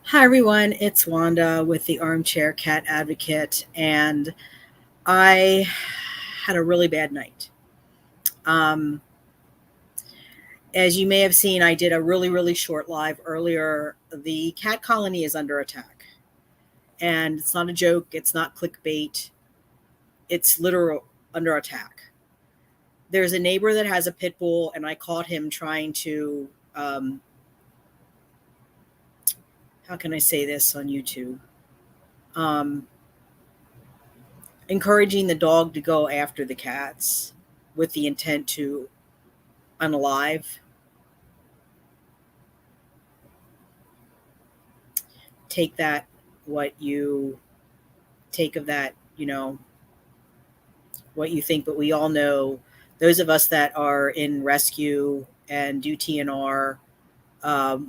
Hi, everyone. It's Wanda with the Armchair Cat Advocate, and I had a really bad night. Um, as you may have seen, I did a really, really short live earlier. The cat colony is under attack, and it's not a joke, it's not clickbait, it's literal under attack. There's a neighbor that has a pit bull, and I caught him trying to, how can I say this on YouTube? Um, Encouraging the dog to go after the cats with the intent to unalive. Take that, what you take of that, what you think. But we all know, those of us that are in rescue and do TNR,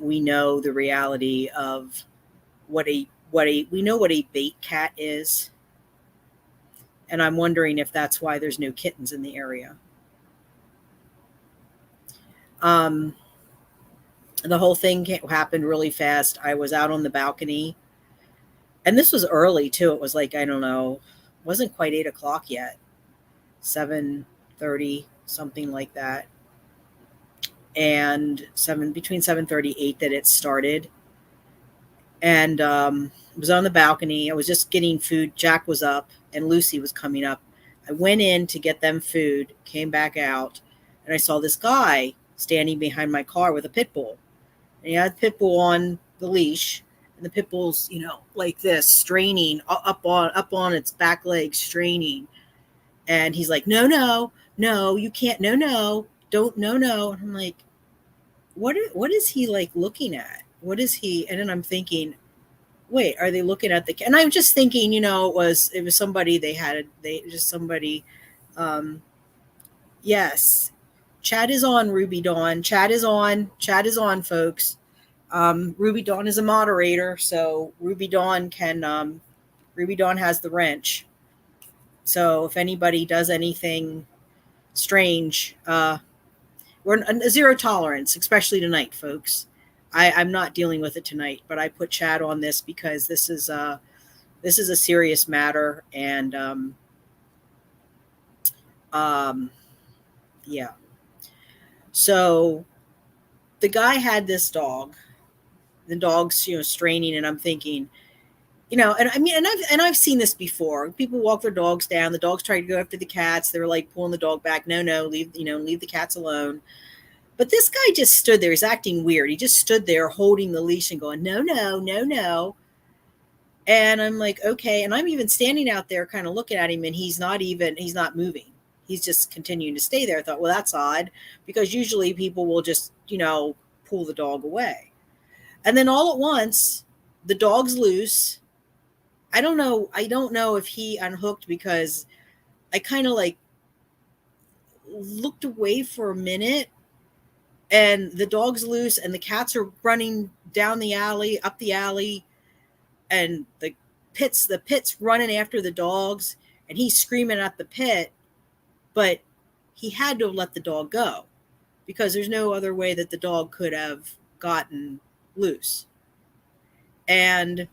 we know the reality of we know what a bait cat is. And I'm wondering if that's why there's no kittens in the area. Um, the whole thing happened really fast. I was out on the balcony, and this was early too. It was like, I don't know, it wasn't quite 8 o'clock yet, 7:30, something like that, and between 7:30 8 that it started. And I was on the balcony. I was just getting food. Jack was up, and Lucy was coming up. I went in to get them food, came back out, and I saw this guy standing behind my car with a pit bull. And he had the pit bull on the leash, and the pit bull's, like this, straining up on its back legs, straining. And he's like, no, no, no, you can't, no, no, don't, no, no. And I'm like, what is he like looking at? What is he? And then I'm thinking, wait, are they looking at the? And I'm just thinking, it was somebody they just somebody. Um, yes, chat is on, Ruby Dawn. Chat is on. Chat is on, folks. Ruby Dawn is a moderator, so Ruby Dawn has the wrench. So if anybody does anything strange, we're a zero tolerance, especially tonight, folks. I'm not dealing with it tonight, but I put chat on this because this is a serious matter. And um, yeah. So the guy had this dog. The dog's straining, and I'm thinking, and I mean, and I've seen this before. People walk their dogs down. The dogs try to go after the cats. They're like pulling the dog back. No, no, leave the cats alone. But this guy just stood there. He's acting weird. He just stood there holding the leash and going, no, no, no, no. And I'm like, okay. And I'm even standing out there kind of looking at him, and he's not moving. He's just continuing to stay there. I thought, well, that's odd, because usually people will just, pull the dog away. And then all at once, the dog's loose. I don't know. I don't know if he unhooked, because I kind of like looked away for a minute, and the dog's loose, and the cats are running down the alley, up the alley, and the pit's running after the dogs, and he's screaming at the pit. But he had to have let the dog go, because there's no other way that the dog could have gotten loose. And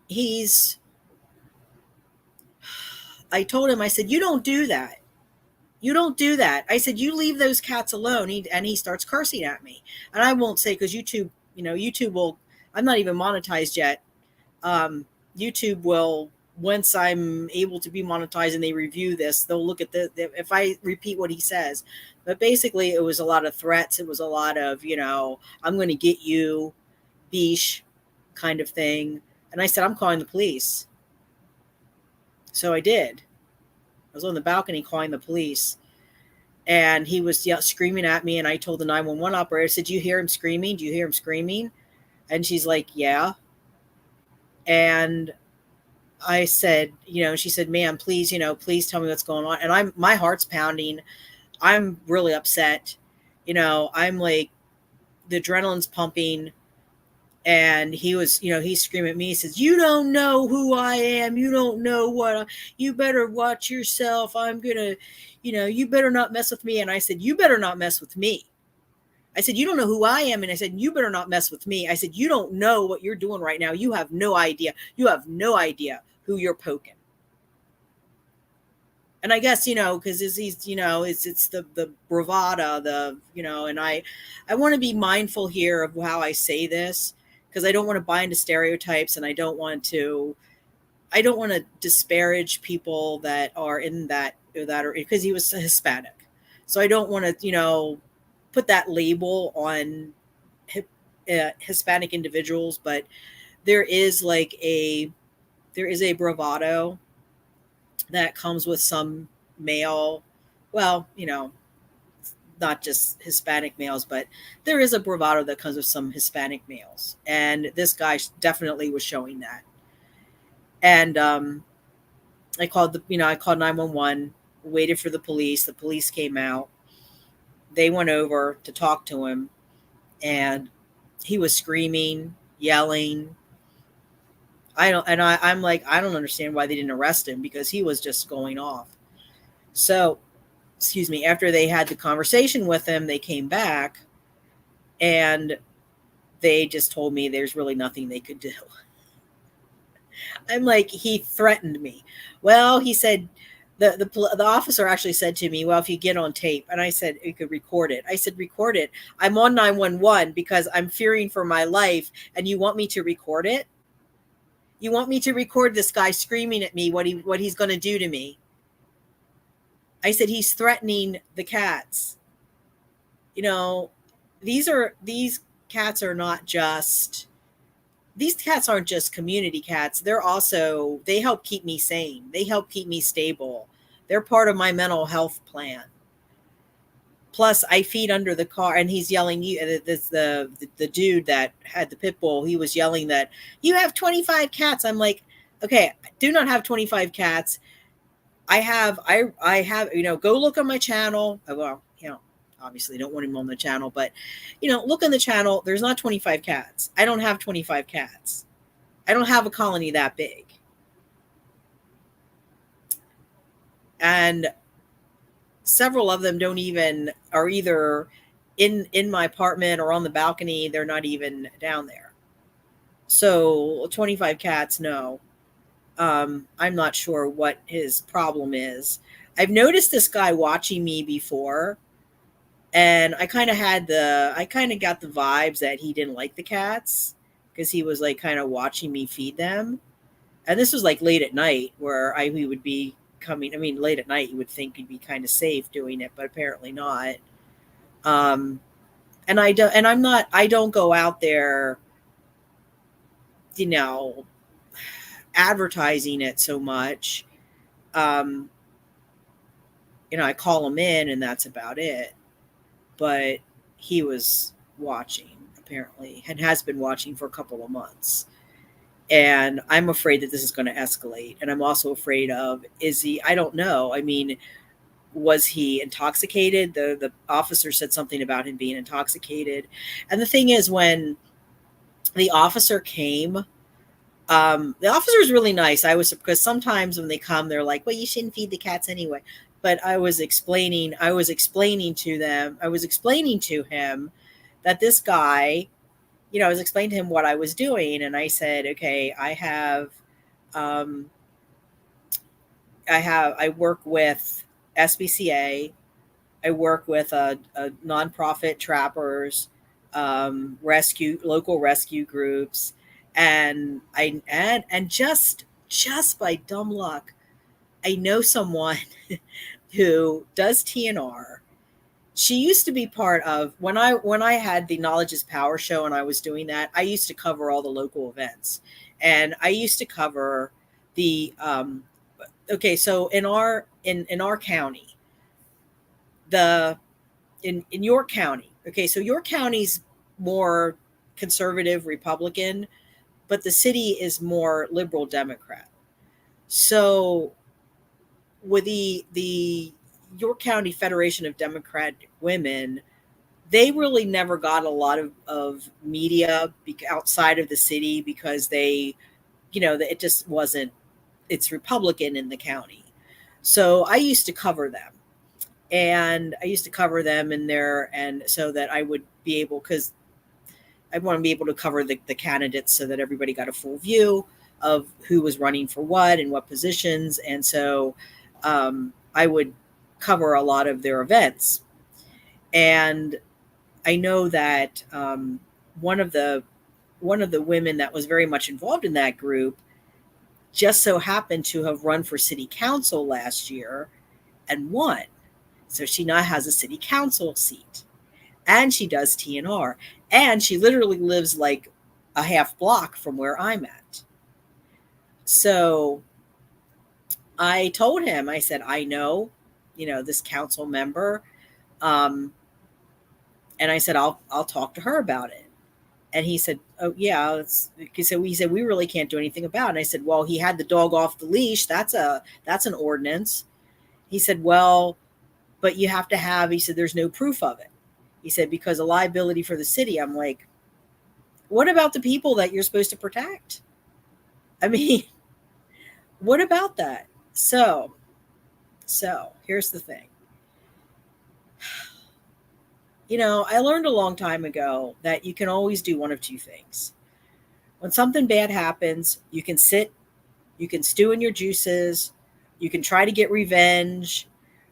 he's I told him, I said, you don't do that. You don't do that. I said, you leave those cats alone. And he starts cursing at me. And I won't say, because YouTube will, I'm not even monetized yet. YouTube will, once I'm able to be monetized and they review this, they'll look at if I repeat what he says. But basically, it was a lot of threats. It was a lot of, I'm going to get you, beesh, kind of thing. And I said, I'm calling the police. So I did. I was on the balcony calling the police. And he was screaming at me, and I told the 911 operator, I said, do you hear him screaming? Do you hear him screaming? And she's like, yeah. And I said, she said, ma'am, please, please tell me what's going on. And my heart's pounding. I'm really upset. I'm like, the adrenaline's pumping. And he was, he's screaming at me. He says, you don't know who I am. You don't know you better watch yourself. I'm going to, you better not mess with me. And I said, you better not mess with me. I said, you don't know who I am. And I said, you better not mess with me. I said, you don't know what you're doing right now. You have no idea. You have no idea who you're poking. And I guess, because he's, it's the bravada, and I want to be mindful here of how I say this, because I don't want to buy into stereotypes, and I don't want to disparage people that are in that are, because he was Hispanic. So I don't want to, put that label on Hispanic individuals, but there is a bravado that comes with some male, well, not just Hispanic males, but there is a bravado that comes with some Hispanic males. And this guy definitely was showing that. And I called 911, waited for the police. The police came out. They went over to talk to him, and he was screaming, yelling. I'm like, I don't understand why they didn't arrest him, because he was just going off. So, excuse me, after they had the conversation with him, they came back and they just told me there's really nothing they could do. I'm like, he threatened me. Well, he said, the officer actually said to me, well, if you get on tape, and I said, you could record it. I said, record it. I'm on 911 because I'm fearing for my life, and you want me to record it? You want me to record this guy screaming at me what he's going to do to me? I said, he's threatening the cats. These cats aren't just community cats. They help keep me sane. They help keep me stable. They're part of my mental health plan. Plus, I feed under the car, and he's yelling. The dude that had the pit bull, he was yelling that you have 25 cats. I'm like, okay, I do not have 25 cats. I have, go look on my channel. Well, obviously don't want him on the channel, but, look on the channel. There's not 25 cats. I don't have 25 cats. I don't have a colony that big. And several of them are either in my apartment or on the balcony. They're not even down there. So 25 cats, no. I'm not sure what his problem is. I've noticed this guy watching me before, and I kind of got the vibes that he didn't like the cats, because he was like kind of watching me feed them. And this was like late at night, where he would be coming. I mean, late at night, you would think he'd be kind of safe doing it, but apparently not. And I don't go out there, advertising it so much. I call him in, and that's about it. But he was watching, apparently, and has been watching for a couple of months. And I'm afraid that this is going to escalate. And I'm also afraid of, I don't know. I mean, was he intoxicated? The officer said something about him being intoxicated. And the thing is, when the officer came, the officer was really nice. Because sometimes when they come, they're like, well, you shouldn't feed the cats anyway. But I was explaining to him that this guy, I was explaining to him what I was doing. And I said, okay, I work with SPCA. I work with a nonprofit trappers, local rescue groups. And just by dumb luck, I know someone who does TNR. She used to be part of, when I had the Knowledge is Power show and I was doing that, I used to cover all the local events. And I used to cover the, so in our county, in York County, so York County's more conservative Republican, but the city is more liberal Democrat. So with the York County Federation of Democratic Women, they really never got a lot of media outside of the city, because it just wasn't, it's Republican in the county. So I used to cover them. And I used to cover them in there, and so that I would be able, because I want to be able to cover the candidates so that everybody got a full view of who was running for what and what positions. And so I would cover a lot of their events. And I know that one of the women that was very much involved in that group just so happened to have run for city council last year and won. So she now has a city council seat, and she does TNR, and she literally lives like a half block from where I'm at. So I told him, I said, I know, this council member, um, and I said, I'll talk to her about it. And he said, "Oh yeah." He said, "We really can't do anything about it." And I said, "Well, he had the dog off the leash. That's an ordinance." He said, "Well, but you have to have." He said, "There's no proof of it." He said, "Because a liability for the city." I'm like, "What about the people that you're supposed to protect? I mean, what about that?" So here's the thing. I learned a long time ago that you can always do one of two things. When something bad happens, you can stew in your juices, you can try to get revenge,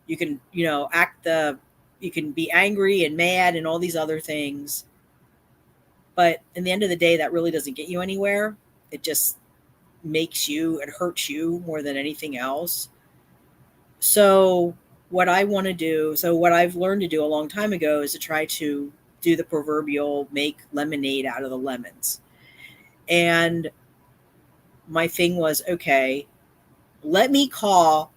you can, you can be angry and mad and all these other things. But in the end of the day, that really doesn't get you anywhere. It just it hurts you more than anything else. So what I've learned to do a long time ago is to try to do the proverbial make lemonade out of the lemons. And my thing was, okay, let me call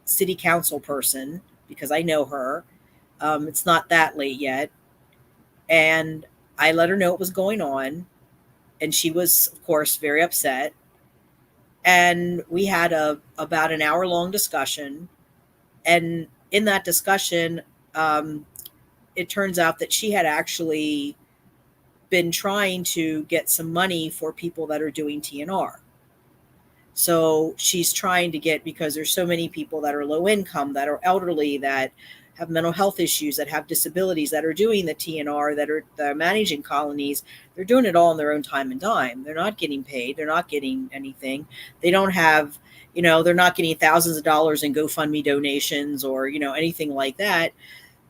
city council person because I know her. It's not that late yet. And I let her know what was going on. And she was, of course, very upset. And we had about an hour long discussion. And in that discussion, it turns out that she had actually been trying to get some money for people that are doing TNR. So she's trying to get, because there's so many people that are low income, that are elderly, that have mental health issues, that have disabilities, that are doing the TNR, that are managing colonies. They're doing it all in their own time and dime. They're not getting paid. They're not getting anything. They don't have, they're not getting thousands of dollars in GoFundMe donations or, anything like that.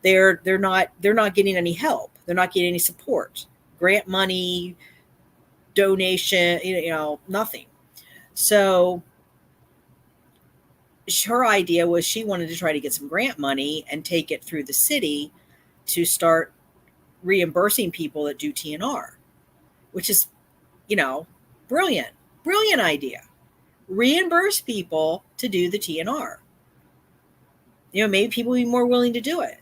They're not getting any help. They're not getting any support, grant money, donation, nothing. So her idea was she wanted to try to get some grant money and take it through the city to start reimbursing people that do TNR, which is, brilliant, brilliant idea. Reimburse people to do the TNR. Maybe people will be more willing to do it.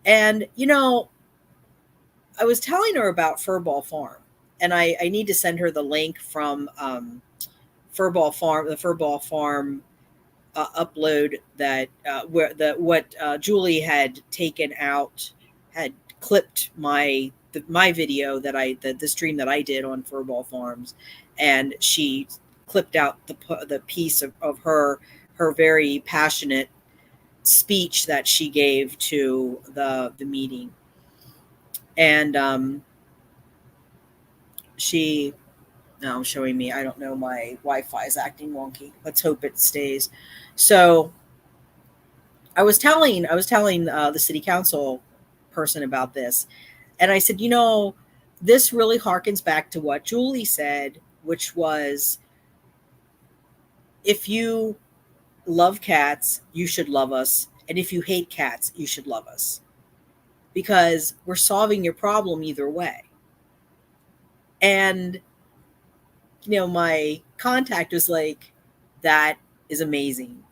And, I was telling her about Furball Farm, and I need to send her the link from Furball Farm, the Furball Farm upload that what Julie had taken out, had clipped my video that the stream that I did on Furball Farms, and she clipped out the piece of her very passionate speech that she gave to the meeting. And she now showing me, I don't know, my Wi-Fi is acting wonky. Let's hope it stays. So I was telling the city council person about this, and I said, this really harkens back to what Julie said, which was, if you love cats, you should love us, and if you hate cats, you should love us, because we're solving your problem either way. And my contact was like, that is amazing.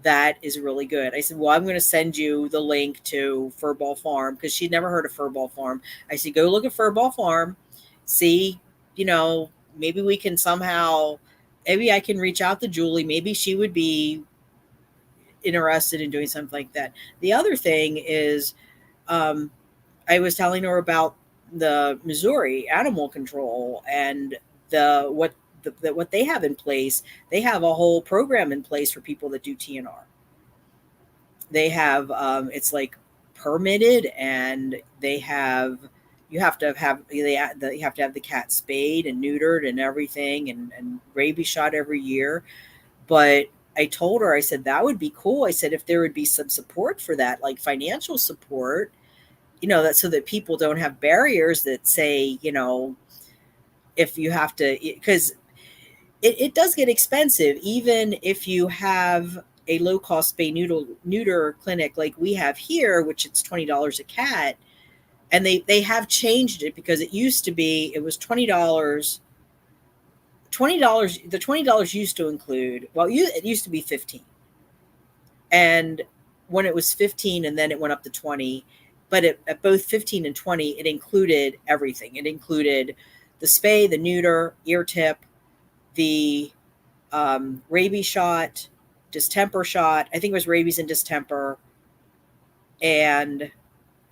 That is really good. I said, well, I'm going to send you the link to Furball Farm, because she'd never heard of Furball Farm. I said, go look at Furball Farm, see, maybe we can somehow, maybe I can reach out to Julie. Maybe she would be interested in doing something like that. The other thing is, I was telling her about the Missouri animal control and what they have in place. They have a whole program in place for people that do TNR. They have it's like permitted, and you have to have you have to have the cat spayed and neutered and everything, and rabies shot every year. But I told her, I said, that would be cool. I said, if there would be some support for that, like financial support, that so that people don't have barriers that say, if you have to, because it does get expensive, even if you have a low cost spay neuter clinic like we have here, which it's $20 a cat. And they have changed it, because it used to be, it was $20. The $20 used to include, it used to be 15. And when it was 15 and then it went up to 20, but at both 15 and 20, it included everything. It included the spay, the neuter, ear tip, the rabies shot, distemper shot. I think it was rabies and distemper, and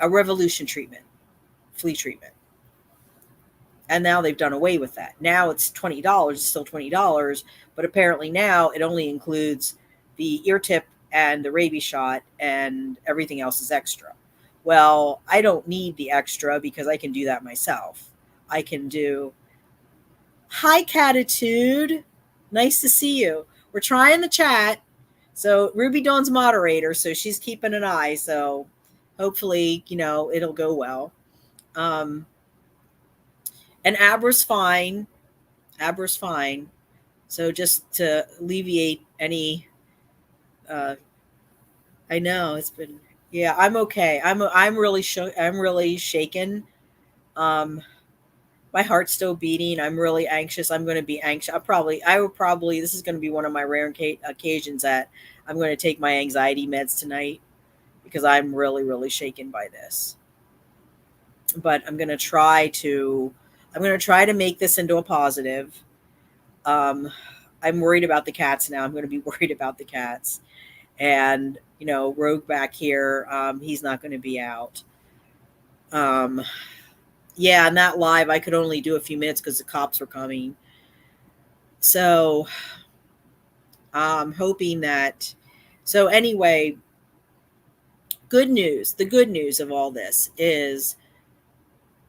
a revolution treatment, flea treatment. And now they've done away with that. Now it's $20. It's still $20, but apparently now it only includes the ear tip and the rabies shot, and everything else is extra. Well, I don't need the extra, because I can do that myself. I can do, hi, Catitude. Nice to see you. We're trying the chat. So Ruby Dawn's moderator, so she's keeping an eye. So hopefully, it'll go well. And Abra's fine. Abra's fine. So just to alleviate any, I know it's been, yeah, I'm okay. I'm really shaken. My heart's still beating. I'm really anxious. I'm going to be anxious. This is going to be one of my rare occasions that I'm going to take my anxiety meds tonight, because I'm really, really shaken by this. But I'm going to try to make this into a positive. I'm worried about the cats now. I'm going to be worried about the cats. And, Rogue back here, he's not going to be out. Yeah, and that live, I could only do a few minutes because the cops were coming. So I'm hoping that. So anyway, good news. The good news of all this is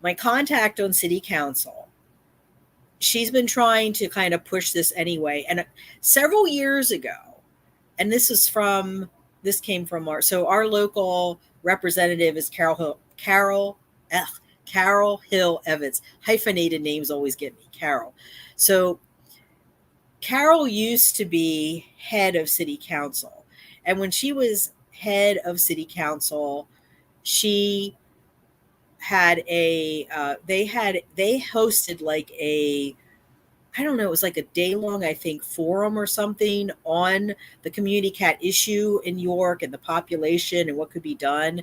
my contact on city council. She's been trying to kind of push this anyway. And several years ago, and this came from our local representative is Carol Hill Evans. Hyphenated names always get me. Carol. So Carol used to be head of city council. And when she was head of city council, she had they hosted like I don't know, it was like a day-long, I think, forum or something on the community cat issue in York and the population and what could be done.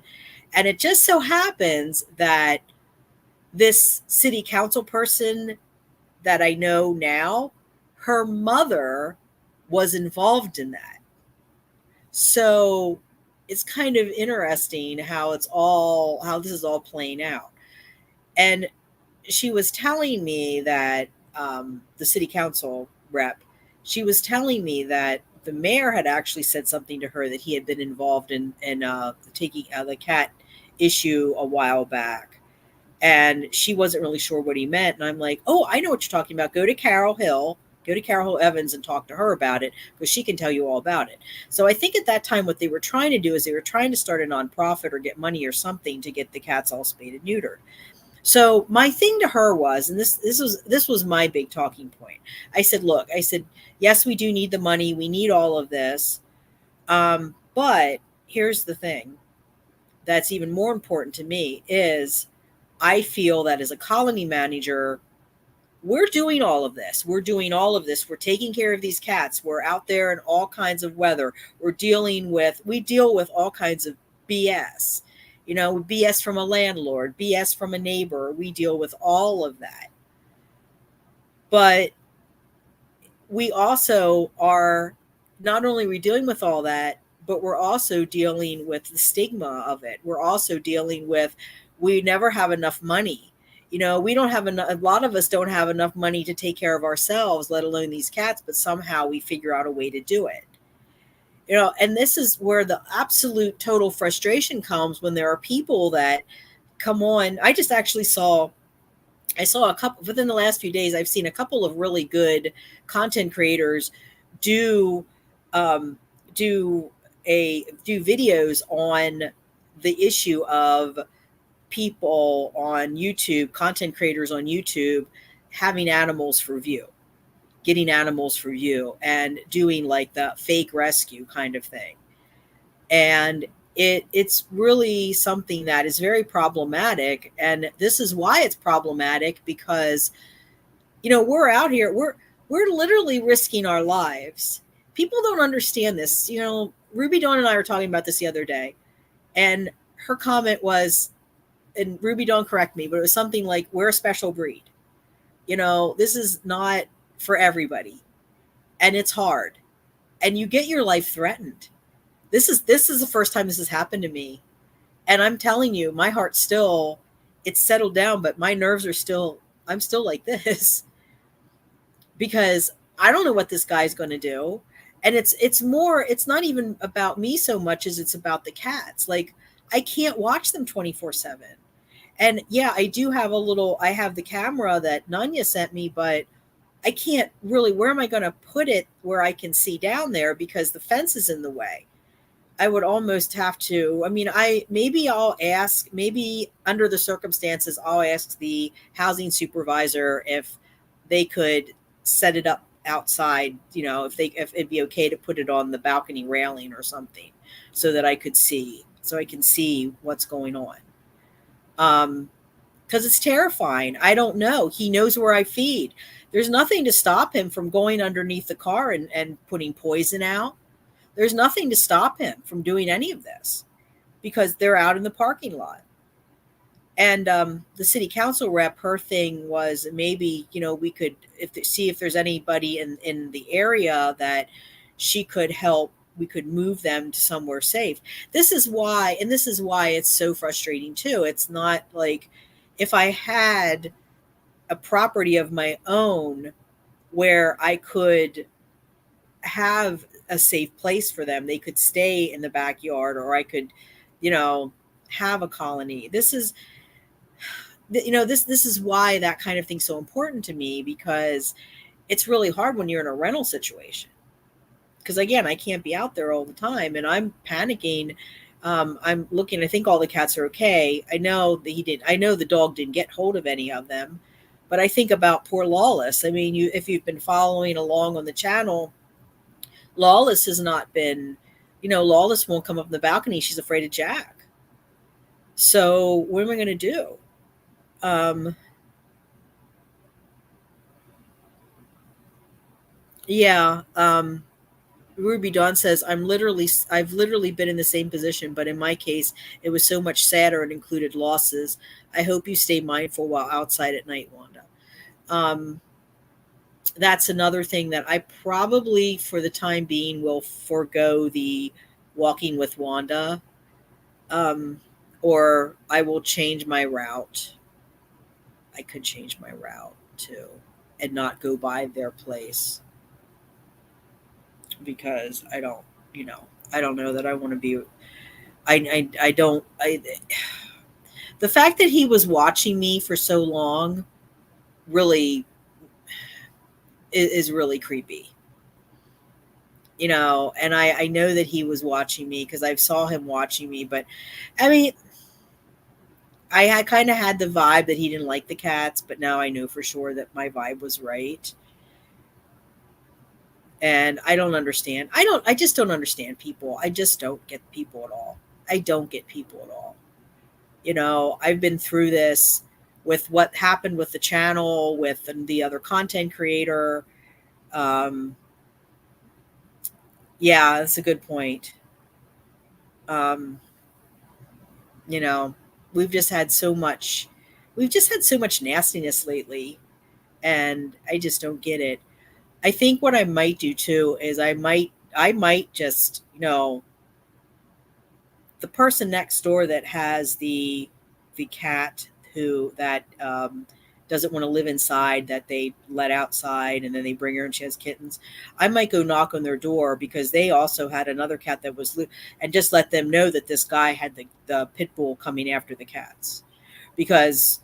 And it just so happens that this city council person that I know now, her mother was involved in that. So it's kind of interesting how this is all playing out. And she was telling me that the city council rep, she was telling me that the mayor had actually said something to her that he had been involved in taking the cat issue a while back. And she wasn't really sure what he meant. And I'm like, oh, I know what you're talking about. Go to Carol Hill Evans and talk to her about it, because she can tell you all about it. So I think at that time, what they were trying to do is they were trying to start a nonprofit or get money or something to get the cats all spayed and neutered. So my thing to her was, and this was my big talking point. I said, look, yes, we do need the money. We need all of this. But here's the thing that's even more important to me is I feel that as a colony manager, we're doing all of this. We're taking care of these cats. We're out there in all kinds of weather. We deal with all kinds of BS. BS from a landlord, BS from a neighbor. We deal with all of that. But we also are, not only are we dealing with all that, but we're also dealing with the stigma of it. We're also dealing with, we never have enough money. We don't have enough, a lot of us don't have enough money to take care of ourselves, let alone these cats, but somehow we figure out a way to do it. And this is where the absolute total frustration comes when there are people that come on. I saw a couple within the last few days. I've seen a couple of really good content creators do um, do do videos on the issue of people on YouTube, content creators on YouTube, having animals for view, getting animals for view, and doing like the fake rescue kind of thing. And it's really something that is very problematic. And this is why it's problematic, because we're out here, we're literally risking our lives. People don't understand this. Ruby Dawn and I were talking about this the other day, and her comment was, and Ruby, don't correct me, but it was something like, we're a special breed. This is not for everybody, and it's hard, and you get your life threatened. This is the first time this has happened to me, and I'm telling you, my heart still, it's settled down, but my nerves are still, I'm still like this, because I don't know what this guy's going to do. And it's not even about me so much as it's about the cats. Like, I can't watch them 24/7. And yeah, I have the camera that Nanya sent me, but I can't really, where am I going to put it where I can see down there, because the fence is in the way. I would almost have to, I mean, maybe under the circumstances, I'll ask the housing supervisor if they could set it up outside, if it'd be okay to put it on the balcony railing or something, so that so I can see what's going on. Because it's terrifying. I don't know. He knows where I feed. There's nothing to stop him from going underneath the car and putting poison out. There's nothing to stop him from doing any of this, because they're out in the parking lot. And the city council rep, her thing was, maybe, we could see if there's anybody in the area that she could help. We could move them to somewhere safe. This is why it's so frustrating too. It's not like, if I had a property of my own where I could have a safe place for them, they could stay in the backyard, or I could, have a colony. This is why that kind of thing's so important to me, because it's really hard when you're in a rental situation, because again, I can't be out there all the time, and I'm panicking. I'm looking, I think all the cats are okay. I know the dog didn't get hold of any of them, but I think about poor Lawless. I mean, if you've been following along on the channel, Lawless has not been, Lawless won't come up in the balcony. She's afraid of Jack. So what am I going to do? Yeah. Ruby Dawn says, I've literally been in the same position, but in my case, it was so much sadder and included losses. I hope you stay mindful while outside at night, Wanda. That's another thing that I probably, for the time being, will forego the walking with Wanda, or I will change my route. I could change my route too, and not go by their place, because I don't know that I want to be. I don't. The fact that he was watching me for so long really is really creepy. And I know that he was watching me, because I saw him watching me. But I mean, I had kind of had the vibe that he didn't like the cats, but now I know for sure that my vibe was right. And I don't understand. I just don't understand people. I just don't get people at all. I don't get people at all. I've been through this with what happened with the channel, with the other content creator. Yeah, that's a good point. Um, you know, we've just had so much, nastiness lately, and I just don't get it. I think what I might do too is I might just, the person next door that has the cat who that doesn't want to live inside that they let outside, and then they bring her and she has kittens. I might go knock on their door because they also had another cat that was and just let them know that this guy had the pit bull coming after the cats. Because,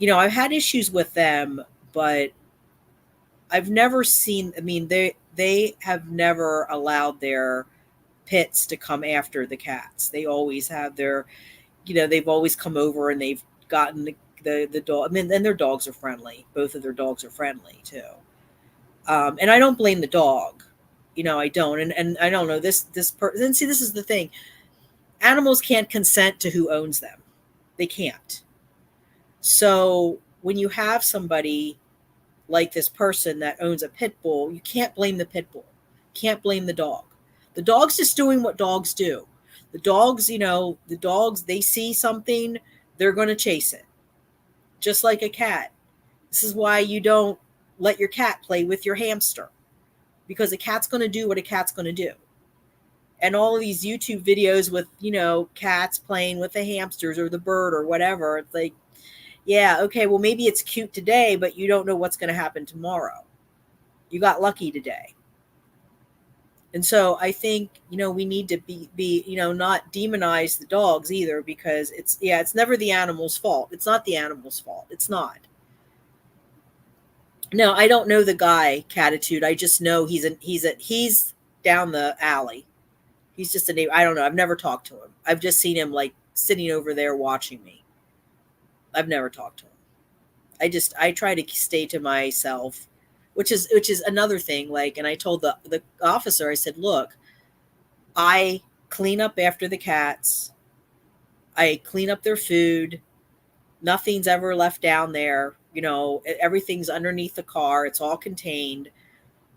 I've had issues with them, but I've never seen, I mean, they have never allowed their pits to come after the cats. They always have they've always come over and they've gotten the dog. I mean, and their dogs are friendly. Both of their dogs are friendly too. And I don't blame the dog. I don't. And I don't know this person. See, this is the thing. Animals can't consent to who owns them. They can't. So when you have somebody like this person that owns a pit bull, you can't blame the pit bull. Can't blame the dog. The dog's just doing what dogs do. The dogs, they see something, they're going to chase it. Just like a cat. This is why you don't let your cat play with your hamster, because a cat's going to do what a cat's going to do. And all of these YouTube videos with, cats playing with the hamsters or the bird or whatever, it's like, yeah, okay, well, maybe it's cute today, but you don't know what's going to happen tomorrow. You got lucky today. And so I think, we need to be not demonize the dogs either, because it's never the animal's fault. It's not the animal's fault. It's not. No, I don't know the guy, Catitude. I just know he's down the alley. He's just a neighbor. I don't know. I've never talked to him. I've just seen him like sitting over there watching me. I've never talked to him. I try to stay to myself, which is another thing. Like, and I told the officer, I said, look, I clean up after the cats. I clean up their food. Nothing's ever left down there. Everything's underneath the car. It's all contained.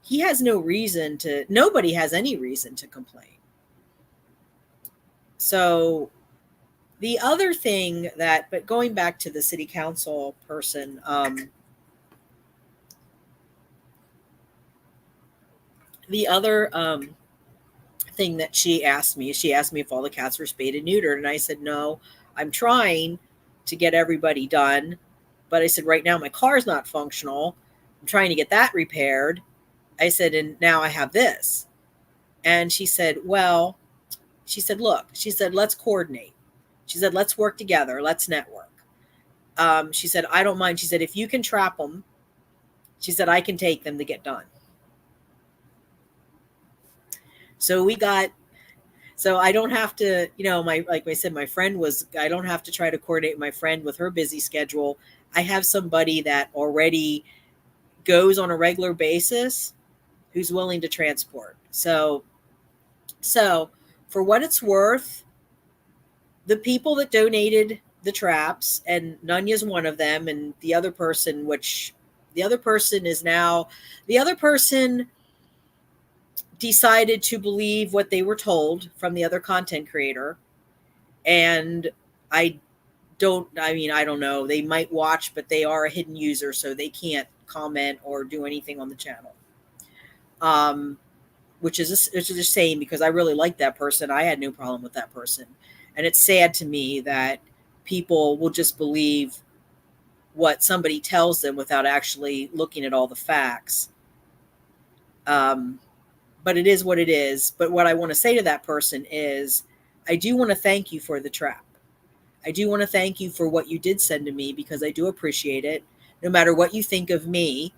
He has nobody has any reason to complain. So the other thing but going back to the city council person, the other thing that she asked me if all the cats were spayed and neutered. And I said, no, I'm trying to get everybody done. But I said, right now my car's not functional. I'm trying to get that repaired. I said, and now I have this. And she said, look, let's coordinate. She said, let's work together. Let's network. She said, I don't mind. She said, if you can trap them, she said, I can take them to get done. So I don't have to, like I said, my friend I don't have to try to coordinate my friend with her busy schedule. I have somebody that already goes on a regular basis who's willing to transport. So for what it's worth, the people that donated the traps, and Nunya's one of them, and the other person decided to believe what they were told from the other content creator. And I don't know. They might watch, but they are a hidden user, so they can't comment or do anything on the channel. Which is a shame, because I really like that person. I had no problem with that person. And it's sad to me that people will just believe what somebody tells them without actually looking at all the facts. But it is what it is. But what I want to say to that person is, I do want to thank you for the trap. I do want to thank you for what you did send to me, because I do appreciate it. No matter what you think of me,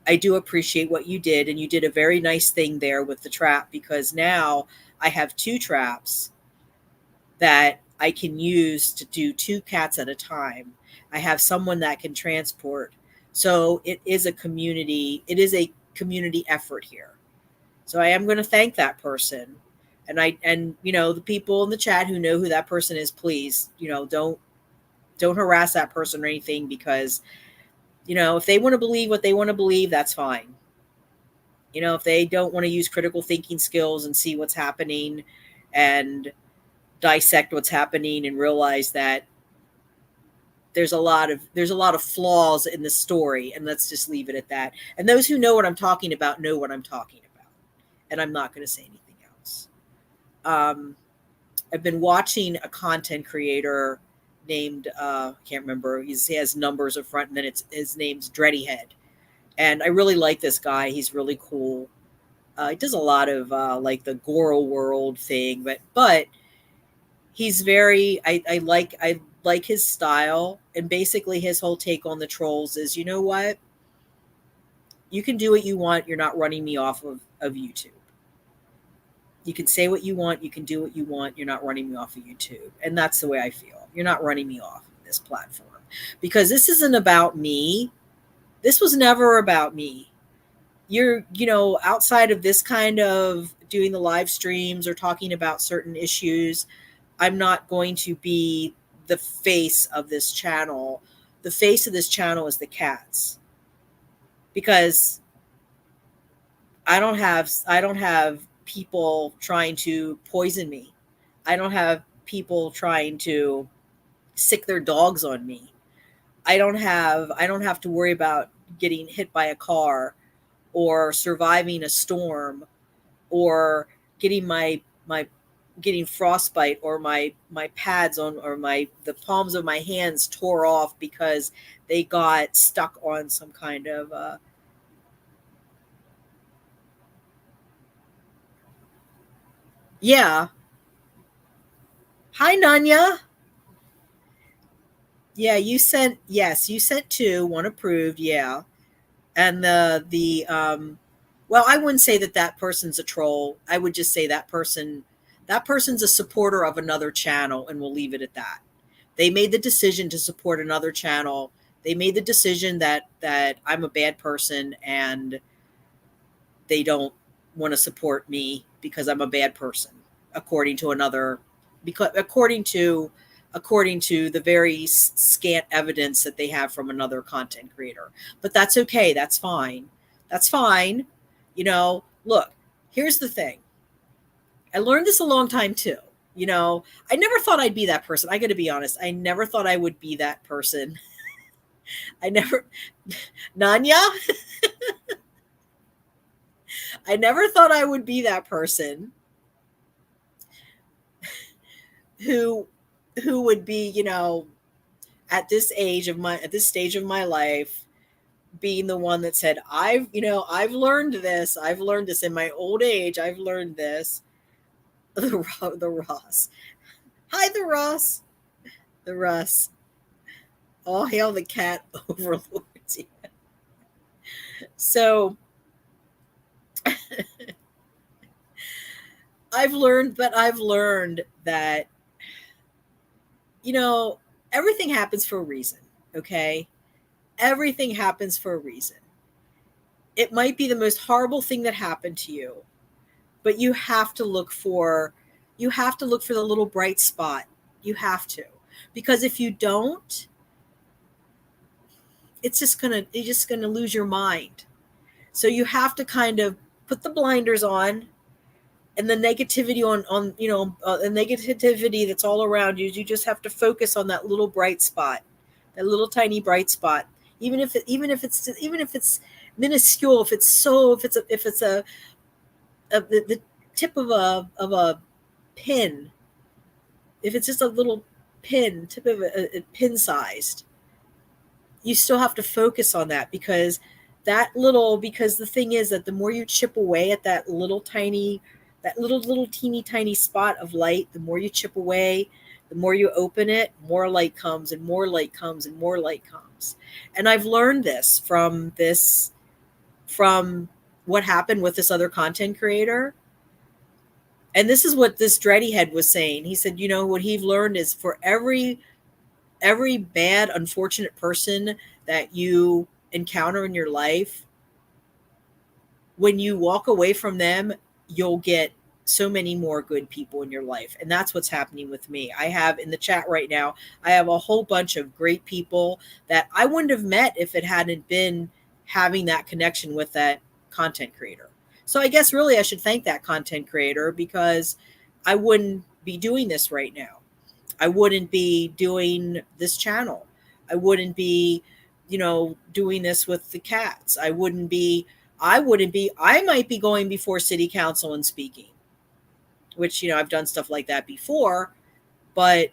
I do appreciate what you did. And you did a very nice thing there with the trap, because now I have 2 traps that I can use to do 2 cats at a time. I have someone that can transport. So it is a community effort here. So I am going to thank that person. And the people in the chat who know who that person is, please, don't harass that person or anything, because, if they want to believe what they want to believe, that's fine. If they don't want to use critical thinking skills and see what's happening and dissect what's happening and realize that there's a lot of flaws in the story, and let's just leave it at that. And those who know what I'm talking about know what I'm talking about. And I'm not going to say anything else. I've been watching a content creator named can't remember. He has numbers up front, and then his name's Dreadyhead. And I really like this guy. He's really cool. He does a lot of like the Goro World thing, but he's very. I like his style, and basically his whole take on the trolls is, you know what? You can do what you want. You're not running me off of YouTube. You can say what you want. You can do what you want. You're not running me off of YouTube. And that's the way I feel. You're not running me off of this platform because this isn't about me. This was never about me. You're, outside of this kind of doing the live streams or talking about certain issues, I'm not going to be the face of this channel. The face of this channel is the cats. Because I don't have people trying to poison me. I don't have people trying to sick their dogs on me. I don't have to worry about getting hit by a car or surviving a storm or getting getting frostbite or my pads on or the palms of my hands tore off because they got stuck on some kind of yeah. Hi, Nanya. Yeah, you sent two, one approved, yeah. And well, I wouldn't say that person's a troll. I would just say that person's a supporter of another channel, and we'll leave it at that. They made the decision to support another channel. They made the decision that I'm a bad person and they don't want to support me because I'm a bad person, according to the very scant evidence that they have from another content creator. But that's okay. That's fine. That's fine. Look, here's the thing. I learned this a long time too. I never thought I'd be that person. I got to be honest. I never thought I would be that person. Nanya? I never thought I would be that person who would be, at this stage of my life, being the one that said, I've learned this. I've learned this in my old age. I've learned this. The Ross. Hi, the Ross. The Russ. All hail the cat overlords. So I've learned that, everything happens for a reason. Okay. Everything happens for a reason. It might be the most horrible thing that happened to you, but you have to look for the little bright spot. You have to, because if you don't, you're just going to lose your mind. So you have to kind of put the blinders on, and the negativity on the negativity that's all around you. You just have to focus on that little bright spot, that little tiny bright spot. Even if it's minuscule, if it's the tip of a pin, if it's just a little pin, tip of a pin sized, you still have to focus on that, because the thing is that the more you chip away at that little teeny tiny spot of light, the more you chip away, the more you open it, more light comes and more light comes and more light comes. And I've learned this from what happened with this other content creator. And this is what this Dreadyhead was saying. He said, what he've learned is, for every bad, unfortunate person that you encounter in your life, when you walk away from them, you'll get so many more good people in your life. And that's what's happening with me. I have in the chat right now, I have a whole bunch of great people that I wouldn't have met if it hadn't been having that connection with that content creator. So I guess really I should thank that content creator, because I wouldn't be doing this right now. I wouldn't be doing this channel. I wouldn't be, doing this with the cats. I might be going before city council and speaking, which, I've done stuff like that before, but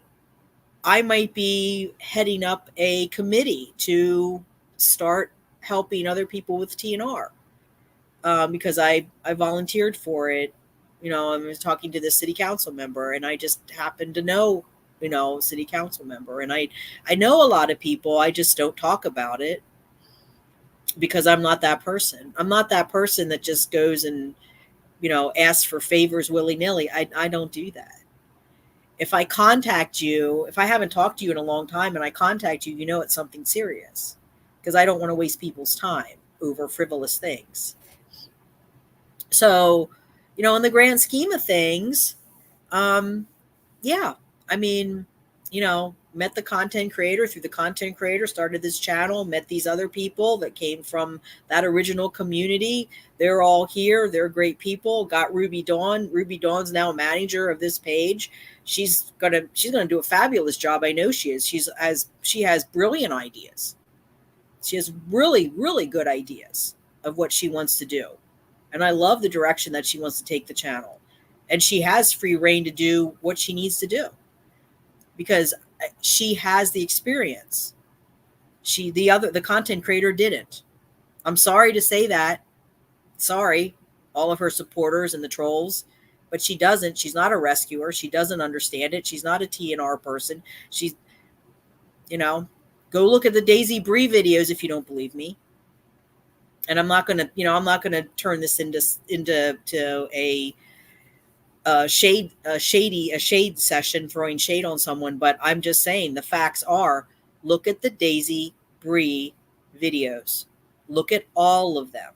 I might be heading up a committee to start helping other people with TNR, because I volunteered for it. I was talking to the city council member, and I just happened to know, city council member, and I know a lot of people. I just don't talk about it because I'm not that person. I'm not that person that just goes and asks for favors willy nilly. I don't do that. If I contact you, if I haven't talked to you in a long time and I contact you, it's something serious, because I don't want to waste people's time over frivolous things. So, in the grand scheme of things, yeah, I mean, met the content creator, through the content creator, started this channel, met these other people that came from that original community. They're all here. They're great people. Got Ruby Dawn. Ruby Dawn's now a manager of this page. She's gonna do a fabulous job. I know she is. She has brilliant ideas. She has really, really good ideas of what she wants to do. And I love the direction that she wants to take the channel. And she has free reign to do what she needs to do, because she has the experience. The content creator didn't. I'm sorry to say that. Sorry, all of her supporters and the trolls, but she doesn't. She's not a rescuer. She doesn't understand it. She's not a TNR person. She's, go look at the Daisy Bree videos if you don't believe me. And I'm not gonna turn this into a shade session, throwing shade on someone, but I'm just saying the facts are, look at the Daisy Bree videos. Look at all of them.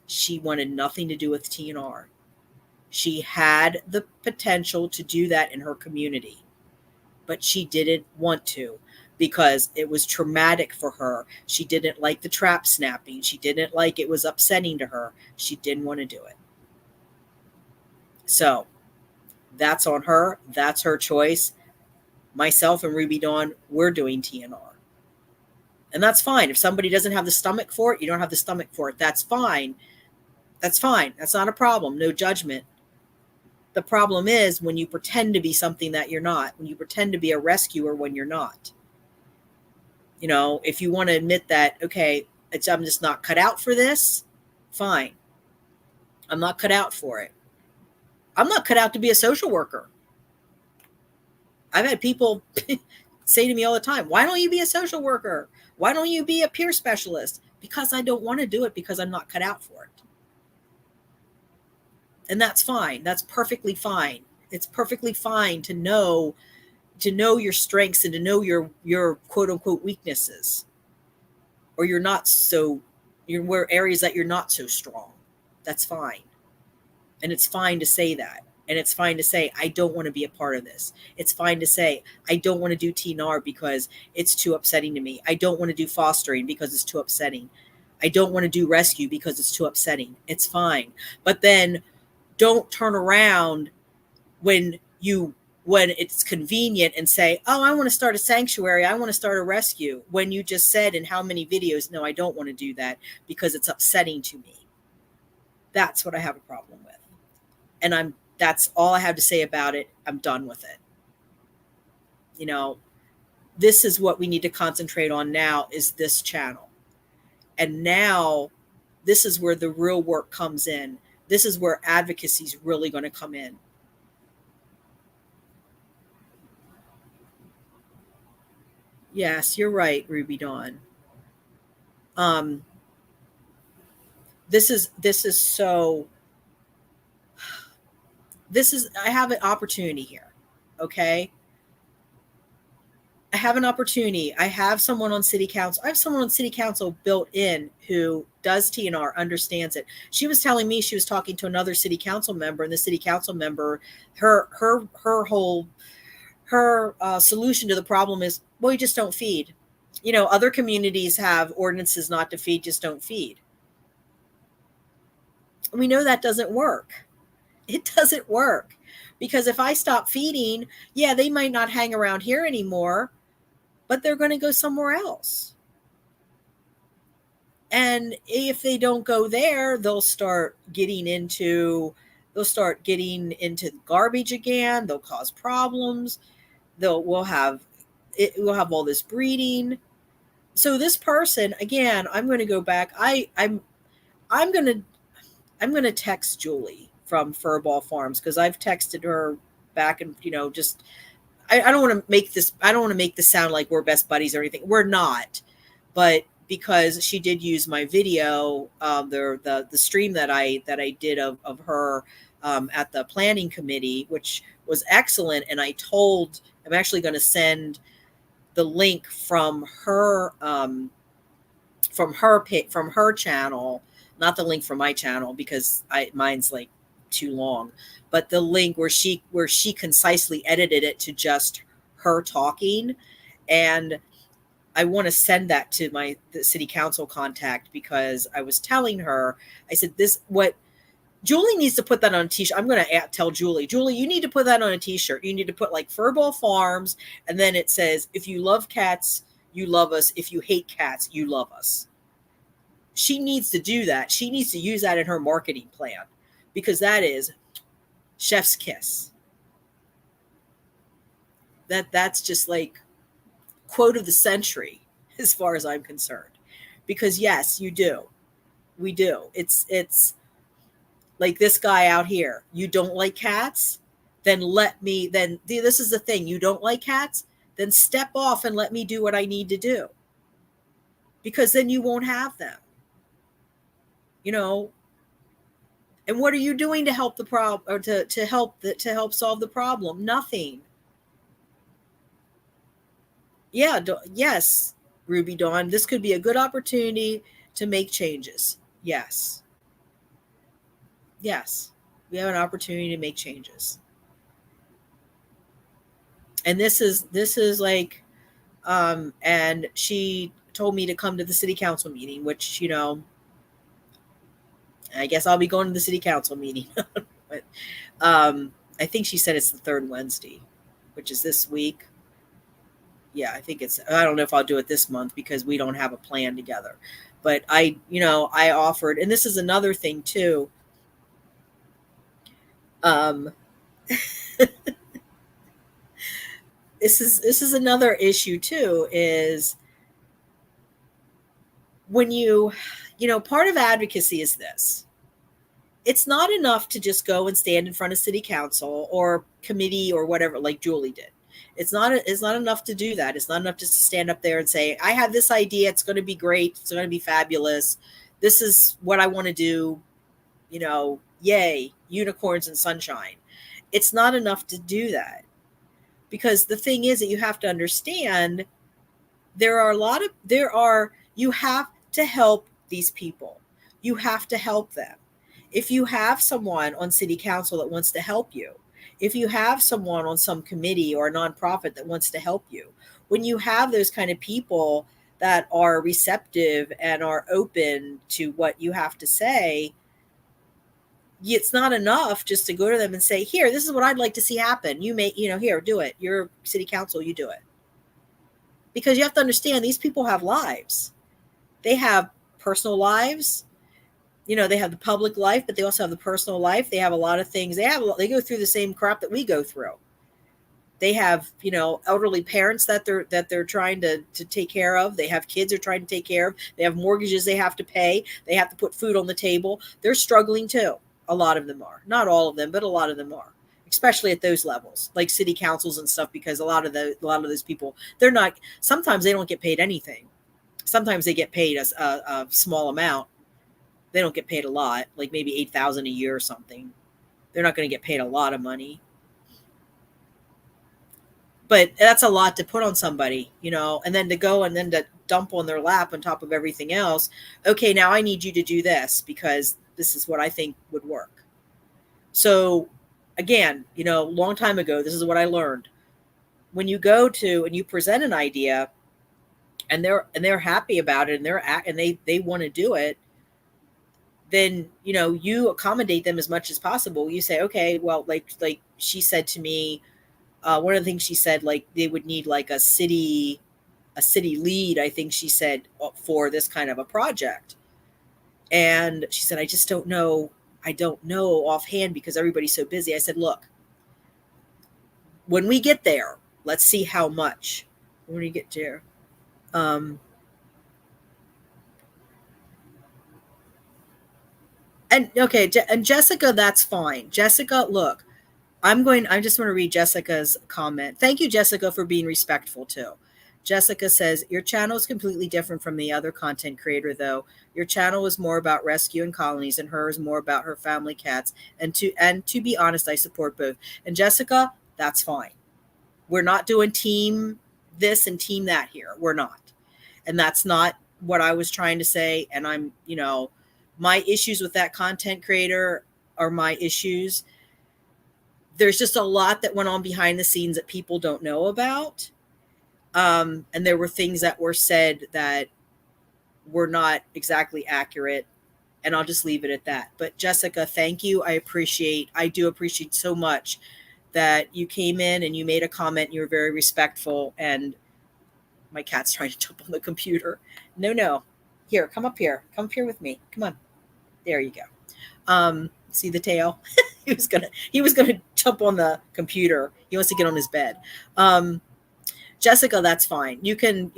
She wanted nothing to do with TNR. She had the potential to do that in her community, but she didn't want to, because it was traumatic for her. She didn't like the trap snapping. She didn't like it. Was upsetting to her. She didn't want to do it. So that's on her. That's her choice. Myself and Ruby Dawn, we're doing TNR. And that's fine. If somebody doesn't have the stomach for it, you don't have the stomach for it. That's fine. That's fine. That's not a problem. No judgment. The problem is when you pretend to be something that you're not, when you pretend to be a rescuer when you're not. If you want to admit that, okay, I'm just not cut out for this, fine. I'm not cut out for it. I'm not cut out to be a social worker. I've had people say to me all the time, why don't you be a social worker? Why don't you be a peer specialist? Because I don't want to do it, because I'm not cut out for it. And that's fine. That's perfectly fine. It's perfectly fine to know your strengths and to know your quote unquote weaknesses, or where areas that you're not so strong. That's fine. And it's fine to say that. And it's fine to say, I don't want to be a part of this. It's fine to say, I don't want to do TNR because it's too upsetting to me. I don't want to do fostering because it's too upsetting. I don't want to do rescue because it's too upsetting. It's fine. But then don't turn around when it's convenient and say, oh, I want to start a sanctuary. I want to start a rescue. When you just said in how many videos, no, I don't want to do that because it's upsetting to me. That's what I have a problem with. And that's all I have to say about it. I'm done with it. This is what we need to concentrate on now, is this channel. And now this is where the real work comes in. This is where advocacy is really going to come in. Yes, you're right, Ruby Dawn. This is I have an opportunity here. Okay. I have an opportunity. I have someone on city council. I have someone on city council built in who does TNR, understands it. She was telling me she was talking to another city council member, and the city council member, her solution to the problem is, well, you just don't feed. Other communities have ordinances not to feed, just don't feed. We know that doesn't work. It doesn't work, because if I stop feeding, yeah, they might not hang around here anymore, but they're going to go somewhere else. And if they don't go there, they'll start getting into garbage again. They'll cause problems. we'll have it, we'll have all this breeding. So this person, again, I'm going to go back. I'm going to text Julie from Furball Farms, because I've texted her back, and just I don't want to make this. I don't want to make this sound like we're best buddies or anything. We're not, but because she did use my video, the stream that I did of her at the planning committee, which was excellent, and I'm actually going to send the link from her from her channel, not the link from my channel, because mine's like too long, but the link where she concisely edited it to just her talking. And I want to send that to the city council contact, because I was telling her, I said, Julie needs to put that on a t-shirt. I'm going to tell Julie, you need to put that on a t-shirt. You need to put like Furball Farms, and then it says, if you love cats, you love us. If you hate cats, you love us. She needs to do that. She needs to use that in her marketing plan, because that is chef's kiss. That's just like quote of the century as far as I'm concerned. Because yes, you do. We do. It's like this guy out here. You don't like cats? Then this is the thing. You don't like cats? Then step off and let me do what I need to do. Because then you won't have them. And what are you doing to help the problem, or to help solve the problem? Nothing. Yeah, yes, Ruby Dawn, this could be a good opportunity to make changes. Yes. Yes. We have an opportunity to make changes. And this is like and she told me to come to the city council meeting, which, I guess I'll be going to the city council meeting. But I think she said it's the third Wednesday, which is this week. Yeah, I don't know if I'll do it this month, because we don't have a plan together. But I offered, and this is another thing too. This is another issue too, is when part of advocacy is this. It's not enough to just go and stand in front of city council or committee or whatever, like Julie did. It's not enough to do that. It's not enough just to stand up there and say, I have this idea. It's going to be great. It's going to be fabulous. This is what I want to do. Yay, unicorns and sunshine. It's not enough to do that. Because the thing is that you have to understand, you have to help these people. You have to help them. If you have someone on city council that wants to help you, if you have someone on some committee or a nonprofit that wants to help you, when you have those kind of people that are receptive and are open to what you have to say, it's not enough just to go to them and say, here, this is what I'd like to see happen. You may, here, do it. You're city council, you do it. Because you have to understand, these people have lives. They have personal lives. They have the public life, but they also have the personal life. They have a lot of things. They go through the same crap that we go through. They have, elderly parents that they're trying to take care of. They have kids they're trying to take care of. They have mortgages they have to pay. They have to put food on the table. They're struggling too. A lot of them are. Not all of them, but a lot of them are. Especially at those levels, like city councils and stuff, because a lot of those people, sometimes they don't get paid anything. Sometimes they get paid a small amount. They don't get paid a lot, like maybe $8,000 a year or something. They're not going to get paid a lot of money. But that's a lot to put on somebody, and then to go and then to dump on their lap on top of everything else. Okay, now I need you to do this because this is what I think would work. So again, long time ago, this is what I learned. When you go to and you present an idea and they're happy about it and they want to do it, then, you accommodate them as much as possible. You say, okay, well, like she said to me, one of the things she said, like they would need like a city lead, I think she said, for this kind of a project. And she said, I just don't know. I don't know offhand because everybody's so busy. I said, look, when we get there, Let's see how much. When do you get there? Um, and okay, and Jessica, that's fine. Jessica, look, I just want to read Jessica's comment. Thank you, Jessica, for being respectful too. Jessica says, your channel is completely different from the other content creator, though. Your channel is more about rescue and colonies, and hers more about her family cats. And to be honest, I support both. And Jessica, that's fine. We're not doing team this and team that here. We're not. And that's not what I was trying to say. And my issues with that content creator are my issues. There's just a lot that went on behind the scenes that people don't know about. And there were things that were said that were not exactly accurate. And I'll just leave it at that. But Jessica, thank you. I do appreciate so much that you came in and you made a comment. You were very respectful. And my cat's trying to jump on the computer. No. Here, come up here. Come up here with me. Come on. There you go. See the tail? he was gonna jump on the computer. He wants to get on his bed. Jessica, that's fine. You can,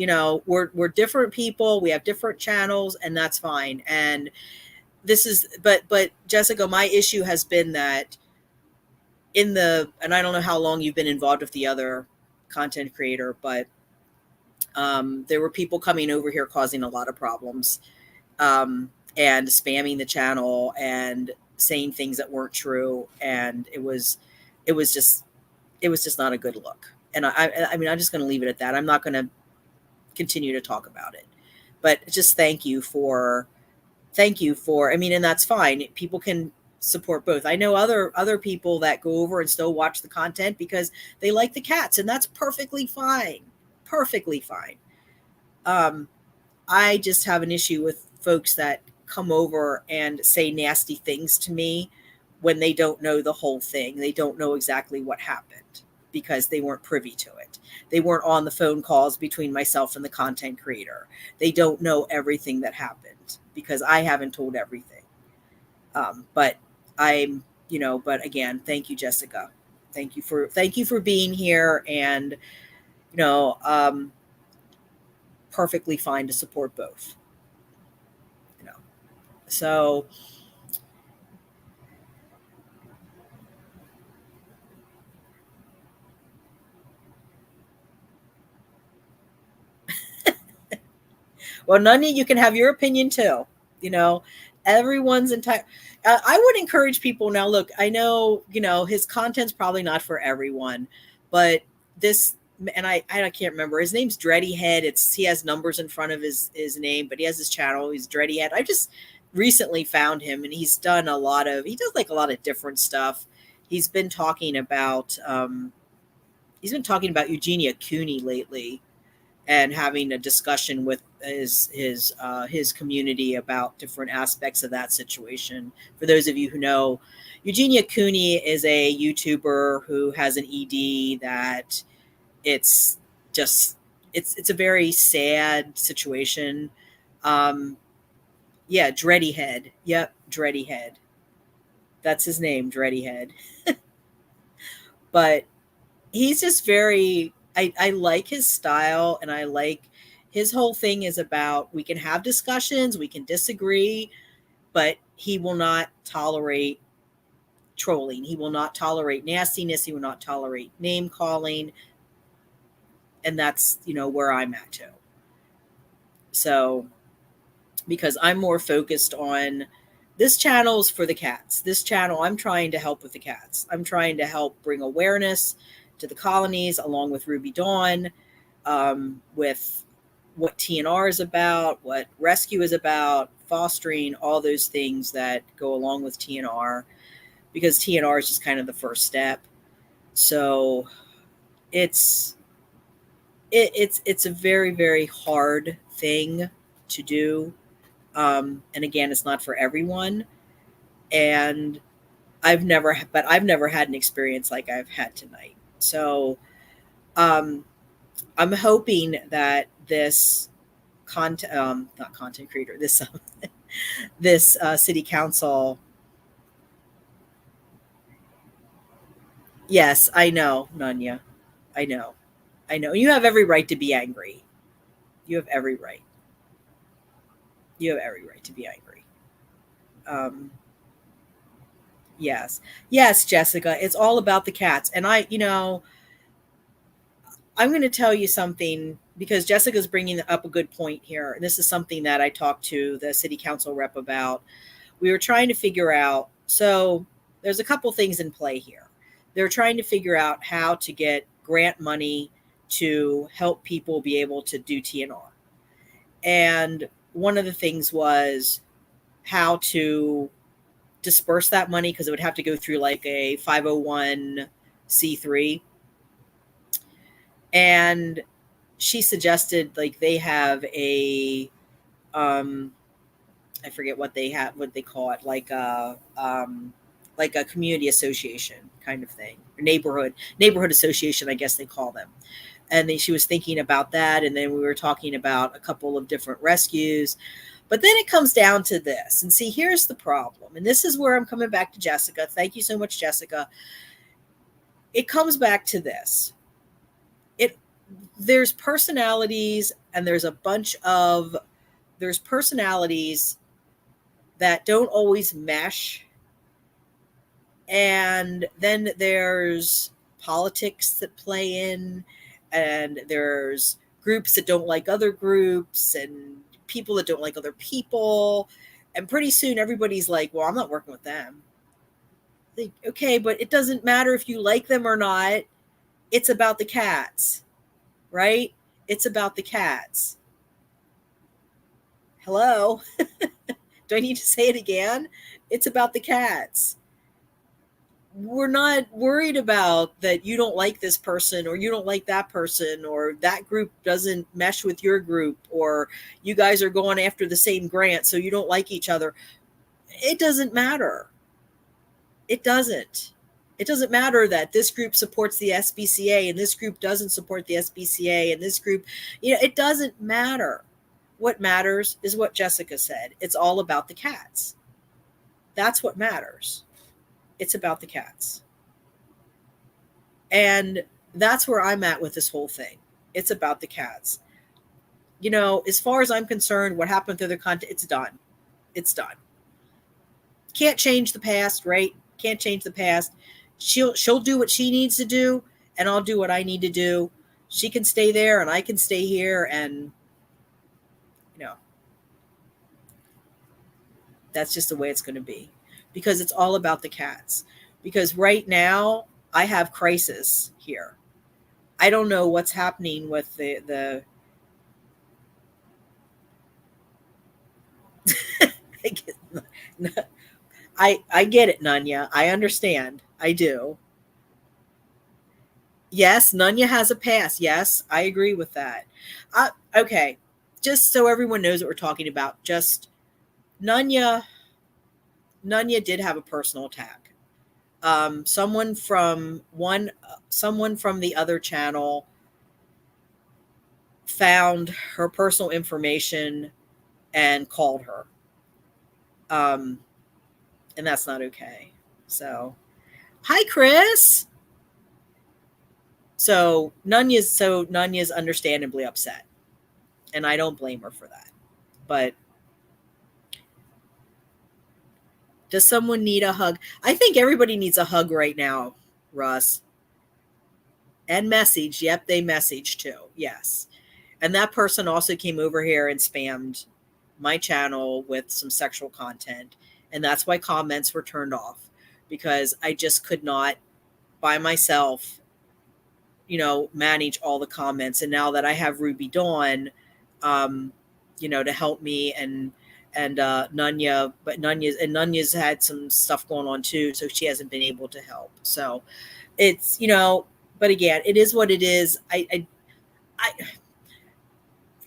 we're different people. We have different channels, and that's fine. And but Jessica, my issue has been that and I don't know how long you've been involved with the other content creator, but there were people coming over here causing a lot of problems, and spamming the channel and saying things that weren't true. And it was just not a good look. And I mean, I'm just going to leave it at that. I'm not going to continue to talk about it, but just thank you for, I mean, and that's fine. People can support both. I know other people that go over and still watch the content because they like the cats, and that's perfectly fine. Perfectly fine. I just have an issue with folks that come over and say nasty things to me when they don't know the whole thing. They don't know exactly what happened because they weren't privy to it. They weren't on the phone calls between myself and the content creator. They don't know everything that happened because I haven't told everything. But again, thank you, Jessica. Thank you for being here, and perfectly fine to support both. So well, Nanya, you can have your opinion too. Everyone's entire. I would encourage people now. Look, I know his content's probably not for everyone, but this, and I can't remember his name's Dreddy Head. He has numbers in front of his name, but he has his channel. He's Dreddy Head. I just recently found him, and he does like a lot of different stuff. He's been talking about Eugenia Cooney lately, and having a discussion with his community about different aspects of that situation. For those of you who know, Eugenia Cooney is a YouTuber who has an ED that it's a very sad situation. Yeah, Dreddy Head. Yep, Dreddy Head. That's his name, Dreddy Head. But he's just I like his style, and I like his whole thing is about, we can have discussions, we can disagree, but he will not tolerate trolling. He will not tolerate nastiness. He will not tolerate name calling. And that's, where I'm at too. So, because I'm more focused on this channel's for the cats. This channel, I'm trying to help with the cats. I'm trying to help bring awareness to the colonies, along with Ruby Dawn, with what TNR is about, what rescue is about, fostering, all those things that go along with TNR, because TNR is just kind of the first step. So it's a very, very hard thing to do. And again, it's not for everyone. And I've never had an experience like I've had tonight. So I'm hoping that this not content creator, this city council. Yes, I know, Nanya. I know. I know you have every right to be angry. You have every right. You have every right to be angry. Um, yes, yes, Jessica. It's all about the cats, and I'm going to tell you something because Jessica's bringing up a good point here. This is something that I talked to the city council rep about. We were trying to figure out. So there's a couple things in play here. They're trying to figure out how to get grant money to help people be able to do TNR. And one of the things was how to disperse that money because it would have to go through like a 501c3. And she suggested like they have a I forget what they have, what they call it, like a community association kind of thing, or neighborhood association, I guess they call them. And then she was thinking about that, and then we were talking about a couple of different rescues. But then it comes down to this, and see, here's the problem, and this is where I'm coming back to Jessica. Thank you so much, Jessica. It comes back to this. There's personalities, and there's personalities that don't always mesh. And then there's politics that play in, and there's groups that don't like other groups, and people that don't like other people. And pretty soon everybody's like, well, I'm not working with them. Like, okay, but it doesn't matter if you like them or not. It's about the cats, right? It's about the cats. Hello? Do I need to say it again? It's about the cats. We're not worried about that you don't like this person or you don't like that person or that group doesn't mesh with your group or you guys are going after the same grant so you don't like each other. It doesn't matter. It doesn't. It doesn't matter that this group supports the SPCA and this group doesn't support the SPCA and this group, it doesn't matter. What matters is what Jessica said. It's all about the cats. That's what matters. It's about the cats. And that's where I'm at with this whole thing. It's about the cats. As far as I'm concerned, what happened through the content, it's done. It's done. Can't change the past, right? Can't change the past. She'll do what she needs to do, and I'll do what I need to do. She can stay there, and I can stay here, and that's just the way it's going to be. Because it's all about the cats. Because right now, I have crisis here. I don't know what's happening with the I get it, Nanya. I understand. I do. Yes, Nanya has a pass. Yes, I agree with that. Okay, just so everyone knows what we're talking about. Just Nanya did have a personal attack. Someone from the other channel found her personal information and called her. And that's not okay. So, hi, Chris. So Nanya's understandably upset, and I don't blame her for that. But does someone need a hug? I think everybody needs a hug right now, Russ. And message. Yep, they message too. Yes. And that person also came over here and spammed my channel with some sexual content. And that's why comments were turned off, because I just could not by myself, manage all the comments. And now that I have Ruby Dawn, to help me and Nanya, but Nanya's had some stuff going on too, so she hasn't been able to help. So it's, but again, it is what it is. I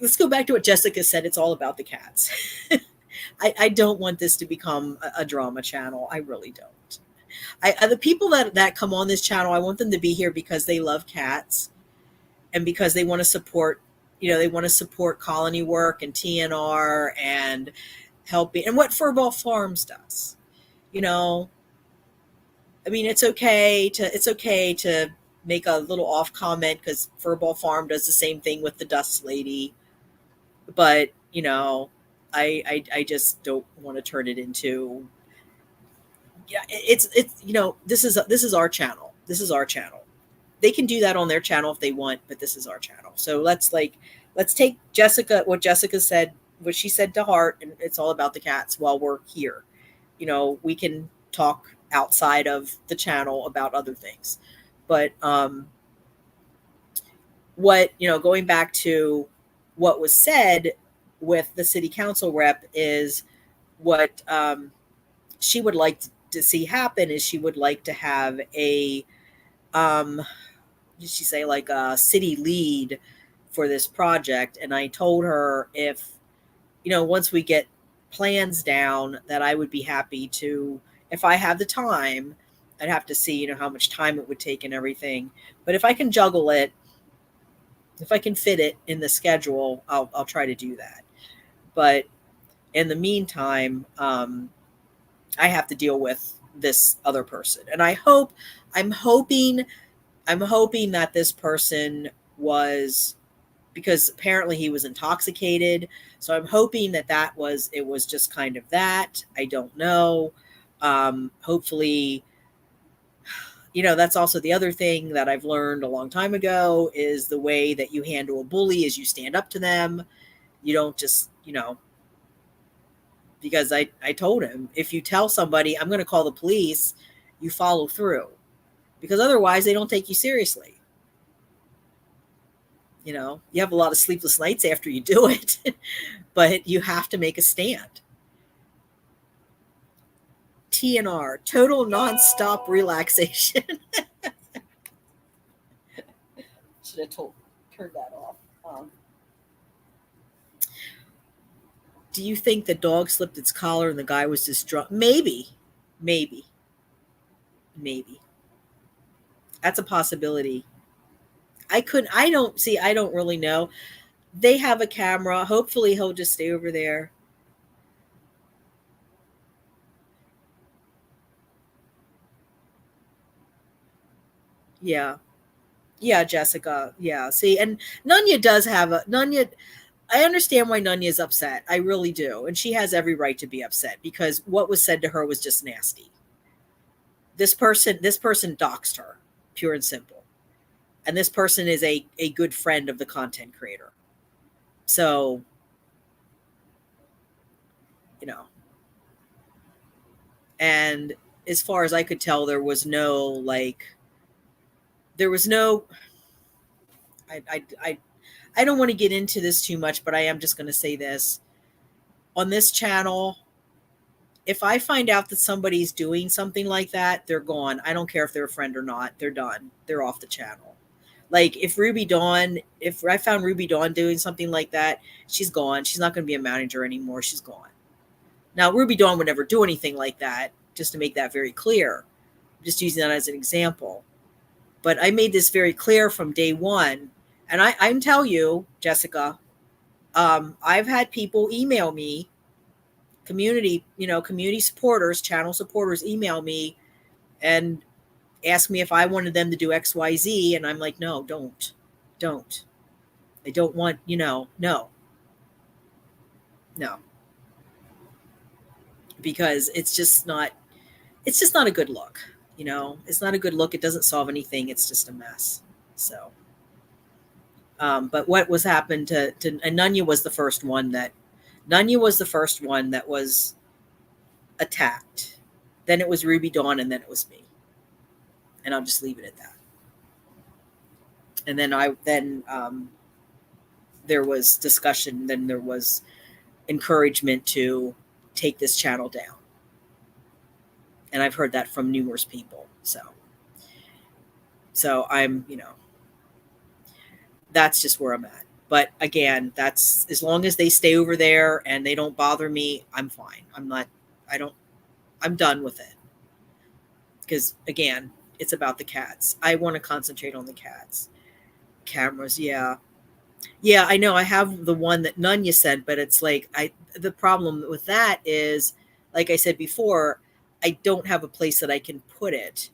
let's go back to what Jessica said. It's all about the cats. I don't want this to become a drama channel. I really don't. The people that come on this channel, I want them to be here because they love cats and because they want to support, they want to support colony work and TNR and helping and what Furball Farms does. I mean, it's okay to make a little off comment because Furball Farm does the same thing with the Dust Lady. But, I just don't want to turn it into, yeah, it's, this is our channel. This is our channel. They can do that on their channel if they want, but this is our channel. So let's take what Jessica said, what she said to heart, and it's all about the cats while we're here. We can talk outside of the channel about other things. But going back to what was said with the city council rep is what she would like to see happen is she would like to have a did she say like a city lead for this project. And I told her if once we get plans down that I would be happy to, if I have the time. I'd have to see how much time it would take and everything, but if I can juggle it, if I can fit it in the schedule, I'll try to do that. But in the meantime, I have to deal with this other person. And I'm hoping that this person was, because apparently he was intoxicated. So I'm hoping that it was just kind of that. I don't know. Hopefully, that's also the other thing that I've learned a long time ago is the way that you handle a bully is you stand up to them. You don't just, because I told him, if you tell somebody I'm going to call the police, you follow through, because otherwise they don't take you seriously. You have a lot of sleepless nights after you do it, but you have to make a stand. TNR, total nonstop relaxation. Should have turned that off. Do you think the dog slipped its collar and the guy was just drunk? Maybe. That's a possibility. I don't really know. They have a camera. Hopefully he'll just stay over there. Yeah. Yeah, Jessica. Yeah. See, and Nunya does have Nunya. I understand why Nunya is upset. I really do. And she has every right to be upset because what was said to her was just nasty. This person doxed her, pure and simple. And this person is a good friend of the content creator. So, and as far as I could tell, there was no I don't want to get into this too much, but I am just going to say this. On this channel, if I find out that somebody's doing something like that, they're gone. I don't care if they're a friend or not. They're done. They're off the channel. Like if I found Ruby Dawn doing something like that, she's gone. She's not going to be a manager anymore. She's gone. Now, Ruby Dawn would never do anything like that, just to make that very clear. I'm just using that as an example. But I made this very clear from day one. And I can tell you, Jessica, I've had people email me, community supporters, channel supporters email me and ask me if I wanted them to do XYZ. And I'm like, no, don't. I don't want, no. Because it's just not a good look. It's not a good look. It doesn't solve anything. It's just a mess. So, but what was happened to and Nunya was the first one that was attacked. Then it was Ruby Dawn, and then it was me. And I'll just leave it at that. And then there was discussion. Then there was encouragement to take this channel down. And I've heard that from numerous people. So I'm, that's just where I'm at. But again, that's as long as they stay over there and they don't bother me, I'm fine. I'm done with it. Because again, it's about the cats. I want to concentrate on the cats. Cameras, yeah. Yeah, I know. I have the one that Nunya said, but it's like the problem with that is, like I said before, I don't have a place that I can put it.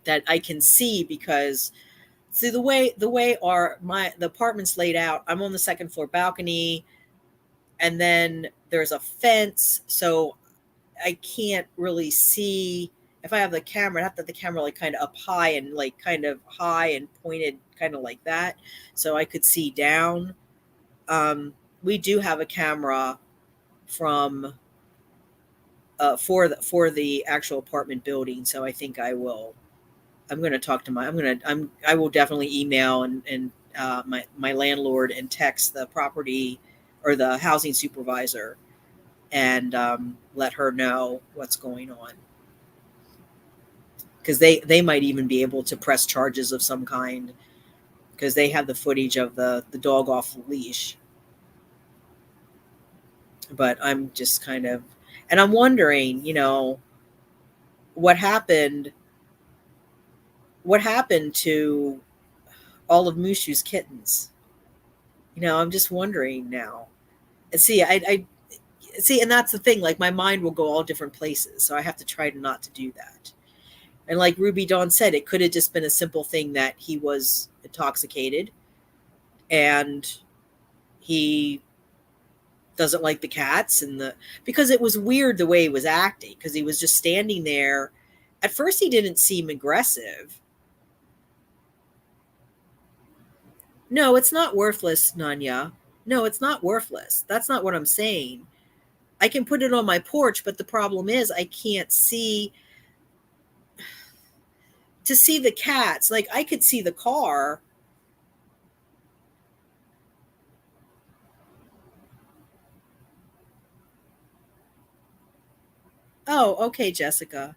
that I can see, because see the way the apartment's laid out, I'm on the second floor balcony, and then there's a fence, so I can't really see. If I have the camera, I have to have the camera like kind of up high and like kind of high and pointed kind of like that, so I could see down. We do have a camera from for the actual apartment building, so I think I'm going to talk to I will definitely email and my landlord and text the property or the housing supervisor, and let her know what's going on, because they might even be able to press charges of some kind, because they have the footage of the dog off the leash. But I'm just kind of, and I'm wondering, what happened what happened to all of Mushu's kittens. I'm just wondering now. And see, I see, and that's the thing. Like, my mind will go all different places, so I have to try to not to do that. And like Ruby Dawn said, it could have just been a simple thing that he was intoxicated and he doesn't like the cats, because it was weird the way he was acting, because he was just standing there. At first he didn't seem aggressive. No, it's not worthless, Nanya. No, it's not worthless. That's not what I'm saying. I can put it on my porch, but the problem is I can't see to see the cats. Like, I could see the car. Oh, okay, Jessica.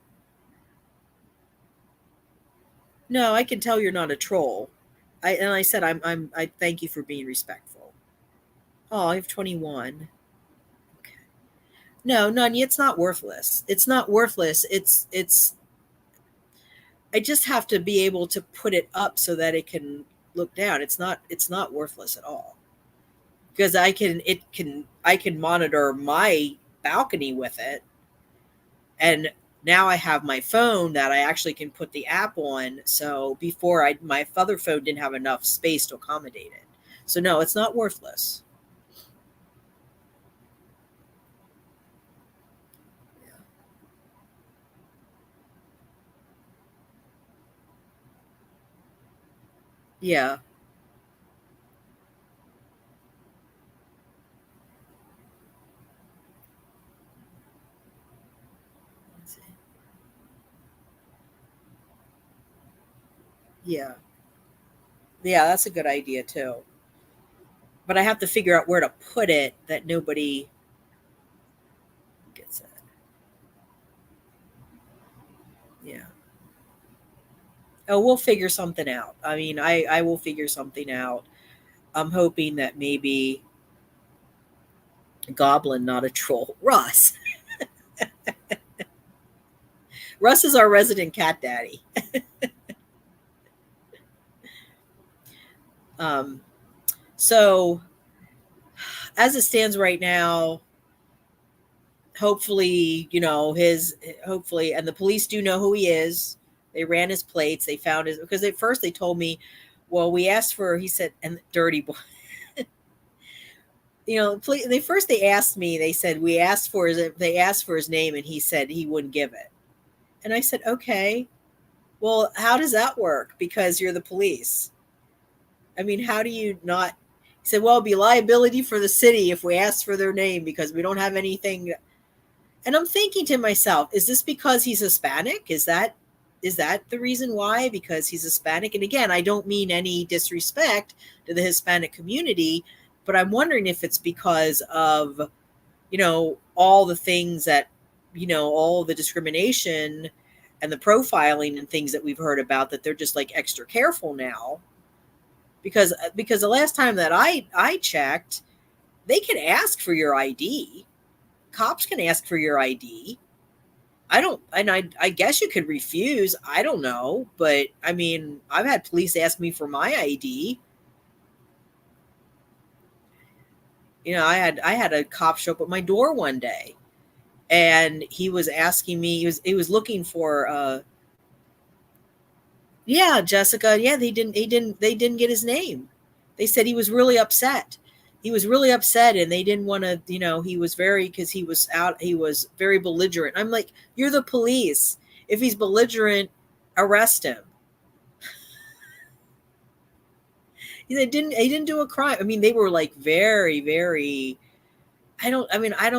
No, I can tell you're not a troll. I said I thank you for being respectful. Oh, I have 21. Okay. No, Nanya, it's not worthless. It's not worthless. It's I just have to be able to put it up so that it can look down. It's not worthless at all. Because I can monitor my balcony with it, and now I have my phone that I actually can put the app on. So before, my other phone didn't have enough space to accommodate it. So no, it's not worthless. Yeah. Let's see. Yeah. Yeah, that's a good idea too. But I have to figure out where to put it that nobody gets it. Yeah. Oh, we'll figure something out. I mean, I will figure something out. I'm hoping that maybe Goblin, not a troll. Russ. Russ is our resident cat daddy. Um, so as it stands right now, hopefully, hopefully, and the police do know who he is. They ran his plates. They found his, because at first they told me, well, we asked for, he said, and dirty boy. They asked me, they said, they asked for his name and he said he wouldn't give it. And I said, okay, well, how does that work? Because you're the police. I mean, how do you not? He said, well, it'd be liability for the city if we ask for their name because we don't have anything. And I'm thinking to myself, is this because he's Hispanic? Is that the reason why? Because he's Hispanic? And again, I don't mean any disrespect to the Hispanic community, but I'm wondering if it's because of, all the things that, all the discrimination and the profiling and things that we've heard about, that they're just like extra careful now. Because the last time that I checked, they can ask for your ID. Cops can ask for your ID. I guess you could refuse. I don't know, but I mean, I've had police ask me for my ID. I had a cop show up at my door one day, and he was asking me. He was looking for Yeah, Jessica. Yeah, they didn't get his name. They said he was really upset. He was really upset and they didn't want to, he was very, because he was very belligerent. I'm like, you're the police. If he's belligerent, arrest him. He didn't do a crime. I mean, they were like very, very, I don't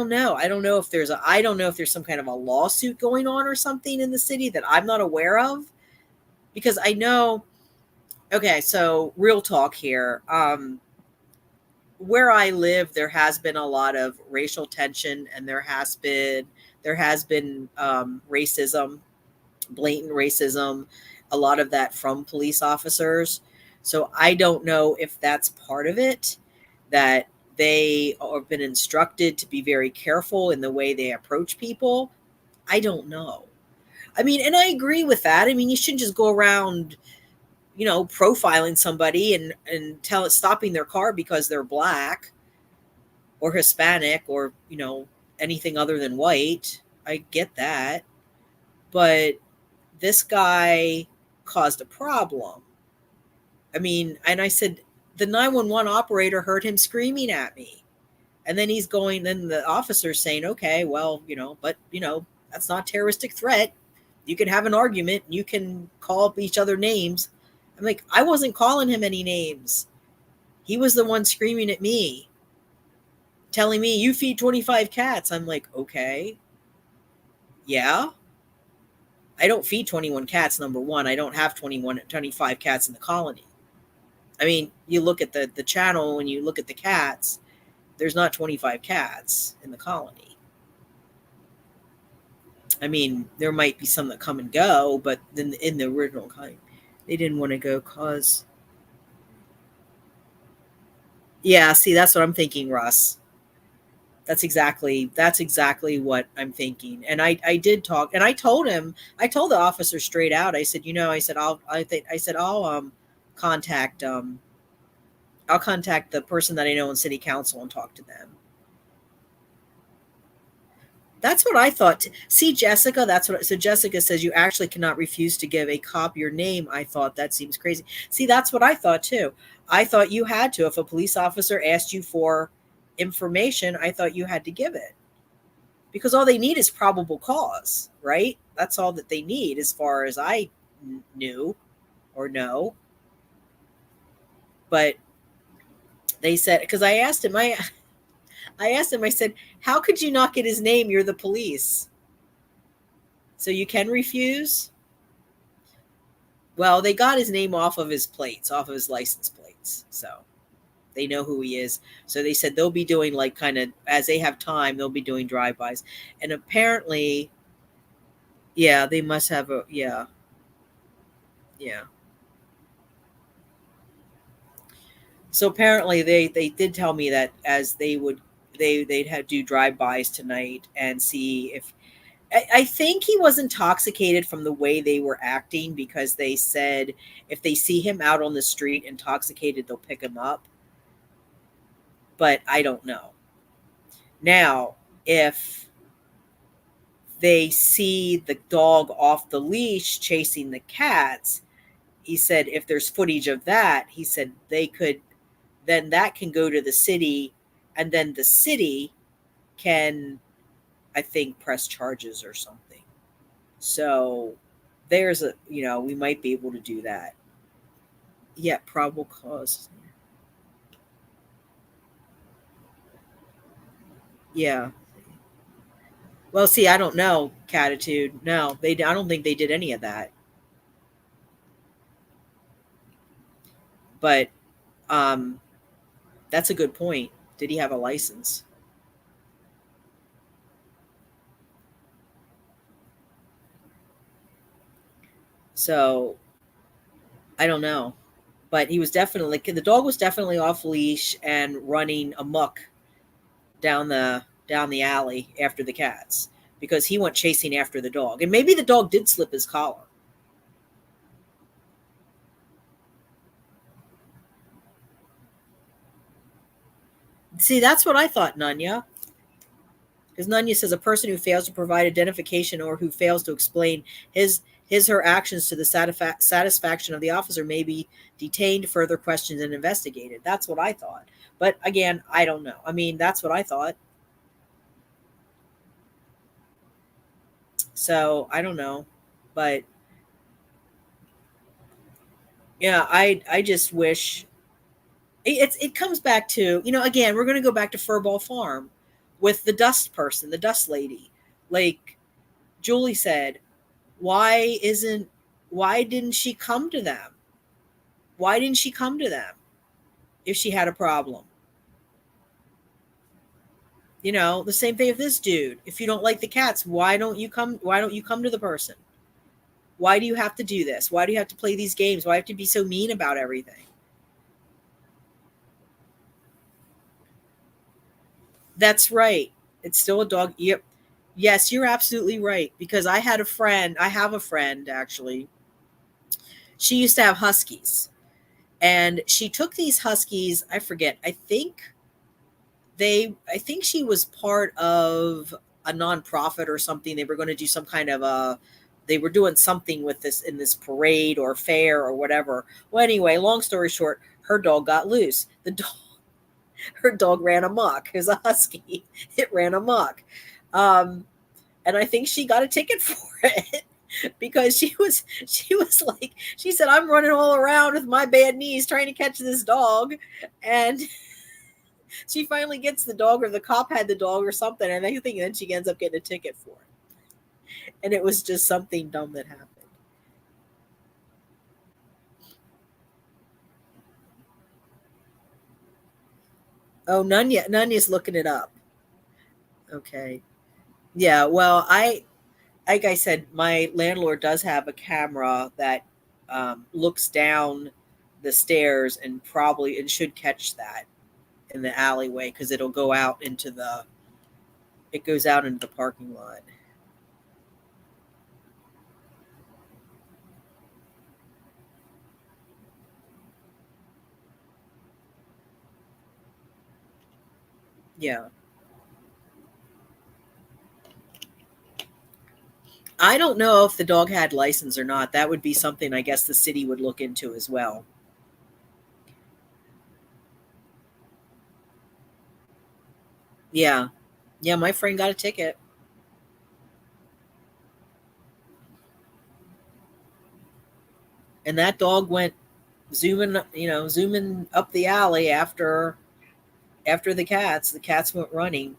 know. I don't know if there's some kind of a lawsuit going on or something in the city that I'm not aware of, because I know. Okay, so real talk here. Where I live, there has been a lot of racial tension, and there has been racism, blatant racism, a lot of that from police officers. So I don't know if that's part of it, that they have been instructed to be very careful in the way they approach people. I don't know. I mean, and I agree with that. I mean, you shouldn't just go around, profiling somebody and stopping their car because they're black or Hispanic or, anything other than white. I get that. But this guy caused a problem. I mean, and I said, the 911 operator heard him screaming at me. And then the officer's saying, okay, well, but, that's not a terroristic threat. You can have an argument. You can call each other names. I'm like, I wasn't calling him any names. He was the one screaming at me, telling me, you feed 25 cats. I'm like, okay, yeah. I don't feed 21 cats, number one. I don't have 25 cats in the colony. I mean, you look at the channel and you look at the cats, there's not 25 cats in the colony. I mean, there might be some that come and go, but then in the original kind, they didn't want to go cause. Yeah, see, that's what I'm thinking, Russ. That's exactly what I'm thinking. And I did talk, and I told the officer straight out. I said, contact I'll contact the person that I know in city council and talk to them. That's what I thought. See, Jessica, so Jessica says you actually cannot refuse to give a cop your name. I thought that seems crazy. See, that's what I thought too. I thought you had to. If a police officer asked you for information, I thought you had to give it, because all they need is probable cause, right? That's all that they need, as far as I knew or know. But they said, because I asked him, I said, how could you not get his name? You're the police. So you can refuse? Well, they got his name off of his plates, off of his license plates. So they know who he is. So they said they'll be doing, like, kind of, as they have time, they'll be doing drive-bys. And apparently, yeah, they must have yeah. Yeah. So apparently they did tell me that, as they'd have do drive-bys tonight and see if, I think he was intoxicated from the way they were acting, because they said if they see him out on the street intoxicated, they'll pick him up. But I don't know. Now, if they see the dog off the leash chasing the cats, he said if there's footage of that, he said then that can go to the city, and then the city can, I think, press charges or something. So there's we might be able to do that. Yeah, probable cause. Yeah. Well, see, I don't know, Catitude. No, I don't think they did any of that. But um, that's a good point. Did he have a license? So I don't know. But he was definitely, the dog was definitely off leash and running amok down the alley after the cats, because he went chasing after the dog, and maybe the dog did slip his collar. See, that's what I thought, Nunya. Because Nunya says a person who fails to provide identification or who fails to explain his her actions to the satisfaction of the officer may be detained, further questioned, and investigated. That's what I thought. But again, I don't know. I mean, that's what I thought. So I don't know. But yeah, I just wish it comes back to, again, we're going to go back to Furball Farm with the dust person, the dust lady. Like Julie said, why didn't she come to them? Why didn't she come to them if she had a problem? The same thing with this dude. If you don't like the cats, why don't you come to the person? Why do you have to do this? Why do you have to play these games? Why do you have to be so mean about everything? That's right. It's still a dog. Yep. Yes, you're absolutely right. Because I have a friend actually. She used to have huskies. And she took these huskies, I forget. I think she was part of a nonprofit or something. They were going to do some kind of they were doing something with this in this parade or fair or whatever. Well, anyway, long story short, her dog got loose. Her dog ran amok. It was a husky. It ran amok. And I think she got a ticket for it because she was like, she said, I'm running all around with my bad knees trying to catch this dog. And she finally gets the dog, or the cop had the dog or something. And I think then she ends up getting a ticket for it. And it was just something dumb that happened. Oh, Nunya's looking it up. Okay. Yeah, well, like I said, my landlord does have a camera that looks down the stairs and should catch that in the alleyway because it goes out into the parking lot. Yeah. I don't know if the dog had license or not. That would be something I guess the city would look into as well. Yeah. Yeah, my friend got a ticket. And that dog went zooming up the alley after the cats. The cats went running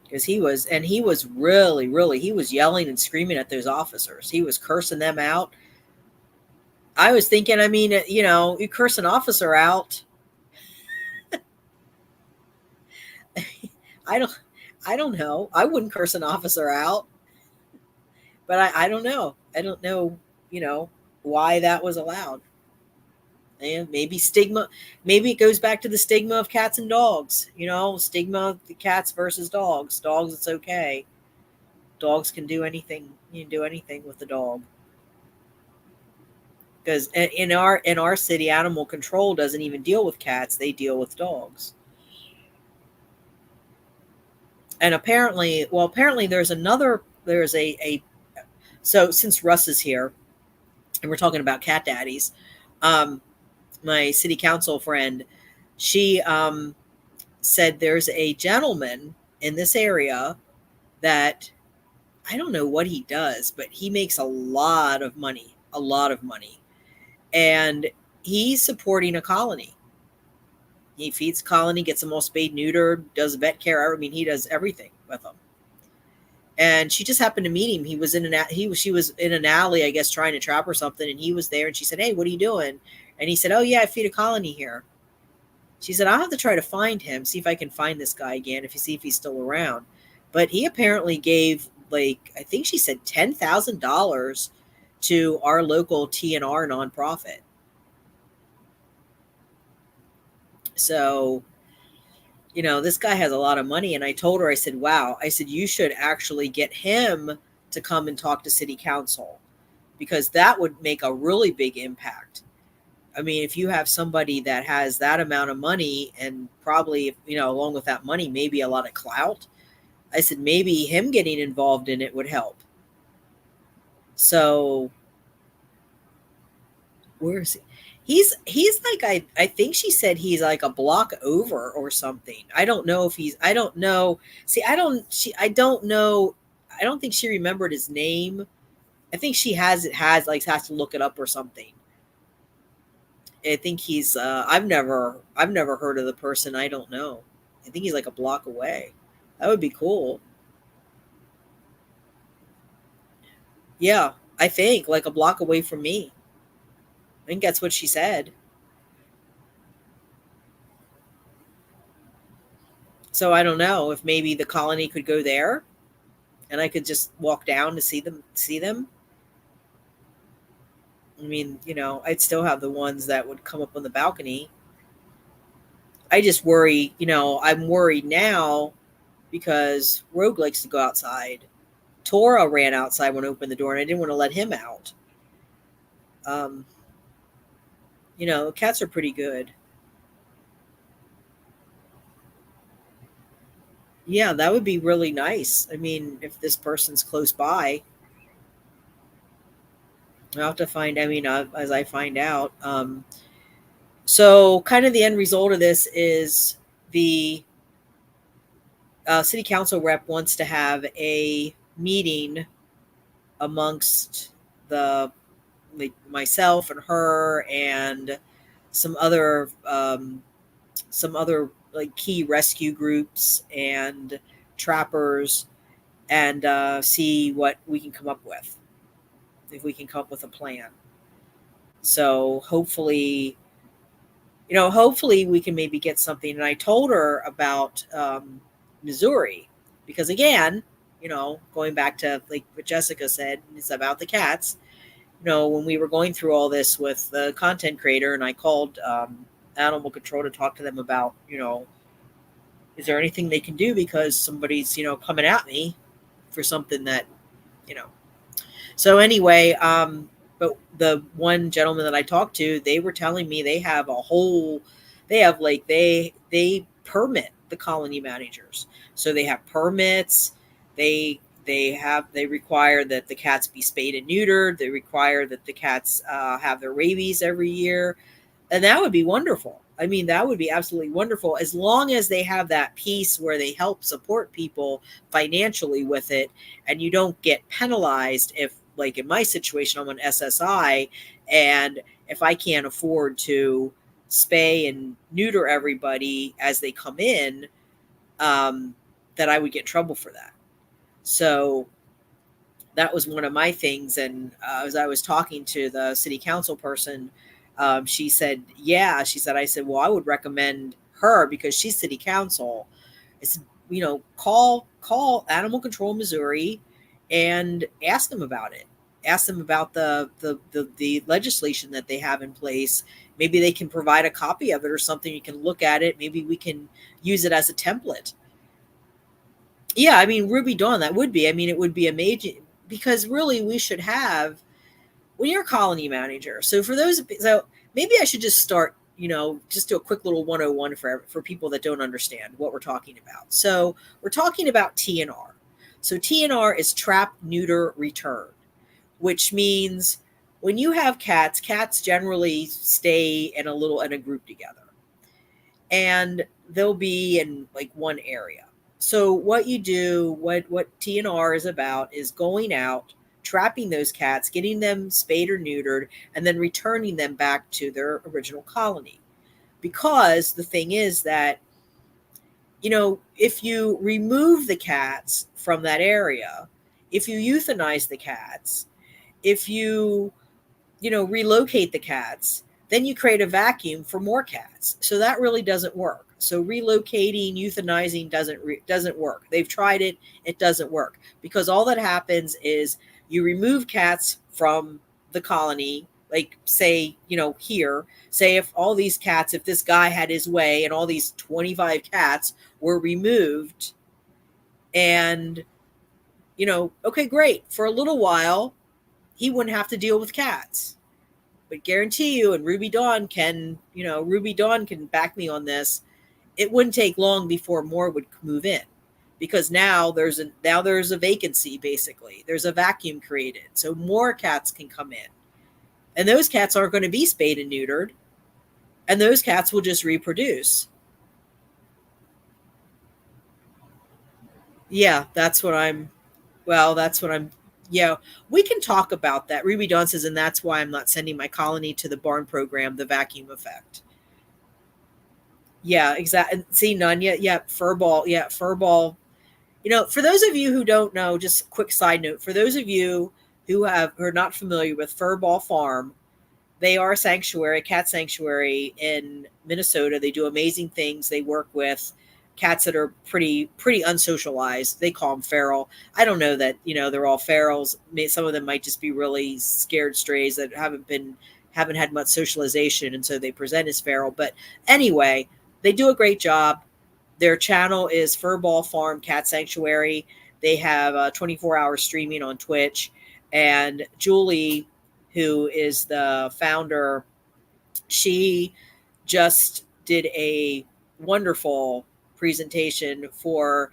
because he was really, really, he was yelling and screaming at those officers. He was cursing them out. I was thinking, I mean, you curse an officer out. I don't, I don't know. I wouldn't curse an officer out, but I don't know. I don't know, you know, why that was allowed. And maybe it goes back to the stigma of cats and dogs, stigma of the cats versus dogs. Dogs, it's okay. Dogs can do anything. You can do anything with the dog. Because in our city, animal control doesn't even deal with cats; they deal with dogs. And apparently, there's a so since Russ is here, and we're talking about cat daddies, um, my city council friend, she said there's a gentleman in this area that I don't know what he does, but he makes a lot of money, and he's supporting a colony. He feeds colony, gets them all spayed, neutered, does vet care. I mean, he does everything with them. And she just happened to meet him. He was she was in an alley, I guess, trying to trap or something, and he was there. And she said, "Hey, what are you doing?" And he said, "Oh yeah, I feed a colony here." She said, "I'll have to try to find him, see if I can find this guy again, if you see if he's still around." But he apparently gave, like, I think she said $10,000 to our local TNR nonprofit. So, this guy has a lot of money. And I told her, I said, wow, I said, you should actually get him to come and talk to city council because that would make a really big impact. I mean, if you have somebody that has that amount of money and probably, along with that money, maybe a lot of clout, I said maybe him getting involved in it would help. So where is he? He's like, I think she said he's like a block over or something. I don't know if he's, I don't know. See, I don't know. I don't think she remembered his name. I think she has to look it up or something. I think he's I've never heard of the person. I don't know. I think he's like a block away. That would be cool. Yeah, I think like a block away from me. I think that's what she said. So I don't know if maybe the colony could go there and I could just walk down to see them. I mean, I'd still have the ones that would come up on the balcony. I just worry, I'm worried now because Rogue likes to go outside. Tora ran outside when I opened the door, and I didn't want to let him out. Um, Cats are pretty good. Yeah, that would be really nice. I mean, if this person's close by, I'll have to find. I mean, as I find out. So, kind of the end result of this is the city council rep wants to have a meeting amongst the like myself and her and some other like key rescue groups and trappers and see what we can come up with, if we can come up with a plan. So hopefully we can maybe get something. And I told her about Missouri because again, going back to like what Jessica said, it's about the cats. When we were going through all this with the content creator, and I called animal control to talk to them about, is there anything they can do because somebody's, coming at me for something that, you know. So anyway, but the one gentleman that I talked to, they were telling me they have like they permit the colony managers. So they have permits. They require that the cats be spayed and neutered. They require that the cats have their rabies every year, and that would be wonderful. I mean, that would be absolutely wonderful as long as they have that piece where they help support people financially with it, and you don't get penalized if, like in my situation, I'm on SSI, and if I can't afford to spay and neuter everybody as they come in, that I would get in trouble for that. So that was one of my things. And as I was talking to the city council person, she said, yeah, I said, well, I would recommend her because she's city council. It's, call Animal Control Missouri and ask them about it. Ask them about the legislation that they have in place. Maybe they can provide a copy of it or something. You can look at it. Maybe we can use it as a template. Yeah, I mean, Ruby Dawn, that would be. I mean, it would be amazing because really we should have, when you're a colony manager. So maybe I should just start, just do a quick little 101 for people that don't understand what we're talking about. So we're talking about TNR. So TNR is trap, neuter, return, which means when you have cats generally stay in a group together, and they'll be in like one area. So what you do, what TNR is about, is going out, trapping those cats, getting them spayed or neutered, and then returning them back to their original colony. Because the thing is that, if you remove the cats from that area, if you euthanize the cats, if you, relocate the cats, then you create a vacuum for more cats. So that really doesn't work. So relocating, euthanizing doesn't work. They've tried it. It doesn't work because all that happens is you remove cats from the colony. Like say, here, say if all these cats, if this guy had his way and all these 25 cats were removed and, okay, great. For a little while, he wouldn't have to deal with cats. but guarantee you, and Ruby Dawn can, Ruby Dawn can back me on this. It wouldn't take long before more would move in, because now there's a vacancy. Basically, there's a vacuum created, so more cats can come in, and those cats aren't going to be spayed and neutered, and those cats will just reproduce. Yeah, that's what I'm. Well, that's what I'm. Yeah, we can talk about that. Ruby Dawn says, and that's why I'm not sending my colony to the barn program, the vacuum effect. Yeah, exactly. See, none yet. Yeah, furball. Yeah, furball. For those of you who don't know, just a quick side note, for those of you who are not familiar with Furball Farm, they are a cat sanctuary in Minnesota. They do amazing things. They work with cats that are pretty unsocialized. They call them feral. I don't know that, they're all ferals. Some of them might just be really scared strays that haven't had much socialization, and so they present as feral. But anyway, they do a great job. Their channel is Furball Farm Cat Sanctuary. They have 24-hour streaming on Twitch. And Julie, who is the founder, she just did a wonderful presentation for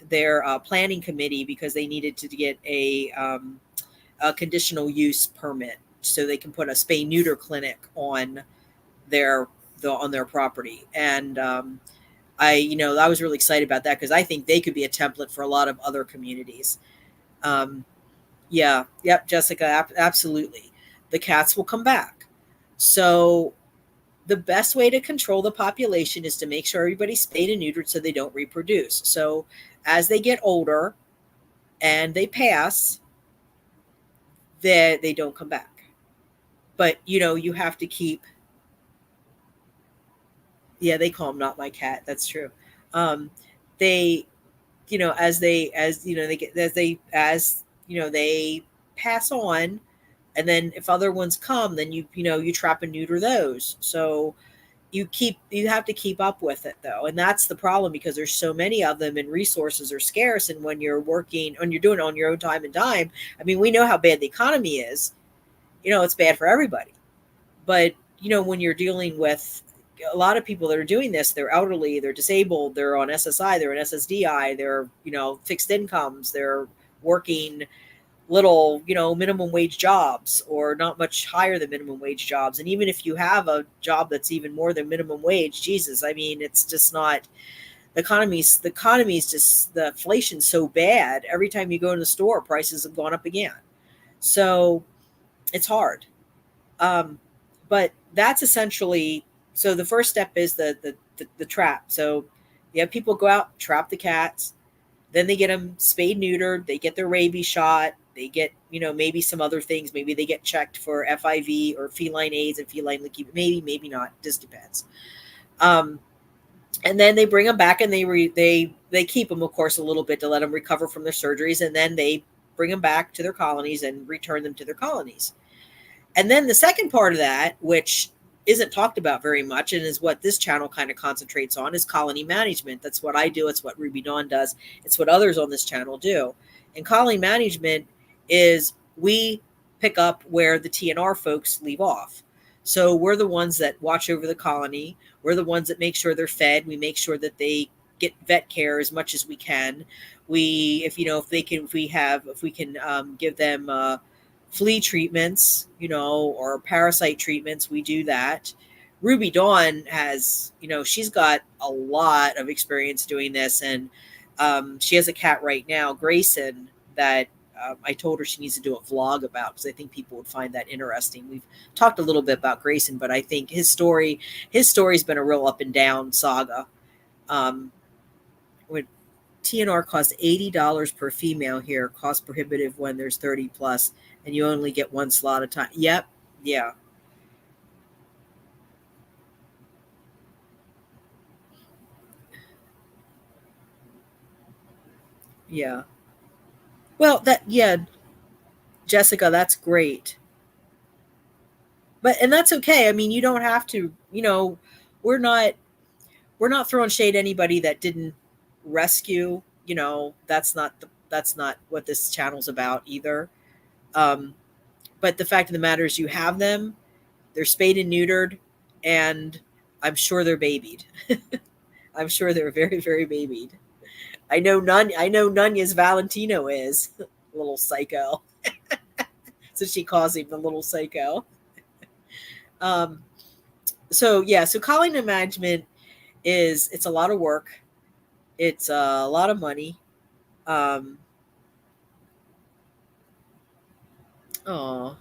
their planning committee, because they needed to get a conditional use permit so they can put a spay neuter clinic on their property. And I was really excited about that, because I think they could be a template for a lot of other communities. Yeah, yep, Jessica, absolutely. The cats will come back. So the best way to control the population is to make sure everybody's spayed and neutered so they don't reproduce. So as they get older and they pass, they don't come back. But, you have to keep. Yeah, they call them not my cat. That's true. They, they pass on, and then if other ones come, then you trap and neuter those. So you have to keep up with it, though, and that's the problem, because there's so many of them and resources are scarce. And when you're working and you're doing it on your own time and dime, I mean, we know how bad the economy is. It's bad for everybody. But when you're dealing with a lot of people that are doing this, they're elderly, they're disabled, they're on SSI, they're on SSDI, they're fixed incomes, they're working little minimum wage jobs, or not much higher than minimum wage jobs. And even if you have a job that's even more than minimum wage, Jesus, I mean, it's just not. The economy's just, the inflation's so bad. Every time you go to the store, prices have gone up again. So it's hard. But that's essentially. So the first step is the trap. So you have people go out, trap the cats, then they get them spayed, neutered, they get their rabies shot, they get, maybe some other things. Maybe they get checked for FIV or feline AIDS and feline leukemia. Maybe not. Just depends. And then they bring them back, and they keep them, of course, a little bit to let them recover from their surgeries, and then they bring them back to their colonies and return them to their colonies. And then the second part of that, which isn't talked about very much, and is what this channel kind of concentrates on, is colony management. That's what I do. It's what Ruby Dawn does. It's what others on this channel do. And colony management is, we pick up where the TNR folks leave off. So we're the ones that watch over the colony. We're the ones that make sure they're fed. We make sure that they get vet care as much as we can. If we can give them flea treatments, or parasite treatments, we do that. Ruby Dawn has, she's got a lot of experience doing this. And she has a cat right now, Grayson, that I told her she needs to do a vlog about, because I think people would find that interesting. We've talked a little bit about Grayson, but I think his story's been a real up and down saga. When TNR costs $80 per female here, cost prohibitive when there's 30 plus, and you only get one slot a time. Yep. Yeah. Yeah. Well, Jessica, that's great. And that's okay. I mean, you don't have to, we're not throwing shade at anybody that didn't rescue. That's not what this channel's about either. But the fact of the matter is, you have them, They're spayed and neutered, and I'm sure they're babied. I'm sure they're very, very babied. I know Nunya's Valentino is little psycho. So she calls him the little psycho. Um, so yeah, so colony management it's a lot of work. It's a lot of money. Um, oh,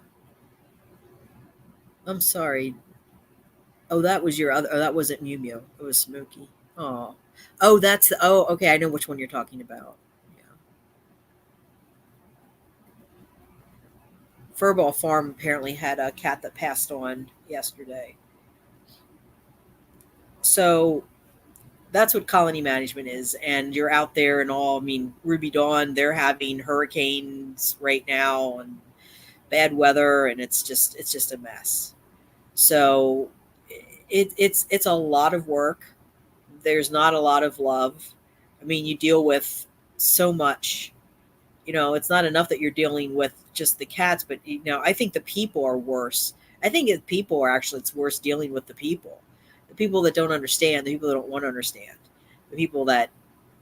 I'm sorry. Oh, that was your other. Oh, that wasn't Mew Mew. It was Smokey. Oh, oh, that's. Oh, okay. I know which one you're talking about. Yeah. Furball Farm apparently had a cat that passed on yesterday. So that's what colony management is. And you're out there and all. I mean, Ruby Dawn, they're having hurricanes right now and bad weather, and it's just a mess. So it's a lot of work. There's not a lot of love. I mean, you deal with so much. It's not enough that you're dealing with just the cats, but I think the people are worse. I think if people are actually, it's worse dealing with the people that don't understand, the people that don't want to understand, the people that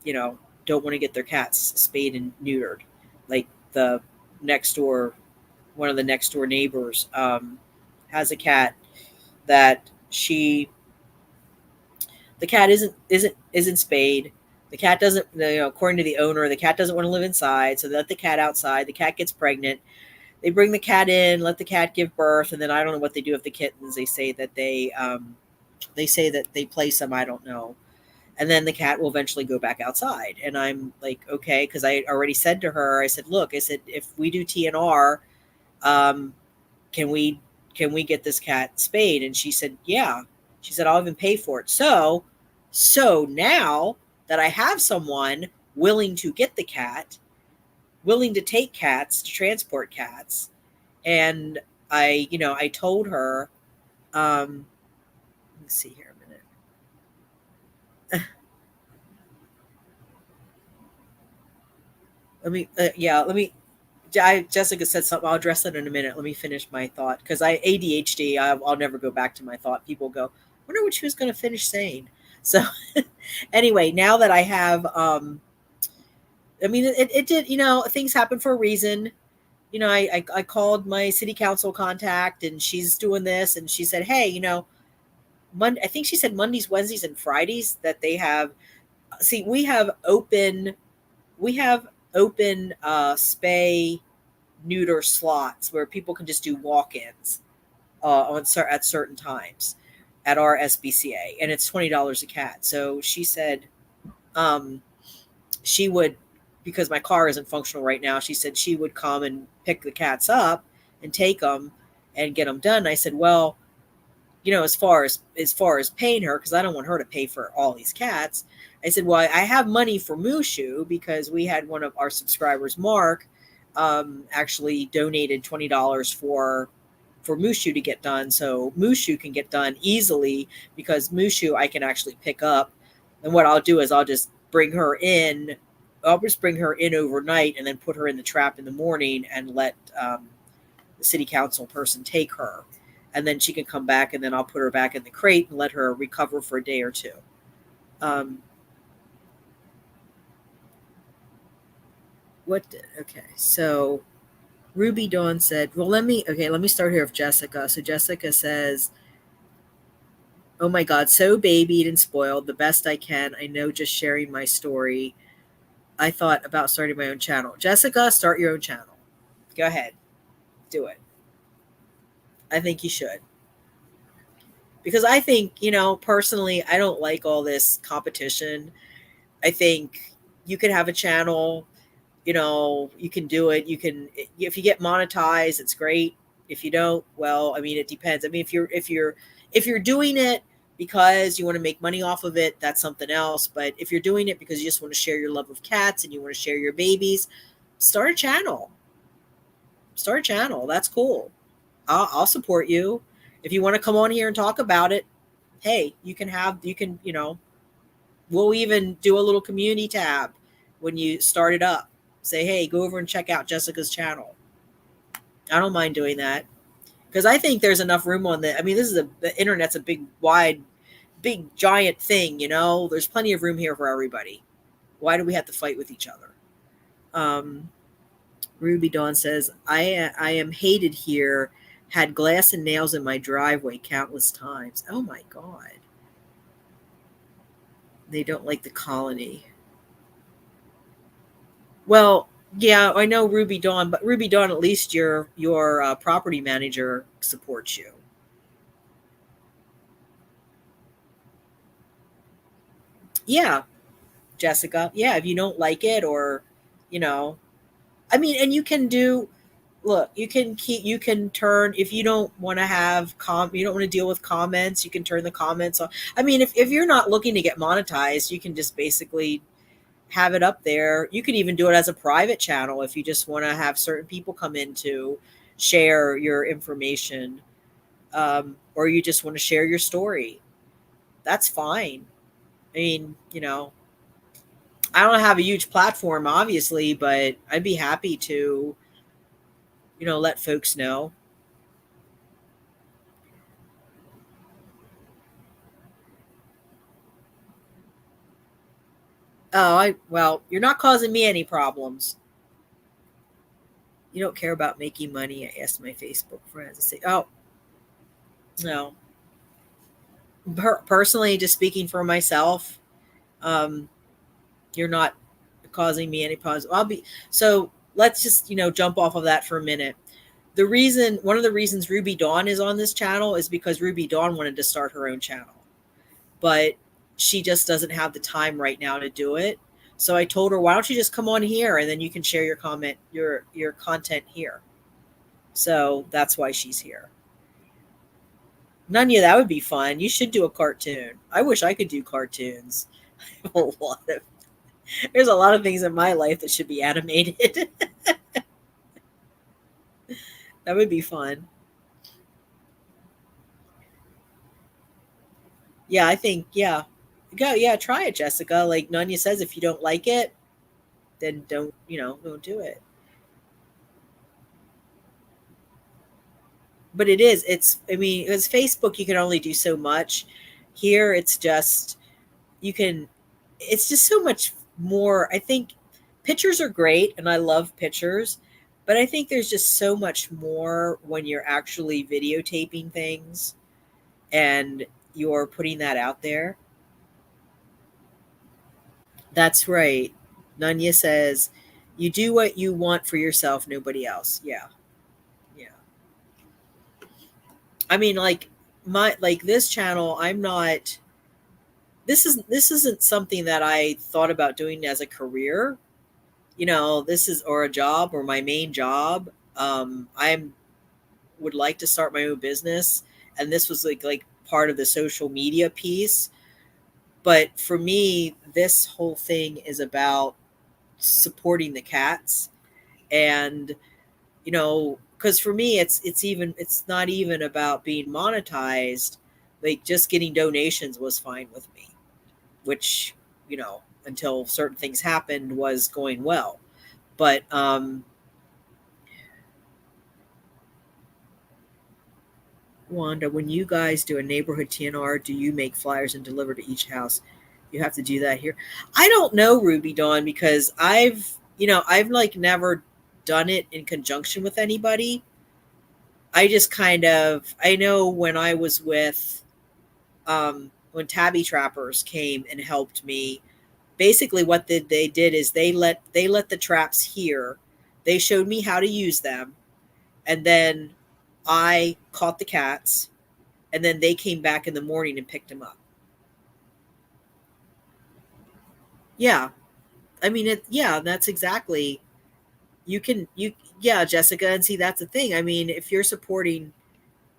you know don't want to get their cats spayed and neutered, like the next door, one of the next door neighbors has a cat that the cat isn't spayed. The cat doesn't, according to the owner, the cat doesn't want to live inside, so they let the cat outside. The cat gets pregnant. They bring the cat in, let the cat give birth, and then I don't know what they do with the kittens. They say that they place them. I don't know. And then the cat will eventually go back outside. And I'm like, okay, because I already said to her, I said, look, I said, if we do TNR, um, can we get this cat spayed? And she said, yeah. She said, I'll even pay for it. So now that I have someone willing to get the cat, willing to take cats, to transport cats, and I told her, let's see here a minute. Jessica said something. I'll address it in a minute. Let me finish my thought because I ADHD. I'll never go back to my thought. People go, wonder what she was going to finish saying. So anyway, now that I have, I mean, it did. Things happen for a reason. I called my city council contact, and she's doing this, and she said, hey, I think she said Mondays, Wednesdays, and Fridays that they have. See, we have open spay neuter slots where people can just do walk-ins at certain times at our SBCA, and it's $20 a cat. So she said she would, because my car isn't functional right now, she said she would come and pick the cats up and take them and get them done. I said, well, as far as paying her, because I don't want her to pay for all these cats. I said, well, I have money for Mushu because we had one of our subscribers, Mark, actually donated $20 for Mushu to get done. So Mushu can get done easily because Mushu I can actually pick up. And what I'll do is I'll just bring her in. I'll just bring her in overnight and then put her in the trap in the morning and let the city council person take her. And then she can come back, and then I'll put her back in the crate and let her recover for a day or two. Okay, so Ruby Dawn said, well, let me start here with Jessica. So Jessica says, oh my God, so babied and spoiled, the best I can. I know, just sharing my story. I thought about starting my own channel. Jessica, start your own channel. Go ahead. Do it. I think you should. Because I think, personally, I don't like all this competition. I think you can have a channel, you can do it. If you get monetized, it's great. If you don't, well, I mean, it depends. I mean, if you're doing it because you want to make money off of it, that's something else. But if you're doing it because you just want to share your love of cats and you want to share your babies, start a channel. That's cool. I'll support you. If you want to come on here and talk about it, hey, we'll even do a little community tab when you start it up. Say, hey, go over and check out Jessica's channel. I don't mind doing that. because I think there's enough room on the. I mean, the internet's a big, wide, big, giant thing. There's plenty of room here for everybody. Why do we have to fight with each other? Um, Ruby Dawn says, I am hated here. Had glass and nails in my driveway countless times. Oh my God. They don't like the colony. Well, yeah, I know Ruby Dawn, but Ruby Dawn, at least your property manager supports you. Yeah, Jessica. Yeah, if you don't like it, or you know, I mean, and you can do. Look, you can turn, if you don't want to have you don't want to deal with comments, you can turn the comments on. I mean, if you're not looking to get monetized, you can just basically have it up there. You could even do it as a private channel if you just want to have certain people come in to share your information, or you just want to share your story. That's fine. I mean, I don't have a huge platform, obviously, but I'd be happy to, let folks know. Well, you're not causing me any problems. You don't care about making money, I asked my Facebook friends. I say, oh, no. Personally, just speaking for myself, um, you're not causing me any problems. So let's just, jump off of that for a minute. One of the reasons Ruby Dawn is on this channel is because Ruby Dawn wanted to start her own channel, but she just doesn't have the time right now to do it. So I told her, why don't you just come on here and then you can share your content here. So that's why she's here. Nunya, that would be fun. You should do a cartoon. I wish I could do cartoons. There's a lot of things in my life that should be animated. That would be fun. Yeah, I think, yeah. Yeah, try it, Jessica. Like Nunya says, if you don't like it, then don't do it. But I mean, because Facebook, you can only do so much. Here, it's just so much more. I think pictures are great and I love pictures, but I think there's just so much more when you're actually videotaping things and you're putting that out there. That's right. Nunya says, you do what you want for yourself, nobody else. Yeah. Yeah. I mean, like this channel, this isn't something that I thought about doing as a career. This is, or a job, or my main job. I would like to start my own business, and this was like part of the social media piece. But for me, this whole thing is about supporting the cats, and because for me, it's not even about being monetized. Like, just getting donations was fine with me, which, until certain things happened, was going well. But Wanda, when you guys do a neighborhood TNR, do you make flyers and deliver to each house? You have to do that here. I don't know, Ruby Dawn, because I've like never done it in conjunction with anybody. I just I know when I was with, when Tabby Trappers came and helped me, basically what they did is they let the traps here. They showed me how to use them, and then I caught the cats, and then they came back in the morning and picked them up. Yeah, I mean it. Yeah, that's exactly. Yeah, Jessica, and see, that's the thing. I mean, if you're supporting,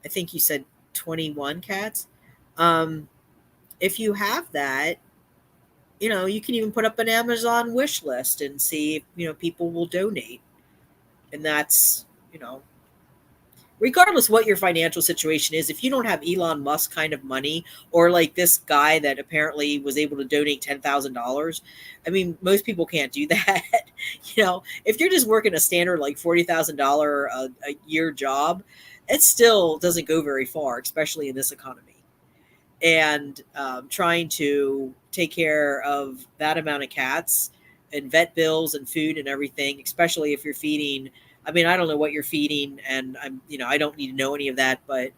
I think you said 21 cats. Um, if you have that, you can even put up an Amazon wish list and see if, people will donate. And that's, regardless what your financial situation is, if you don't have Elon Musk kind of money, or like this guy that apparently was able to donate $10,000, I mean, most people can't do that. If you're just working a standard like $40,000 a year job, it still doesn't go very far, especially in this economy. And trying to take care of that amount of cats and vet bills and food and everything, especially if you're feeding. I mean, I don't know what you're feeding, and I don't need to know any of that, but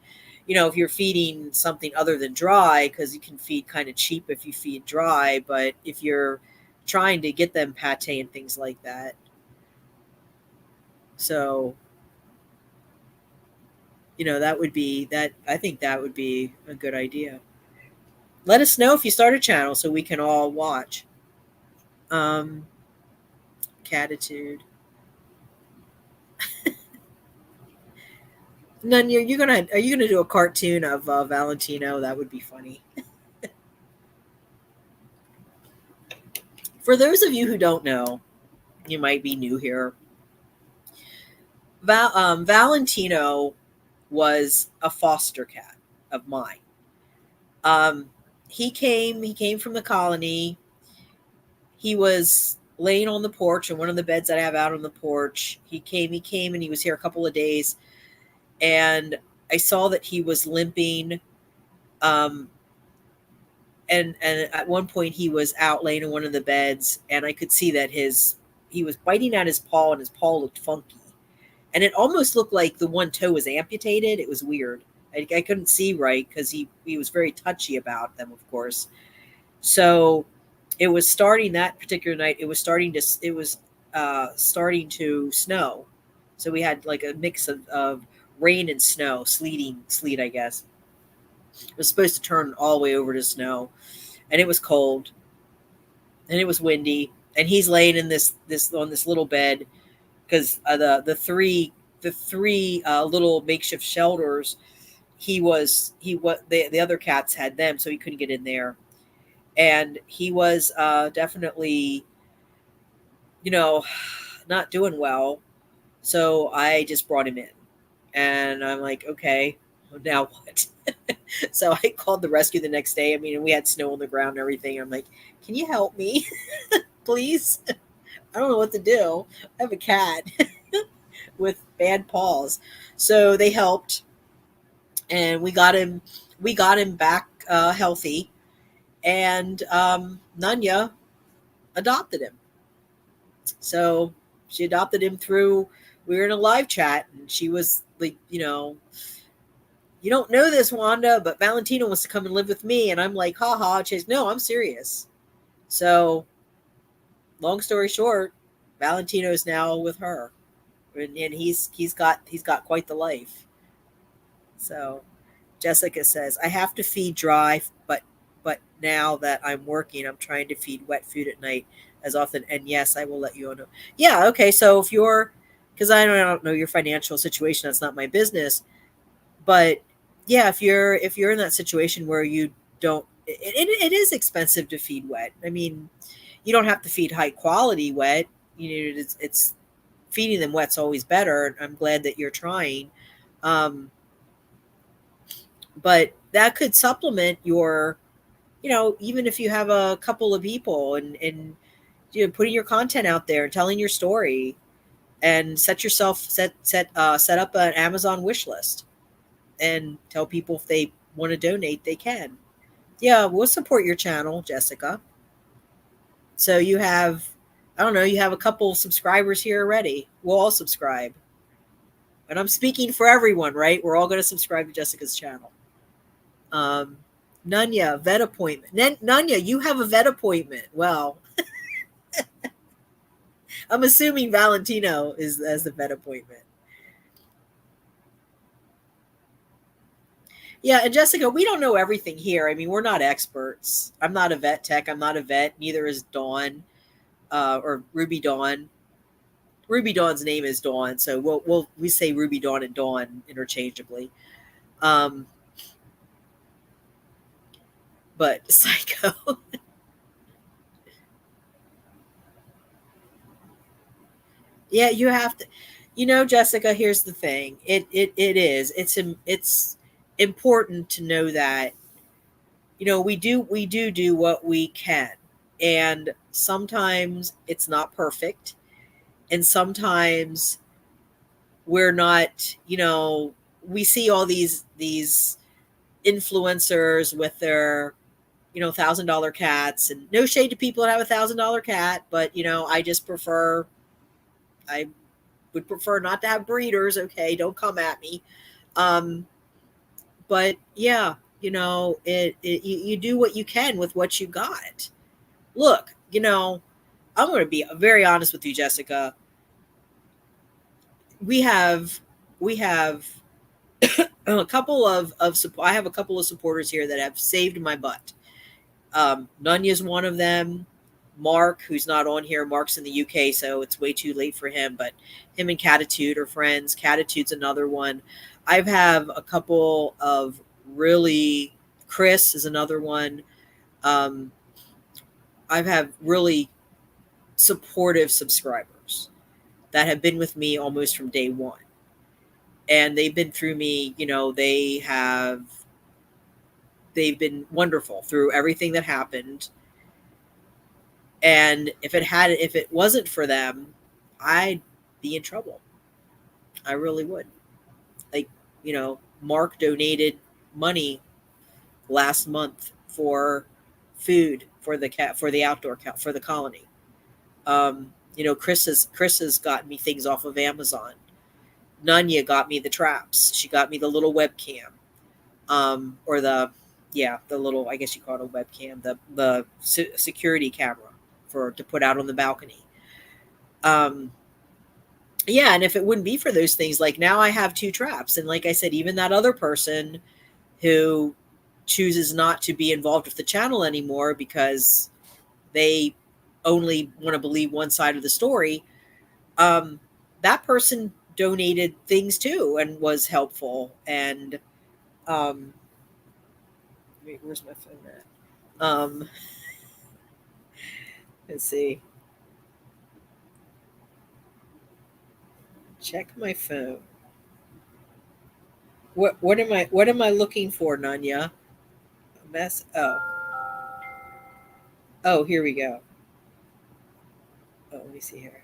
if you're feeding something other than dry, because you can feed kind of cheap if you feed dry, but if you're trying to get them pate and things like that. So, that would be that. I think that would be a good idea. Let us know if you start a channel so we can all watch. Um, Catitude. None. Are you gonna do a cartoon of Valentino? That would be funny. For those of you who don't know, you might be new here. Valentino was a foster cat of mine. Um, he came from the colony. He was laying on the porch on one of the beds that I have out on the porch. He came and he was here a couple of days, and I saw that he was limping. Um, and at one point he was out laying in one of the beds, and I could see that he was biting at his paw, and his paw looked funky, and it almost looked like the one toe was amputated. It was weird. I couldn't see right because he was very touchy about them, of course. So it was starting that particular night. It was starting to snow. So we had like a mix of rain and snow, sleet, I guess. It was supposed to turn all the way over to snow, and it was cold, and it was windy, and he's laying in this on this little bed, because the three little makeshift shelters, the other cats had them, so he couldn't get in there, and he was definitely you know not doing well. So I just brought him in, and I'm like, okay, well, now what? So I called the rescue the next day. I mean, we had snow on the ground and everything. I'm like, can you help me, please? I don't know what to do. I have a cat with bad paws. So they helped, and we got him back healthy, and Nanya adopted him. So she adopted him through. We were in a live chat, and she was like, you don't know this, Wanda, but Valentino wants to come and live with me. And I'm like, haha. She's, no, I'm serious. So, long story short, Valentino's now with her, and he's got quite the life. So, Jessica says, I have to feed dry, but now that I'm working, I'm trying to feed wet food at night as often. And yes, I will let you know. Yeah, okay. So if you're, because I don't know your financial situation, that's not my business. But yeah, if you're in that situation where you don't, it is expensive to feed wet. I mean, you don't have to feed high quality wet. It's feeding them wet's always better. I'm glad that you're trying. Um, but that could supplement your, even if you have a couple of people, and putting your content out there and telling your story, and set up an Amazon wish list, and tell people if they want to donate, they can. Yeah, we'll support your channel, Jessica. So you have, I don't know, you have a couple subscribers here already. We'll all subscribe. And I'm speaking for everyone, right? We're all going to subscribe to Jessica's channel. Um, Nanya, vet appointment. Nanya, you have a vet appointment. Well, I'm assuming Valentino is as the vet appointment. Yeah, and Jessica, we don't know everything here. I mean, we're not experts. I'm not a vet tech. I'm not a vet. Neither is Dawn, or Ruby Dawn. Ruby Dawn's name is Dawn, so we say Ruby Dawn and Dawn interchangeably. Um, but Psycho. Yeah, you have to. Jessica, here's the thing. It is. It's important to know that we do what we can, and sometimes it's not perfect, and sometimes we're not. We see all these influencers with their $1,000 cats, and no shade to people that have $1,000 cat, but I just prefer. I would prefer not to have breeders. Okay, don't come at me. Um, but yeah, you do what you can with what you got. Look, I'm going to be very honest with you, Jessica. We have a couple I have a couple of supporters here that have saved my butt. Nunya's one of them. Mark, who's not on here, Mark's in the UK, so it's way too late for him. But him and Catitude are friends. Catitude's another one. I've have a couple of really. Chris is another one. Um, I've had really supportive subscribers that have been with me almost from day one, and they've been through me. They've been wonderful through everything that happened. And if it wasn't for them, I'd be in trouble. I really would. Like, Mark donated money last month for food for the outdoor cat for the colony. Chris has gotten me things off of Amazon. Nunya got me the traps. She got me the little webcam. Or the little, I guess you call it a webcam, the security camera to put out on the balcony. Um, yeah, and if it wouldn't be for those things, like now I have two traps, and like I said, even that other person who chooses not to be involved with the channel anymore because they only want to believe one side of the story, um, that person donated things too and was helpful. And wait, where's my phone at? Let's see. Check my phone. What am I looking for, Nanya? Mess. Oh, here we go. Oh, let me see here.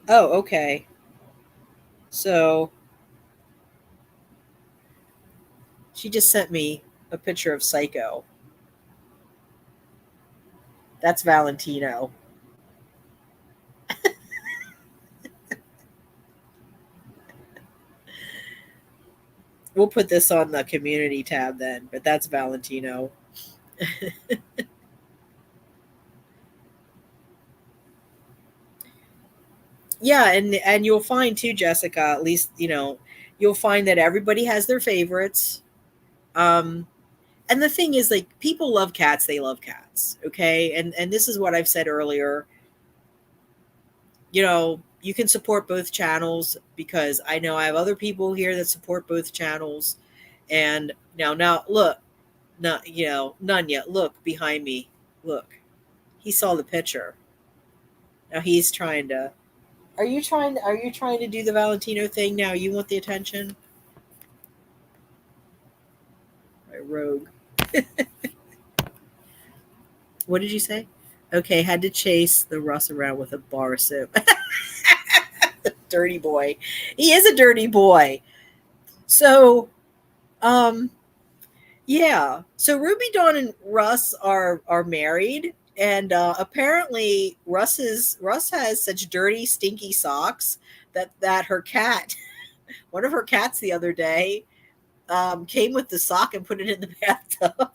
Oh, okay. So she just sent me a picture of Psycho. That's Valentino. We'll put this on the community tab then, but that's Valentino. Yeah, and you'll find too, Jessica, at least, you'll find that everybody has their favorites. Um and the thing is, like, people love cats, they love cats, okay? And this is what I've said earlier. You can support both channels, because I know I have other people here that support both channels. And now look, not none yet. Look behind me. Look. He saw the picture. Now he's trying to. Are you trying to do the Valentino thing now? You want the attention? Right, rogue. What did you say? Okay, had to chase the Russ around with a bar of soap. Dirty boy. He is a dirty boy. So, um, yeah. So Ruby Dawn and Russ are married, and apparently Russ has such dirty, stinky socks that her cat, one of her cats, the other day, came with the sock and put it in the bathtub.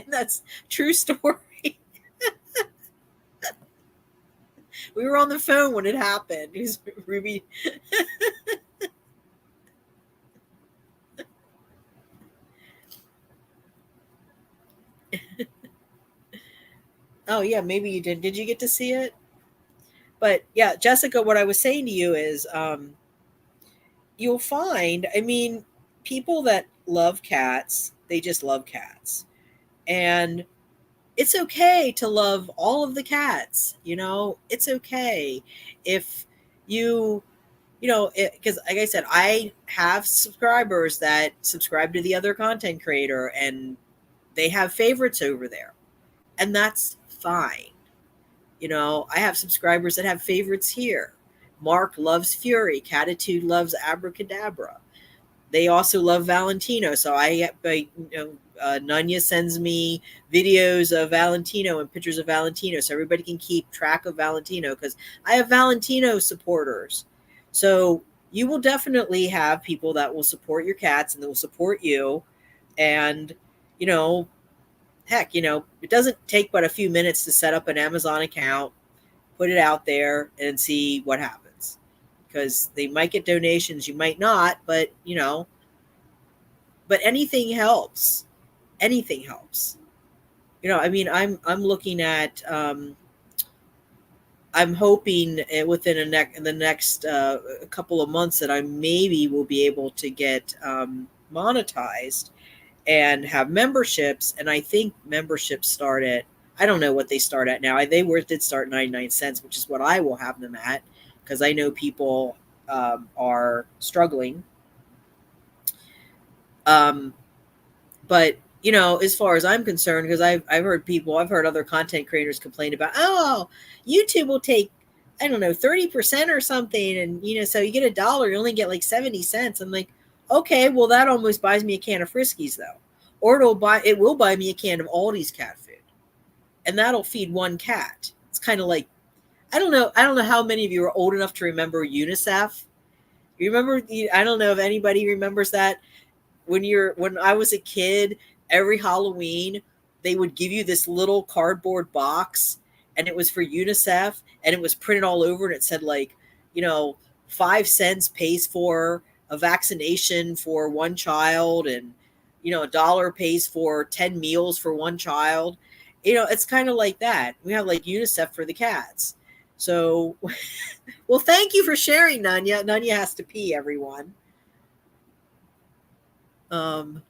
That's true story. We were on the phone when it happened. It was Ruby. Oh yeah, maybe you did. Did you get to see it? But yeah, Jessica, what I was saying to you is, you'll find, I mean, people that love cats, they just love cats. And it's okay to love all of the cats. You know, it's okay if you, you know, because like I said, I have subscribers that subscribe to the other content creator and they have favorites over there, and that's fine. You know, I have subscribers that have favorites here. Mark loves Fury. Catitude loves Abracadabra. They also love Valentino. So Nunya sends me videos of Valentino and pictures of Valentino, so everybody can keep track of Valentino because I have Valentino supporters. So you will definitely have people that will support your cats and that will support you. And, you know, heck, you know, it doesn't take but a few minutes to set up an Amazon account, put it out there, and see what happens. Because they might get donations, you might not, but you know, but anything helps. Anything helps. You know, I mean, I'm looking at. I'm hoping within in the next couple of months that I maybe will be able to get monetized and have memberships. And I think memberships start at, I don't know what they start at now. Did start 99 cents, which is what I will have them at because I know people are struggling. But you know, as far as I'm concerned, because I've heard other content creators complain about, oh, YouTube will take, I don't know, 30% or something, and you know, so you get $1, you only get like 70 cents. I'm like, okay, well that almost buys me a can of Friskies though, or it will buy me a can of Aldi's cat food, and that'll feed one cat. It's kind of like, I don't know how many of you are old enough to remember UNICEF. You remember? I don't know if anybody remembers that when I was a kid, every Halloween they would give you this little cardboard box, and it was for UNICEF, and it was printed all over, and it said like, you know, 5 cents pays for a vaccination for one child, and you know, $1 pays for 10 meals for one child. You know, it's kind of like that. We have like UNICEF for the cats. So, well, thank you for sharing, Nunya. Nunya has to pee, everyone. Um,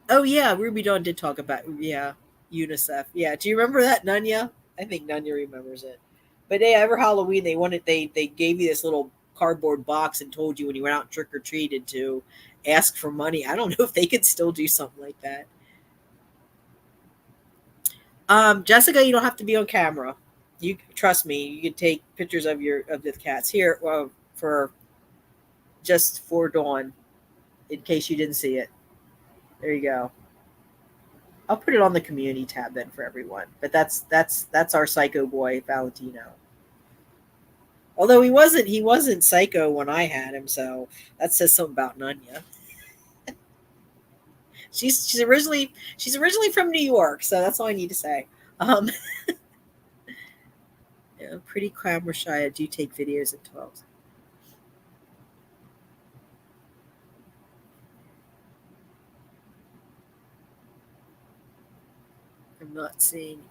Oh yeah, Ruby Dawn did talk about, yeah, UNICEF. Yeah, do you remember that, Nunya? I think Nunya remembers it. But yeah, every Halloween they gave you this little cardboard box and told you when you went out trick or treated to ask for money. I don't know if they could still do something like that. Jessica, you don't have to be on camera. You trust me. You can take pictures of the cats here. Well, for just for Dawn, in case you didn't see it. There you go. I'll put it on the community tab then for everyone. But that's our psycho boy Valentino. Although he wasn't psycho when I had him, so that says something about Nunya. She's originally from New York, so that's all I need to say. Um, yeah, pretty Clown Rashaya do take videos at 12.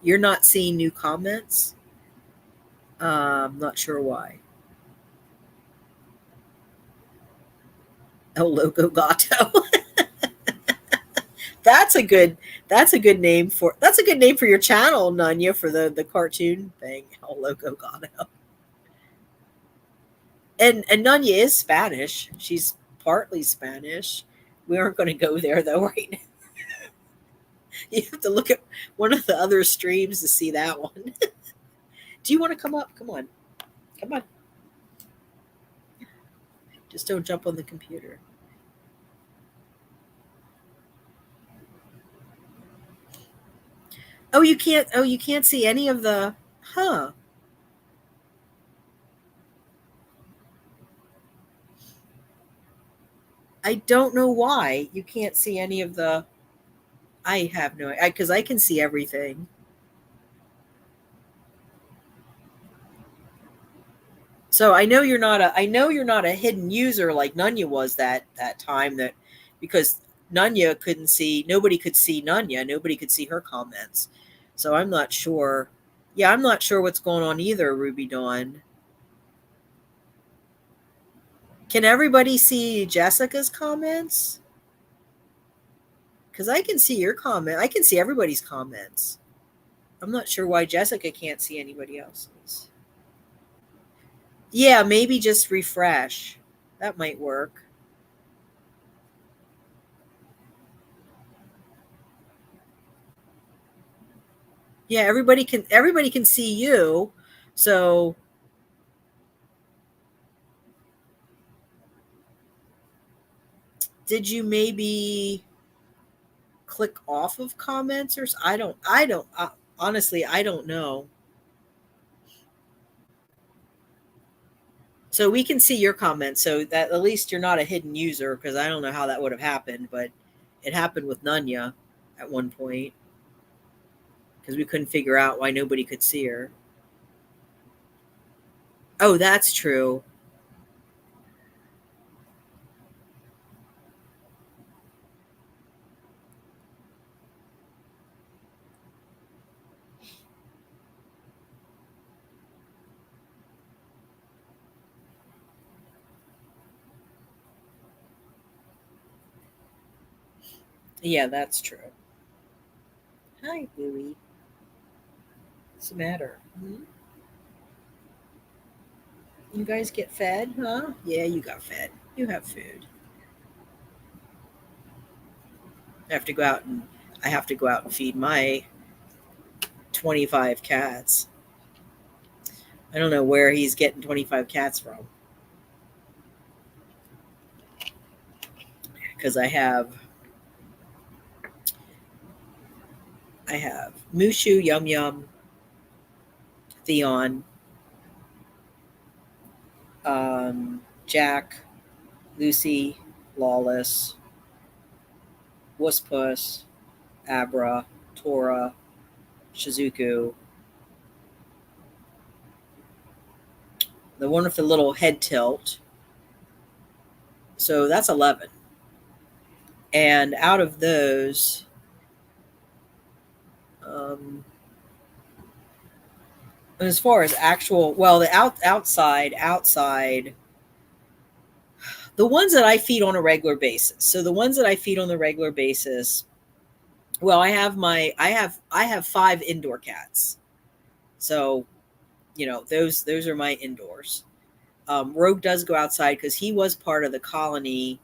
You're not seeing new comments. I'm not sure why. El Loco Gato. That's a good name for your channel, Nunya, for the cartoon thing. El Loco Gato. And Nunya is Spanish. She's partly Spanish. We aren't going to go there though right now. You have to look at one of the other streams to see that one. Do you want to come up? Come on. Come on. Just don't jump on the computer. Oh, you can't see any of the, huh. I don't know why you can't see any of the, I have no, because I can see everything. So I know you're not a hidden user like Nunya was that time, that because Nunya couldn't see, nobody could see Nunya, nobody could see her comments. So I'm not sure. Yeah, I'm not sure what's going on either, Ruby Dawn. Can everybody see Jessica's comments? because I can see your comment. I can see everybody's comments. I'm not sure why Jessica can't see anybody else's. Yeah, maybe just refresh. That might work. Yeah, everybody can see you. So did you maybe click off of comments or I don't honestly I don't know. So we can see your comments so that at least you're not a hidden user because I don't know how that would have happened, but it happened with Nunya at one point because we couldn't figure out why nobody could see her. Oh, that's true. Yeah, that's true. Hi, Bluey. What's the matter? Hmm? You guys get fed, huh? Yeah, you got fed. You have food. I have to go out and I have to go out and feed my 25 cats. I don't know where he's getting 25 cats from because I have Mushu, Yum Yum, Theon, Jack, Lucy, Lawless, Wusspuss, Abra, Tora, Shizuku, the one with the little head tilt. So that's 11. And out of those, um, as far as actual, well, the outside, the ones that I feed on a regular basis. So the ones that I feed on the regular basis, well, I have 5 indoor cats. So, those are my indoors. Rogue does go outside because he was part of the colony,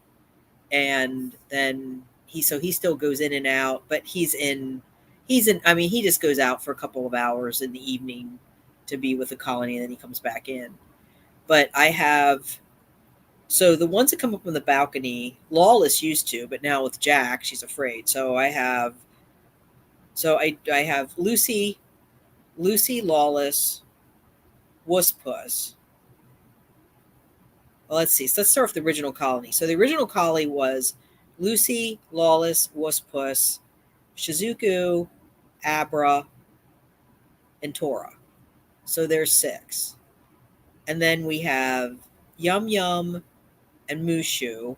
and then he still goes in and out, but he's in. I mean, he just goes out for a couple of hours in the evening to be with the colony, and then he comes back in. But I have so the ones that come up on the balcony, Lawless used to, but now with Jack, she's afraid. So I have Lucy, Lawless, Wusspuss. Well, let's see. So let's start with the original colony. So the original colony was Lucy, Lawless, Wusspuss, Shizuku, Abra, and Tora. So there's 6. And then we have Yum Yum and Mushu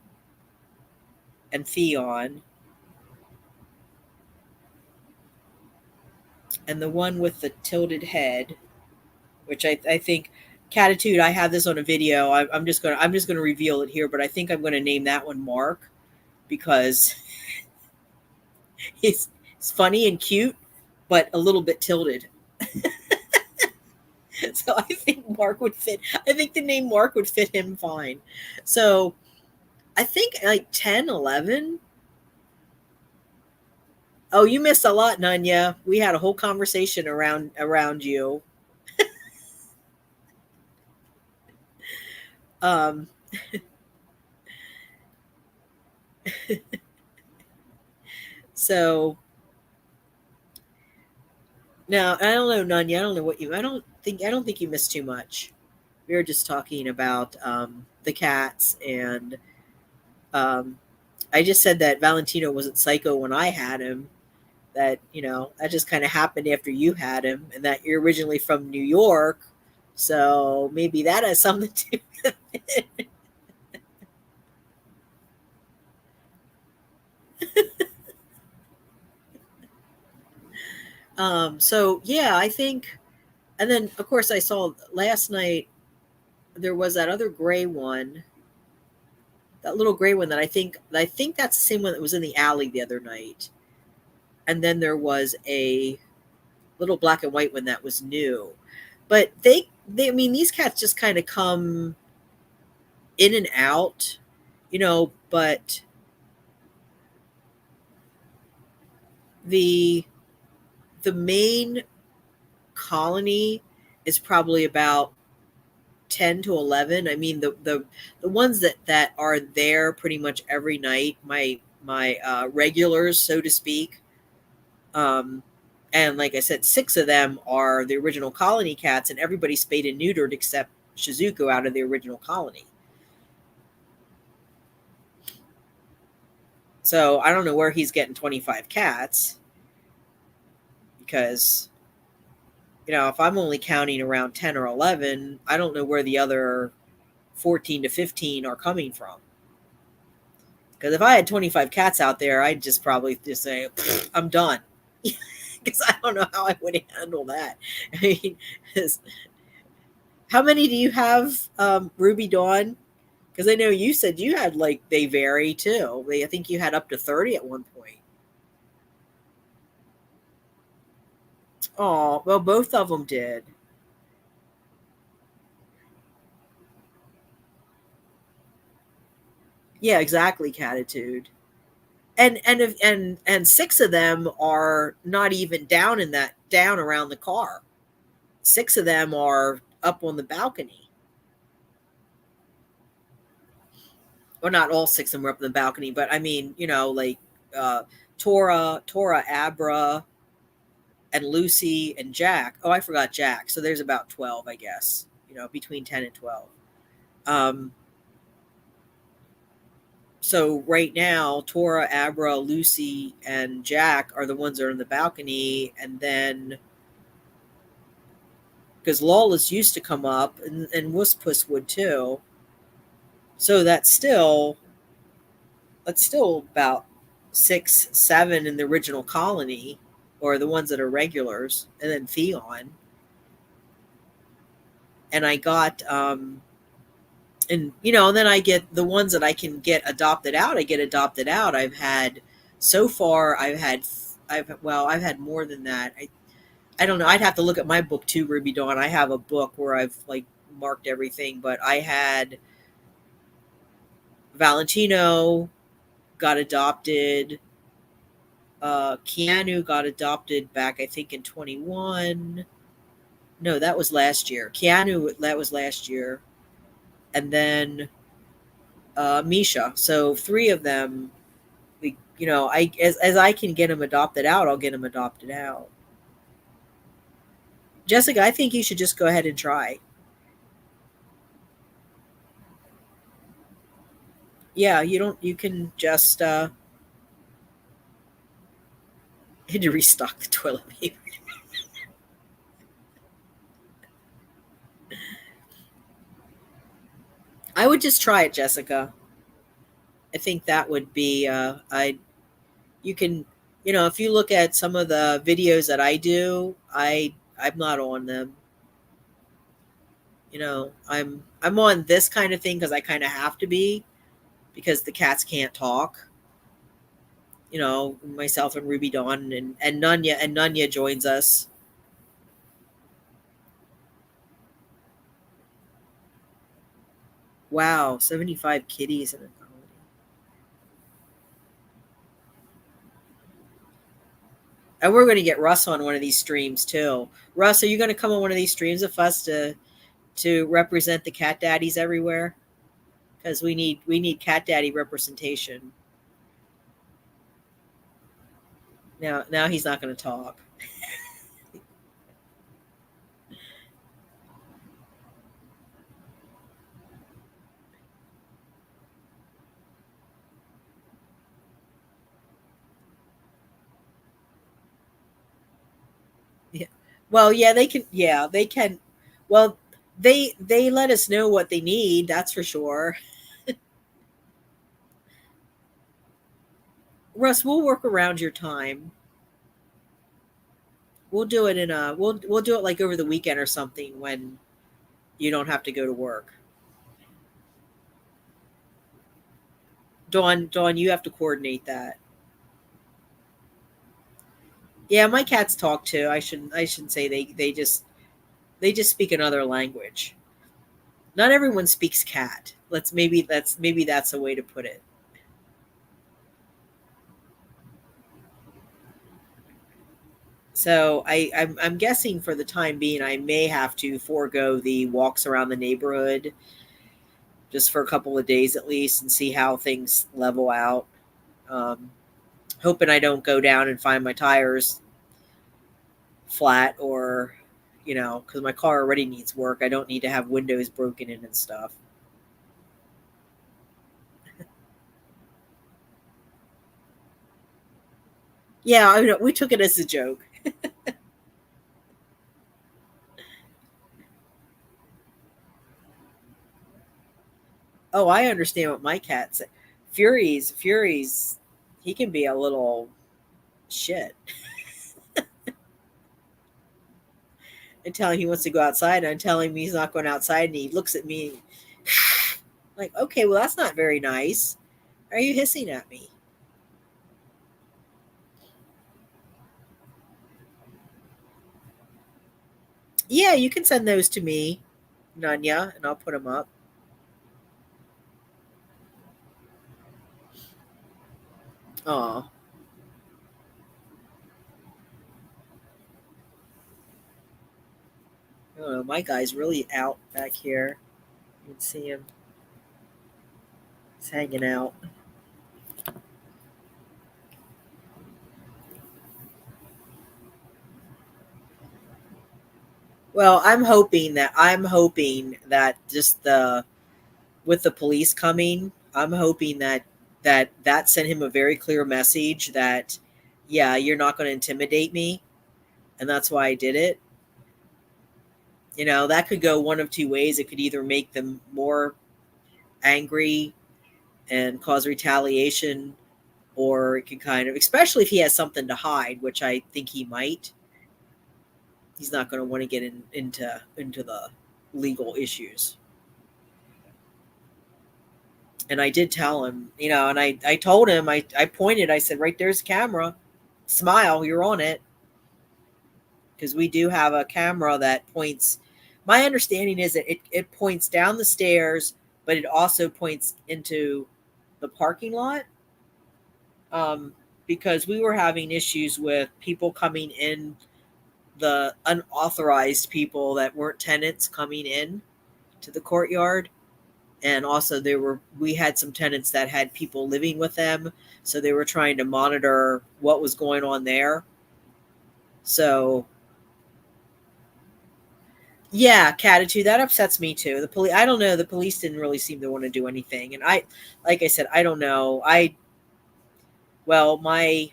and Theon and the one with the tilted head, which I think Catitude. I have this on a video. I'm just gonna reveal it here, but I think I'm gonna name that one Mark because he's funny and cute, but a little bit tilted. So I think Mark would fit. I think the name Mark would fit him fine. So I think like 10, 11. Oh, you missed a lot, Nunya. We had a whole conversation around you. Um, so now I don't know, Nunya. I don't know what you. I don't think you missed too much. We were just talking about the cats, and um, I just said that Valentino wasn't psycho when I had him. That that just kind of happened after you had him, and that you're originally from New York, so maybe that has something to do with it. So yeah, I think, and then of course I saw last night there was that other gray one That little gray one that I think that's the same one that was in the alley the other night. And then there was a little black and white one that was new. But they I mean these cats just kind of come in and out, but the the main colony is probably about 10 to 11. I mean the ones that are there pretty much every night, my regulars, so to speak. um and like I said, 6 of them are the original colony cats, and everybody's spayed and neutered except Shizuku out of the original colony. So I don't know where he's getting 25 cats, because if I'm only counting around 10 or 11, I don't know where the other 14 to 15 are coming from. Because if I had 25 cats out there, I'd just probably just say, I'm done. Because I don't know how I would handle that. I mean, how many do you have, Ruby Dawn? Because I know you said you had, like, they vary too. I think you had up to 30 at one point. Oh, well, both of them did. Yeah, exactly, Catitude. And 6 of them are not even down around the car. 6 of them are up on the balcony. Well, not all 6 of them are up on the balcony, but I mean, like, uh, Tora, Abra, and Lucy and Jack. Oh, I forgot Jack. So there's about 12, I guess. Between 10 and 12. Um, so right now, Tora, Abra, Lucy, and Jack are the ones that are on the balcony, and then because Lawless used to come up, and Wusspuss would too. So that's still about 6, 7 in the original colony, or the ones that are regulars, and then Theon. And I got and then I get the ones that I can get adopted out. I get adopted out. So far I've had more than that. I don't know. I'd have to look at my book too, Ruby Dawn. I have a book where I've, like, marked everything, but I had Valentino got adopted. Keanu got adopted back, I think, in 21. No, that was last year. Keanu, that was last year. And then Misha. So 3 of them, as I can get them adopted out, I'll get them adopted out. Jessica, I think you should just go ahead and try. Yeah, you can just had to restock the toilet paper. I would just try it, Jessica. I think that would be I you can if you look at some of the videos that I do, I'm not on them. I'm on this kind of thing because I kind of have to be, because the cats can't talk. Myself and Ruby Dawn and Nunya joins us. Wow, 75 kitties in a colony. And we're going to get Russ on one of these streams too. Russ, are you going to come on one of these streams with us to represent the cat daddies everywhere? Because we need cat daddy representation. Now he's not going to talk. Yeah. Well, yeah, they can. Yeah, they can. Well, they let us know what they need. That's for sure. Russ, we'll work around your time. We'll do it we'll do it like over the weekend or something when you don't have to go to work. Dawn, you have to coordinate that. Yeah, my cats talk too. I shouldn't say they just speak another language. Not everyone speaks cat. Maybe that's a way to put it. So I'm guessing for the time being, I may have to forego the walks around the neighborhood just for a couple of days at least and see how things level out. Um, Hoping I don't go down and find my tires flat or, because my car already needs work. I don't need to have windows broken in and stuff. Yeah, we took it as a joke. Oh, I understand what my cat said. Fury's, he can be a little shit. And telling he wants to go outside, and I'm telling him he's not going outside, and he looks at me like, okay, well, that's not very nice. Are you hissing at me? Yeah, you can send those to me, Nanya, and I'll put them up. Oh, I don't know. My guy's really out back here. You can see him. He's hanging out. Well, I'm hoping that just the with the police coming, I'm hoping that sent him a very clear message that yeah, you're not going to intimidate me, and that's why I did it. That could go one of two ways. It could either make them more angry and cause retaliation, or it could kind of, especially if he has something to hide, which I think he might. He's not going to want to get into the legal issues. And I did tell him, and I told him, I pointed, I said, right there's a camera. Smile, you're on it. Because we do have a camera that points. My understanding is that it points down the stairs, but it also points into the parking lot. Because we were having issues with people coming in, the unauthorized people that weren't tenants coming in to the courtyard. And also we had some tenants that had people living with them, so they were trying to monitor what was going on there. So yeah, catitude, that upsets me too. The police, I don't know, the police didn't really seem to want to do anything, and like I said, I don't know. My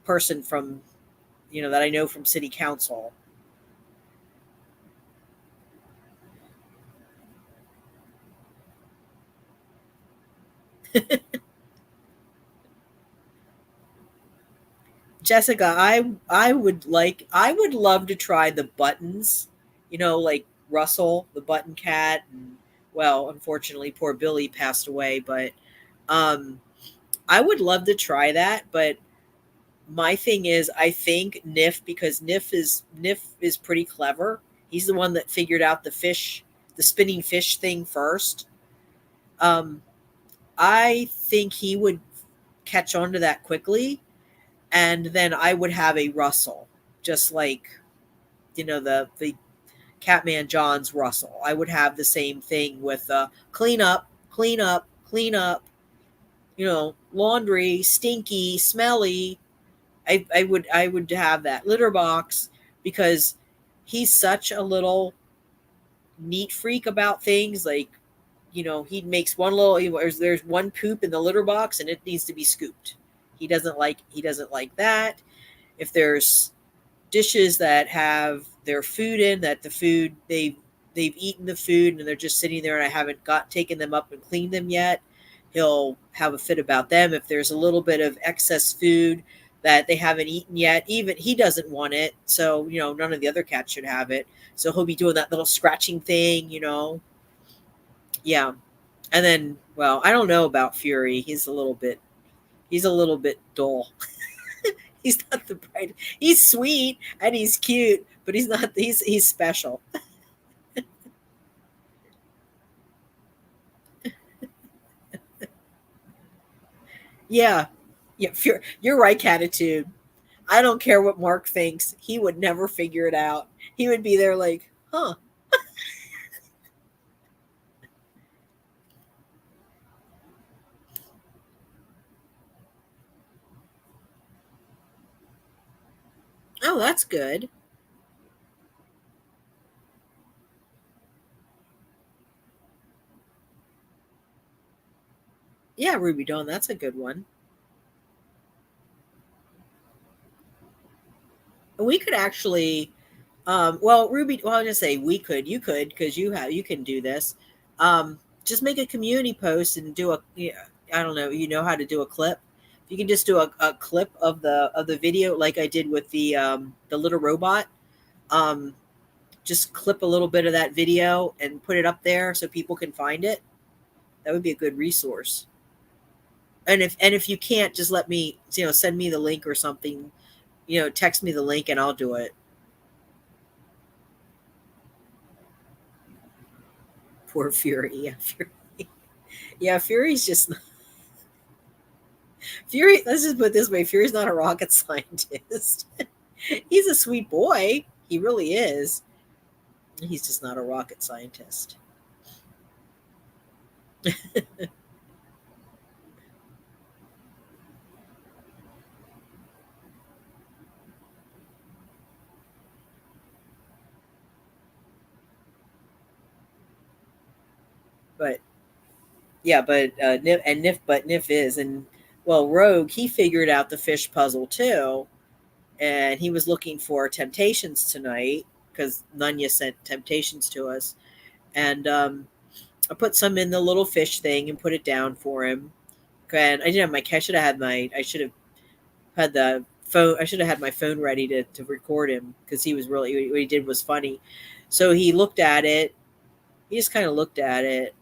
person from, that I know from city council. Jessica, I would love to try the buttons, like Russell, the button cat, and well, unfortunately poor Billy passed away, but um I would love to try that, but my thing is I think Niff, because Niff is pretty clever. He's the one that figured out the spinning fish thing first. Um I think he would catch on to that quickly, and then I would have a Russell, just like the Catman John's Russell. I would have the same thing with clean up, clean up, clean up. Laundry, stinky, smelly. I would have that litter box, because he's such a little neat freak about things. Like, he makes one little. There's one poop in the litter box and it needs to be scooped. He doesn't like that. If there's dishes that have their food in, that the food they've eaten the food and they're just sitting there and I haven't got taken them up and cleaned them yet, he'll have a fit about them. If there's a little bit of excess food that they haven't eaten yet, even he doesn't want it, so none of the other cats should have it, so he'll be doing that little scratching thing. Yeah. And then, well, I don't know about Fury. He's a little bit dull. He's not the bright. He's sweet and he's cute, but he's not. He's special. Yeah, yeah. You're right, Catitude. I don't care what Mark thinks. He would never figure it out. He would be there like, huh? Oh, that's good. Yeah, Ruby Dawn. That's a good one. We could actually, well, Ruby. Well, I was gonna say we could. You could because you can do this. Just make a community post and do a. Yeah, I don't know. You know how to do a clip. You can just do a clip of the video like I did with the little robot. Um, just clip a little bit of that video and put it up there so people can find it. That would be a good resource. And if you can't, just let me, send me the link or something. Text me the link and I'll do it. Poor Fury. Yeah, Fury. Yeah, Fury's just Fury. Let's just put it this way: Fury's not a rocket scientist. He's a sweet boy. He really is. He's just not a rocket scientist. But yeah, but Nif is, and well, Rogue, he figured out the fish puzzle too, and he was looking for temptations tonight because Nunya sent temptations to us, and I put some in the little fish thing and put it down for him. And I didn't have my. I should have had my. I should have had the phone. I should have had my phone ready to record him because he was really what he did was funny. So he looked at it. He just kind of looked at it,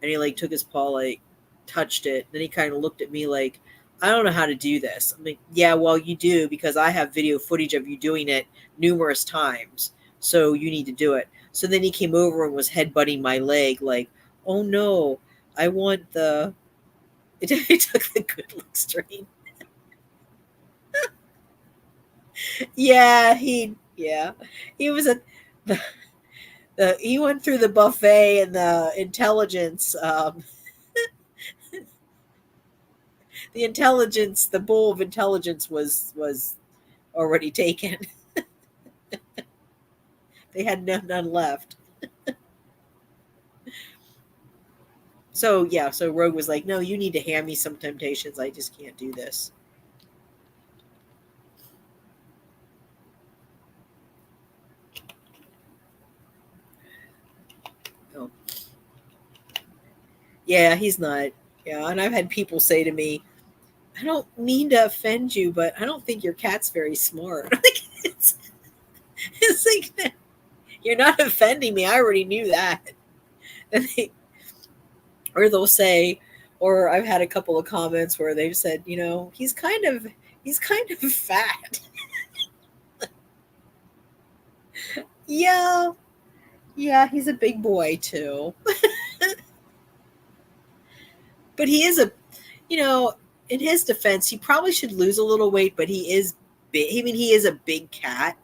and he like took his paw, like touched it. Then he kind of looked at me like, I don't know how to do this. I'm like, yeah, well, you do because I have video footage of you doing it numerous times. So you need to do it. So then he came over and was headbutting my leg, like, oh no, I want the. He took the good look strain. Yeah, he was a. He went through the buffet and the intelligence. The intelligence, the bowl of intelligence was already taken. They had none left. So yeah, so Rogue was like, "No, you need to hand me some temptations. I just can't do this." Oh, yeah, he's not. Yeah, and I've had people say to me, "I don't mean to offend you, but I don't think your cat's very smart." Like, it's like you're not offending me. I already knew that. And or they'll say, or I've had a couple of comments where they've said, he's kind of fat. Yeah, yeah, he's a big boy too. But he is a, you know, in his defense, he probably should lose a little weight, but he is big. I mean, he is a big cat,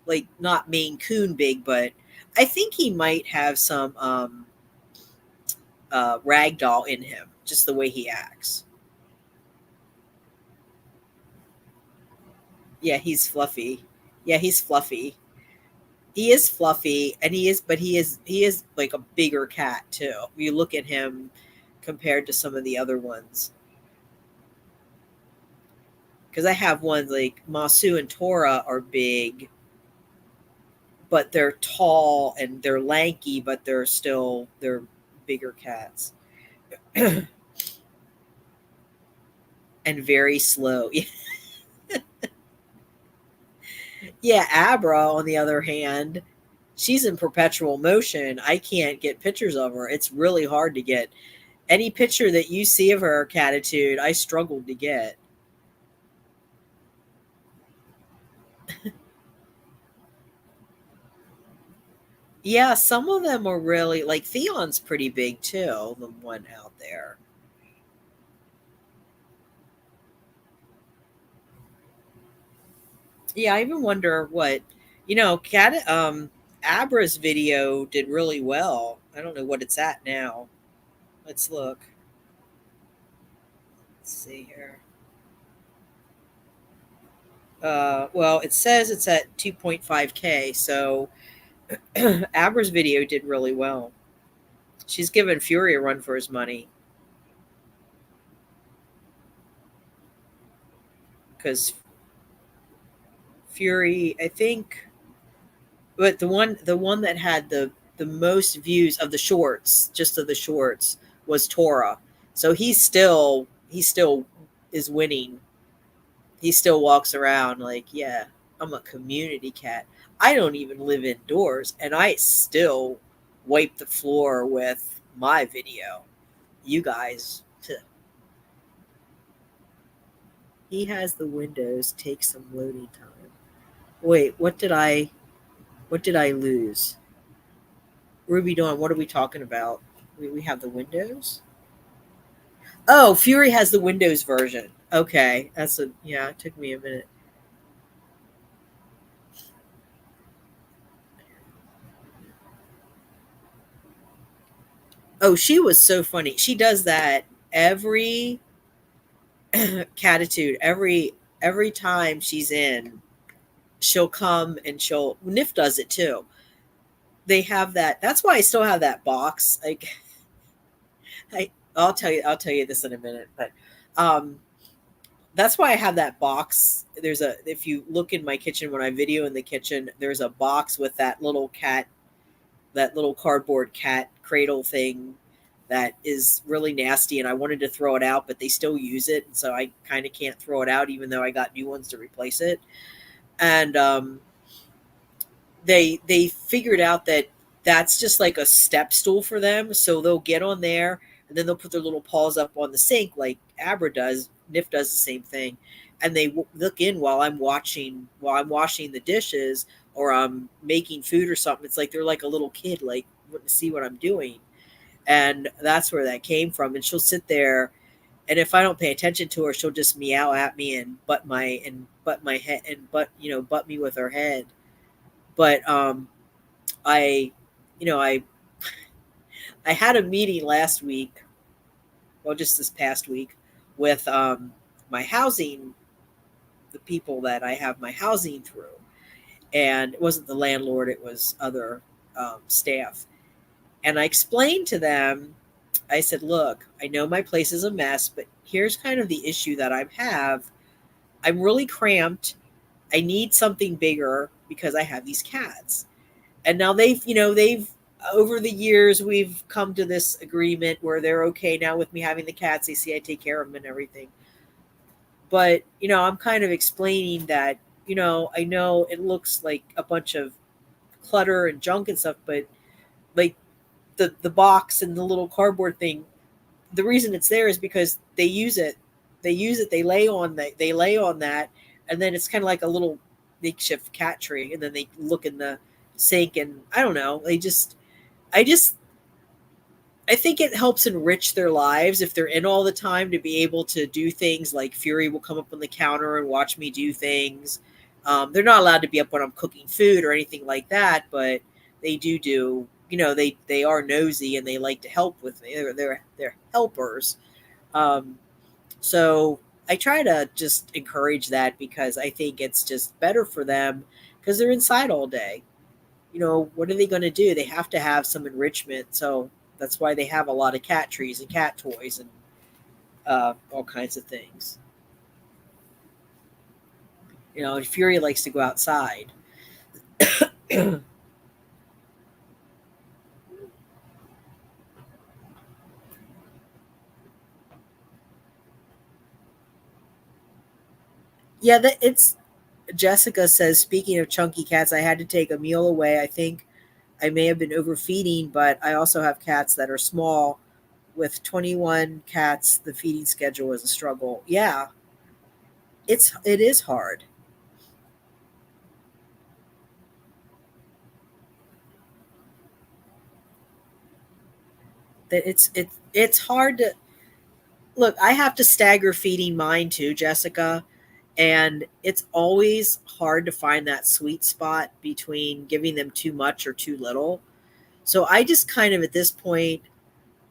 like not Maine Coon big, but I think he might have some ragdoll in him, just the way he acts. Yeah, he's fluffy. Yeah, he's fluffy. He is fluffy, and he is like a bigger cat too. If you look at him compared to some of the other ones, because I have ones like Masu and Tora are big, but they're tall and they're lanky, but they're bigger cats and very slow. Yeah, Abra, on the other hand, she's in perpetual motion. I can't get pictures of her. It's really hard to get. Any picture that you see of her, Catitude, I struggled to get. Yeah, some of them are really like Theon's pretty big too, the one out there. Yeah, I even wonder what Cat Abra's video did really well. I don't know what it's at now. Let's look. Let's see here. Well, it says it's at 2.5K, so Abra's video did really well. She's given Fury a run for his money because Fury, I think, but the one that had the most views of the shorts, just of the shorts, was Tora. So he still is winning. He still walks around like, yeah, I'm a community cat. I don't even live indoors, and I still wipe the floor with my video. You guys, he has the windows take some loading time. Wait, what did I lose? Ruby Dawn, what are we talking about? We have the Windows? Oh, Fury has the Windows version. Okay. Yeah, it took me a minute. Oh, she was so funny. She does that every catitude, every time she's in, she'll come and she'll Nif does it too. They have that. That's why I still have that box. Like I'll tell you this in a minute, but um that's why I have that box. If you look in my kitchen when I video in the kitchen, there's a box with that little cardboard cat cradle thing that is really nasty, and I wanted to throw it out, but they still use it, and so I kind of can't throw it out, even though I got new ones to replace it. And they figured out that that's just like a step stool for them, so they'll get on there and then they'll put their little paws up on the sink like Abra does. Nif does the same thing, and they look in while I'm washing the dishes or I'm making food or something. It's like they're like a little kid, like wanting to see what I'm doing, and that's where that came from. And she'll sit there, and if I don't pay attention to her, she'll just meow at me and butt my head and butt me with her head. But I, I I had a meeting last week, well, just this past week, with my housing, the people that I have my housing through, and it wasn't the landlord; it was other staff. And I explained to them, I said, "Look, I know my place is a mess, but here's kind of the issue that I have. I'm really cramped. I need something bigger because I have these cats." And now they've over the years we've come to this agreement where they're okay now with me having the cats. They see I take care of them and everything. But I'm kind of explaining that I know it looks like a bunch of clutter and junk and stuff, but like the box and the little cardboard thing, the reason it's there is because they use it. They lay on that, and then it's kind of like a little makeshift cat tree, and then they look in the sink, and I don't know. I just I think it helps enrich their lives if they're in all the time, to be able to do things like Fury will come up on the counter and watch me do things. They're not allowed to be up when I'm cooking food or anything like that, but they do. They are nosy and they like to help with me. They're helpers. Um, so I try to just encourage that because I think it's just better for them because they're inside all day. What are they going to do? They have to have some enrichment. So that's why they have a lot of cat trees and cat toys and all kinds of things. Fury likes to go outside. Yeah, it's Jessica says, speaking of chunky cats, I had to take a meal away. I think I may have been overfeeding, but I also have cats that are small with 21 cats, the feeding schedule is a struggle. Yeah, it is hard. That it's hard to look. I have to stagger feeding mine too, Jessica, and it's always hard to find that sweet spot between giving them too much or too little. So I just kind of at this point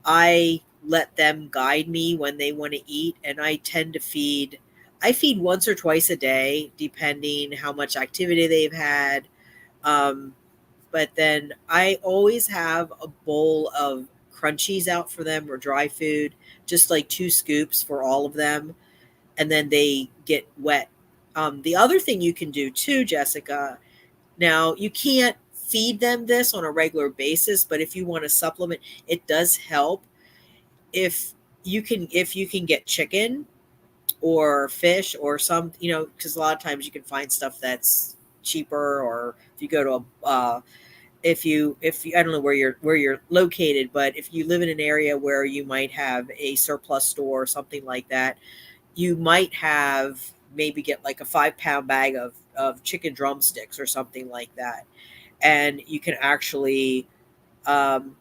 I let them guide me when they want to eat, and I tend to feed. I feed once or twice a day, depending how much activity they've had. Um, but then I always have a bowl of crunchies out for them or dry food, just like 2 scoops for all of them, and then they get wet. The other thing you can do too, Jessica, now you can't feed them this on a regular basis, but if you want to supplement, it does help if you can get chicken or fish or some, because a lot of times you can find stuff that's cheaper, or if you go to a if you I don't know where you're located, but if you live in an area where you might have a surplus store or something like that, you might have maybe get like a 5 pound bag of chicken drumsticks or something like that, and you can actually um,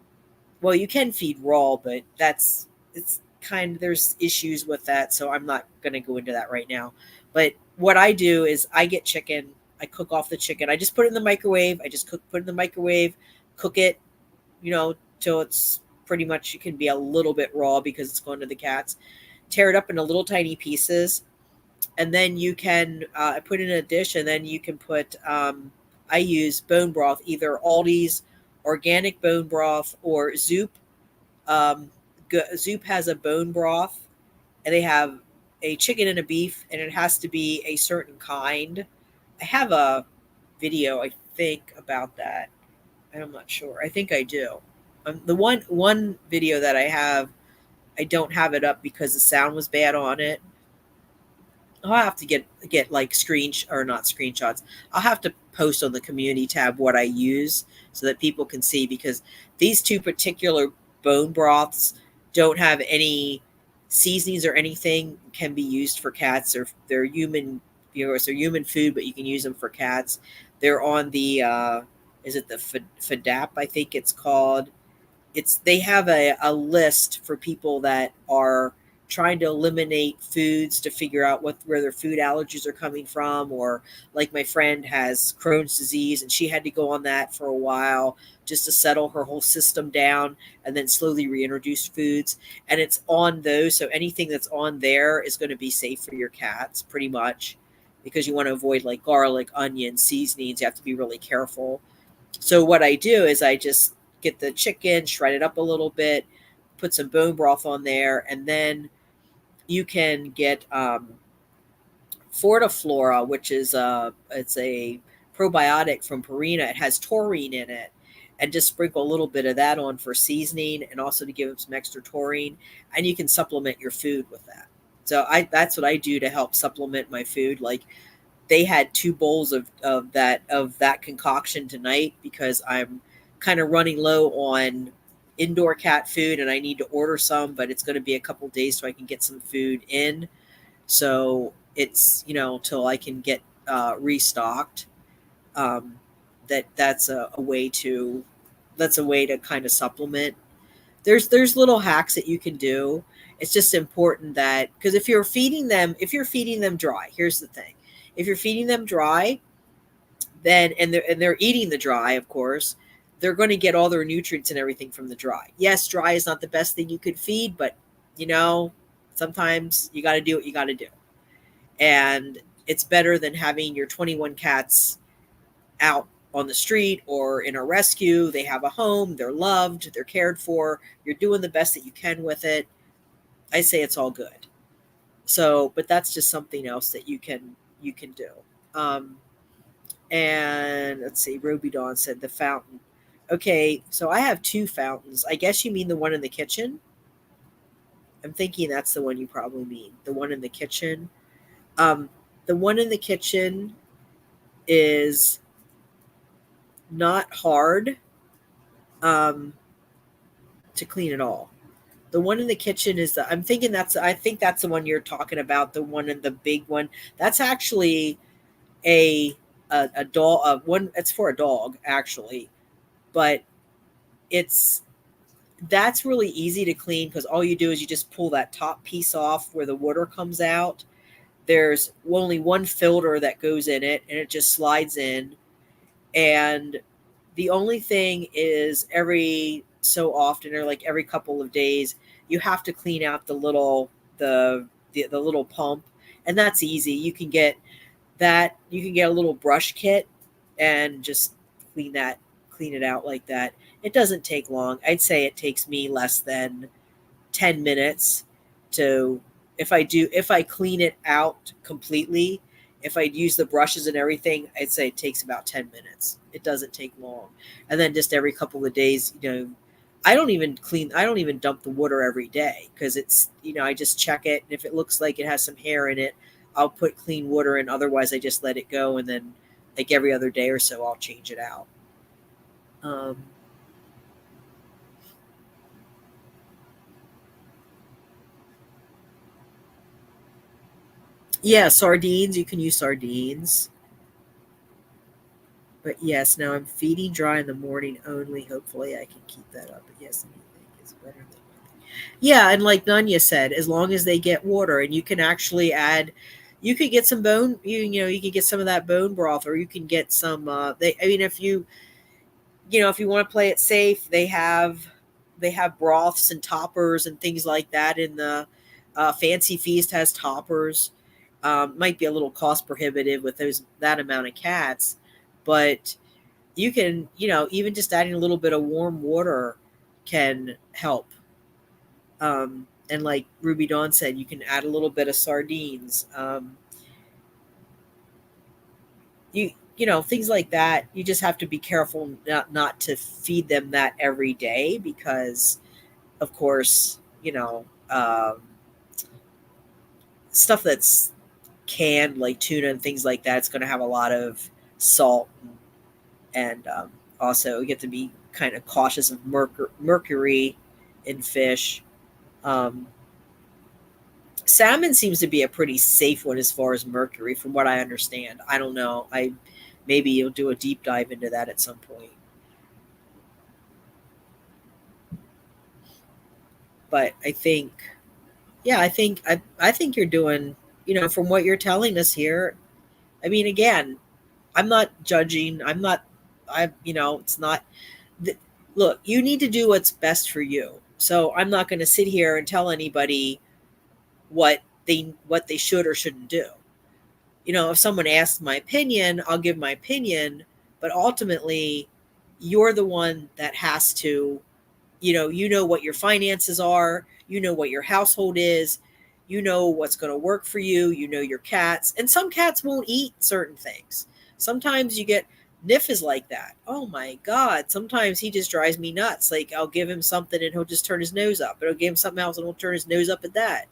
well, you can feed raw, but it's kind of there's issues with that, so I'm not going to go into that right now. But what I do is I get chicken, I cook off the chicken, I just put it in the microwave, I just put it in the microwave, cook it, till it's pretty much it can be a little bit raw because it's going to the cats. Tear it up into little tiny pieces, and then you can put it in a dish, and then you can put. I use bone broth, either Aldi's organic bone broth or Zoop. Um, Zoop has a bone broth, and they have a chicken and a beef, and it has to be a certain kind. I have a video, I think, about that. I'm not sure. I think I do. The one video that I have, I don't have it up because the sound was bad on it. I'll have to get like or not screenshots. I'll have to post on the community tab what I use so that people can see, because these two particular bone broths don't have any seasonings or anything can be used for cats. They're human, they're human food, but you can use them for cats. They're on the is it the FADAP, I think it's called. They have a list for people that are trying to eliminate foods to figure out where their food allergies are coming from, or like my friend has Crohn's disease and she had to go on that for a while just to settle her whole system down and then slowly reintroduce foods, and it's on those, so anything that's on there is going to be safe for your cats pretty much, because you want to avoid like garlic, onion, seasonings. You have to be really careful. So what I do is I just get the chicken, shred it up a little bit, put some bone broth on there, and then you can get Fortiflora, which is it's a probiotic from Purina. It has taurine in it, and just sprinkle a little bit of that on for seasoning, and also to give them some extra taurine, and you can supplement your food with that. So that's what I do to help supplement my food. Like they had 2 bowls of that concoction tonight because I'm kind of running low on indoor cat food and I need to order some, but it's going to be a couple days so I can get some food in. So it's till I can get restocked. Um, that's a way to kind of supplement. There's little hacks that you can do. It's just important that, because if you're feeding them dry, here's the thing: if you're feeding them dry, then and they're eating the dry, of course, they're going to get all their nutrients and everything from the dry. Yes, dry is not the best thing you could feed, but you know sometimes you got to do what you got to do, and it's better than having your 21 cats out on the street or in a rescue. They have a home, they're loved, they're cared for, you're doing the best that you can with it. I say it's all good. So, but that's just something else that you can do. Um, and let's see, Ruby Dawn said the fountain. Okay, so I have 2 fountains. I guess you mean the one in the kitchen. I'm thinking that's the one you probably mean. The one in the kitchen. Um, the one in the kitchen is not hard um, to clean at all. The one in the kitchen is the, I'm thinking I think that's the one you're talking about, the one in the big one. That's actually a a dog, one, it's for a dog actually, but it's that's really easy to clean because all you do is you just pull that top piece off where the water comes out. There's only one filter that goes in it and it just slides in. And the only thing is every so often, or like every couple of days, you have to clean out the little pump, and that's easy. You can get that, you can get a little brush kit and just clean that clean it out like that. It doesn't take long. I'd say it takes me less than 10 minutes to, if I clean it out completely, if I use the brushes and everything, I'd say it takes about 10 minutes. It doesn't take long. And then just every couple of days, I don't even dump the water every day because it's, I just check it. And if it looks like it has some hair in it, I'll put clean water in. Otherwise, I just let it go. And then, like every other day or so, I'll change it out. Um, yeah, sardines. You can use sardines. But yes, now I'm feeding dry in the morning only. Hopefully, I can keep that up. But yes, anything is better than nothing. Yeah, and like Nunya said, as long as they get water, and you can actually add, you could get some bone. You could get some of that bone broth, or you can get some. I mean, if you want to play it safe, they have broths and toppers and things like that. In the Fancy Feast has toppers. Might be a little cost prohibitive with those that amount of cats, but you can, even just adding a little bit of warm water can help. And like Ruby Dawn said, you can add a little bit of sardines. Things like that. You just have to be careful not to feed them that every day because, of course, stuff that's canned like tuna and things like that, it's going to have a lot of salt, and also you have to be kind of cautious of mercury in fish. Um, Salmon seems to be a pretty safe one as far as mercury, from what I understand. I don't know. I maybe you'll do a deep dive into that at some point. But I think, yeah, I think you're doing, from what you're telling us here. I mean, again, I'm not judging. I'm not. It's not. th- Look, you need to do what's best for you. So I'm not going to sit here and tell anybody what they should or shouldn't do. If someone asks my opinion, I'll give my opinion, but ultimately you're the one that has to, what your finances are, what your household is, what's going to work for you, your cats. And some cats won't eat certain things. Sometimes you get Niff is like that. Oh my God. Sometimes he just drives me nuts. Like I'll give him something and he'll just turn his nose up. But I'll give him something else and he'll turn his nose up at that,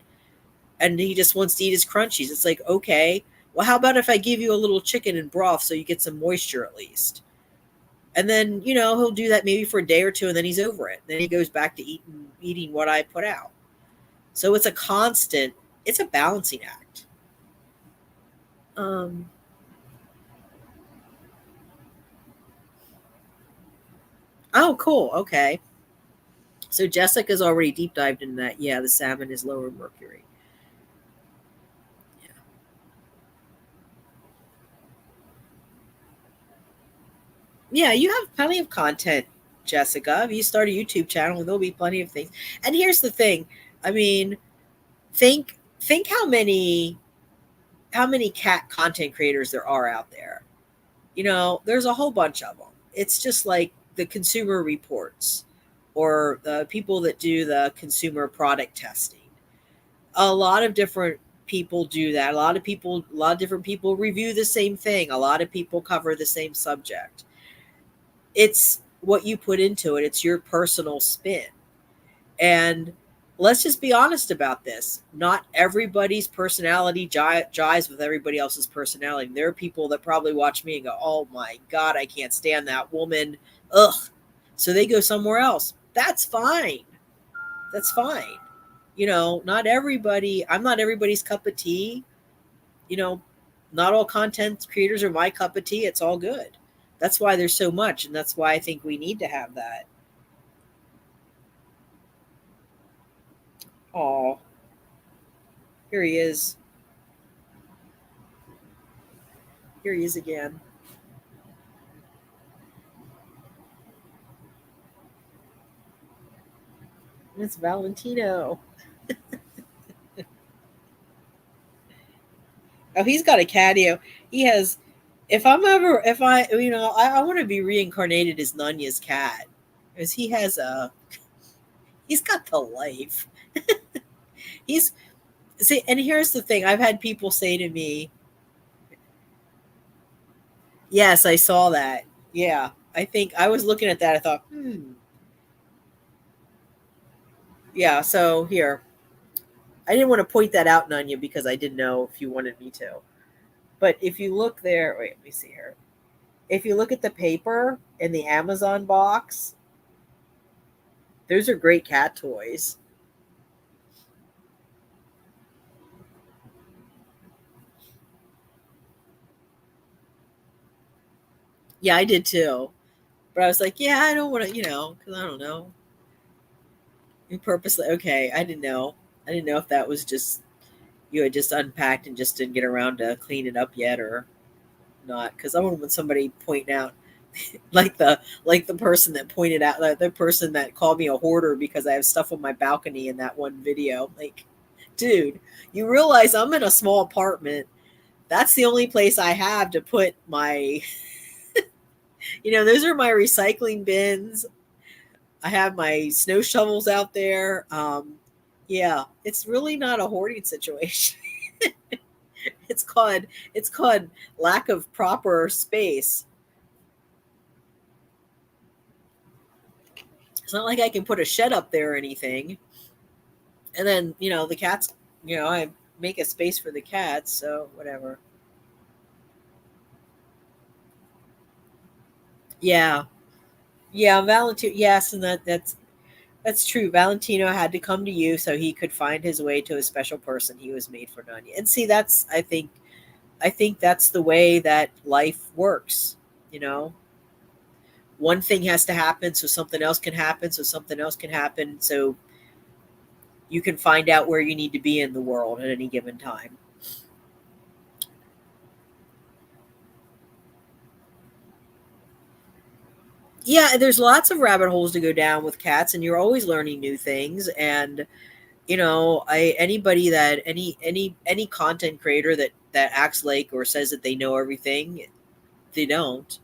and he just wants to eat his crunchies. It's like, okay, well, how about if I give you a little chicken and broth so you get some moisture at least? And then, he'll do that maybe for a day or two and then he's over it. Then he goes back to eating what I put out. So it's a constant, it's a balancing act. Um, oh, cool. Okay. So Jessica's already deep dived into that. Yeah, the salmon is lower mercury. Yeah. Yeah, you have plenty of content, Jessica. If you start a YouTube channel, there'll be plenty of things. And here's the thing. I mean, think how many cat content creators there are out there. There's a whole bunch of them. It's just like the consumer reports or the people that do the consumer product testing. A lot of different people do that. A lot of different people review the same thing. A lot of people cover the same subject. It's what you put into it. It's your personal spin. And let's just be honest about this. Not everybody's personality jives with everybody else's personality. There are people that probably watch me and go, oh my God, I can't stand that woman. Ugh. So they go somewhere else. That's fine. That's fine. Not everybody, I'm not everybody's cup of tea. You know, not all content creators are my cup of tea. It's all good. That's why there's so much. And that's why I think we need to have that. Oh, here he is. Here he is again. It's Valentino. Oh, he's got a catio. He has. If I, I want to be reincarnated as Nanya's cat, because he's got the life. He's see, and here's the thing: I've had people say to me, "Yes, I saw that." Yeah, I think I was looking at that. I thought, yeah. So here, I didn't want to point that out, Nanya, because I didn't know if you wanted me to. But if you look there, wait, let me see here. If you look at the paper in the Amazon box, those are great cat toys. Yeah, I did too. But I was like, yeah, I don't want to, because I don't know. You purposely, okay, I didn't know. I didn't know if that was just, you had just unpacked and just didn't get around to clean it up yet or not. Because I wouldn't want somebody pointing out, like the person that pointed out, the person that called me a hoarder because I have stuff on my balcony in that one video. Like, dude, you realize I'm in a small apartment. That's the only place I have to put my, those are my recycling bins. I have my snow shovels out there. Yeah, it's really not a hoarding situation. It's called lack of proper space. It's not like I can put a shed up there or anything. And then, the cats, I make a space for the cats, so whatever. Yeah. Yeah, Valentino, yes, and that's true. Valentino had to come to you so he could find his way to a special person he was made for, Nanya. And see, that's I think that's the way that life works, you know. One thing has to happen so something else can happen, so something else can happen, so you can find out where you need to be in the world at any given time. Yeah, there's lots of rabbit holes to go down with cats, and you're always learning new things. And I anybody that any content creator that acts like or says that they know everything, they don't.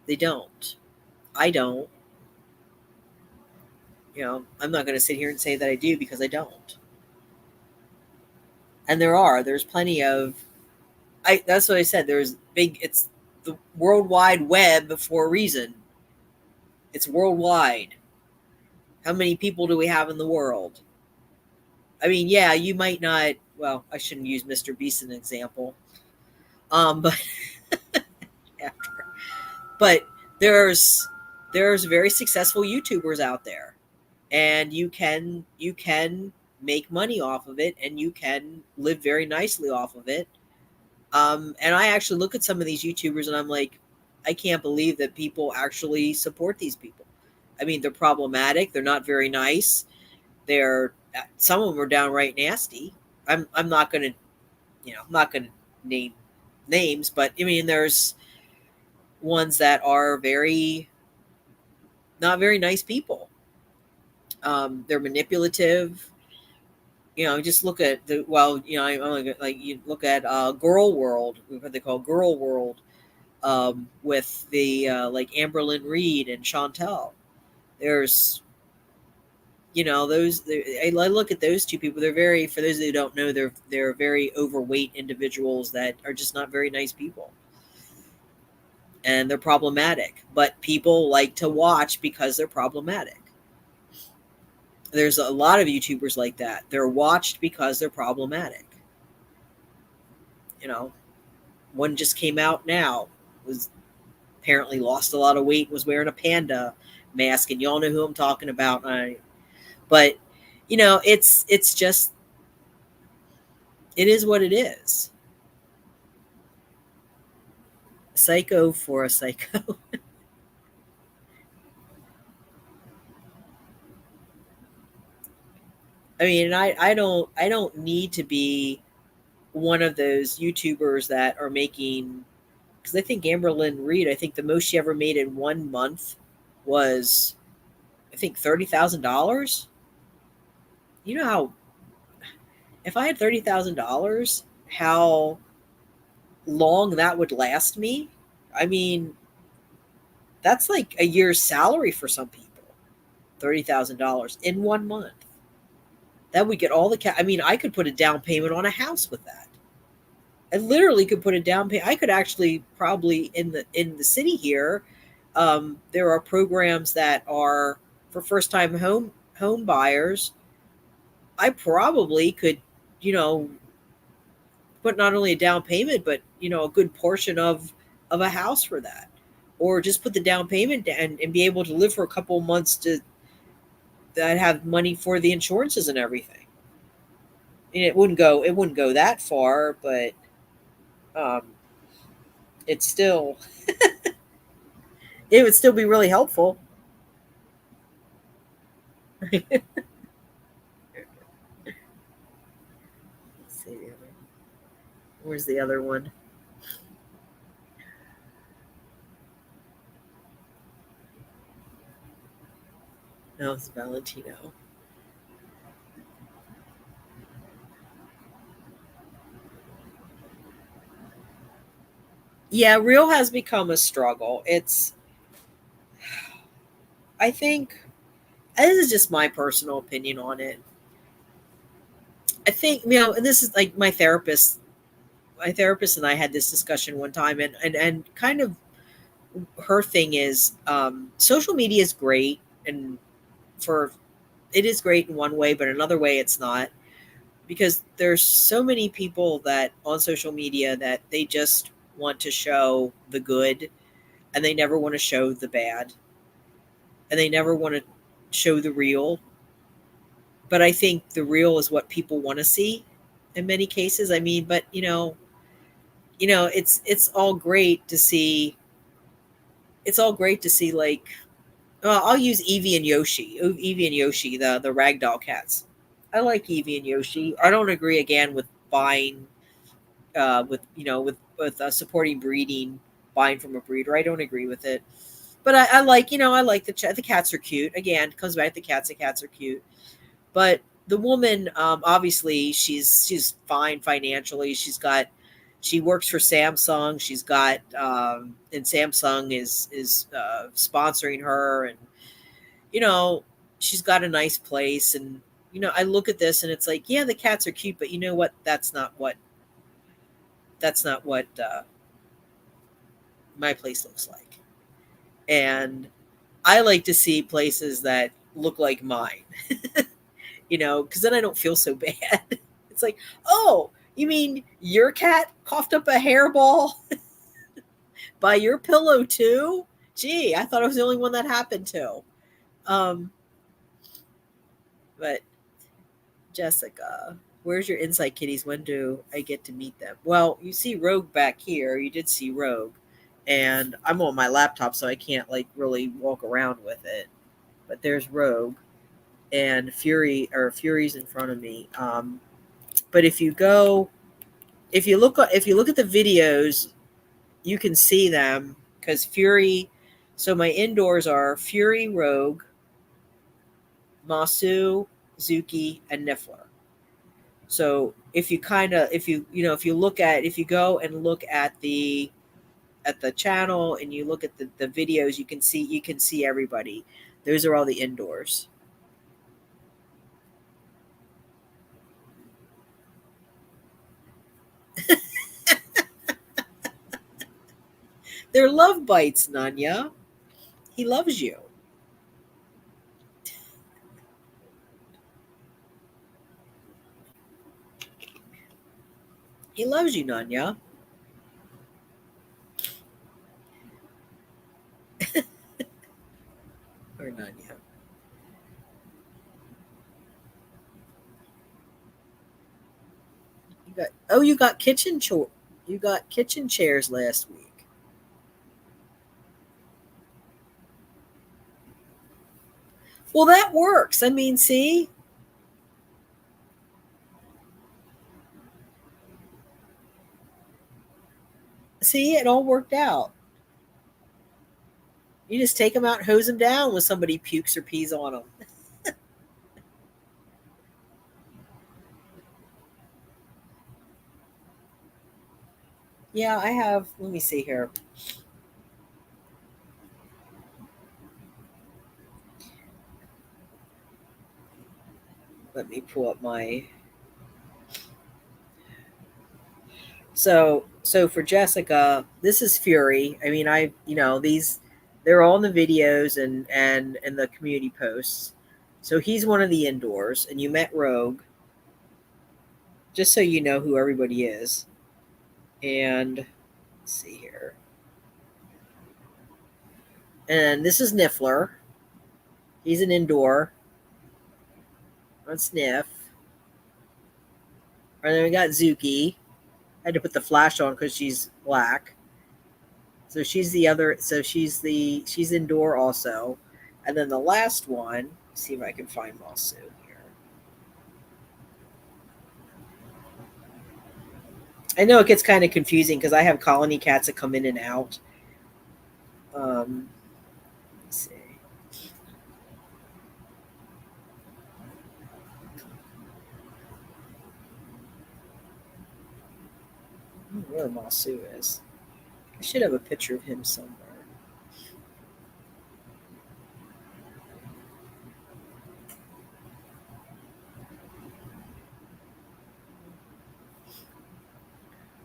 They don't. I don't. I'm not going to sit here and say that I do because I don't. And there's plenty of. I That's what I said. There's big. It's the World Wide Web for a reason. It's worldwide. How many people do we have in the world? I mean, yeah, you might not. Well, I shouldn't use Mr. Beast as an example. But yeah, but there's very successful YouTubers out there, and you can make money off of it, and you can live very nicely off of it. And I actually look at some of these YouTubers, and I'm like, I can't believe that people actually support these people. I mean, they're problematic. They're not very nice. They're Some of them are downright nasty. I'm not gonna I'm not gonna name names, but I mean, there's ones that are very not very nice people. They're manipulative. Just look at the I only like you look at Girl World, what they call Girl World, with the like Amberlyn Reed and Chantel. There's those. I look at those two people. They're very, for those who don't know, they're very overweight individuals that are just not very nice people, and they're problematic. But people like to watch because they're problematic. There's a lot of YouTubers like that. They're watched because they're problematic. You know, One just came out now, was apparently lost a lot of weight, was wearing a panda mask, and y'all know who I'm talking about. But it's just, it is what it is. Psycho for a psycho. I mean, I don't need to be one of those YouTubers that are making, because I think Amber Lynn Reed, I think the most she ever made in 1 month was, I think, $30,000. You know how, if I had $30,000, how long that would last me? I mean, that's like a year's salary for some people. $30,000 in 1 month. That would get all the I mean, I could put a down payment on a house with that. I literally could put a down payment. I could actually probably in the city here. There are programs that are for first time home buyers. I probably could, you know, put not only a down payment, but a good portion of a house for that, or just put the down payment and be able to live for a couple of months to that have money for the insurances and everything. And it wouldn't go that far, but um, it's still it would still be really helpful. Let's see the other. Where's the other one? No, it's Valentino. Yeah, real has become a struggle. I think, this is just my personal opinion on it. I think, and this is like my therapist and I had this discussion one time, and kind of her thing is, social media is great, and for it is great in one way, but another way it's not, because there's so many people that on social media that they just want to show the good, and they never want to show the bad, and they never want to show the real. But I think the real is what people want to see in many cases. I mean, but it's all great to see. It's all great to see, like, I'll use Evie and Yoshi. Evie and Yoshi, the ragdoll cats. I like Evie and Yoshi. I don't agree again with buying, with supporting breeding, buying from a breeder. I don't agree with it. But I like, I like the cats are cute. Again, it comes back to cats. The cats are cute. But the woman, obviously, she's fine financially. She works for Samsung. She's got, and Samsung is sponsoring her, and you know she's got a nice place. And I look at this and it's like, yeah, the cats are cute, but you know what? That's not what my place looks like. And I like to see places that look like mine. Because then I don't feel so bad. It's like, oh, you mean your cat coughed up a hairball by your pillow too? Gee, I thought I was the only one that happened to. Um, but Jessica, where's your inside kitties? When do I get to meet them? Well, you see Rogue back here. You did see Rogue, and I'm on my laptop, so I can't like really walk around with it. But there's Rogue and Fury's in front of me. But if you look at the videos, you can see them because Fury. So my indoors are Fury, Rogue, Masu, Zuki, and Niffler. So if you kind of if you go and look at the channel and you look at the videos, you can see everybody. Those are all the indoors. They're love bites, Nanya. He loves you. He loves you, Nanya. Or Nanya. You got you got kitchen chairs last week. Well, that works. I mean, see, it all worked out. You just take them out and hose them down when somebody pukes or pees on them. Yeah, I have. Let me see here. Let me pull up my. So for Jessica, this is Fury. I mean, these they're all in the videos and the community posts. So he's one of the indoors, and you met Rogue. Just so you know who everybody is. And let's see here. And this is Niffler. He's an indoor on Sniff. And then we got Zuki. I had to put the flash on because she's black. So she's the other. So she's indoor also. And then the last one. See if I can find Masu here. I know it gets kind of confusing because I have colony cats that come in and out. Let's see. I don't know where Masu is. I should have a picture of him somewhere.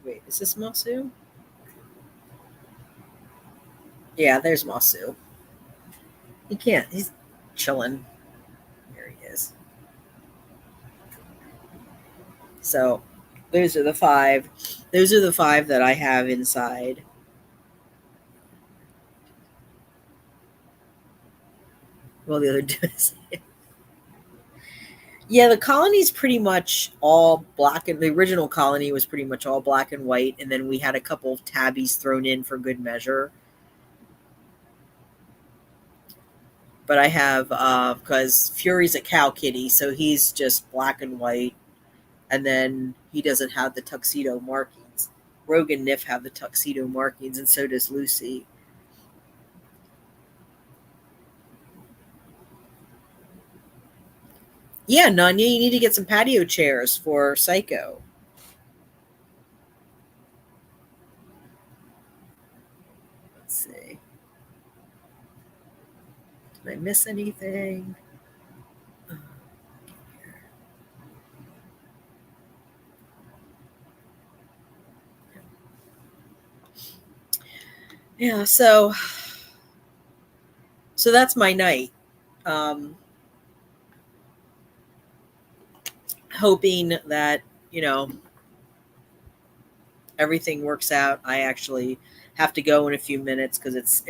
Wait, is this Masu? Yeah, there's Masu. He can't. He's chilling. There he is. So those are the five. Those are the five that I have inside. Well, the other two is. Yeah, the colony's pretty much all black, and the original colony was pretty much all black and white, and then we had a couple of tabbies thrown in for good measure. But I have because Fury's a cow kitty, so he's just black and white, and then he doesn't have the tuxedo markings. Rogue and Niff have the tuxedo markings, and so does Lucy. Yeah, Nanya, you need to get some patio chairs for Psycho. Let's see. Did I miss anything? Yeah, so that's my night. Um, Hoping that you know everything works out. I actually have to go in a few minutes because it's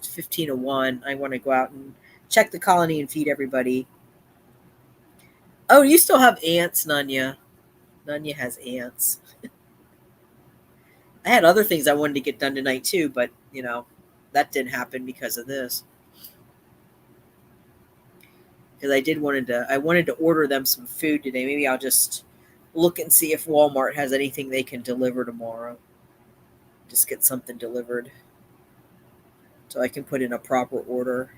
15:01. I want to go out and check the colony and feed everybody. Oh, you still have ants, Nanya. Nanya has ants. I had other things I wanted to get done tonight too, but that didn't happen because of this. Because I wanted to order them some food today. Maybe I'll just look and see if Walmart has anything they can deliver tomorrow. Just get something delivered so I can put in a proper order.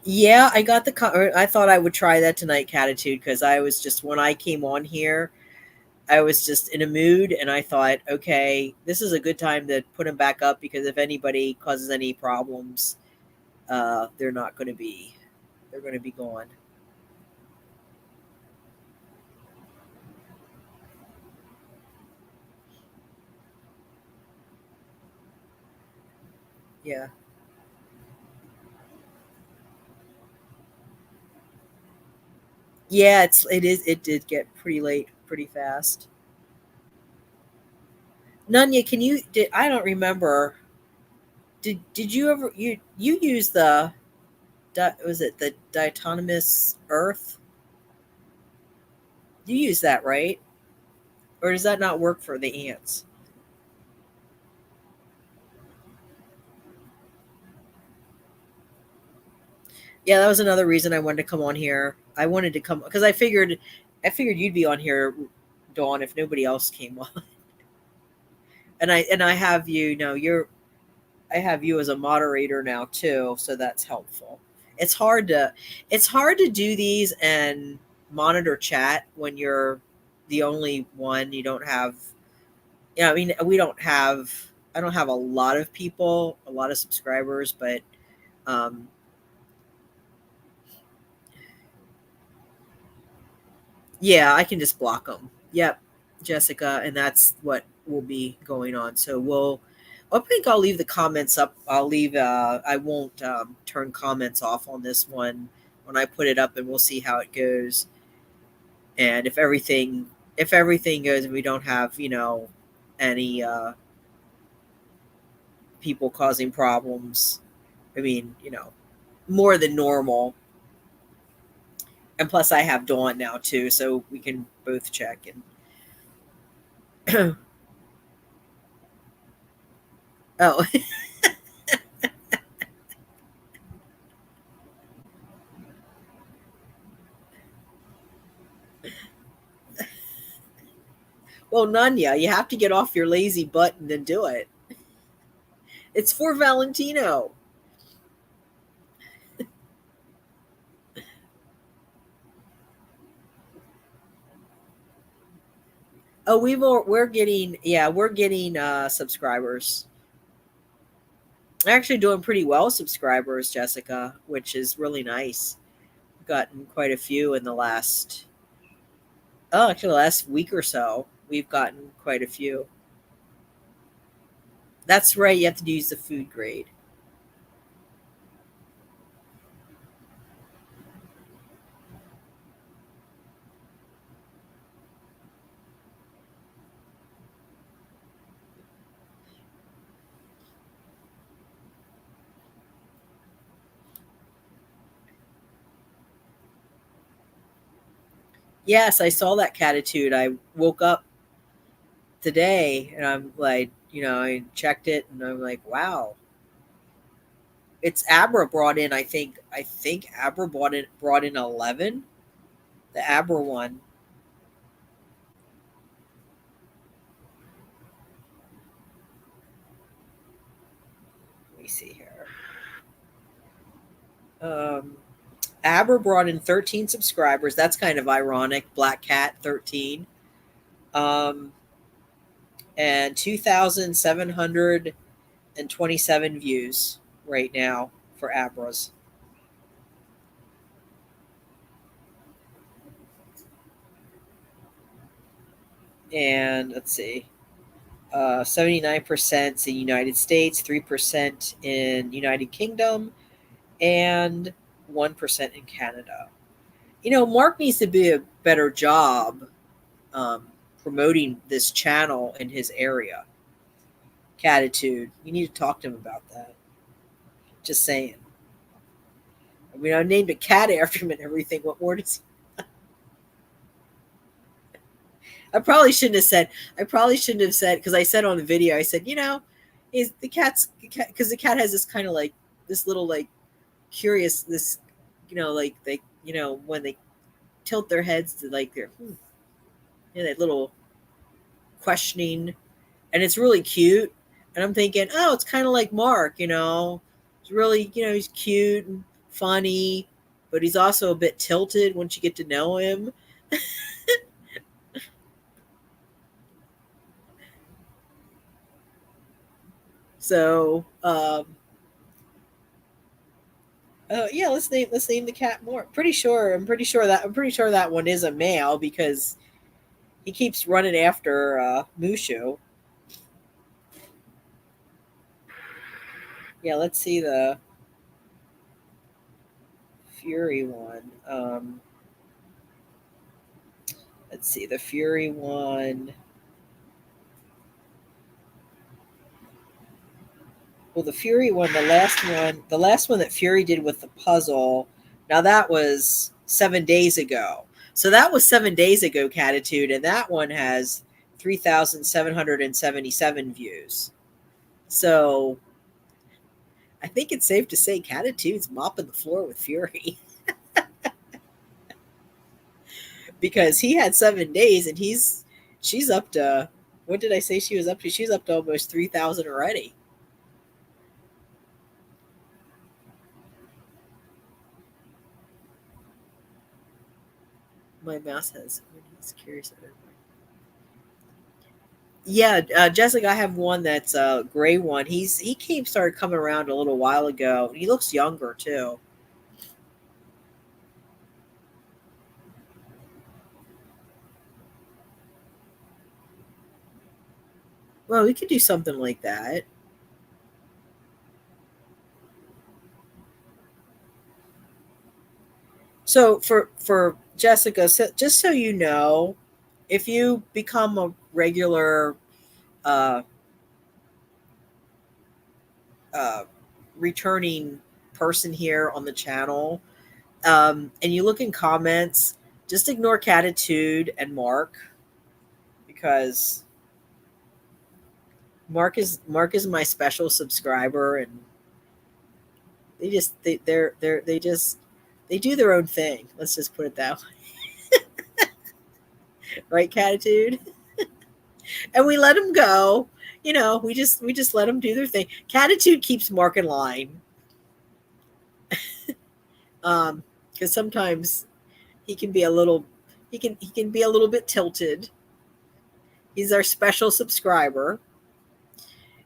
Yeah, I got I thought I would try that tonight, Catitude, because I was just when I came on here, I was just in a mood, and I thought, okay, this is a good time to put them back up because if anybody causes any problems, they're not going to be, they're going to be gone. Yeah, yeah, it did get pretty late, pretty fast. Nunya, can you? I don't remember. Did you ever you use the, was it the diatonomous earth? You use that, right? Or does that not work for the ants? Yeah, that was another reason I wanted to come on here. I wanted to come because I figured you'd be on here, Dawn, if nobody else came on. And I have you, I have you as a moderator now too, so that's helpful. It's hard to it's hard to do these and monitor chat when you're the only one. You don't have, I mean, I don't have a lot of people, a lot of subscribers, but um yeah, I can just block them. Yep, Jessica, and that's what will be going on. So I think I'll leave the comments up. I won't turn comments off on this one when I put it up, and we'll see how it goes. And if everything goes, and we don't have any people causing problems. I mean, more than normal. And plus, I have Dawn now too, so we can both check and. Oh, well, Nanya, you have to get off your lazy butt and then do it. It's for Valentino. Oh, we're getting subscribers. We're actually doing pretty well subscribers, Jessica, which is really nice. We've gotten quite a few in the last week or so. We've gotten quite a few. That's right. You have to use the food grade. Yes, I saw that catitude. I woke up today and I'm like, I checked it and I'm like, wow. It's Abra brought in. I think Abra brought in 11. The Abra one. Let me see here. Um, Aber brought in 13 subscribers. That's kind of ironic. Black Cat 13. Um, and 2,727 views right now for Abra's. And let's see. 79% in United States, 3% in United Kingdom, and 1% in Canada. Mark needs to do a better job um, promoting this channel in his area. Catitude. You need to talk to him about that. Just saying. I mean, I named a cat after him and everything. What more does I probably shouldn't have said. I probably shouldn't have said because I said on the video. I said, is the cat's because the cat has this kind of like this little like curious this, like they when they tilt their heads to like their that little questioning, and it's really cute. And I'm thinking, oh, it's kind of like Mark. It's really he's cute and funny, but he's also a bit tilted once you get to know him. So yeah, let's name the cat more. I'm pretty sure that one is a male because he keeps running after Mushu. Yeah, let's see the Fury one. Let's see the Fury one. Well, the Fury one, the last one that Fury did with the puzzle. Now that was 7 days ago. So that was 7 days ago, Catitude, and that one has 3,777 views. So I think it's safe to say Catitude's mopping the floor with fury. Because he had 7 days and she's up to, what did I say she was up to? She's up to almost 3,000 already. My mouse has, he's curious about it. Yeah, Jessica, I have one that's a gray one. Started coming around a little while ago. He looks younger too. Well, we could do something like that. So for Jessica, so just so you know, if you become a regular uh, uh, returning person here on the channel, and you look in comments, just ignore Catitude and Mark, because Mark is my special subscriber, and they do their own thing. Let's just put it that way, right, Catitude? And we let them go. We just let them do their thing. Catitude keeps Mark in line, because sometimes he can be a little he can be a little bit tilted. He's our special subscriber.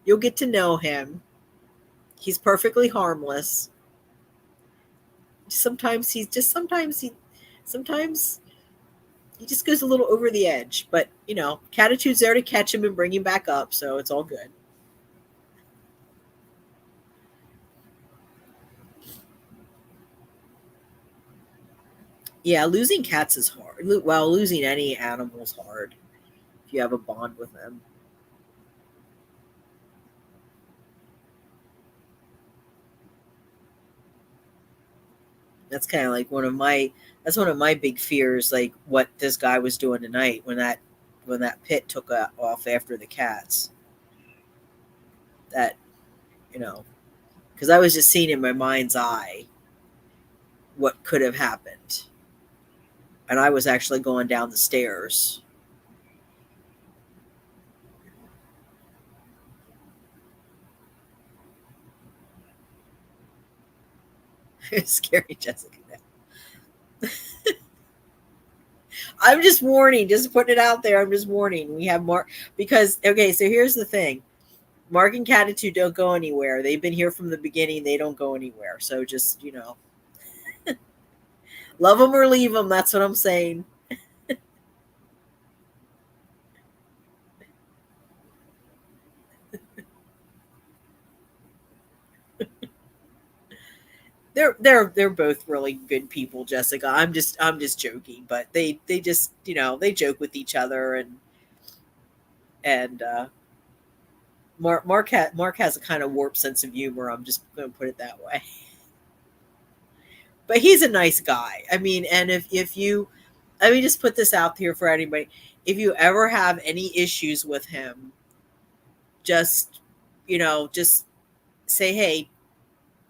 You'll get to know him. He's perfectly harmless. Sometimes he just goes a little over the edge. But Catitude's there to catch him and bring him back up, so it's all good. Yeah, losing cats is hard. Well, losing any animal is hard if you have a bond with them. That's kind of like one of my big fears, like what this guy was doing tonight when that pit took off after the cats. That you know, because I was just seeing in my mind's eye what could have happened, and I was actually going down the stairs. It's scary, Jessica. I'm just warning, just putting it out there. I'm just warning. We have Mark, because okay. So here's the thing: Mark and Catitude don't go anywhere. They've been here from the beginning. They don't go anywhere. So just love them or leave them. That's what I'm saying. They're both really good people, Jessica. I'm just joking, but they just they joke with each other, and Mark has a kind of warped sense of humor. I'm just going to put it that way. But he's a nice guy. I mean, and if you, let me just put this out here for anybody: if you ever have any issues with him, just just say, hey,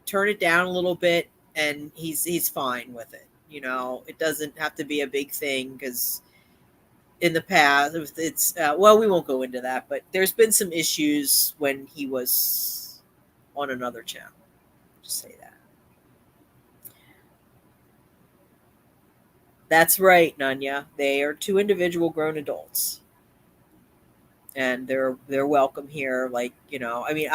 turn it down a little bit, and he's fine with it. It doesn't have to be a big thing, because in the past it's well, we won't go into that, but there's been some issues when he was on another channel. Just say that. That's right, Nanya. They are two individual grown adults, and they're welcome here. Like I mean,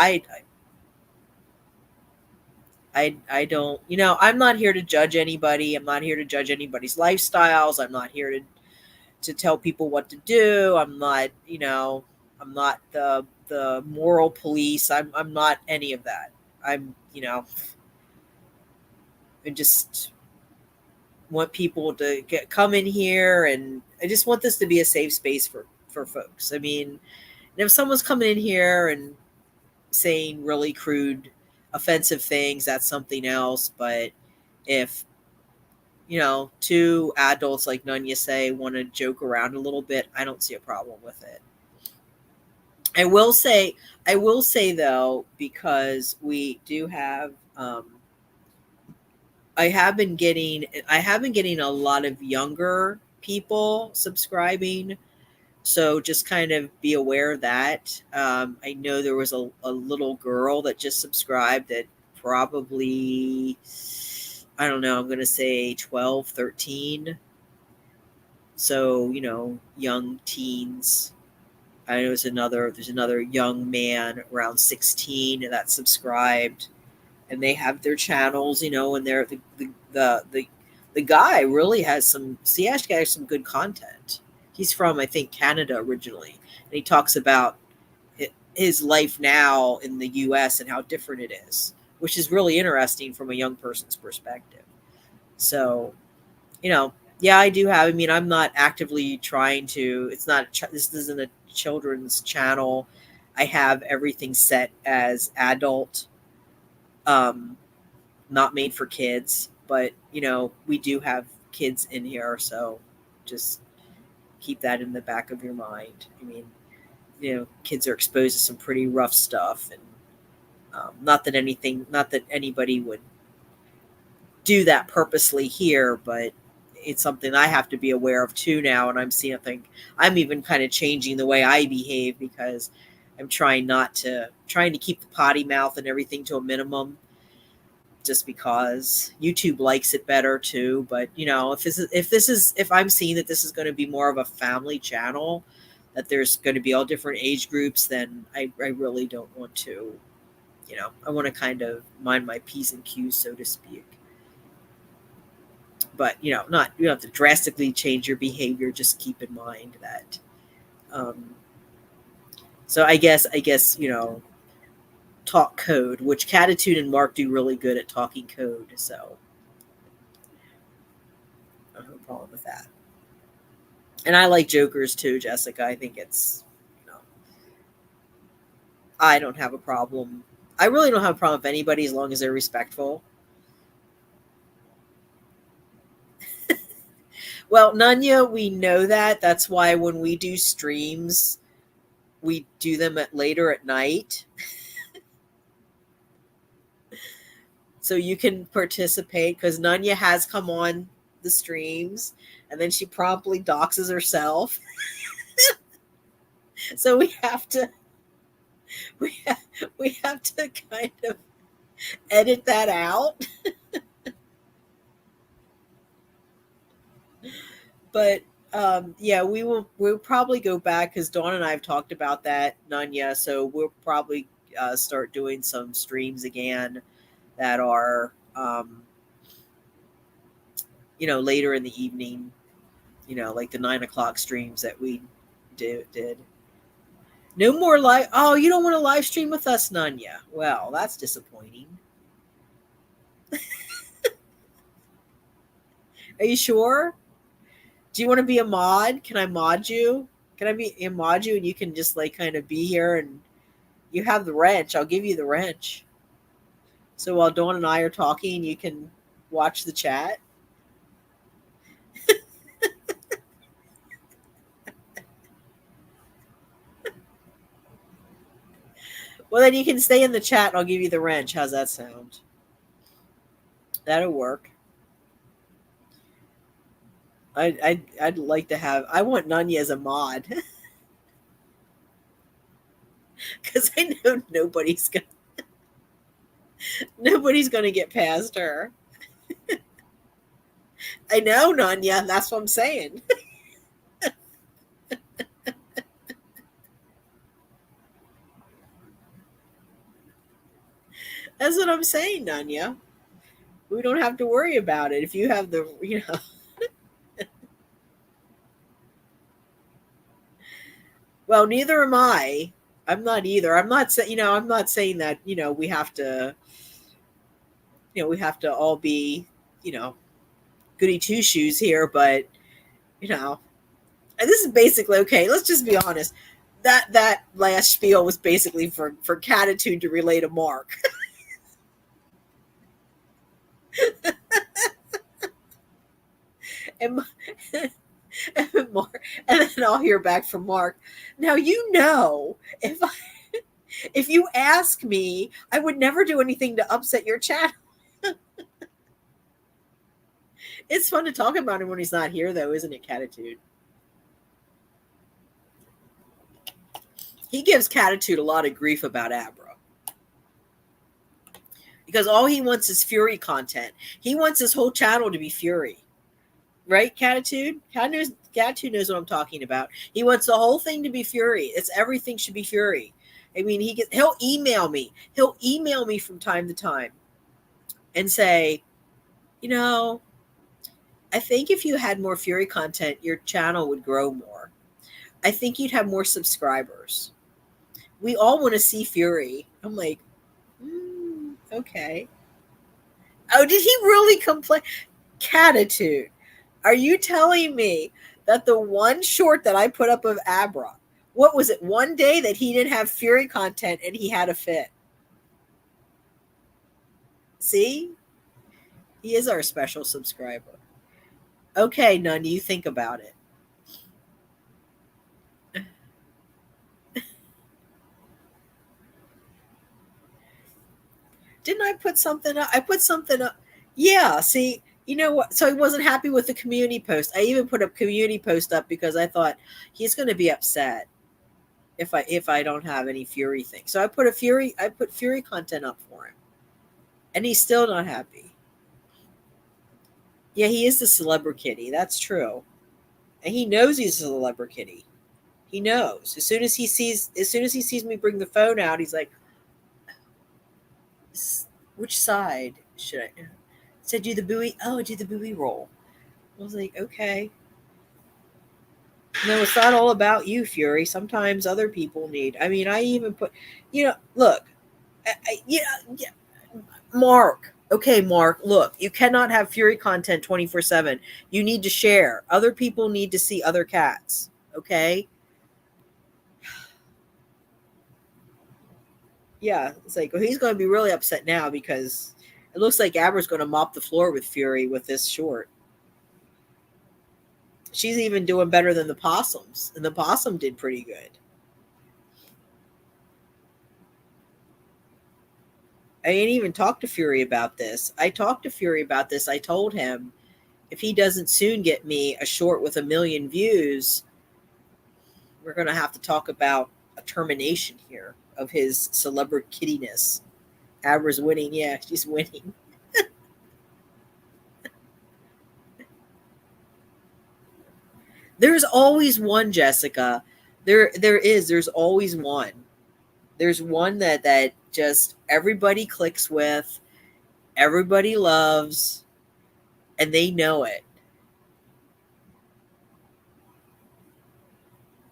I don't, I'm not here to judge anybody. I'm not here to judge anybody's lifestyles. I'm not here to tell people what to do. I'm not the moral police. I'm not any of that. I just want people to come in here, and I just want this to be a safe space for folks. I mean, if someone's coming in here and saying really crude, offensive things, that's something else. But if two adults, like Nunya say, want to joke around a little bit, I don't see a problem with it. I will say, though, because we do have, I have been getting a lot of younger people subscribing. So just kind of be aware of that. I know there was a little girl that just subscribed that probably, I don't know, I'm going to say 12, 13. So, young teens. I know there's another young man around 16 that subscribed, and they have their channels, and they're the guy really has some, Siash guy has some good content. He's from, I think, Canada originally, and he talks about his life now in the US and how different it is, which is really interesting from a young person's perspective. So, yeah, I do have, I'm not actively trying to, this isn't a children's channel. I have everything set as adult, not made for kids, but we do have kids in here, so just keep that in the back of your mind. Kids are exposed to some pretty rough stuff, and not that anybody would do that purposely here, but it's something I have to be aware of too now. And I'm even kind of changing the way I behave, because I'm trying to keep the potty mouth and everything to a minimum, just because YouTube likes it better too. But if I'm seeing that this is going to be more of a family channel, that there's going to be all different age groups, then I really don't want to, I want to kind of mind my P's and Q's, so to speak. But you don't have to drastically change your behavior. Just keep in mind that. So I guess talk code, which Catitude and Mark do really good at talking code. So I have no problem with that. And I like jokers too, Jessica. I think it's, I don't have a problem. I really don't have a problem with anybody as long as they're respectful. Well, Nunya, we know that. That's why when we do streams, we do them later at night. So you can participate, because Nunya has come on the streams, and then she promptly doxes herself. So we have to kind of edit that out. But yeah, we'll probably go back, because Dawn and I have talked about that, Nunya. So we'll probably start doing some streams again that are later in the evening, like the 9 o'clock streams that we did. No more live. Oh, you don't want to live stream with us, Nunya? Well, that's disappointing. Are you sure? Do you want to be a mod? Can I mod you? Can I mod you, and you can just kind of be here, and you have the wrench. I'll give you the wrench. So while Dawn and I are talking, you can watch the chat. Well, then you can stay in the chat, and I'll give you the wrench. How's that sound? That'll work. I'd like to have. I want Nunya as a mod, because I know nobody's gonna get past her. I know, Nunya. That's what I'm saying. That's what I'm saying, Nunya. We don't have to worry about it if you have the, Well, neither am I. I'm not either. I'm not saying, I'm not saying that, we have to, all be, goody two shoes here, but, and this is basically, okay, let's just be honest. That last spiel was basically for Catitude to relay to Mark. And, and Mark, and then I'll hear back from Mark. Now if you ask me, I would never do anything to upset your channel. It's fun to talk about him when he's not here, though, isn't it, Catitude? He gives Catitude a lot of grief about Abra. Because all he wants is Fury content. He wants his whole channel to be Fury. Right, Catitude? Catitude knows what I'm talking about. He wants the whole thing to be Fury. It's everything should be Fury. I mean, he'll email me. He'll email me from time to time and say, I think if you had more Fury content, your channel would grow more. I think you'd have more subscribers. We all want to see Fury. I'm like, okay. Oh, did he really complain? Catitude. Are you telling me that the one short that I put up of Abra, what was it, one day that he didn't have Fury content and he had a fit? See? He is our special subscriber. Okay, None, you think about it. Didn't I put something up? I put something up. Yeah, see, you know what? So he wasn't happy with the community post. I even put a community post up because I thought he's going to be upset if I don't have any Fury thing. So I put Fury content up for him. And he's still not happy. Yeah, he is the celebrity. That's true. And he knows he's a celebrity. He knows. As soon as he sees me bring the phone out, he's like, which side should I? Said do the buoy. Oh, do the buoy roll. I was like, okay. No, it's not all about you, Fury. Sometimes other people need. I mean, I even put, look, Mark. Okay, Mark, look, you cannot have Fury content 24/7. You need to share. Other people need to see other cats. Okay? Yeah, it's like, well, he's going to be really upset now because it looks like Abra's going to mop the floor with Fury with this short. She's even doing better than the possums, and the possum did pretty good. I didn't even talk to Fury about this. I talked to Fury about this. I told him if he doesn't soon get me a short with 1 million views, we're going to have to talk about a termination here of his celebrity-kittiness. Abra's winning. Yeah, she's winning. There's always one, Jessica. There's always one. There's one that just everybody clicks with, everybody loves, and they know it.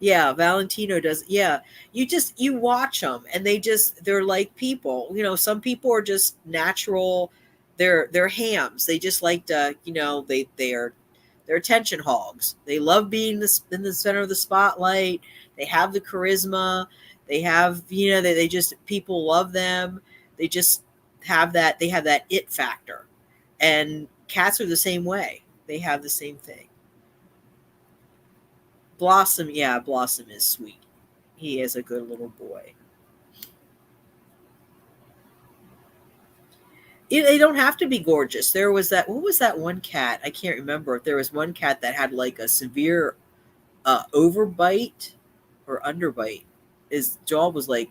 Yeah, Valentino does. Yeah, you watch them, and they're like people. Some people are just natural. They're hams. They just like to, they're attention hogs. They love being in the center of the spotlight. They have the charisma. They have, they just people love them. They just have that. They have that it factor, and cats are the same way. They have the same thing. Blossom, yeah, Blossom is sweet. He is a good little boy. They don't have to be gorgeous. There was what was that one cat? I can't remember. There was one cat that had like a severe overbite or underbite. His jaw was like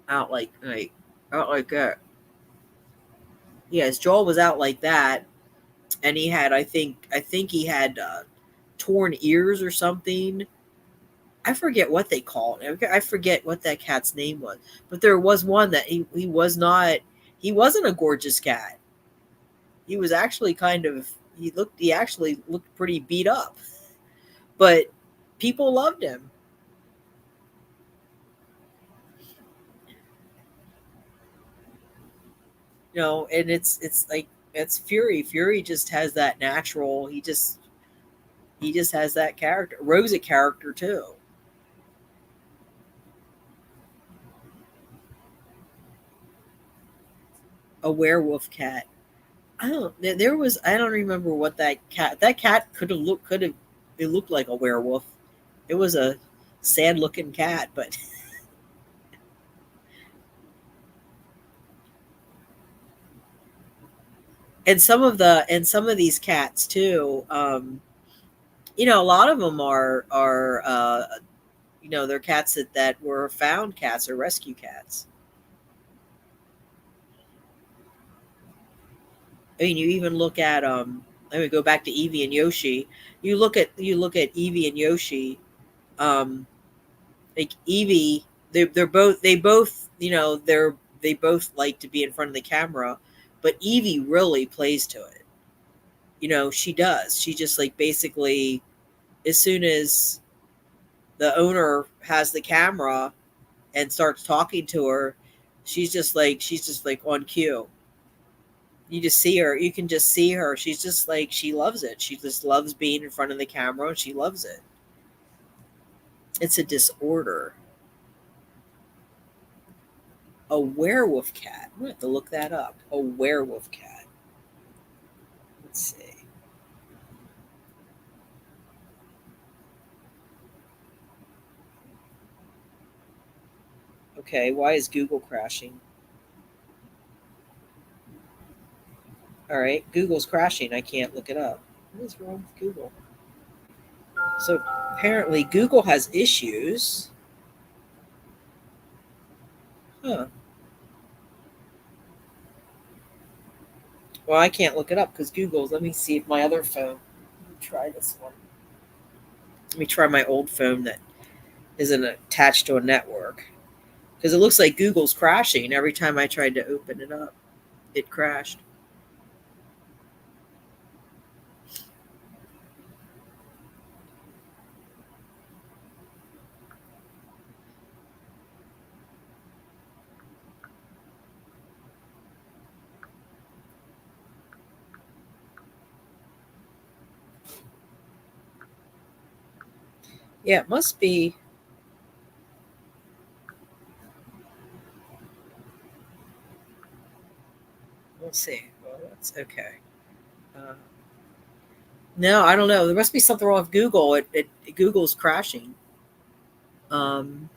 out like out like that. Yeah, his jaw was out like that, and he had I think he had torn ears or something. I forget what they called it. I forget what that cat's name was. But there was one that he wasn't a gorgeous cat. He was actually he actually looked pretty beat up. But people loved him. And it's like it's Fury. Fury just has that natural, he just has that character. Rosa character too. A werewolf cat. I don't remember what that cat could have, it looked like a werewolf. It was a sad looking cat, but and some of these cats too, a lot of them are they're cats that were found cats or rescue cats. I mean, you even look at let me go back to Evie and Yoshi. You look at Evie and Yoshi. Um, like Evie, they both like to be in front of the camera, but Evie really plays to it. She does. She just like basically, as soon as the owner has the camera and starts talking to her, she's just like on cue. You just see her. You can just see her. She's just like, she loves it. She just loves being in front of the camera and she loves it. It's a disorder. A werewolf cat. I'm gonna have to look that up. A werewolf cat. Let's see. Okay, why is Google crashing? All right, Google's crashing. I can't look it up. What is wrong with Google? So apparently Google has issues. Huh. Well, I can't look it up because Google's. Let me see if my other phone. Let me try this one. Let me try my old phone that isn't attached to a network, because it looks like Google's crashing every time I tried to open it up. It crashed. Yeah, it must be. We'll see. Well, that's okay. Uh, no, I don't know. There must be something wrong with Google. Google's crashing. Um,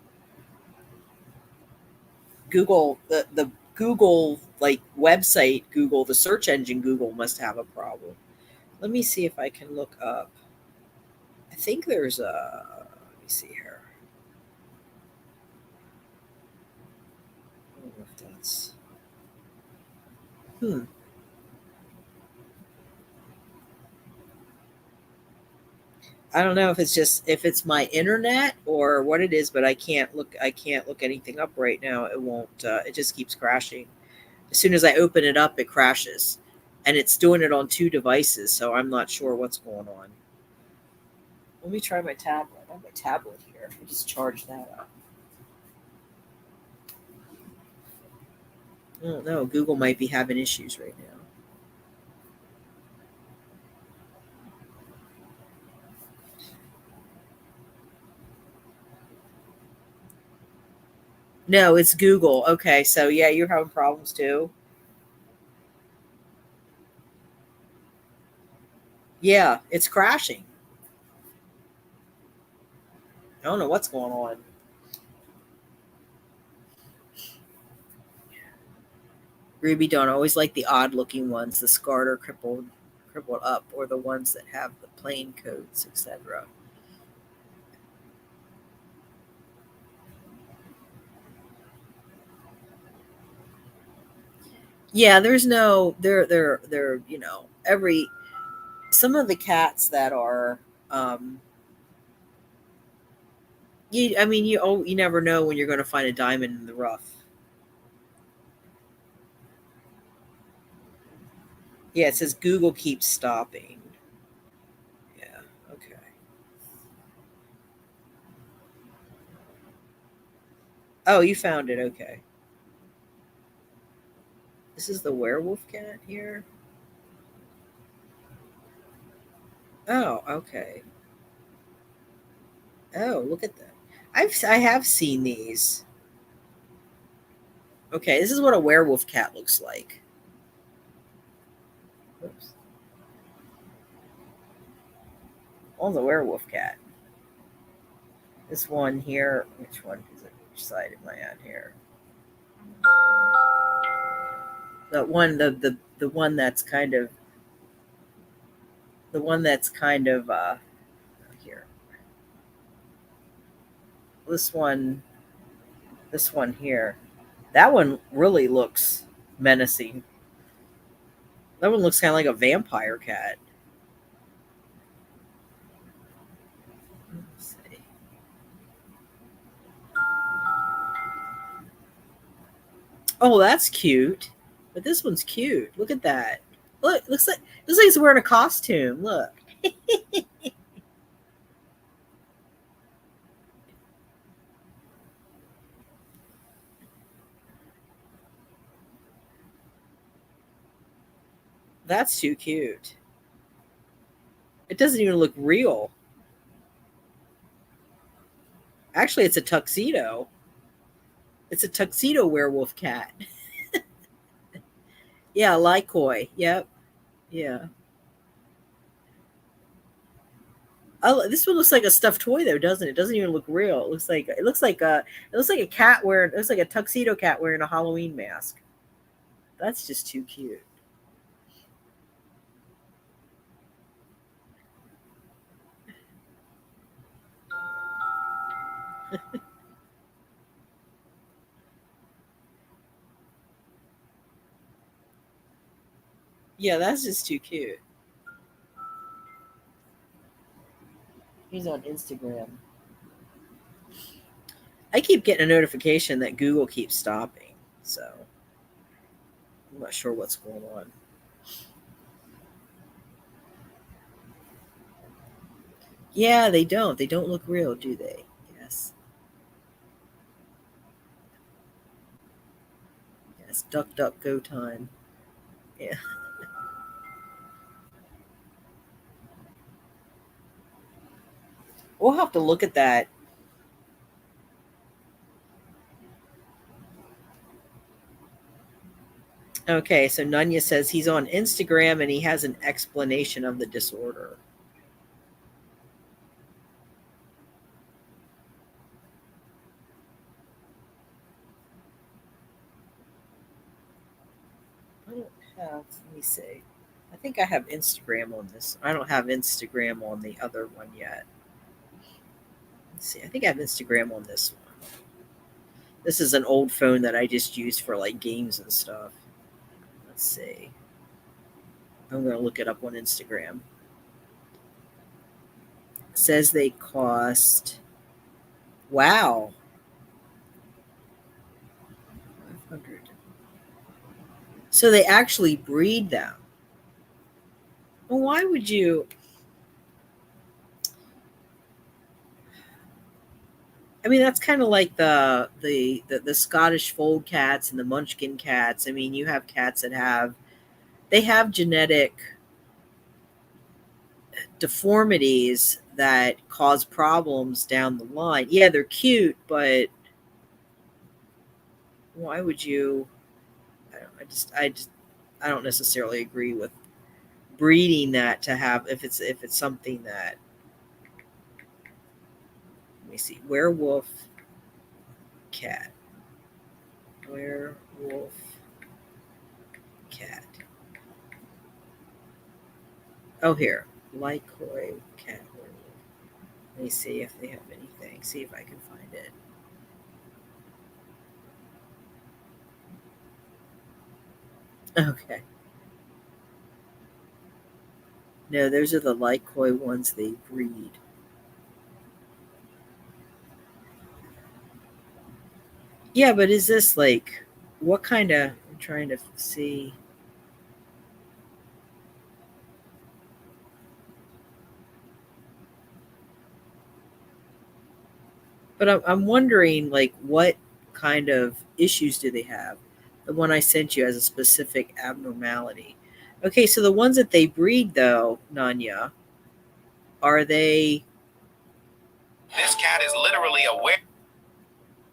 Google the Google like website Google, the search engine Google must have a problem. Let me see if I can look up. I think there's a. Let me see here. I don't know if that's. Hmm. I don't know if it's my internet or what it is, but I can't look anything up right now. It won't. It just keeps crashing. As soon as I open it up, it crashes, and it's doing it on two devices. So I'm not sure what's going on. Let me try my tablet. I have my tablet here. I just charge that up. I don't know. Google might be having issues right now. No, it's Google. Okay, so yeah, you're having problems too. Yeah, it's crashing. I don't know what's going on. Ruby don't always like the odd looking ones, the scarred or crippled up, or the ones that have the plain coats, etc. Yeah, there's no every some of the cats that are I mean you never know when you're going to find a diamond in the rough. Yeah, it says Google keeps stopping. Yeah, okay. Oh, you found it. Okay. This is the werewolf cat here. Oh, okay. Oh, look at that. I have seen these. Okay, this is what a werewolf cat looks like. Oops. Oh, the werewolf cat. This one here. Which one is it? Which side am I on here? The one, the one that's kind of here. This one here. That one really looks menacing. That one looks kind of like a vampire cat. Let's see. Oh, that's cute. But this one's cute. Look at that. Look, looks like he's wearing a costume. Look. That's too cute. It doesn't even look real. Actually, it's a tuxedo. It's a tuxedo werewolf cat. Yeah, Lycoi. Yep. Yeah. Oh, this one looks like a stuffed toy though, doesn't it? It doesn't even look real. It looks like a cat wearing it looks like a tuxedo cat wearing a Halloween mask. That's just too cute. Yeah, that's just too cute. He's on Instagram. I keep getting a notification that Google keeps stopping, so I'm not sure what's going on. Yeah, they don't. They don't look real, do they? Yes. Yes. Duck, duck, go time. Yeah. We'll have to look at that. Okay, so Nunya says he's on Instagram and he has an explanation of the disorder. I don't have, let me see. I think I have Instagram on this. I don't have Instagram on the other one yet. Let's see. I think I have Instagram on this one. This is an old phone that I just use for like games and stuff. Let's see. I'm going to look it up on Instagram. It says they cost, wow, 500. So they actually breed them. Well, why would you? I mean, that's kind of like the Scottish fold cats and the Munchkin cats. I mean, you have cats that have genetic deformities that cause problems down the line. Yeah, they're cute, but why would you? I don't necessarily agree with breeding that to have if it's something that. Let me see, werewolf cat, werewolf cat. Oh, here, Lycoi cat werewolf. Let me see if they have anything. See if I can find it. Okay. No, those are the Lycoi ones they breed. Yeah, but is this like what kind of? I'm trying to see. But I'm wondering, like, what kind of issues do they have? The one I sent you has a specific abnormality. Okay, so the ones that they breed, though, Nanya, are they? This cat is literally aware.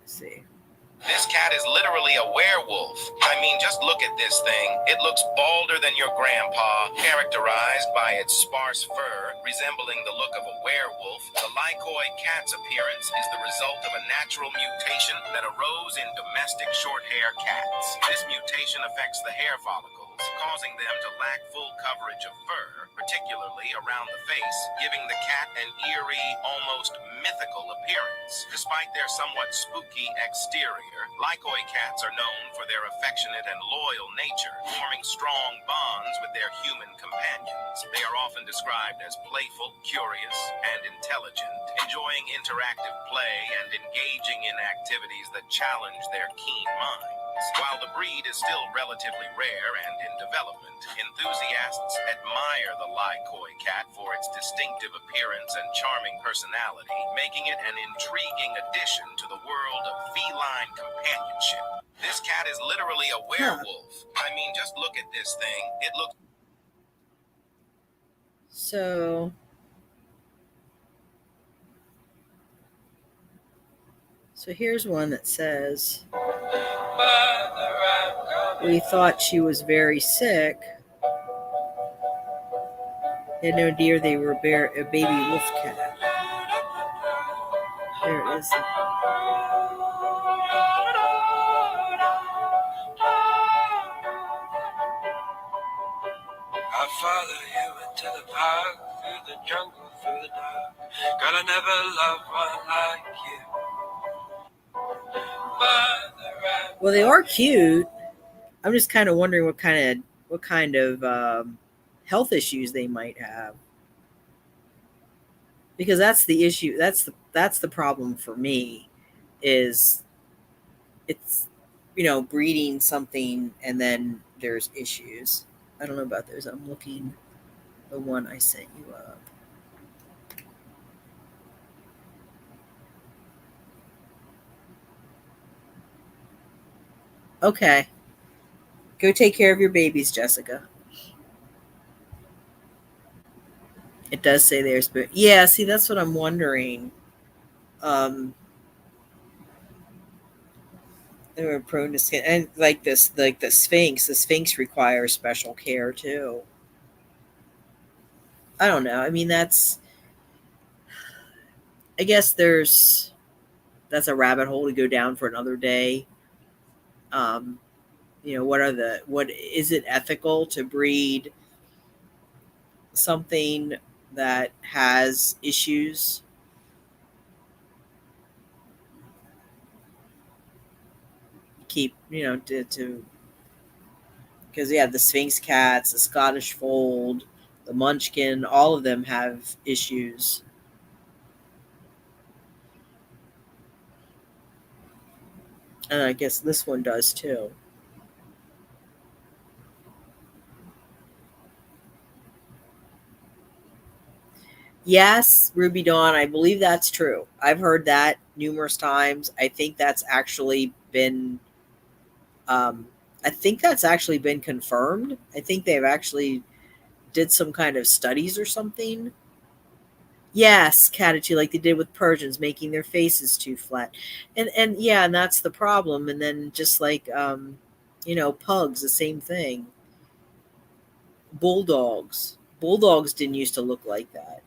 Let's see. This cat is literally a werewolf. I mean, just look at this thing. It looks balder than your grandpa, characterized by its sparse fur, resembling the look of a werewolf. The Lycoid cat's appearance is the result of a natural mutation that arose in domestic short-hair cats. This mutation affects the hair follicles, causing them to lack full coverage of fur, particularly around the face, giving the cat an eerie, almost mythical appearance. Despite their somewhat spooky exterior, Lycoid cats are known for their affectionate and loyal nature, forming strong bonds with their human companions. They are often described as playful, curious, and intelligent, enjoying interactive play and engaging in activities that challenge their keen minds. While the breed is still relatively rare and in development, enthusiasts admire the Lycoid cat for its distinctive appearance and charming personality, making it an intriguing addition to the world of feline companionship. This cat is literally a werewolf. I mean, just look at this thing. It looks... So here's one that says, we thought she was very sick. Had no idea they were a baby wolf cat. There it is. I follow you into the park, through the jungle, through the dark. Girl, I never loved one like you. Well, they are cute. I'm just kind of wondering what kind of health issues they might have, because that's the issue. That's the problem for me. Is it's breeding something and then there's issues. I don't know about those. I'm looking the one I sent you up. Okay. Go take care of your babies, Jessica. It does say there's, but yeah, see, that's what I'm wondering. They were prone to skin, and like the Sphinx. The Sphinx requires special care too. I don't know. I mean, I guess that's a rabbit hole to go down for another day. What is it ethical to breed something that has issues? Keep, to because the Sphinx cats, the Scottish Fold, the Munchkin, all of them have issues. And I guess this one does too. Yes, Ruby Dawn, I believe that's true. I've heard that numerous times. I think that's actually been confirmed. I think they've actually did some kind of studies or something. Yes, Catitude, like they did with Persians, making their faces too flat, and yeah, and that's the problem. And then just like pugs, the same thing. Bulldogs didn't used to look like that.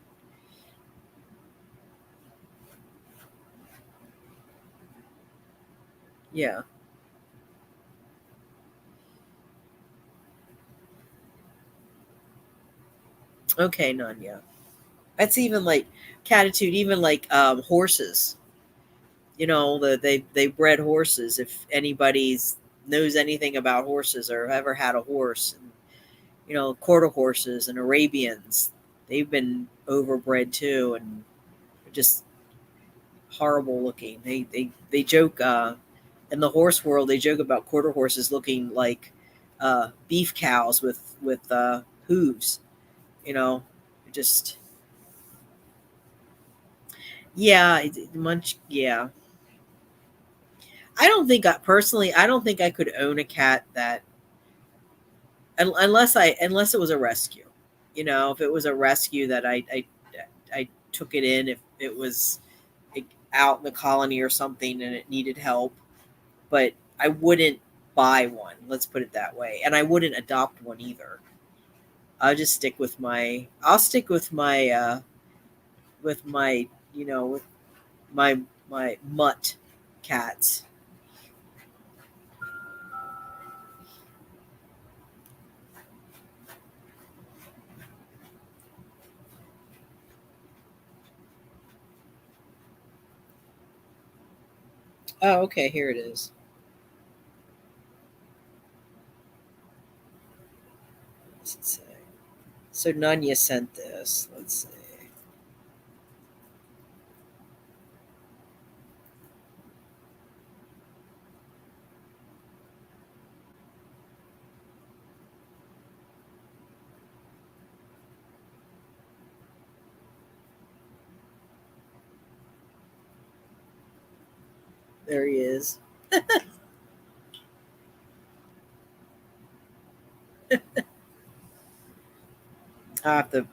Yeah. Okay, none. Yeah. That's even like Catitude, even like horses. They bred horses. If anybody's knows anything about horses or ever had a horse, and quarter horses and Arabians, they've been overbred too, and just horrible looking. They joke in the horse world. They joke about quarter horses looking like beef cows with hooves. Just yeah, yeah. I don't think I don't think I could own a cat that unless it was a rescue. If it was a rescue that I took it in, if it was out in the colony or something and it needed help. but I wouldn't buy one. Let's put it that way. And I wouldn't adopt one either. I'll just stick with my. I'll stick with my with my mutt cats. Oh, okay. Here it is. What's it say? So Nunya sent this. Let's see. There he is. I have to.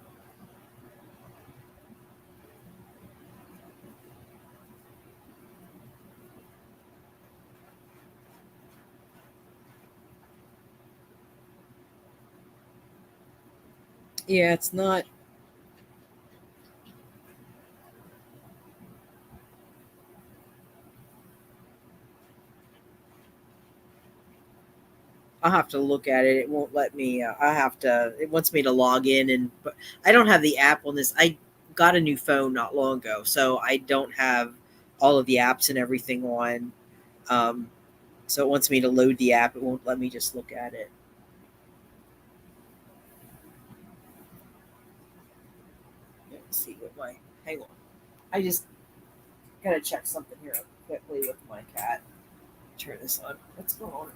Yeah, it's not. I'll have to look at it. It won't let me. I have to. It wants me to log in, and but I don't have the app on this. I got a new phone not long ago, so I don't have all of the apps and everything on. Um, so it wants me to load the app. It won't let me just look at it. Let's see what my. Hang on. I just gotta check something here quickly with my cat. Turn this on. What's going on?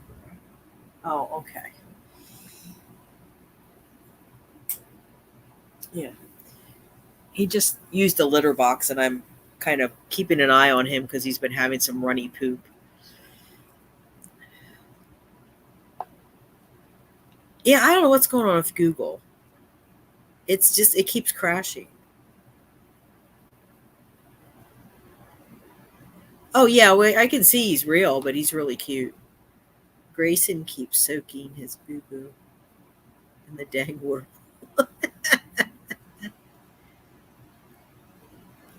Oh, okay. Yeah. He just used a litter box, and I'm kind of keeping an eye on him because he's been having some runny poop. Yeah, I don't know what's going on with Google. It's just, it keeps crashing. Oh, yeah, well, I can see he's real, but he's really cute. Grayson keeps soaking his boo boo in the dang water. I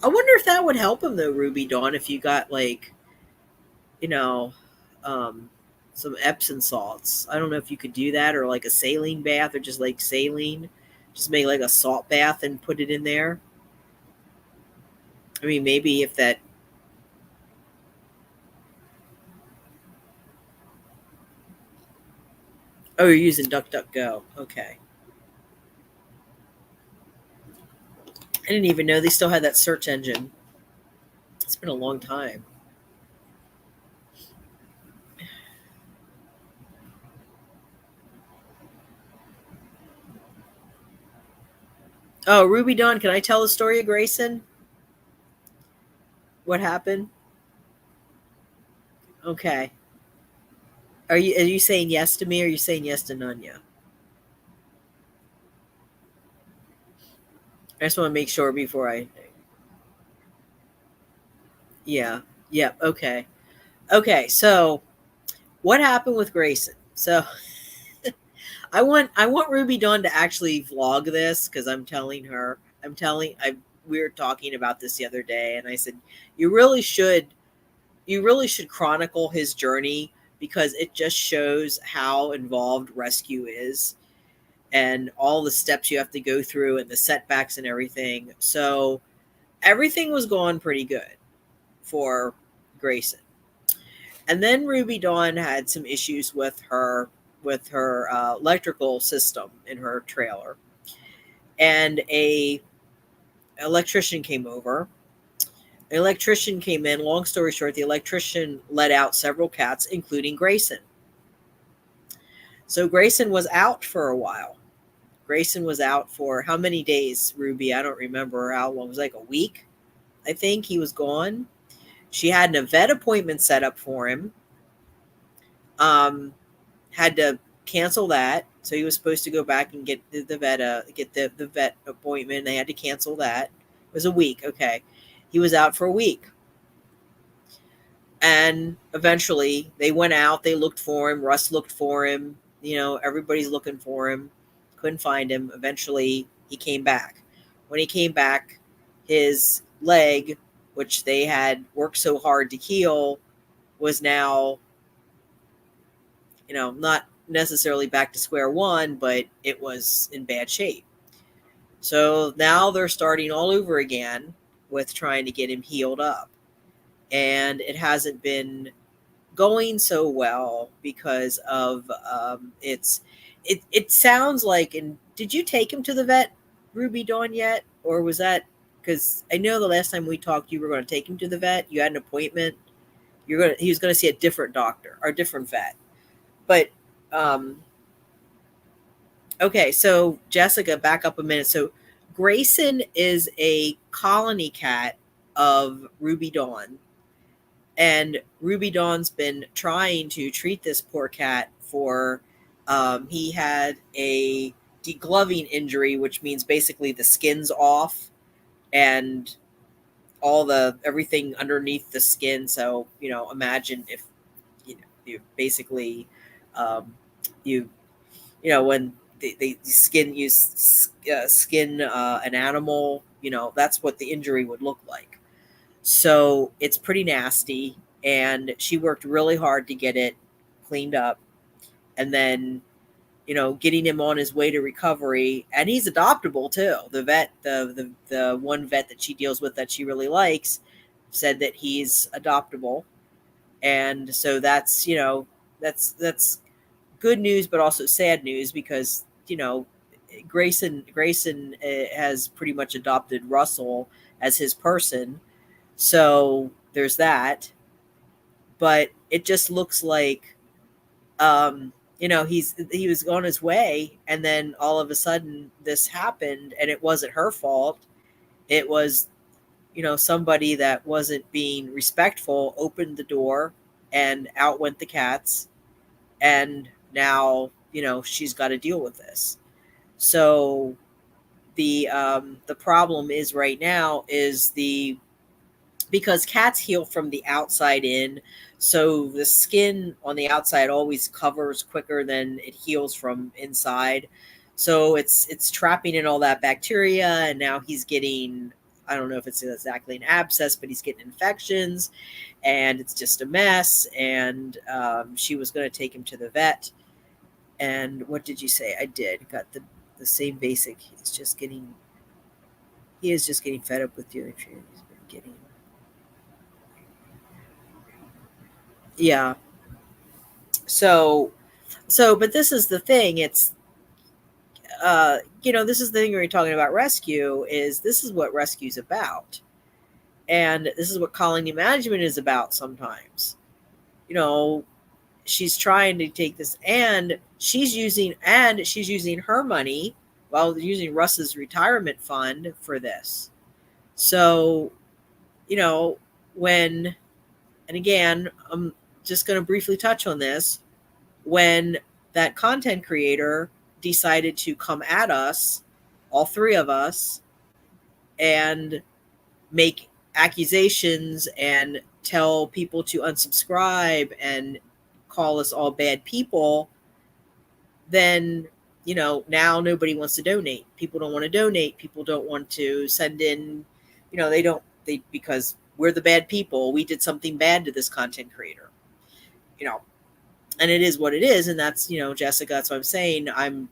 wonder if that would help him, though, Ruby Dawn, if you got, like, you know, um, some Epsom salts. I don't know if you could do that, or like a saline bath, or just like saline. Just make like a salt bath and put it in there. I mean, maybe if that. Oh, you're using DuckDuckGo. Okay. I didn't even know they still had that search engine. It's been a long time. Oh, Ruby Dawn, can I tell the story of Grayson? What happened? Okay. Are you saying yes to me, or are you saying yes to Nunya? I just want to make sure before I. Yeah. Yep. Yeah, okay. Okay. So what happened with Grayson? So I want Ruby Dawn to actually vlog this, because I'm telling her. We were talking about this the other day, and I said you really should chronicle his journey, because it just shows how involved rescue is, and all the steps you have to go through, and the setbacks and everything. So everything was going pretty good for Grayson. And then Ruby Dawn had some issues with her electrical system in her trailer, and a electrician came over. An electrician came in. Long story short, the electrician let out several cats, including Grayson. So Grayson was out for a while. Grayson was out for how many days, Ruby? I don't remember how long. It was like a week, I think he was gone. She had a vet appointment set up for him. Had to cancel that. So he was supposed to go back and get the vet appointment. They had to cancel that. It was a week. Okay. He was out for a week. And eventually they went out, they looked for him, Russ looked for him, everybody's looking for him, couldn't find him. Eventually he came back. When he came back, his leg, which they had worked so hard to heal, was now, not necessarily back to square one, but it was in bad shape. So now they're starting all over again with trying to get him healed up. And it hasn't been going so well because of it sounds like. And did you take him to the vet, Ruby Dawn, yet? Or was that, because I know the last time we talked you were going to take him to the vet, you had an appointment, he was going to see a different doctor or a different vet. But okay, so Jessica, back up a minute. So Grayson is a colony cat of Ruby Dawn. And Ruby Dawn's been trying to treat this poor cat for, he had a degloving injury, which means basically the skin's off and everything underneath the skin. So, imagine if, you basically, when they skin an animal, that's what the injury would look like. So it's pretty nasty, and she worked really hard to get it cleaned up, and then, getting him on his way to recovery. And he's adoptable too. The vet, the one vet that she deals with that she really likes, said that he's adoptable. And so that's, that's good news, but also sad news, because, Grayson has pretty much adopted Russell as his person. So there's that. But it just looks like, he was on his way, and then all of a sudden this happened, and it wasn't her fault. It was, somebody that wasn't being respectful opened the door, and out went the cats. And now, she's got to deal with this. So the problem is right now is because cats heal from the outside in, so the skin on the outside always covers quicker than it heals from inside. So it's trapping in all that bacteria, and now he's getting, I don't know if it's exactly an abscess, but he's getting infections, and it's just a mess. And she was going to take him to the vet. And what did you say? I did. Got the same basic. He is just getting fed up with you. He's been getting. Yeah. So, but this is the thing. It's, this is the thing when you're talking about rescue, is this is what rescue's about. And this is what colony management is about sometimes. She's trying to take this, and she's using her money while using Russ's retirement fund for this. So, and again, I'm just going to briefly touch on this, when that content creator decided to come at us, all three of us, and make accusations and tell people to unsubscribe and call us all bad people, then, now nobody wants to donate. People don't want to donate. People don't want to send in, because we're the bad people. We did something bad to this content creator, and it is what it is. And that's, Jessica, that's what I'm saying. I'm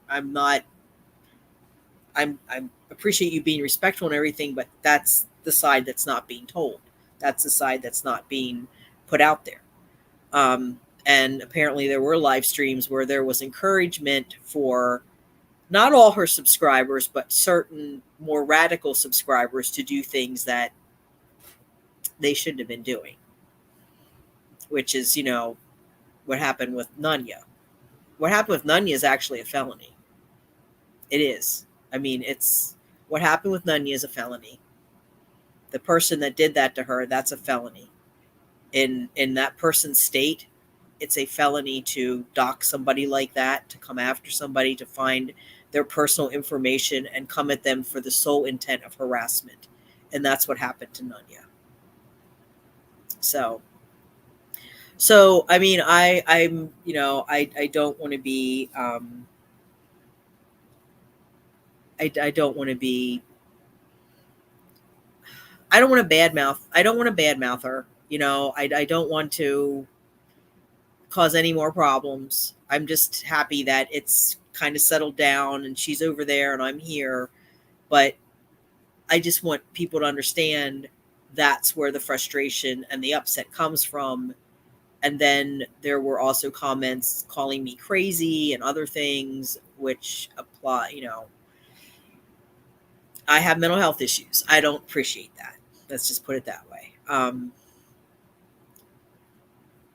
appreciate you being respectful and everything, but that's the side that's not being told. That's the side that's not being put out there. And apparently there were live streams where there was encouragement for not all her subscribers, but certain more radical subscribers to do things that they shouldn't have been doing, which is, what happened with Nunya. What happened with Nunya is actually a felony. It is. I mean, what happened with Nunya is a felony. The person that did that to her, that's a felony. In that person's state, it's a felony to dox somebody like that, to come after somebody, to find their personal information and come at them for the sole intent of harassment. And that's what happened to Nunya. So, So, I mean, I'm, I don't want to be, I don't want to be, I don't want to badmouth. I don't want to badmouth her. I don't want to cause any more problems. I'm just happy that it's kind of settled down and she's over there and I'm here. But I just want people to understand that's where the frustration and the upset comes from. And then there were also comments calling me crazy and other things, which apply, I have mental health issues. I don't appreciate that. Let's just put it that way.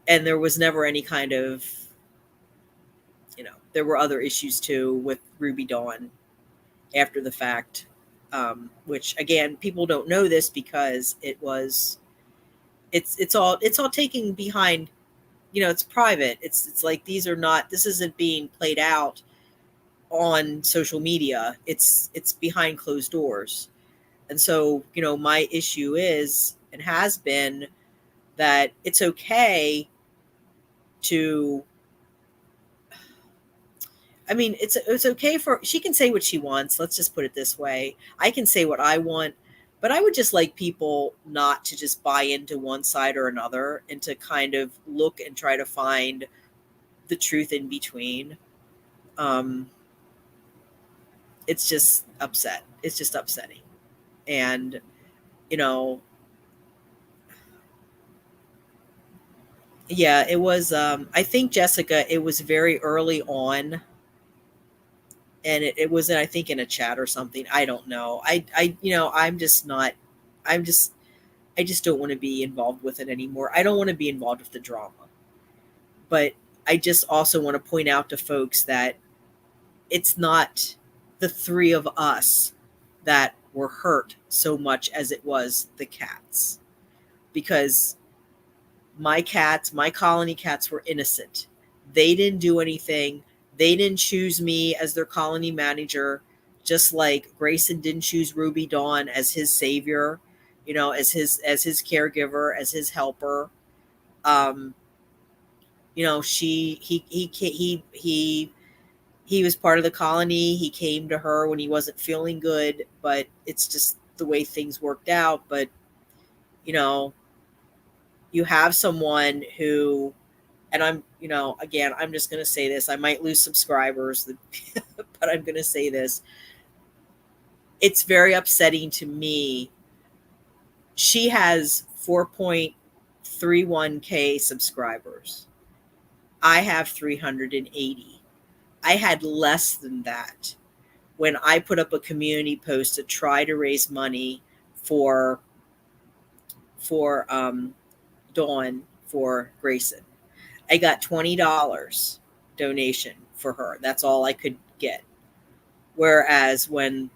And there was never any kind of, there were other issues too with Ruby Dawn after the fact, which again, people don't know this because it's all taken behind, it's private. It's like, this isn't being played out on social media. It's behind closed doors. And so, my issue is, and has been, that it's okay to, I mean, it's okay for, she can say what she wants. Let's just put it this way. I can say what I want, but I would just like people not to just buy into one side or another, and to kind of look and try to find the truth in between. It's just upsetting. And, yeah, it was, I think, Jessica, it was very early on, and it was, I think, in a chat or something. I don't know. I'm just not, I'm just, I just don't want to be involved with it anymore. I don't want to be involved with the drama. But I just also want to point out to folks that it's not the three of us that were hurt so much as it was the cats. Because my colony cats were innocent. They didn't do anything. They didn't choose me as their colony manager, just like Grayson didn't choose Ruby Dawn as his savior, as his caregiver, as his helper. He was part of the colony. He came to her when he wasn't feeling good, but it's just the way things worked out. But, you have someone who, and I'm, again, I'm just going to say this. I might lose subscribers, but I'm going to say this. It's very upsetting to me. She has 4.31K subscribers. I have 380. I had less than that when I put up a community post to try to raise money for Dawn, for Grayson. I got $20 donation for her. That's all I could get. Whereas when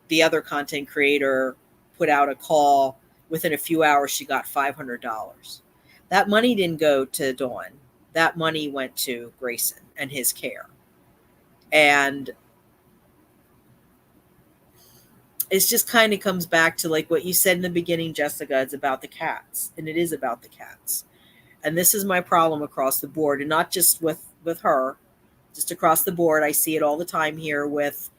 the other content creator put out a call, within a few hours, she got $500. That money didn't go to Dawn. That money went to Grayson and his care. And it's just kind of comes back to like what you said in the beginning, Jessica. It's about the cats, and it is about the cats. And this is my problem across the board, and not just with her, just across the board. I see it all the time here with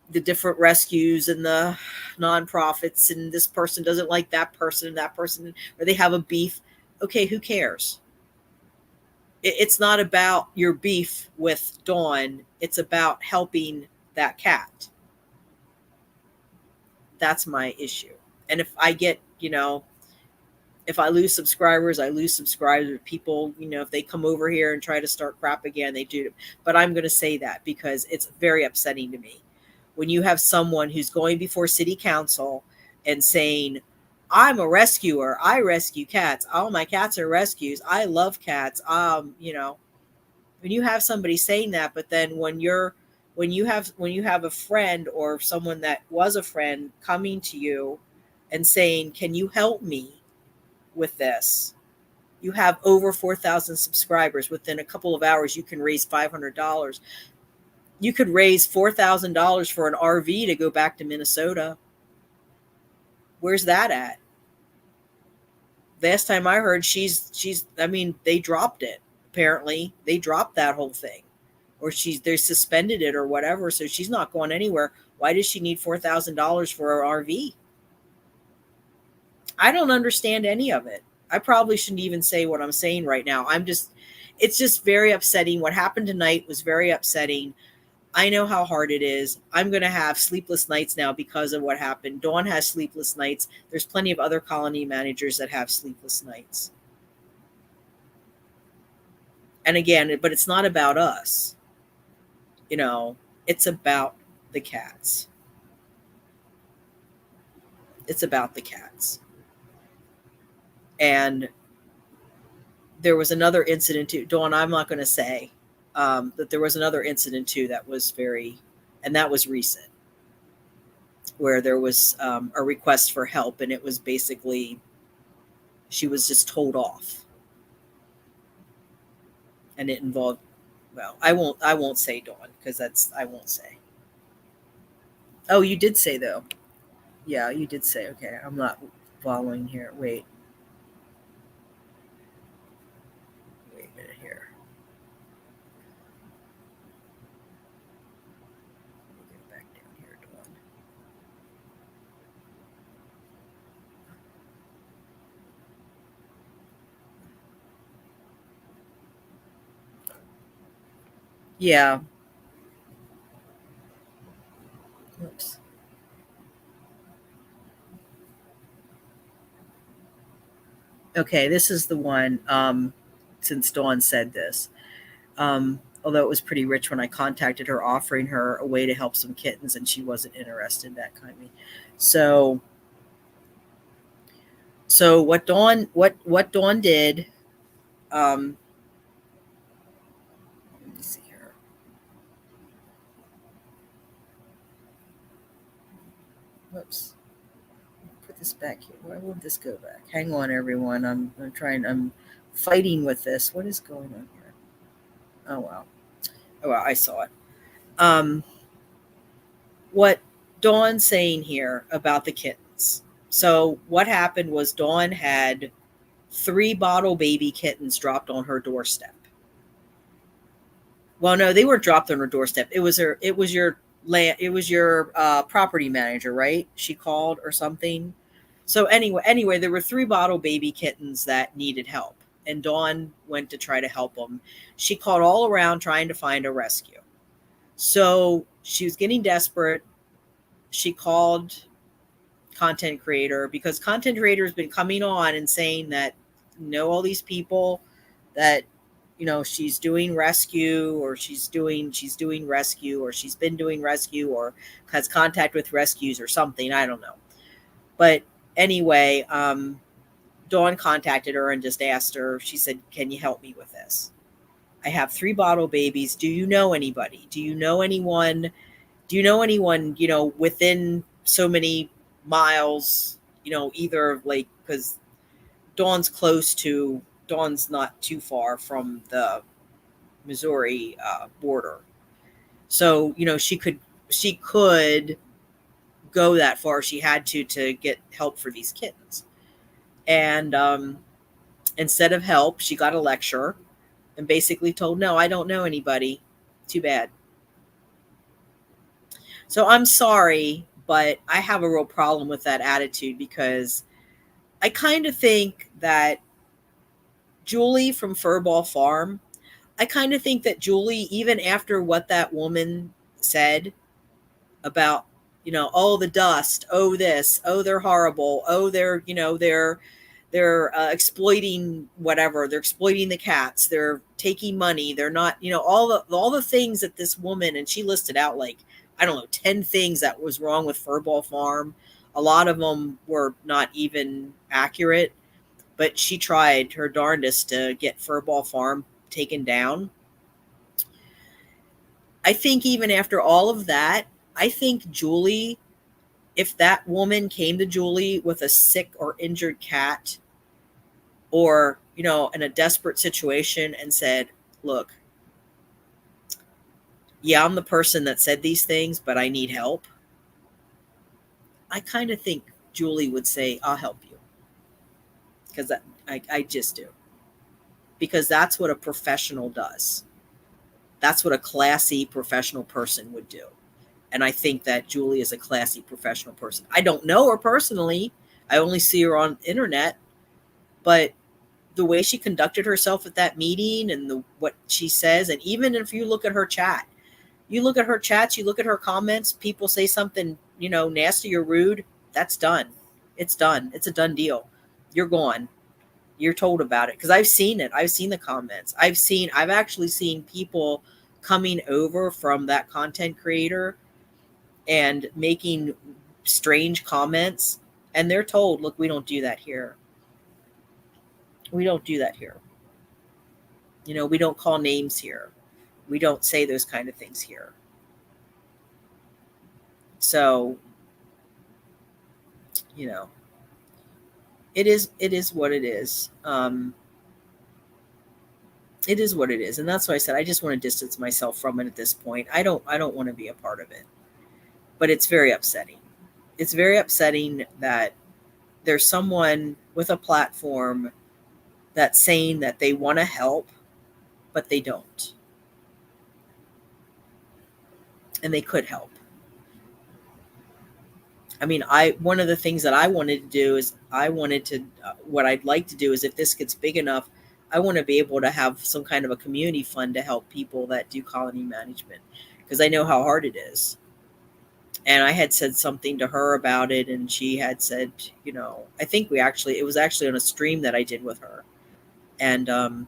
the different rescues and the nonprofits, and this person doesn't like that person, or they have a beef. Okay, who cares? It's not about your beef with Dawn. It's about helping that cat. That's my issue. And if I get, if I lose subscribers, I lose subscribers. People, if they come over here and try to start crap again, they do. But I'm going to say that because it's very upsetting to me when you have someone who's going before city council and saying, I'm a rescuer. I rescue cats. All my cats are rescues. I love cats. When you have somebody saying that, but then when you have a friend or someone that was a friend coming to you and saying, can you help me with this? You have over 4,000 subscribers. Within a couple of hours, you can raise $500. You could raise $4,000 for an RV to go back to Minnesota. Where's that at? last time I heard, I mean, they dropped it. Apparently, they dropped that whole thing, or they suspended it or whatever. So she's not going anywhere. Why does she need $4,000 for her RV? I don't understand any of it. I probably shouldn't even say what I'm saying right now. It's just very upsetting. What happened tonight was very upsetting. I know how hard it is. I'm going to have sleepless nights now because of what happened. Dawn has sleepless nights. There's plenty of other colony managers that have sleepless nights. And again, but it's not about us. It's about the cats. It's about the cats. And there was another incident too. Dawn, I'm not going to say that there was another incident too that was and that was recent, where there was a request for help, and it was basically she was just told off, and it involved. Well, I won't say Dawn because I won't say. Oh, you did say though. Yeah, you did say. Okay, I'm not following here. Wait a minute here. Let me get back down here, Dawn. Yeah. Oops. Okay, this is the one. Since Dawn said this, although it was pretty rich when I contacted her, offering her a way to help some kittens, and she wasn't interested. That kind of me. So, what Dawn did. Let me see here. Whoops. Put this back here. Why won't this go back? Hang on, everyone. I'm fighting with this. What is going on here? Oh wow. Oh wow, I saw it. What Dawn's saying here about the kittens. So what happened was Dawn had 3 bottle baby kittens dropped on her doorstep. Well, no, they weren't dropped on her doorstep. It was your property manager, right? She called or something. So anyway, there were 3 bottle baby kittens that needed help, and Dawn went to try to help them. She called all around trying to find a rescue. So she was getting desperate. She called content creator, because content creator has been coming on and saying that all these people that she's doing rescue, or she's doing rescue, or she's been doing rescue, or has contact with rescues or something. I don't know. But anyway, Dawn contacted her and just asked her. She said, "Can you help me with this? I have 3 bottle babies. Do you know anybody? Do you know anyone? Within so many miles, either like, because Dawn's not too far from the Missouri border. So, she could go that far. She had to get help for these kittens. And instead of help, she got a lecture and basically told, no, I don't know anybody. Too bad. So I'm sorry, but I have a real problem with that attitude, because I kind of think that Julie from Furball Farm, I kind of think that Julie, even after what that woman said about, oh, the dust, oh, this, oh, they're horrible, oh, they're exploiting whatever, they're exploiting the cats, they're taking money, they're not, all the things that this woman, and she listed out like, I don't know, 10 things that was wrong with Furball Farm. A lot of them were not even accurate, but she tried her darndest to get Furball Farm taken down. I think even after all of that, I think Julie, if that woman came to Julie with a sick or injured cat, or, in a desperate situation, and said, look, yeah, I'm the person that said these things, but I need help, I kind of think Julie would say, I'll help you. because I just do, because that's what a professional does. That's what a classy professional person would do. And I think that Julie is a classy professional person. I don't know her personally. I only see her on internet, but the way she conducted herself at that meeting and what she says, and even if you look at her chat, you look at her chats, you look at her comments, people say something, nasty or rude, that's done. It's done. It's a done deal. You're gone. You're told about it. Because I've seen it. I've seen the comments. I've actually seen people coming over from that content creator and making strange comments. And they're told, look, we don't do that here. We don't do that here. We don't call names here. We don't say those kind of things here. So, it is what it is. It is what it is. And that's why I said I just want to distance myself from it at this point. I don't want to be a part of it. But it's very upsetting. It's very upsetting that there's someone with a platform that's saying that they want to help, but they don't. And they could help. I mean, one of the things that I wanted to do is what I'd like to do is, if this gets big enough, I want to be able to have some kind of a community fund to help people that do colony management, because I know how hard it is. And I had said something to her about it, and she had said, I think it was actually on a stream that I did with her. And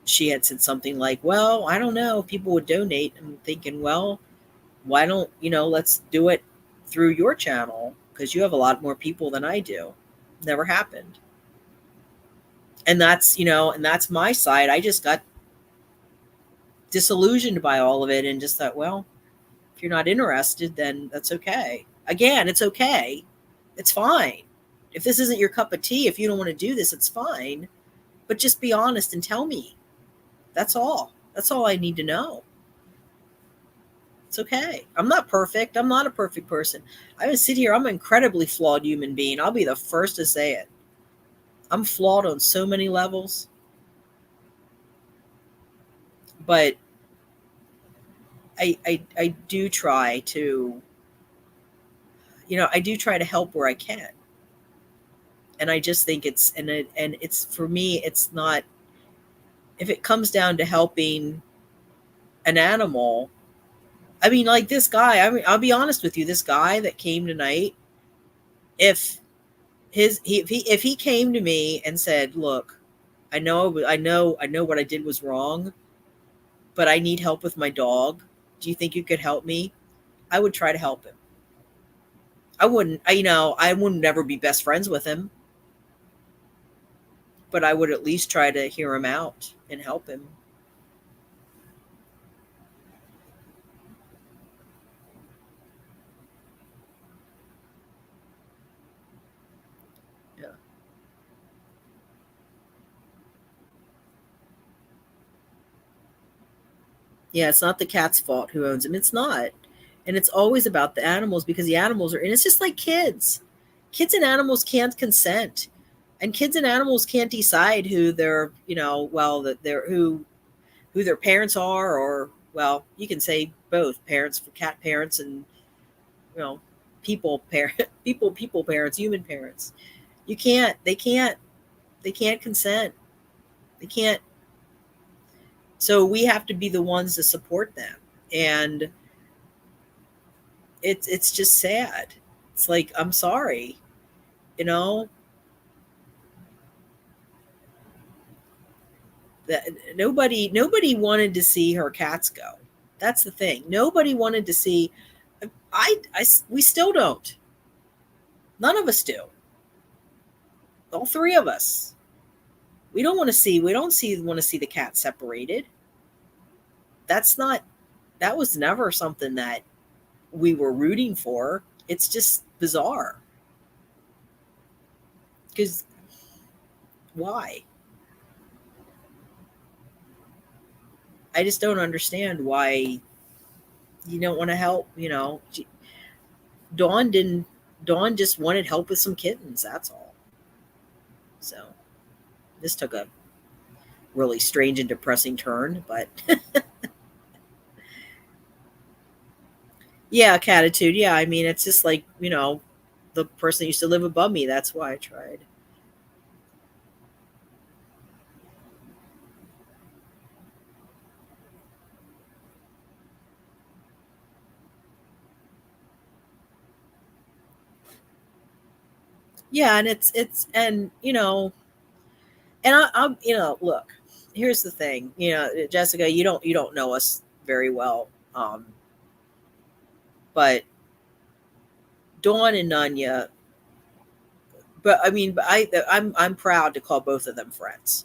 she had said something like, well, I don't know if people would donate. I'm thinking, well, why don't, let's do it through your channel, because you have a lot more people than I do. Never happened. And that's, and that's my side. I just got disillusioned by all of it and just thought, well, if you're not interested, then that's okay. Again, it's okay. It's fine. If this isn't your cup of tea, if you don't want to do this, it's fine. But just be honest and tell me. That's all. That's all I need to know. It's okay. I'm not perfect. I'm not a perfect person. I would sit here. I'm an incredibly flawed human being. I'll be the first to say it. I'm flawed on so many levels. But I do try to, I do try to help where I can. And I just think it's for me, it's not, if it comes down to helping an animal, I mean, like this guy, I'll be honest with you, this guy that came tonight, if he came to me and said, look, I know what I did was wrong, but I need help with my dog. Do you think you could help me? I would try to help him. I wouldn't never be best friends with him, but I would at least try to hear him out and help him. Yeah. Yeah, it's not the cat's fault who owns him. It's not. And it's always about the animals, because the animals and it's just like kids. Kids and animals can't consent. And kids and animals can't decide who their, who their parents are, or, well, you can say both parents, for cat parents and, people parents, human parents. They can't consent. They can't. So we have to be the ones to support them. And it's just sad. It's like, I'm sorry, that nobody wanted to see her cats go. That's the thing. Nobody wanted to see. We still don't. None of us do. All three of us. We don't want to see the cat separated. That was never something that we were rooting for. It's just bizarre. Because why? I just don't understand why you don't want to help. Dawn just wanted help with some kittens. That's all. So this took a really strange and depressing turn, but yeah, catitude. Yeah, I mean, it's just like, the person that used to live above me. That's why I tried. Yeah, and and I'm, look, here's the thing, Jessica, you don't know us very well, but Dawn and Nanya, but I mean, I'm proud to call both of them friends,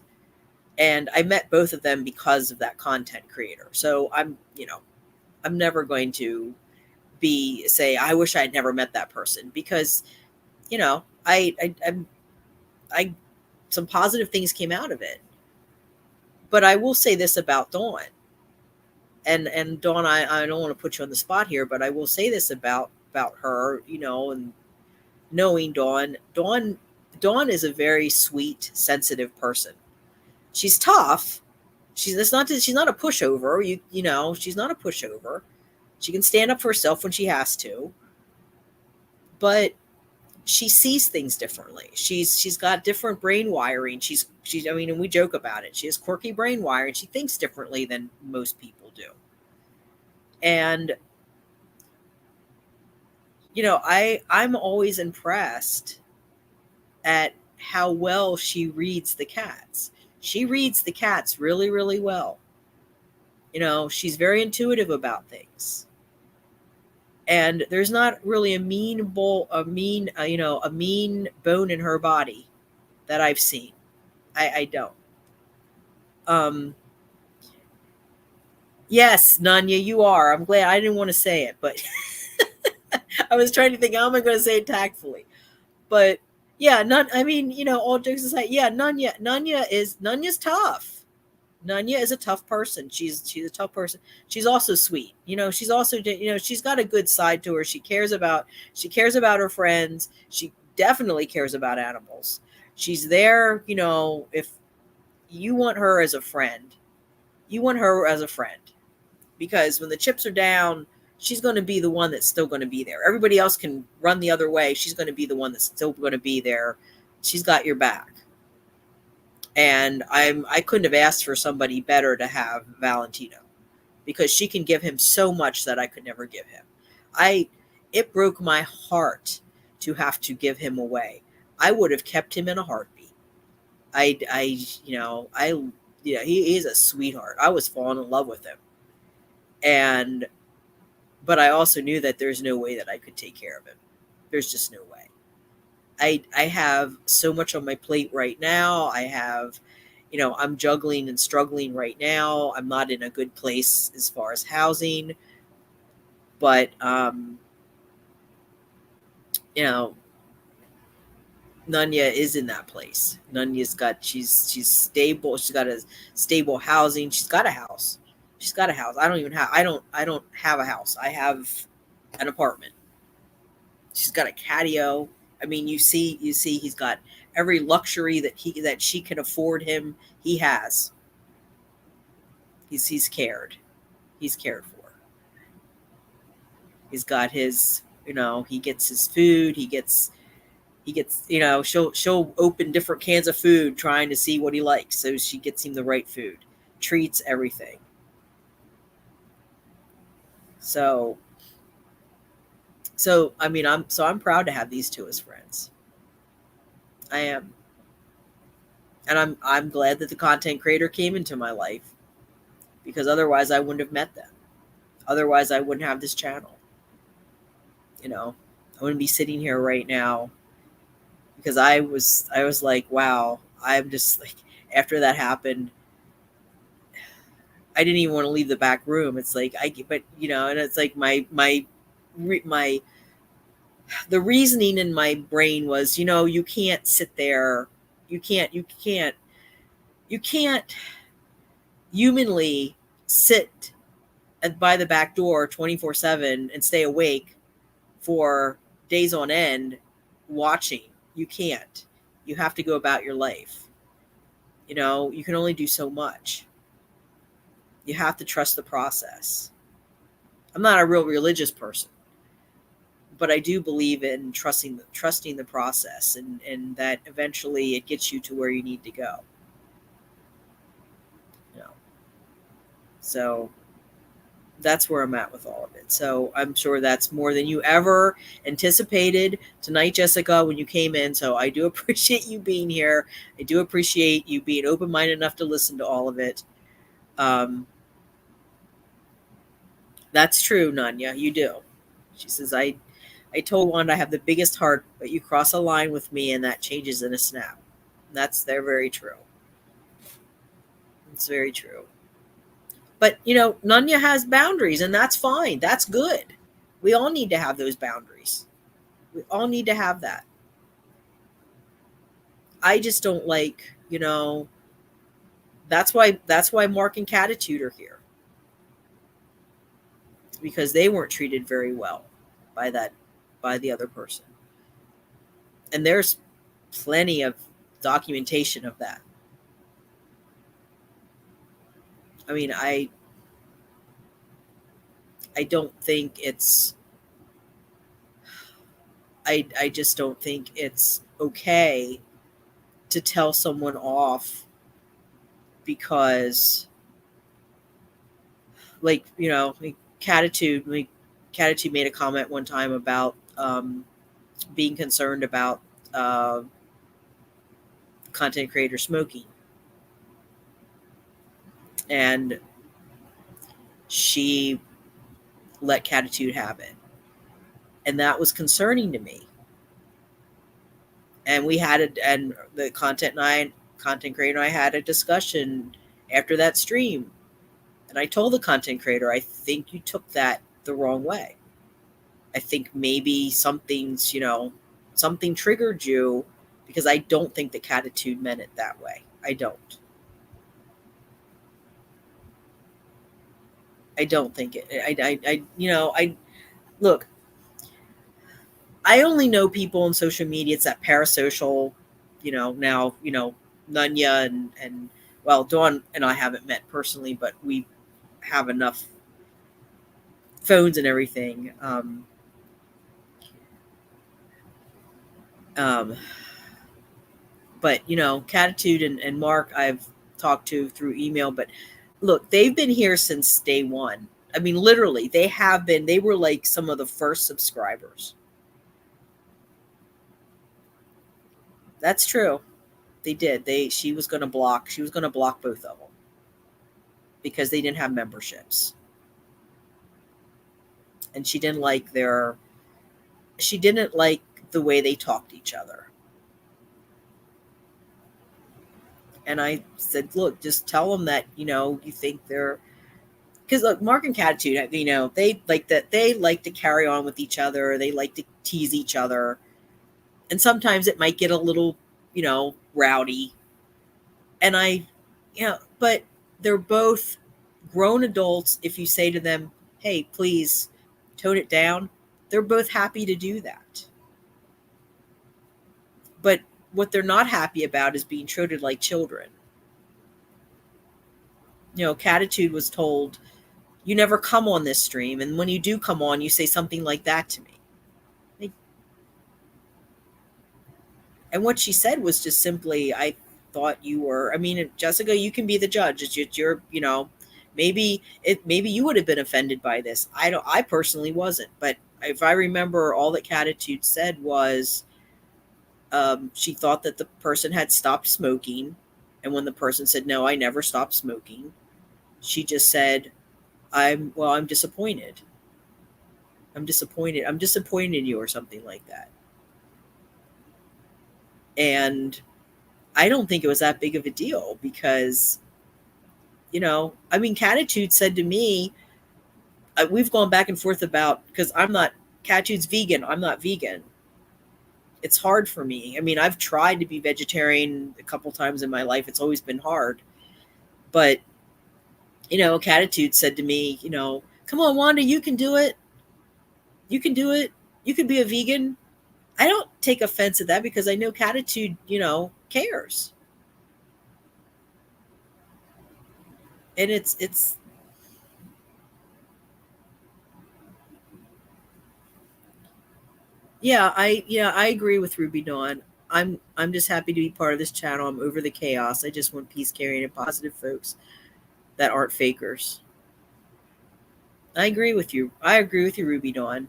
and I met both of them because of that content creator. So I'm never going to be say I wish I had never met that person, because I some positive things came out of it. But I will say this about Dawn, and Dawn, I don't want to put you on the spot here, but I will say this about her, and knowing Dawn is a very sweet, sensitive person. She's tough. She's not a pushover. She's not a pushover. She can stand up for herself when she has to, but she sees things differently. She's got different brain wiring. She's I mean, and we joke about it. She has quirky brain wiring. She thinks differently than most people do. And I'm always impressed at how well she reads the cats. She reads the cats really, really well. She's very intuitive about things. And there's not really a mean a mean bone in her body that I've seen. I don't. Um, yes, Nanya, you are. I'm glad. I didn't want to say it, but I was trying to think, how am I going to say it tactfully? But yeah, I mean, all jokes aside, yeah, Nanya's tough. Nanya is a tough person. She's a tough person. She's also sweet. She's also, she's got a good side to her. She cares about her friends. She definitely cares about animals. She's there, if you want her as a friend, you want her as a friend, because when the chips are down, she's going to be the one that's still going to be there. Everybody else can run the other way. She's going to be the one that's still going to be there. She's got your back. And I couldn't have asked for somebody better to have Valentino, because she can give him so much that I could never give him. It broke my heart to have to give him away. I would have kept him in a heartbeat. He is a sweetheart. I was falling in love with him. But I also knew that there's no way that I could take care of him. There's just no way. I have so much on my plate right now. I'm juggling and struggling right now. I'm not in a good place as far as housing, but Nanya is in that place. She's stable. She's got a stable housing. She's got a house. I don't have a house. I have an apartment. She's got a catio. I mean, you see he's got every luxury that she can afford him. He has. He's cared. He's cared for. He's got his, he gets his food. He gets, she'll open different cans of food trying to see what he likes. So she gets him the right food, treats, everything. So I mean, I'm proud to have these two as friends. I am. And I'm glad that the content creator came into my life, because otherwise I wouldn't have met them. Otherwise I wouldn't have this channel. I wouldn't be sitting here right now, because I was like, wow, I'm just like, after that happened, I didn't even want to leave the back room. It's like, and it's like the reasoning in my brain was, you can't sit there. You can't humanly sit by the back door 24/7 and stay awake for days on end watching. You can't. You have to go about your life. You know, you can only do so much. You have to trust the process. I'm not a real religious person, but I do believe in trusting the process, and that eventually it gets you to where you need to go. You know, so that's where I'm at with all of it. So I'm sure that's more than you ever anticipated tonight, Jessica, when you came in. So I do appreciate you being here. I do appreciate you being open-minded enough to listen to all of it. That's true, Nanya. You do. She says, I told Wanda I have the biggest heart, but you cross a line with me and that changes in a snap. They're very true. It's very true. But, you know, Nanya has boundaries, and that's fine. That's good. We all need to have those boundaries. We all need to have that. I just don't like, you know, that's why Mark and Catitude are here. Because they weren't treated very well by the other person. And there's plenty of documentation of that. I mean, I don't think it's I just don't think it's okay to tell someone off because, like, you know, Catitude made a comment one time about being concerned about content creator smoking, and she let Catitude have it, and that was concerning to me. And and the content creator and I had a discussion after that stream, and I told the content creator, I think you took that the wrong way. I think maybe something triggered you, because I don't think that Catitude meant it that way. I don't think it. Look, I only know people on social media. It's that parasocial, now, Nunya and well, Dawn and I haven't met personally, but we have enough phones and everything. But, Catitude and Mark I've talked to through email, but look, they've been here since day one. I mean, literally, they were like some of the first subscribers. That's true. They did. She was going to block both of them because they didn't have memberships. And she didn't like the way they talked to each other. And I said, look, just tell them that, you think they're, because look, Mark and Catitude, they like that. They like to carry on with each other. They like to tease each other. And sometimes it might get a little, rowdy. And but they're both grown adults. If you say to them, hey, please tone it down, they're both happy to do that. But what they're not happy about is being treated like children. Catitude was told, you never come on this stream, and when you do come on, you say something like that to me. And what she said was just simply, I thought you were, Jessica, you can be the judge. It's your, maybe you would have been offended by this. I personally wasn't, but if I remember, all that Catitude said was, she thought that the person had stopped smoking. And when the person said, no, I never stopped smoking, she just said, I'm disappointed. I'm disappointed in you, or something like that. And I don't think it was that big of a deal because, Catitude said to me, we've gone back and forth about, because Catitude's vegan. I'm not vegan. It's hard for me. I've tried to be vegetarian a couple times in my life. It's always been hard. But, Catitude said to me, come on, Wanda, you can do it. You can do it. You can be a vegan. I don't take offense at that because I know Catitude, cares. And it's I agree with Ruby Dawn. I'm just happy to be part of this channel. I'm over the chaos. I just want peace, caring, and positive folks that aren't fakers. I agree with you. I agree with you, Ruby Dawn.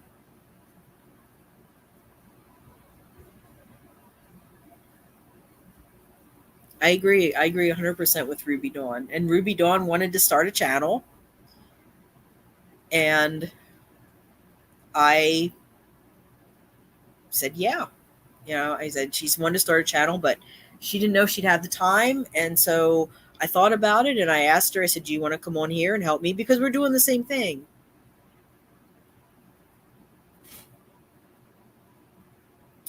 I agree. I agree 100% with Ruby Dawn. And Ruby Dawn wanted to start a channel. And I said, yeah. I said she's wanted to start a channel, but she didn't know she'd have the time. And so I thought about it and I asked her, I said, do you want to come on here and help me? Because we're doing the same thing.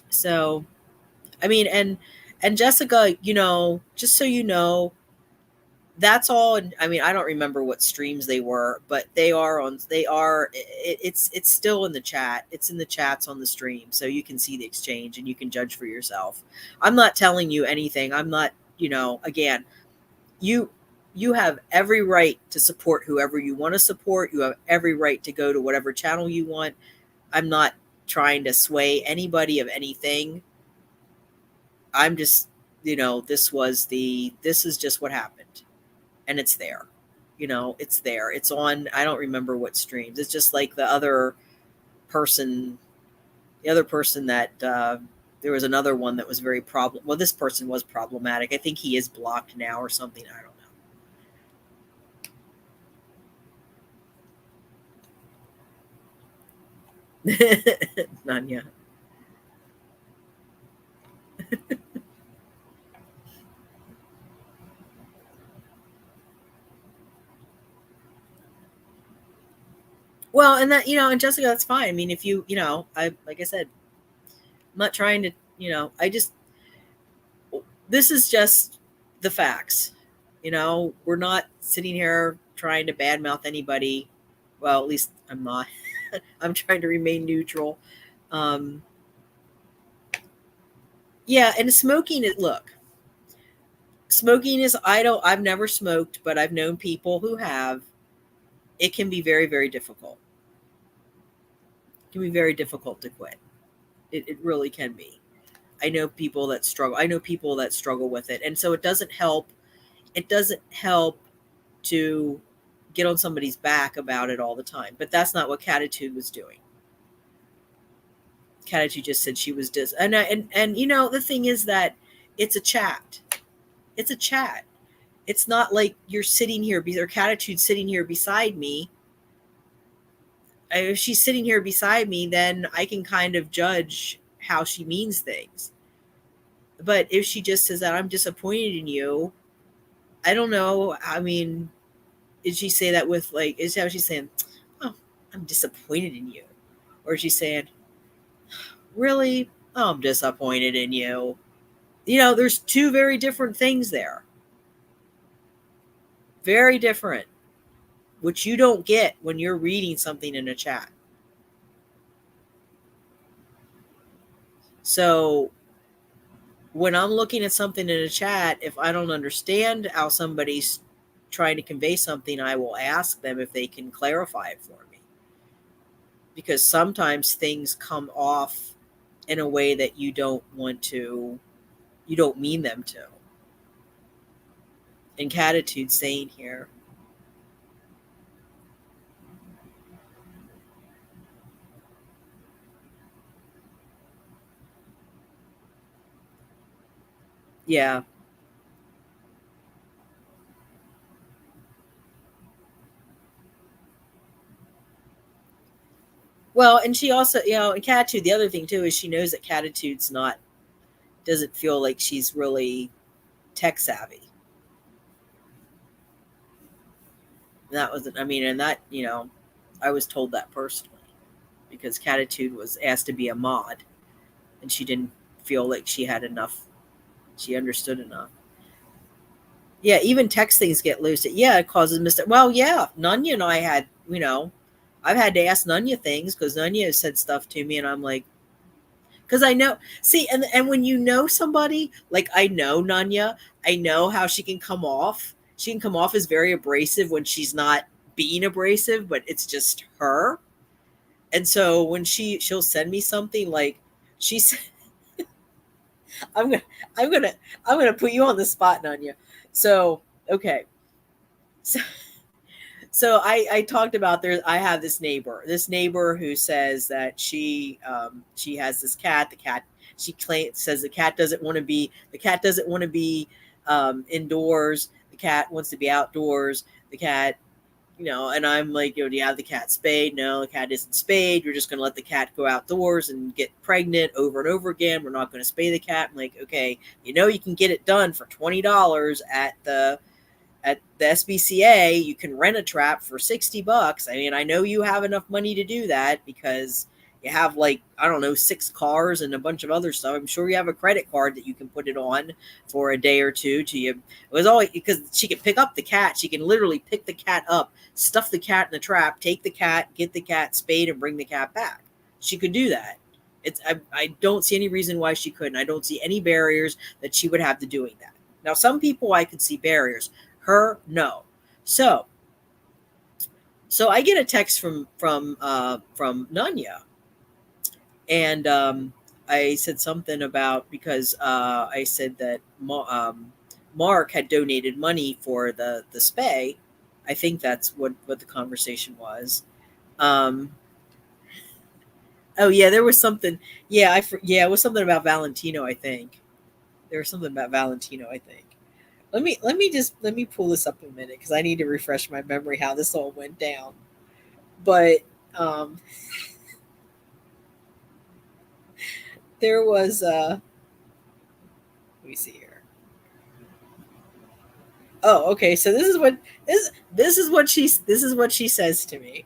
So, I mean, and Jessica, just so you know, that's all. I mean, I don't remember what streams they were, but it's still in the chat. It's in the chats on the stream. So you can see the exchange and you can judge for yourself. I'm not telling you anything. I'm not, again, you have every right to support whoever you want to support. You have every right to go to whatever channel you want. I'm not trying to sway anybody of anything. I'm just, this is just what happened. And it's there. It's there. It's on, I don't remember what streams. It's just like the other person that there was another one that was very well, this person was problematic. I think he is blocked now or something. I don't know. None yet. Well, and that, and Jessica, that's fine. I mean, if like I said, I'm not trying to, this is just the facts. We're not sitting here trying to badmouth anybody. Well, at least I'm not. I'm trying to remain neutral. Yeah, and smoking is, look, smoking is, I've never smoked, but I've known people who have. It can be very, very difficult. It can be very difficult to quit. It really can be. I know people that struggle with it. And so it doesn't help to get on somebody's back about it all the time. But that's not what Catitude was doing. Catitude just said she was and the thing is that it's a chat. It's a chat. It's not like you're sitting here, or Catitude sitting here beside me. If she's sitting here beside me, then I can kind of judge how she means things. But if she just says that I'm disappointed in you, I don't know. I mean, did she say that with is how she's saying, oh, I'm disappointed in you? Or is she saying, really? Oh, I'm disappointed in you. There's two very different things there. Very different, which you don't get when you're reading something in a chat. So when I'm looking at something in a chat, if I don't understand how somebody's trying to convey something, I will ask them if they can clarify it for me. Because sometimes things come off in a way that you don't mean them to. And Catitude saying here, yeah. Well, and she also, and Catitude, the other thing too is she knows that Catitude's doesn't feel like she's really tech savvy. That wasn't, and that, I was told that personally because Catitude was asked to be a mod and she didn't feel like she had enough. She understood enough. Yeah, even text things get loose. Yeah, it causes mistake. Well, yeah, Nunya and I had, I've had to ask Nunya things because Nunya has said stuff to me and I'm like, because I know. See, and when you know somebody, like I know Nanya, I know how she can come off. She can come off as very abrasive when she's not being abrasive, but it's just her. And so when she'll send me something like she's I'm gonna I'm gonna I'm gonna put you on the spot, Nanya. So okay. So I talked about there. I have this neighbor who says that she has this cat. The cat she claims says the cat doesn't want to be indoors. The cat wants to be outdoors. The cat, and I'm like, do you have the cat spayed? No, the cat isn't spayed. You're just going to let the cat go outdoors and get pregnant over and over again. We're not going to spay the cat. I'm like, okay, you can get it done for $20 at the SPCA. You can rent a trap for $60. I mean, I know you have enough money to do that because you have, like, I don't know, 6 cars and a bunch of other stuff. I'm sure you have a credit card that you can put it on for a day or two to you. It was always because she can pick up the cat. She can literally pick the cat up, stuff the cat in the trap, take the cat, get the cat spayed, and bring the cat back. She could do that. I don't see any reason why she couldn't. I don't see any barriers that she would have to doing that. Now, some people I could see barriers. Her, no. So I get a text from Nanya, and I said something about because I said that Mark had donated money for the spay. I think that's what the conversation was. Oh yeah, there was something. Yeah, it was something about Valentino. I think there was something about Valentino. I think. Let me pull this up a minute because I need to refresh my memory how this all went down. But there was let me see here. Oh, okay. So this is what she says to me.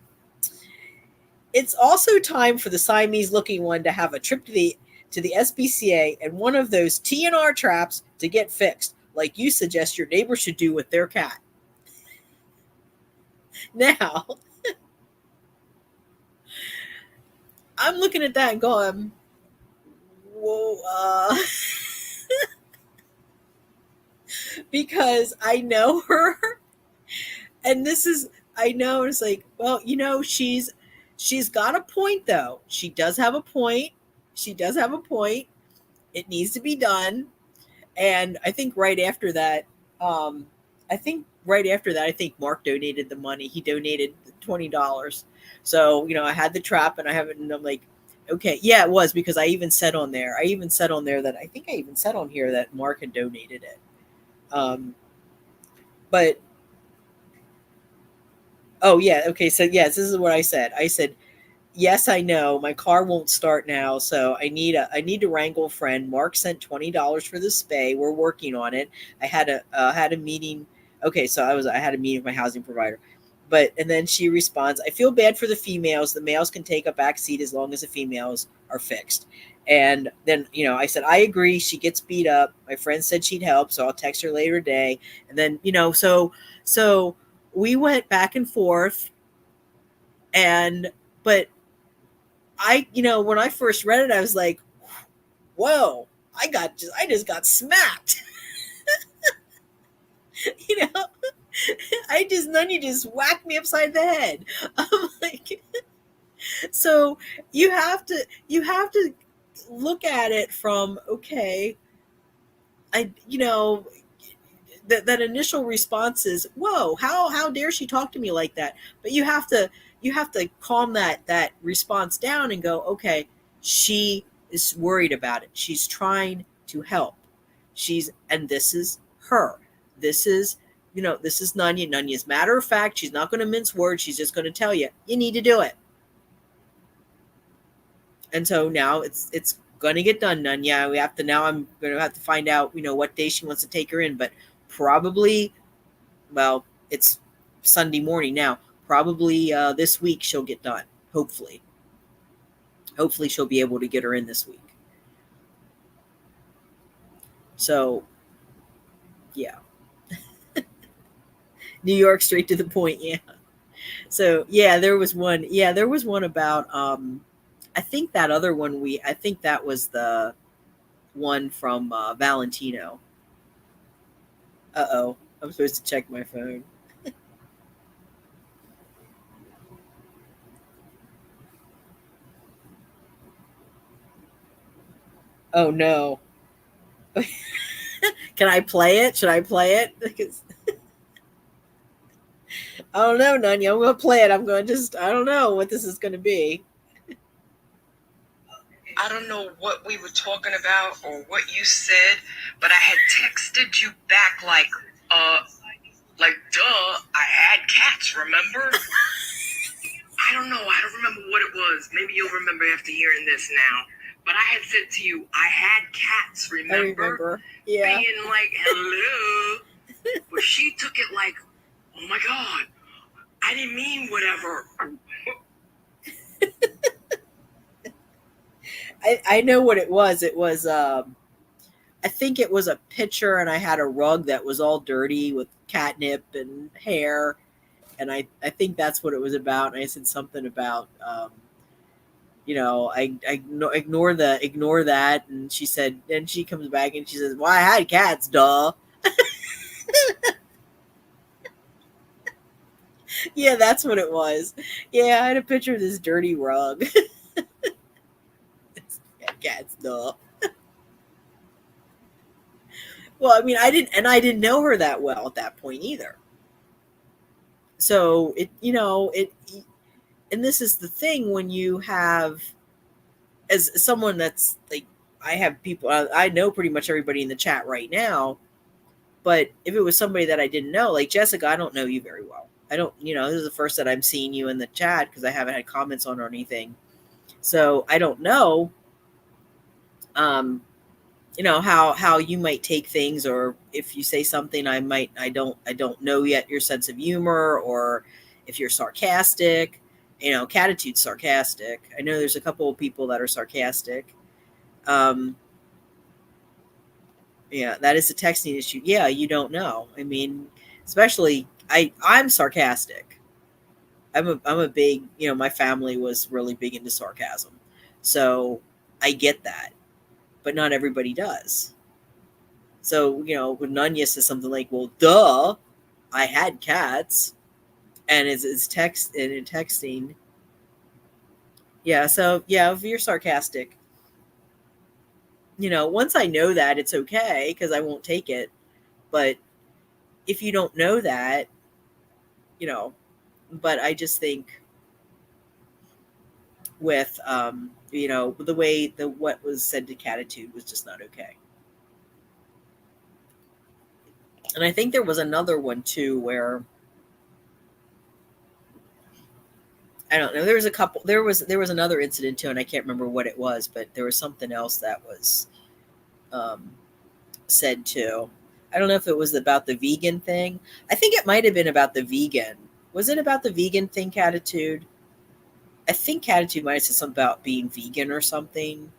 It's also time for the Siamese looking one to have a trip to the SPCA and one of those TNR traps to get fixed, like you suggest your neighbor should do with their cat. Now, I'm looking at that and going, whoa, because I know her, and I know it's like, well, she's got a point though. She does have a point. It needs to be done. And I think right after that, I think Mark donated the money. He donated $20. So, I had the trap and I have it, and I'm like, okay, yeah, it was because I even said on there that I think I even said on here that Mark had donated it. But oh yeah, okay, so yes, this is what I said. I said, yes, I know my car won't start now, so I need to wrangle a friend. Mark sent $20 for the spay. We're working on it. I had a meeting. Okay, so I had a meeting with my housing provider, and then she responds, I feel bad for the females. The males can take a back seat as long as the females are fixed. And then I said I agree. She gets beat up. My friend said she'd help, so I'll text her later today. And then so we went back and forth, but when I first read it, I was like, whoa, I just got smacked. Nanya just whacked me upside the head. I'm like, so you have to look at it from, okay, that initial response is, whoa, how dare she talk to me like that? But you have to calm that response down and go, okay, she is worried about it. She's trying to help. And this is her. This is Nanya. Nanya's matter of fact. She's not going to mince words. She's just going to tell you need to do it. And so now it's going to get done, Nanya. I'm going to have to find out, what day she wants to take her in, but probably, well, it's Sunday morning now. Probably this week she'll get done. Hopefully she'll be able to get her in this week. So, yeah. New York, straight to the point. Yeah. So yeah, there was one about I think that other one I think that was the one from Valentino. Uh-oh. I'm supposed to check my phone. Oh no. Can I play it? Should I play it? Because I don't know, Nunya. I'm gonna play it. I don't know what this is gonna be. I don't know what we were talking about or what you said, but I had texted you back like, duh, I had cats, remember? I don't know. I don't remember what it was. Maybe you'll remember after hearing this now. But I had said to you, I had cats, remember? I remember. Yeah. Being like, hello. But she took it like, oh my God, I didn't mean whatever. I know what it was. It was I think it was a picture, and I had a rug that was all dirty with catnip and hair, and I think that's what it was about. And I said something about I ignore that, and she said, then she comes back and she says, well, I had cats, duh. Yeah, that's what it was. Yeah, I had a picture of this dirty rug. Cats, duh. Well, I mean, I didn't know her that well at that point either. So and this is the thing when you have, as someone that's like, I have people, I know pretty much everybody in the chat right now, but if it was somebody that I didn't know, like Jessica, I don't know you very well. I don't, this is the first that I'm seeing you in the chat because I haven't had comments on or anything. So I don't know, how you might take things, or if you say something, I don't know yet your sense of humor, or if you're sarcastic. Catitude's sarcastic. I know there's a couple of people that are sarcastic. Yeah, that is a texting issue. Yeah, you don't know. I mean, especially I'm sarcastic. I'm a big, my family was really big into sarcasm. So I get that, but not everybody does. So, when Nunya says something like, well, duh, I had cats, and it's texting. Yeah, so yeah, if you're sarcastic, once I know that, it's okay because I won't take it. But if you don't know that, but I just think with the way what was said to Catitude was just not okay. And I think there was another one too where I don't know. There was a couple. There was another incident too, and I can't remember what it was, but there was something else that was said too. I don't know if it was about the vegan thing. I think it might have been about the vegan. Was it about the vegan thing, Catitude? I think Catitude might have said something about being vegan or something.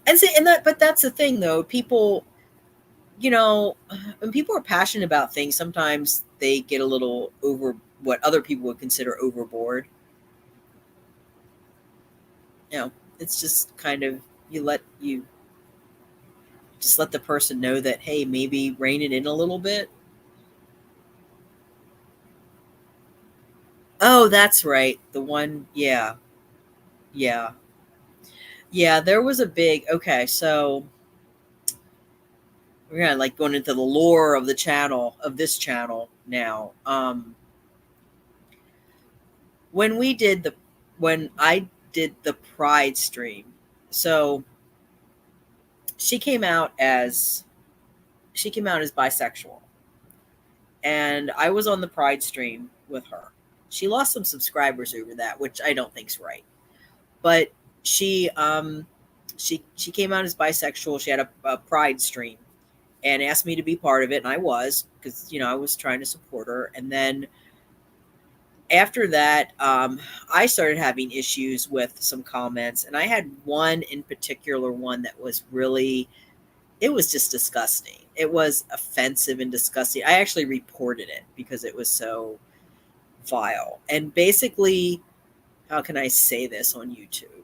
But that's the thing though. People, when people are passionate about things, sometimes they get a little over what other people would consider overboard. It's just kind of, you just let the person know that, hey, maybe rein it in a little bit. Oh, that's right. The one, yeah. There was a big, okay, so we're gonna like going into the lore of the channel, of this channel now. When I did the Pride stream, so she came out as bisexual, and I was on the Pride stream with her. She lost some subscribers over that, which I don't think's right. But she came out as bisexual. She had a Pride stream and asked me to be part of it, and I was, because I was trying to support her. And then after that, I started having issues with some comments, and I had one in particular, one that was really, it was just disgusting. It was offensive and disgusting. I actually reported it because it was so vile. And basically, how can I say this on YouTube?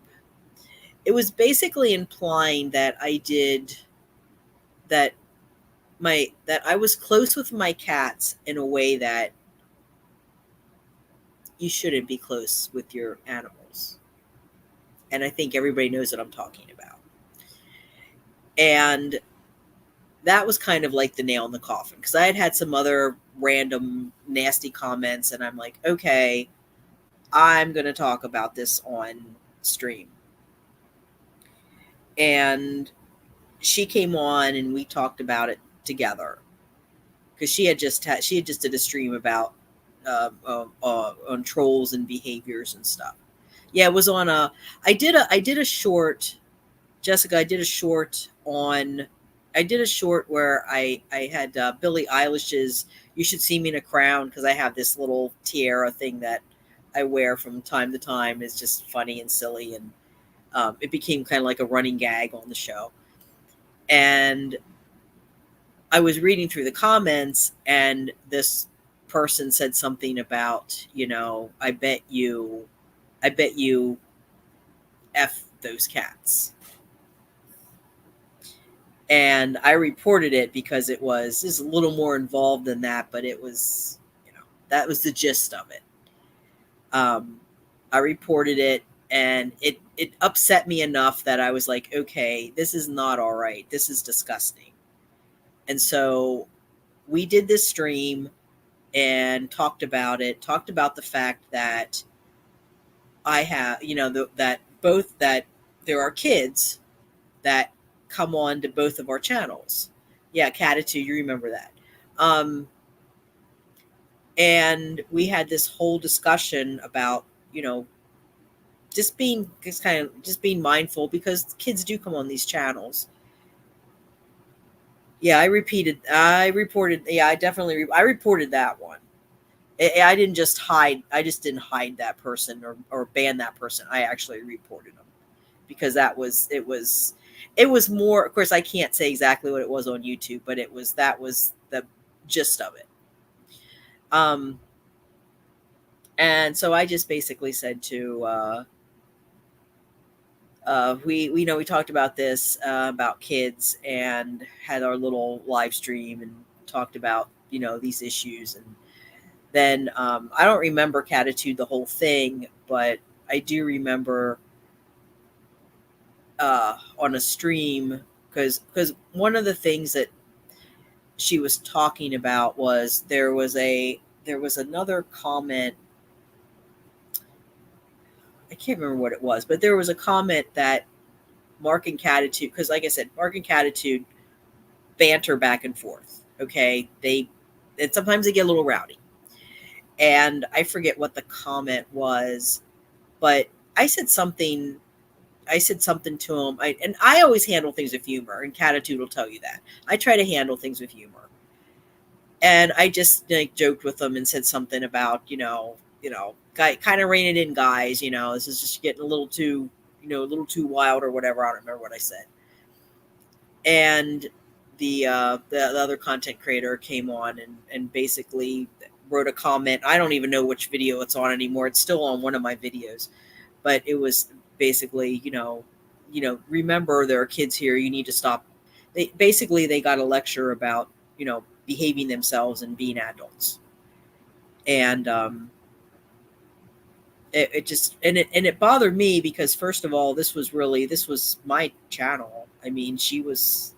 It was basically implying that that I was close with my cats in a way that you shouldn't be close with your animals. And I think everybody knows what I'm talking about. And that was kind of like the nail in the coffin, because I had some other random nasty comments, and I'm like, okay, I'm going to talk about this on stream. And she came on and we talked about it together, because she just did a stream about on trolls and behaviors and stuff. Yeah, it was on I did a short, Jessica. I did a short where I had Billie Eilish's "You Should See Me in a Crown," because I have this little tiara thing that I wear from time to time. It's just funny and silly, and it became kind of like a running gag on the show. And I was reading through the comments, and this person said something about, I bet you F those cats. And I reported it because this is a little more involved than that, but it was, that was the gist of it. I reported it, and it upset me enough that I was like, okay, this is not all right. This is disgusting. And so we did this stream and talked about the fact that I have, that there are kids that come on to both of our channels. Yeah, Catitude, you remember that. And we had this whole discussion about, just being mindful, because kids do come on these channels. Yeah, I reported that one. I didn't just didn't hide that person or ban that person. I actually reported them, because it was more, of course, I can't say exactly what it was on YouTube, but that was the gist of it. And so I just basically said to, we talked about this, about kids, and had our little live stream and talked about, these issues. And then, I don't remember Catitude the whole thing, but I do remember, on a stream, because one of the things that she was talking about was there was another comment. I can't remember what it was, but there was a comment that Mark and Catitude, because like I said, Mark and Catitude banter back and forth. Okay, and sometimes they get a little rowdy, and I forget what the comment was, but I said something to him. And I always handle things with humor, and Catitude will tell you that. I try to handle things with humor. And I just joked with him and said something about, kind of rein it in, guys. This is just getting a little too wild or whatever. I don't remember what I said. And the other content creator came on and basically wrote a comment. I don't even know which video it's on anymore. It's still on one of my videos, but it was basically, remember, there are kids here. You need to stop. They got a lecture about, behaving themselves and being adults. And it bothered me, because first of all, this was my channel. I mean, she was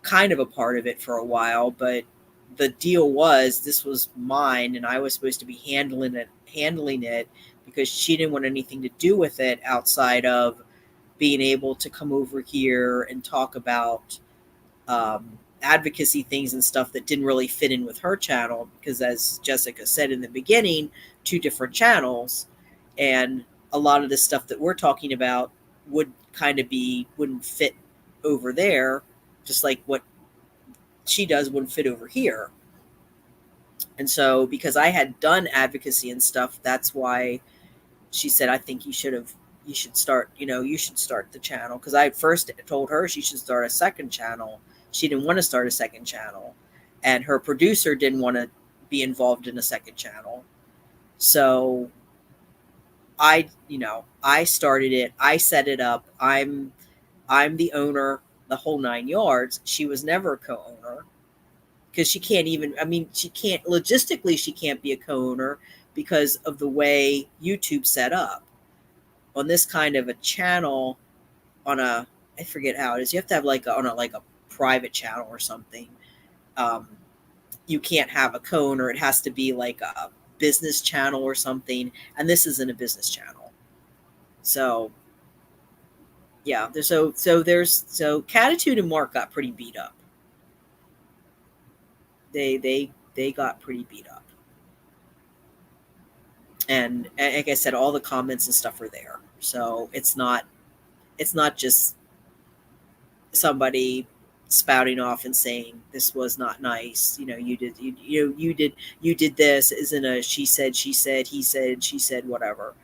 kind of a part of it for a while, but the deal was, this was mine, and I was supposed to be handling it, because she didn't want anything to do with it outside of being able to come over here and talk about advocacy things and stuff that didn't really fit in with her channel, because as Jessica said in the beginning, 2 different channels, and a lot of the stuff that we're talking about wouldn't fit over there, just like what she does wouldn't fit over here. And so, because I had done advocacy and stuff, that's why she said, I think you should start the channel. Because I first told her she should start a second channel. She didn't want to start a second channel, and her producer didn't want to be involved in a second channel. So I started it. I set it up. I'm the owner, the whole 9 yards. She was never a co-owner because she can't even, I mean, she can't, logistically, she can't be a co-owner because of the way YouTube set up on this kind of a channel on a, I forget how it is. You have to have like a private channel or something. You can't have a co-owner. It has to be like a business channel or something. And this isn't a business channel. So yeah, so Catitude and Mark got pretty beat up. They got pretty beat up. And like I said, all the comments and stuff are there. So it's not just somebody spouting off and saying this was not nice. You did this. Isn't a she said, he said, whatever.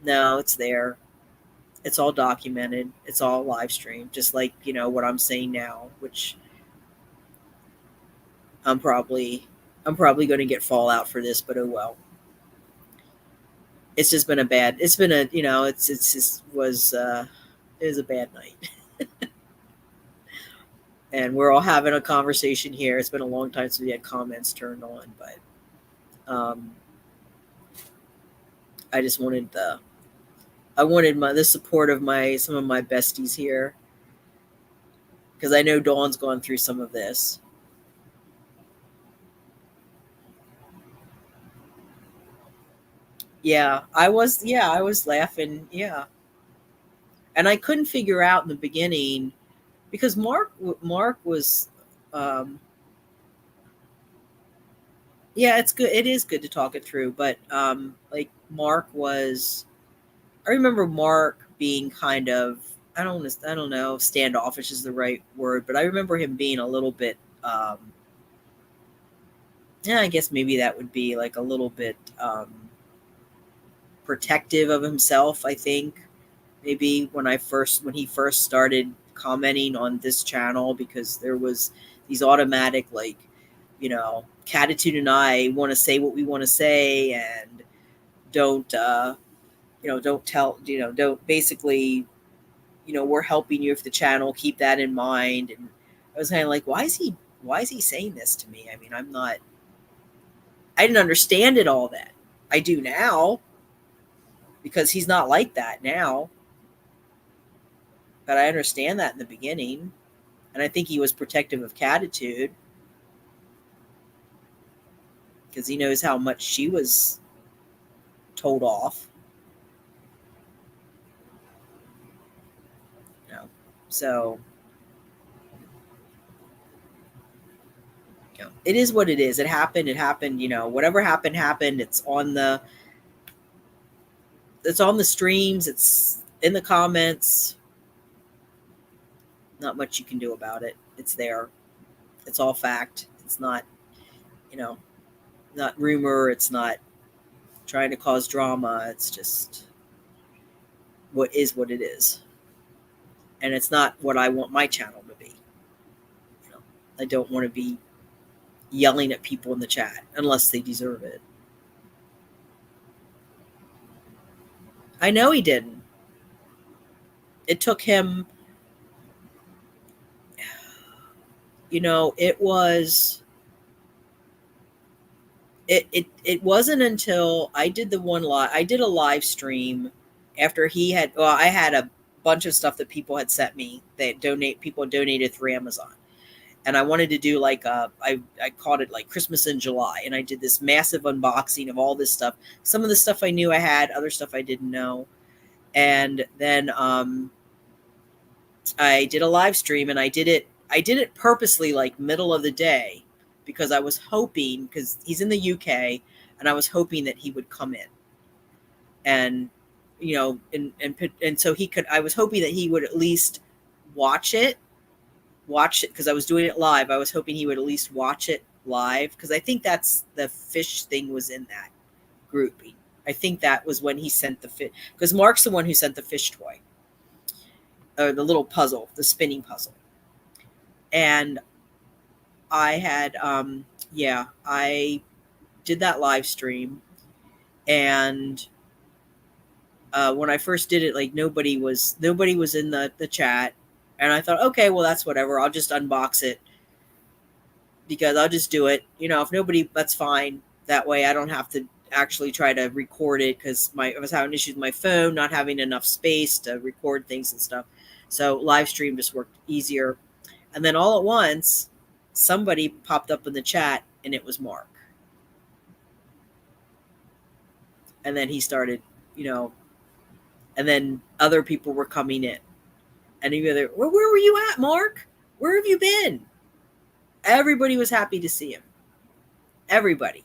No, it's there. It's all documented. It's all live streamed, just like, what I'm saying now, which I'm probably going to get fallout for this, but oh well. It's just been it was a bad night. And we're all having a conversation here. It's been a long time since we had comments turned on, but I just wanted the support of some of my besties here, because I know Dawn's gone through some of this. Yeah, I was laughing. Yeah. And I couldn't figure out in the beginning, because Mark was, yeah, it's good. It is good to talk it through. But like Mark was, I remember Mark being kind of, I don't know, standoffish is the right word, but I remember him being a little bit, yeah, I guess maybe that would be like a little bit protective of himself. I think maybe when he first started commenting on this channel, because there was these automatic, like, Catitude and I want to say what we want to say, and don't basically, we're helping you with the channel, keep that in mind. And I was kind of like, why is he saying this to me? I mean, I didn't understand it all then. I do now, because he's not like that now. But I understand that in the beginning. And I think he was protective of Catitude, because he knows how much she was told off. So it is what it is. It happened. Whatever happened. It's on the streams. It's in the comments. Not much you can do about it. It's there. It's all fact. It's not, not rumor. It's not trying to cause drama. It's just what it is. And it's not what I want my channel to be. I don't want to be yelling at people in the chat unless they deserve it. I know he didn't. It took him, it wasn't until I did a live stream after I had a bunch of stuff that people had sent me that people donated through Amazon. And I wanted to do like I called it like Christmas in July. And I did this massive unboxing of all this stuff. Some of the stuff I knew I had, other stuff I didn't know. And then I did a live stream, and I did it purposely like middle of the day, because I was hoping, because he's in the UK, and I was hoping that he would come in. And, and so I was hoping that he would at least watch it, because I was doing it live. I was hoping he would at least watch it live, because I think that's the fish thing was in that grouping. I think that was when he sent the fish, because Mark's the one who sent the fish toy, or the little puzzle, the spinning puzzle. And I had, I did that live stream, and when I first did it, like nobody was in the chat, and I thought, okay, well that's whatever. I'll just unbox it because I'll just do it. If nobody, that's fine. That way I don't have to actually try to record it because I was having issues with my phone, not having enough space to record things and stuff. So live stream just worked easier. And then all at once, somebody popped up in the chat, and it was Mark. And then he started, and then other people were coming in. And where were you at, Mark? Where have you been? Everybody was happy to see him. Everybody.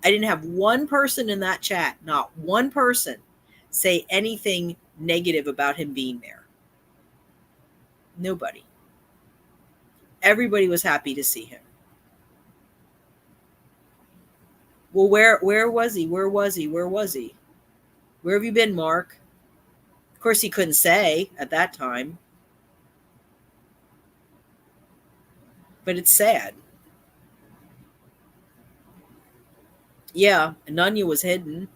I didn't have one person in that chat, not one person, say anything negative about him being there. Nobody. Everybody was happy to see him. Well, where was he? Where was he? Where was he? Where have you been, Mark? Of course, he couldn't say at that time. But it's sad. Yeah, Nunya was hidden.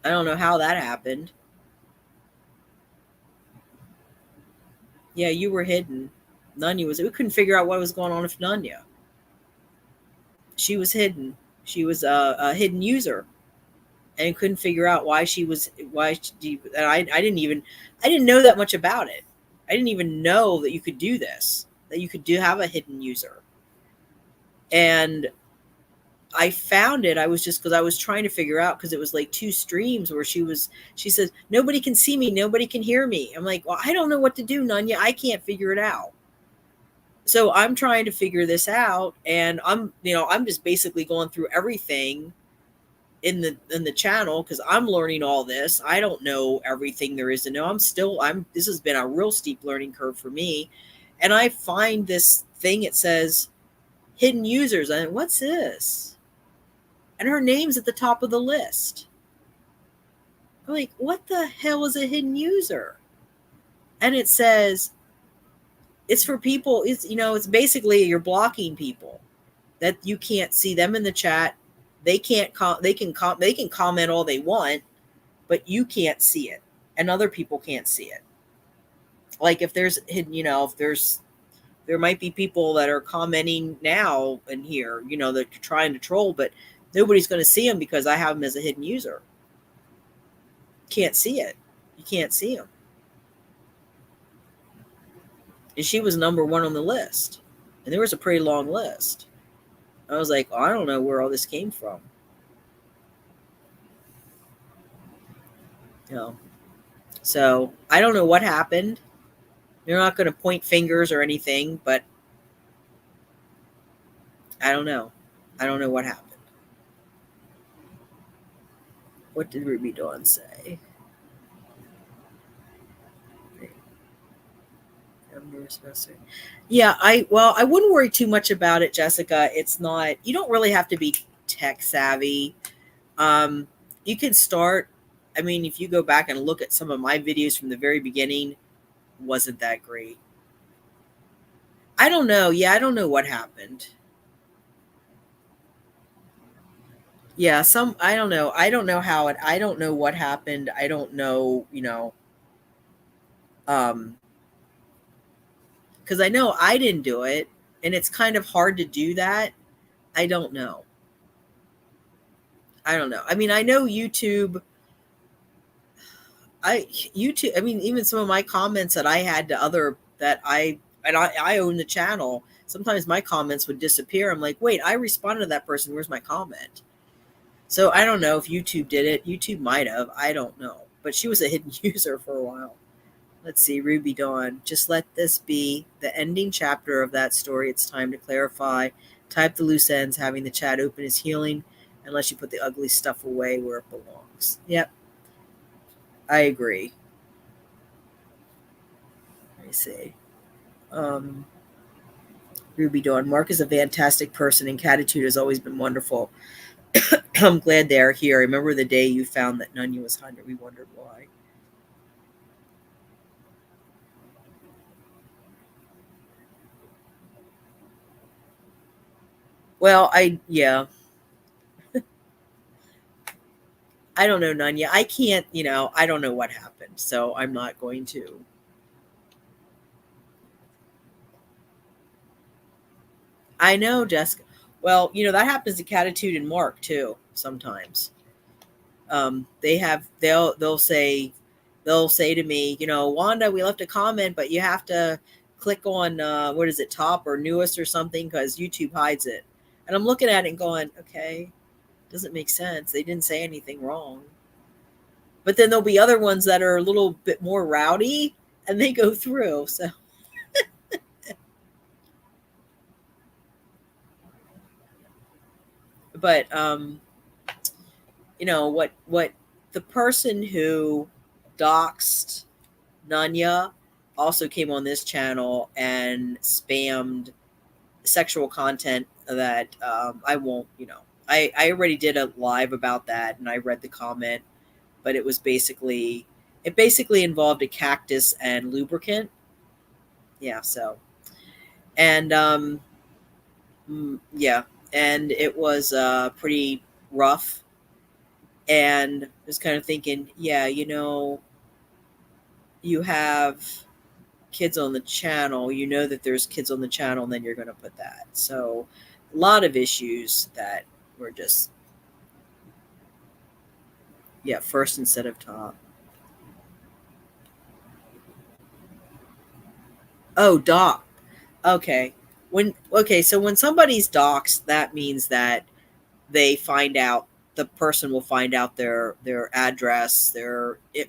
I don't know how that happened. Yeah, you were hidden. Nunya was. We couldn't figure out what was going on with Nunya. She was hidden. She was a hidden user, and couldn't figure out why she was. And I didn't know that much about it. I didn't even know that you could do this. That you could have a hidden user. And I found it. I was just because I was trying to figure out because it was like 2 streams where she says, nobody can see me. Nobody can hear me. I'm like, well, I don't know what to do, Nunya. I can't figure it out. So I'm trying to figure this out. And I'm just basically going through everything in the channel because I'm learning all this. I don't know everything there is to know. This has been a real steep learning curve for me. And I find this thing, it says hidden users. And what's this? And her name's at the top of the list. I'm like, what the hell is a hidden user? And it says it's for people. It's basically you're blocking people that you can't see them in the chat. They can't. They can comment all they want, but you can't see it, and other people can't see it. Like if there's hidden, there might be people that are commenting now in here, that are trying to troll, but nobody's going to see them because I have them as a hidden user. Can't see it. You can't see them. And she was number 1 on the list. And there was a pretty long list. I was like, I don't know where all this came from. So I don't know what happened. You're not going to point fingers or anything, but I don't know. I don't know what happened. What did Ruby Dawn say? Yeah, I wouldn't worry too much about it, Jessica. It's not, you don't really have to be tech savvy. You can start, if you go back and look at some of my videos from the very beginning, wasn't that great. I don't know. Yeah, I don't know what happened. Yeah, I don't know. I don't know how I don't know what happened. I don't know, because I know I didn't do it, and it's kind of hard to do that. I don't know. I know YouTube. Even some of my comments that I had to other that I own the channel. Sometimes my comments would disappear. I'm like, wait, I responded to that person. Where's my comment? So I don't know if YouTube did it. YouTube might have. I don't know. But she was a hidden user for a while. Let's see, Ruby Dawn. Just let this be the ending chapter of that story. It's time to clarify. Type the loose ends. Having the chat open is healing unless you put the ugly stuff away where it belongs. Yep. I agree. Let me see. Ruby Dawn. Mark is a fantastic person, and Catitude has always been wonderful. I'm glad they're here. I remember the day you found that Nunya was 100. We wondered why. Well, I I don't know, Nunya. I can't, I don't know what happened. So I'm not going to. I know, Jessica. Well, that happens to Catitude and Mark too sometimes. They'll say to me, Wanda, we left a comment, but you have to click on what is it, top or newest or something, because YouTube hides it. And I'm looking at it and going, okay, doesn't make sense. They didn't say anything wrong. But then there'll be other ones that are a little bit more rowdy and they go through. So but what the person who doxed Nunya also came on this channel and spammed sexual content that I won't, I already did a live about that and I read the comment, but it basically involved a cactus and lubricant. Yeah, so and yeah, and it was pretty rough. And I was kind of thinking, yeah, you have kids on the channel, that there's kids on the channel, and then you're going to put that. So a lot of issues that were just, yeah, first instead of top. Oh, doc. Okay. So when somebody's doxed, that means that they find out, the person will find out their address,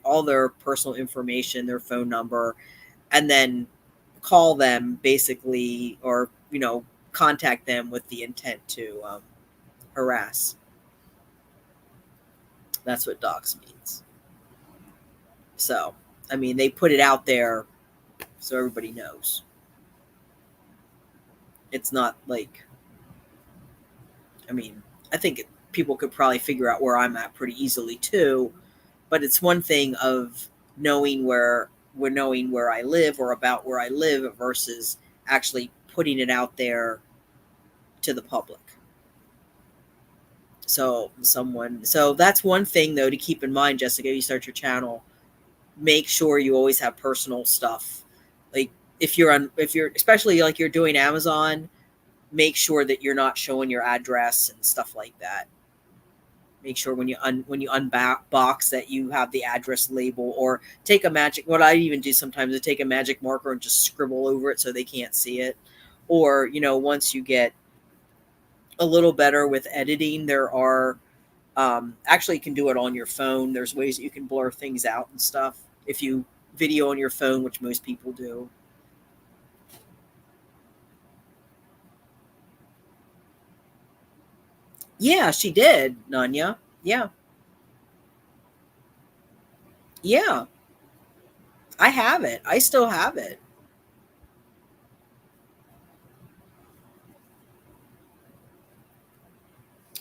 all their personal information, their phone number, and then call them basically, or contact them with the intent to harass. That's what dox means. So I mean, they put it out there so everybody knows. It's not like, I mean, I think people could probably figure out where I'm at pretty easily too, but it's one thing of knowing where I live or about where I live versus actually putting it out there to the public. So that's one thing though to keep in mind, Jessica. You start your channel, make sure you always have personal stuff. Like if you're especially like you're doing Amazon, make sure that you're not showing your address and stuff like that. Make sure when you unbox that you have the address label, or take what I even do sometimes is take a magic marker and just scribble over it so they can't see it. Or, once you get a little better with editing, there are, actually you can do it on your phone. There's ways that you can blur things out and stuff. If you video on your phone, which most people do. Yeah, she did, Nunya. Yeah. Yeah. I have it. I still have it.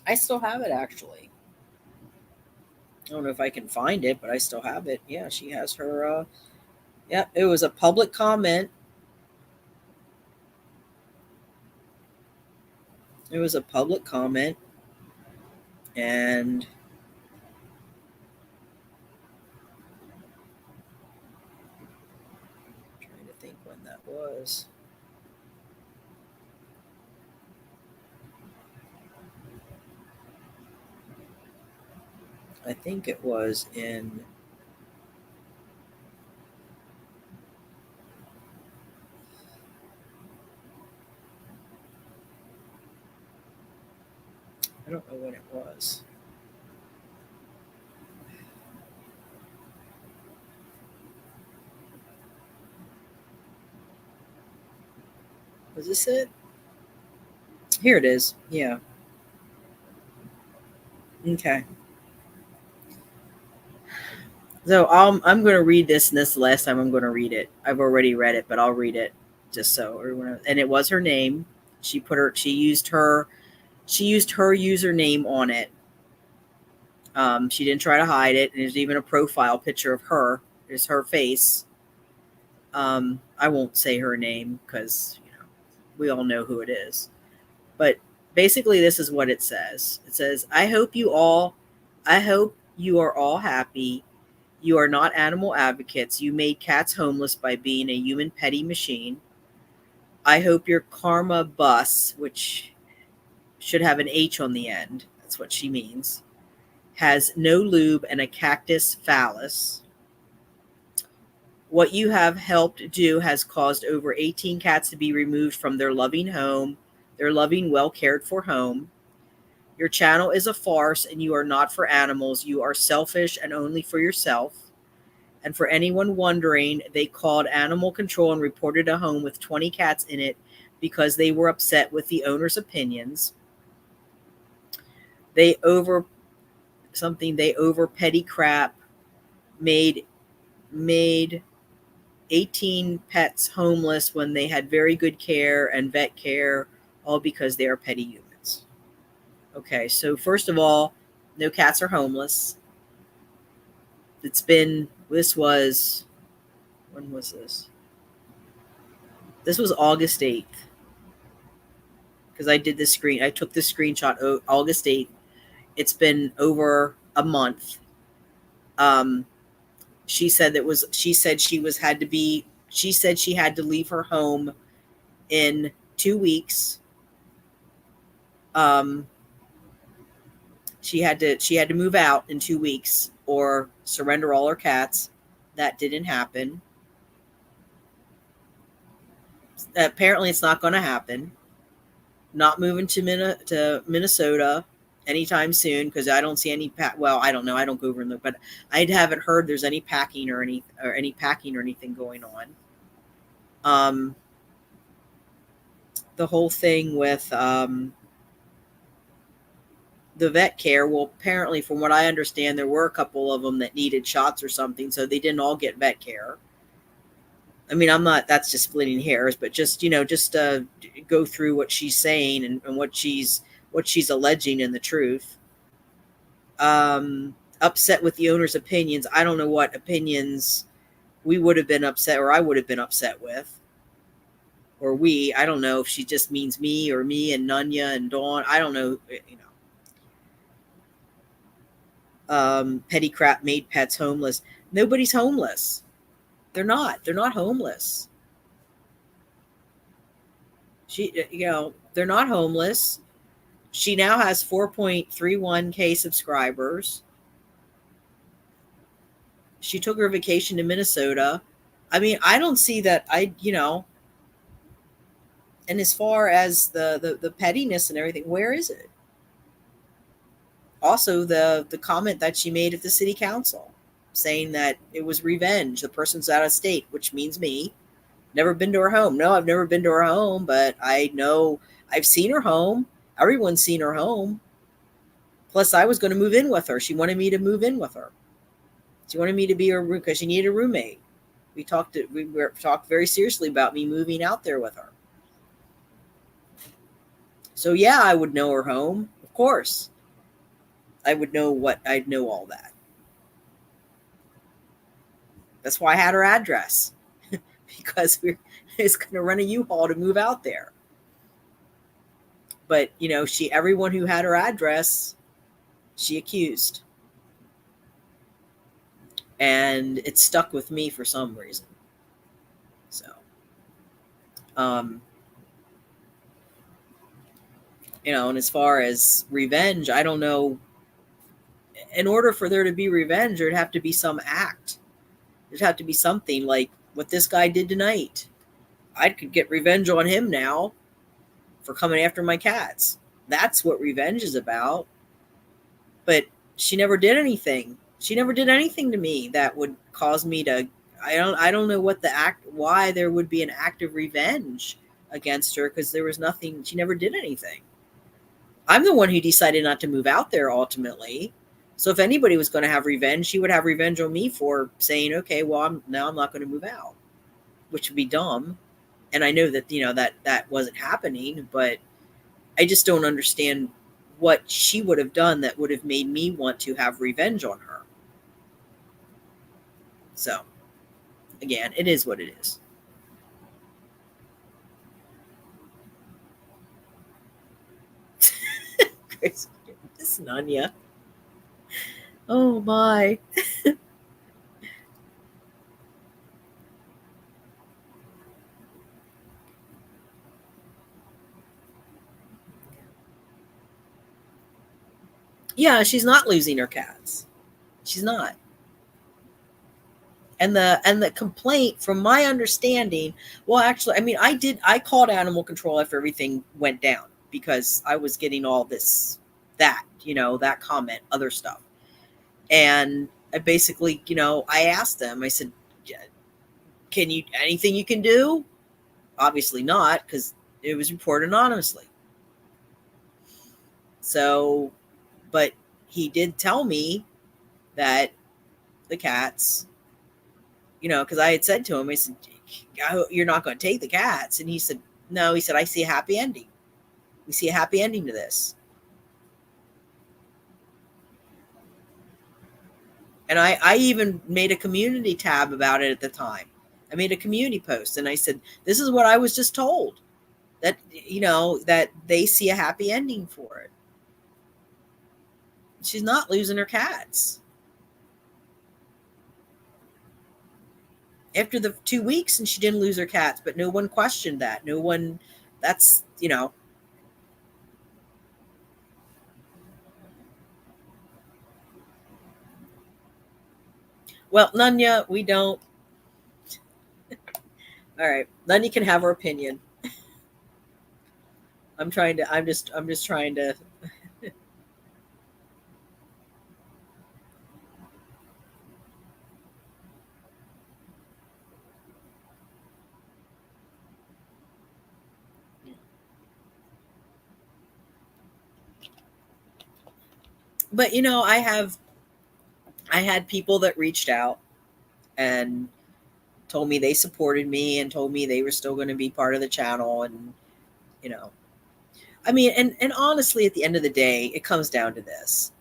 I still have it, actually. I don't know if I can find it, but I still have it. Yeah, she has her, yeah, it was a public comment. It was a public comment. And I'm trying to think when that was. I think it was in I don't know when it was. Was this it? Here it is. Yeah. Okay. So I'm going to read this, and this is the last time I'm going to read it. I've already read it, but I'll read it just so everyone. And it was her name. She used her username on it. She didn't try to hide it. And there's even a profile picture of her. There's her face. I won't say her name because we all know who it is. But basically, this is what it says. It says, I hope you are all happy. You are not animal advocates. You made cats homeless by being a human petty machine. I hope your karma bus, which should have an H on the end, that's what she means, has no lube and a cactus phallus. What you have helped do has caused over 18 cats to be removed from their loving home, their loving, well cared for home. Your channel is a farce and you are not for animals. You are selfish and only for yourself. And for anyone wondering, they called animal control and reported a home with 20 cats in it because they were upset with the owner's opinions. They over petty crap made 18 pets homeless when they had very good care and vet care, all because they are petty humans. Okay, so first of all, no cats are homeless. When was this? This was August 8th. Because I took this screenshot August 8th. It's been over a month. She said she had to leave her home in 2 weeks. She had to move out in 2 weeks or surrender all her cats. That didn't happen. Apparently it's not going to happen. Not moving to Minnesota anytime soon because I don't see any I don't know. I don't go over in there, but I haven't heard there's any packing or anything going on. The whole thing with the vet care. Well, apparently, from what I understand, there were a couple of them that needed shots or something, so they didn't all get vet care. I mean, that's just splitting hairs, but just go through what she's saying and what she's alleging and the truth. Upset with the owner's opinions. I don't know what opinions we would have been upset or I would have been upset with. Or I don't know if she just means me or me and Nunya and Dawn. I don't know, petty crap made pets homeless. Nobody's homeless. They're not homeless. They're not homeless. She now has 4.31K subscribers. She took her vacation to Minnesota. I mean, I don't see that. And as far as the pettiness and everything, where is it? Also, the comment that she made at the city council saying that it was revenge. The person's out of state, which means me. Never been to her home. No, I've never been to her home, but I know I've seen her home. Everyone's seen her home. Plus, I was going to move in with her. She wanted me to move in with her. She wanted me to be her room because she needed a roommate. We talked very seriously about me moving out there with her. So yeah, I would know her home. Of course. I'd know all that. That's why I had her address. Because it's going to run a U-Haul to move out there. But, everyone who had her address, she accused. And it stuck with me for some reason. So, and as far as revenge, I don't know. In order for there to be revenge, there'd have to be some act. There'd have to be something like what this guy did tonight. I could get revenge on him now for coming after my cats. That's what revenge is about. But she never did anything. She never did anything to me that would cause me to. I don't know why there would be an act of revenge against her because there was nothing. She never did anything. I'm the one who decided not to move out there ultimately. So if anybody was going to have revenge, she would have revenge on me for saying, okay, well, I'm not going to move out, which would be dumb. And I know that, that wasn't happening, but I just don't understand what she would have done that would have made me want to have revenge on her. So, again, it is what it is. This Nunya. Oh my. Yeah, she's not losing her cats. She's not. And the complaint, from my understanding, well, actually, I mean, I called animal control after everything went down because I was getting all that comment, other stuff. And I basically, I asked them, I said, can you, anything you can do? Obviously not, because it was reported anonymously. So, but he did tell me that the cats, because I had said to him, I said, you're not going to take the cats. And he said, no, he said, I see a happy ending. We see a happy ending to this. And I even made a community tab about it at the time. I made a community post and I said, this is what I was just told, that, that they see a happy ending for it. She's not losing her cats. After the 2 weeks, and she didn't lose her cats, but no one questioned that. No one, that's, Well, Nunya, we don't. All right, Nunya can have her opinion. I'm just trying to. But I had people that reached out and told me they supported me and told me they were still going to be part of the channel, and I mean, and honestly, at the end of the day, it comes down to this.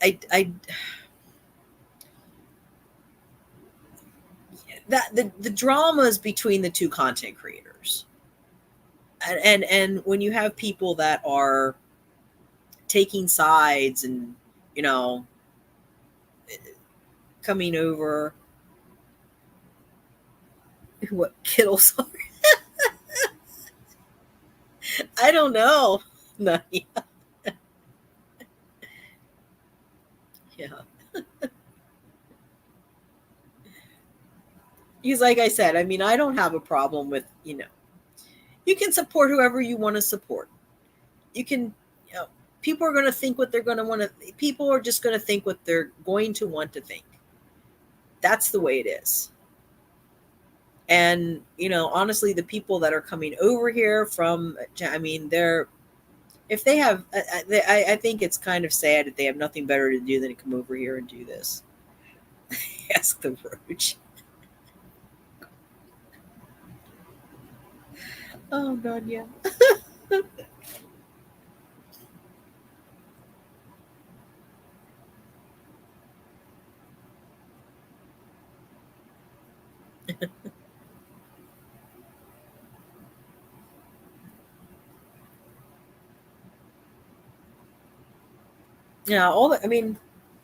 I that the dramas between the two content creators, and when you have people that are taking sides and coming over, what Kittles are. I don't know. No, yeah. Because like I said, I mean, I don't have a problem with, you can support whoever you want to support. You can, people are going to think what they're going to want to, people are just going to think what they're going to want to think. That's the way it is. And, honestly, the people that are coming over here from, I mean, if they have, I think it's kind of sad that they have nothing better to do than to come over here and do this. Ask the roach. Oh, God, yeah. Yeah, I mean,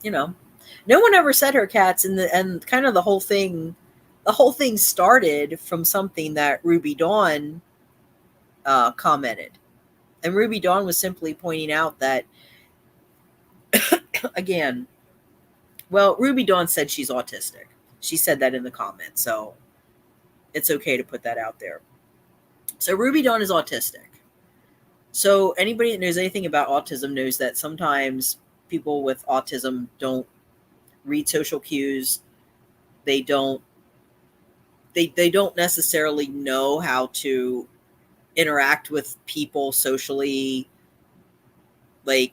no one ever said her cats, and kind of the whole thing started from something that Ruby Dawn commented. And Ruby Dawn was simply pointing out that, again, well, Ruby Dawn said she's autistic. She said that in the comments, so it's okay to put that out there. So Ruby Dawn is autistic. So anybody that knows anything about autism knows that sometimes people with autism don't read social cues. They don't necessarily know how to interact with people socially like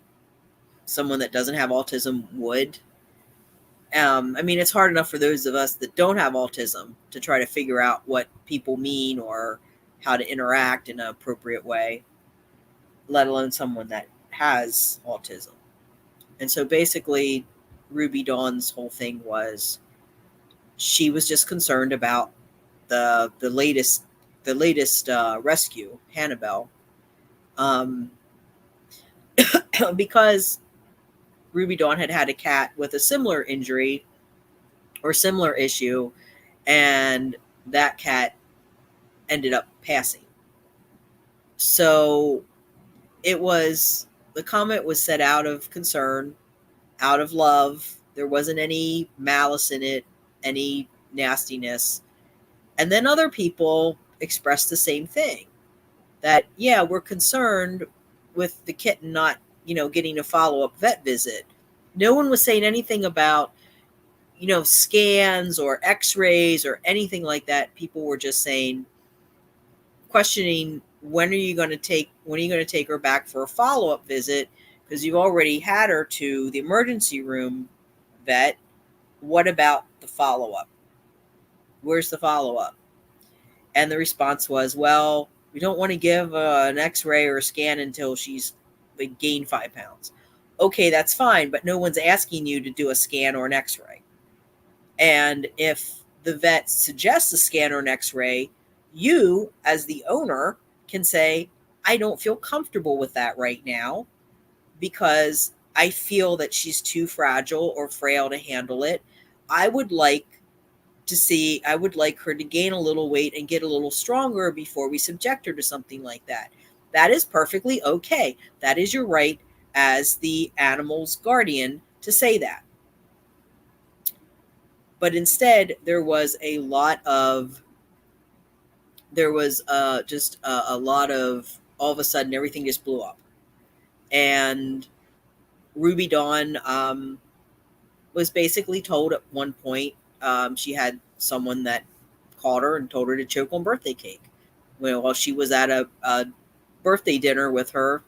someone that doesn't have autism would. I mean, it's hard enough for those of us that don't have autism to try to figure out what people mean or how to interact in an appropriate way, let alone someone that has autism. And so basically, Ruby Dawn's whole thing was she was just concerned about the latest rescue, Hannibal, because Ruby Dawn had had a cat with a similar injury or similar issue, and that cat ended up passing. So the comment was set out of concern, out of love. There wasn't any malice in it, any nastiness. And then other people expressed the same thing, that, yeah, we're concerned with the kitten not, getting a follow-up vet visit. No one was saying anything about, scans or x-rays or anything like that. People were just saying, questioning, when are you going to take her back for a follow-up visit? Because you've already had her to the emergency room vet. What about the follow-up? Where's the follow-up? And the response was, well, we don't want to give an x-ray or a scan until she's gained 5 pounds. Okay, that's fine, but no one's asking you to do a scan or an x-ray. And if the vet suggests a scan or an x-ray, you, as the owner, can say, I don't feel comfortable with that right now because I feel that she's too fragile or frail to handle it. I would like her to gain a little weight and get a little stronger before we subject her to something like that. That is perfectly okay. That is your right as the animal's guardian to say that. But instead, there was a lot of, all of a sudden, everything just blew up. And Ruby Dawn was basically told at one point, she had someone that called her and told her to choke on birthday cake while she was at a birthday dinner with her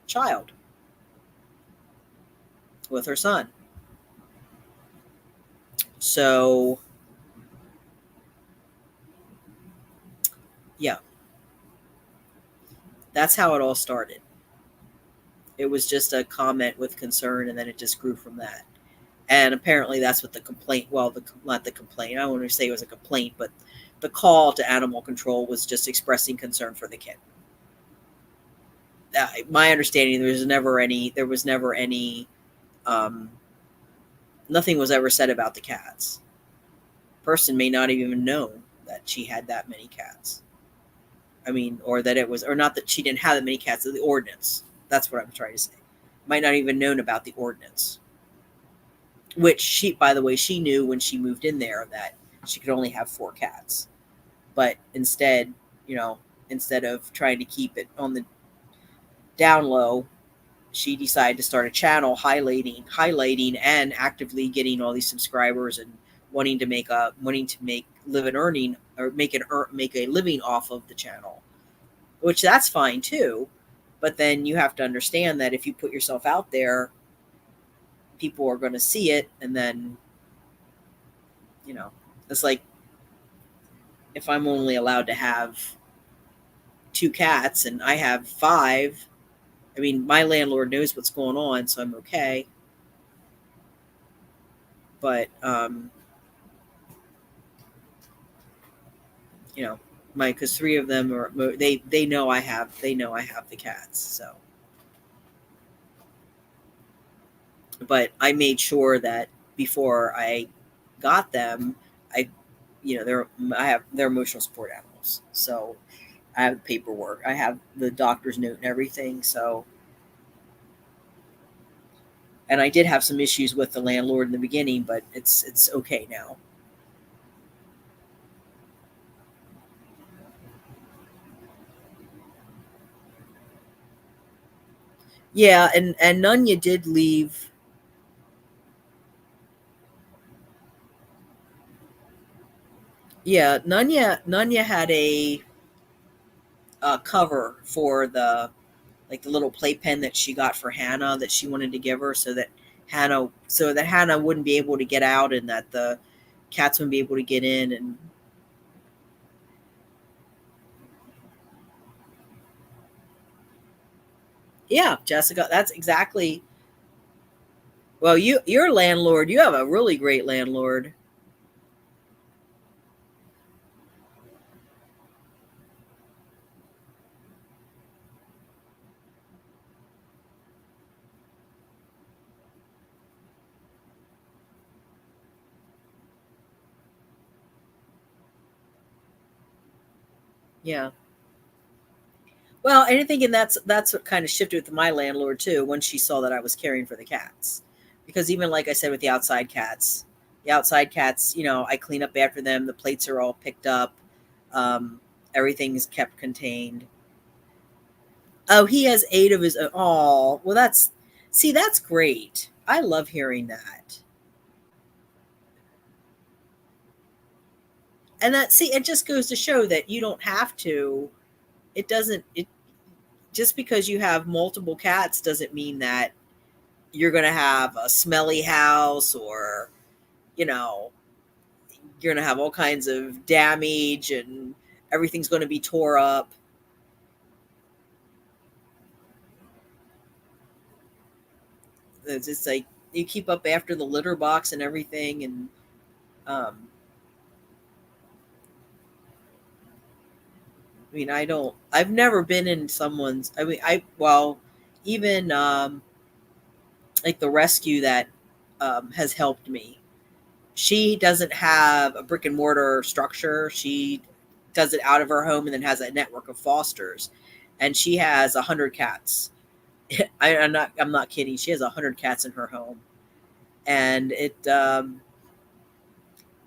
child, with her son. So, yeah, that's how it all started. It was just a comment with concern, and then it just grew from that. And apparently that's what the complaint, not the complaint, I don't want to say it was a complaint, but the call to animal control was just expressing concern for the kid. My understanding, there was never any, nothing was ever said about the cats. Person may not even know that she had that many cats. I mean, or not that she didn't have that many cats, the ordinance. That's what I'm trying to say. Might not even known about the ordinance. Which by the way, she knew when she moved in there that she could only have 4 cats. But instead of trying to keep it on the down low, she decided to start a channel highlighting and actively getting all these subscribers and wanting to make a living off of the channel, which that's fine too. But then you have to understand that if you put yourself out there, people are going to see it, and then it's like, if I'm only allowed to have 2 cats and I have 5, I mean, my landlord knows what's going on, so I'm okay. But because 3 of them are, they know I have the cats. So, but I made sure that before I got them, they're emotional support animals. So I have paperwork, I have the doctor's note and everything. So, and I did have some issues with the landlord in the beginning, but it's okay now. Yeah, and Nunya did leave. Yeah, Nunya had a cover for the little playpen that she got for Hannah that she wanted to give her, so that Hannah wouldn't be able to get out and that the cats wouldn't be able to get in. And yeah, Jessica, that's exactly. Well, your landlord, you have a really great landlord. Yeah. Well, and I think, and that's what kind of shifted with my landlord too when she saw that I was caring for the cats, because even like I said with the outside cats, I clean up after them. The plates are all picked up. Um, Everything's kept contained. Oh, he has 8 of his own. Oh, well, that's great. I love hearing that. And it just goes to show that you don't have to. It doesn't. It Just because you have multiple cats doesn't mean that you're going to have a smelly house, or you know you're going to have all kinds of damage and everything's going to be tore up. It's just like you keep up after the litter box and everything, and um, I mean, I've never been in someone's. I mean, even like the rescue that has helped me. She doesn't have a brick and mortar structure. She does it out of her home and then has a network of fosters, and she has 100 cats. I'm not kidding. She has 100 cats in her home, and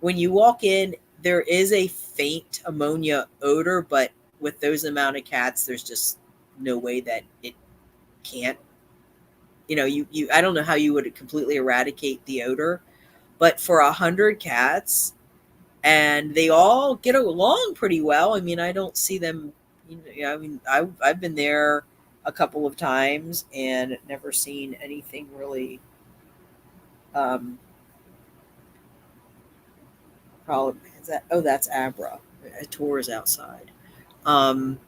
when you walk in, there is a faint ammonia odor, but with those amount of cats, there's just no way that it can't. You I don't know how you would completely eradicate the odor, but for 100 cats, and they all get along pretty well. I mean, I don't see them. I mean, I've been there a couple of times and never seen anything really um, problem. Is that? Oh, that's Abra. A tour is outside. Um,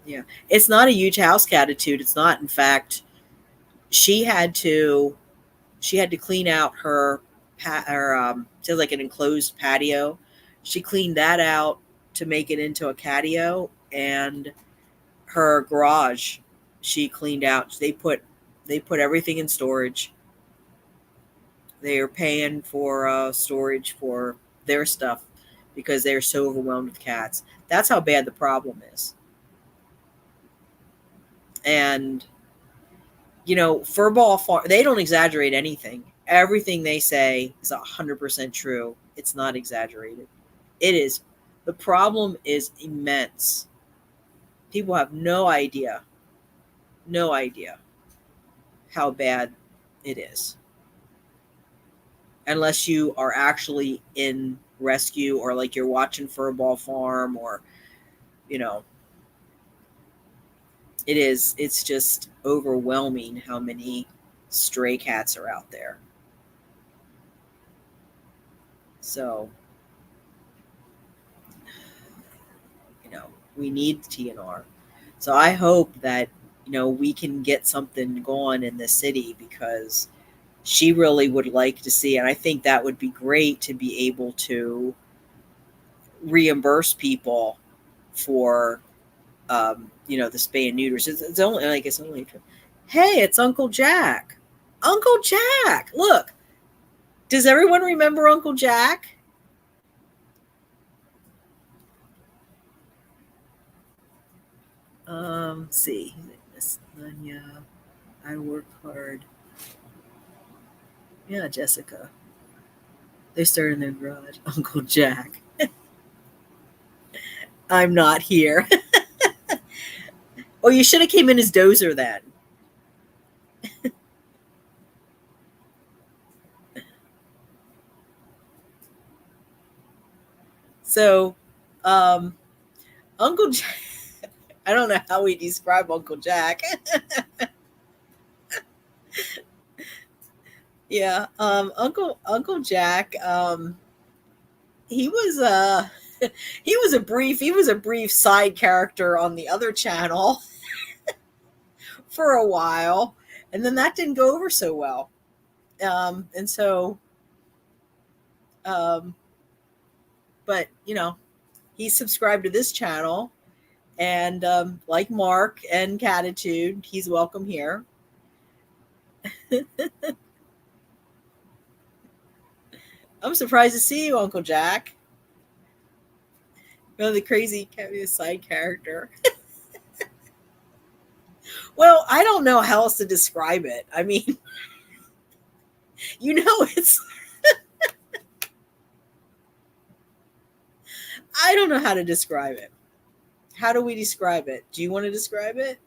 yeah, it's not a huge house cat attitude. It's not. In fact, she had to she had to clean out she has like an enclosed patio. She cleaned that out to make it into a catio, and her garage she cleaned out. They put everything in storage. They are paying for storage for their stuff because they're so overwhelmed with cats. That's how bad the problem is. And Furball Farm, they don't exaggerate anything. Everything they say is 100% true. It's not exaggerated. It is. The problem is immense. People have no idea how bad it is. Unless you are actually in rescue, or like you're watching Furball Farm, or, you know, it's just overwhelming how many stray cats are out there. So, we need TNR. So I hope that, we can get something going in the city, because she really would like to see, and I think that would be great to be able to reimburse people for, the spay and neuters. It's only like it's only. Hey, it's Uncle Jack. Uncle Jack, look. Does everyone remember Uncle Jack? Let's see. Miss Nanya, I work hard. Yeah, Jessica. They started in their garage. Uncle Jack. I'm not here. Oh, you should have came in as Dozer then. So, um, Uncle Jack. I don't know how we describe Uncle Jack. Yeah, Uncle Jack. He was he was a brief side character on the other channel for a while, and then that didn't go over so well. And so, um, but he's subscribed to this channel, and like Mark and Catitude, he's welcome here. I'm surprised to see you, Uncle Jack. No, the crazy side character. Well, I don't know how else to describe it. I mean, it's. I don't know how to describe it. How do we describe it? Do you want to describe it?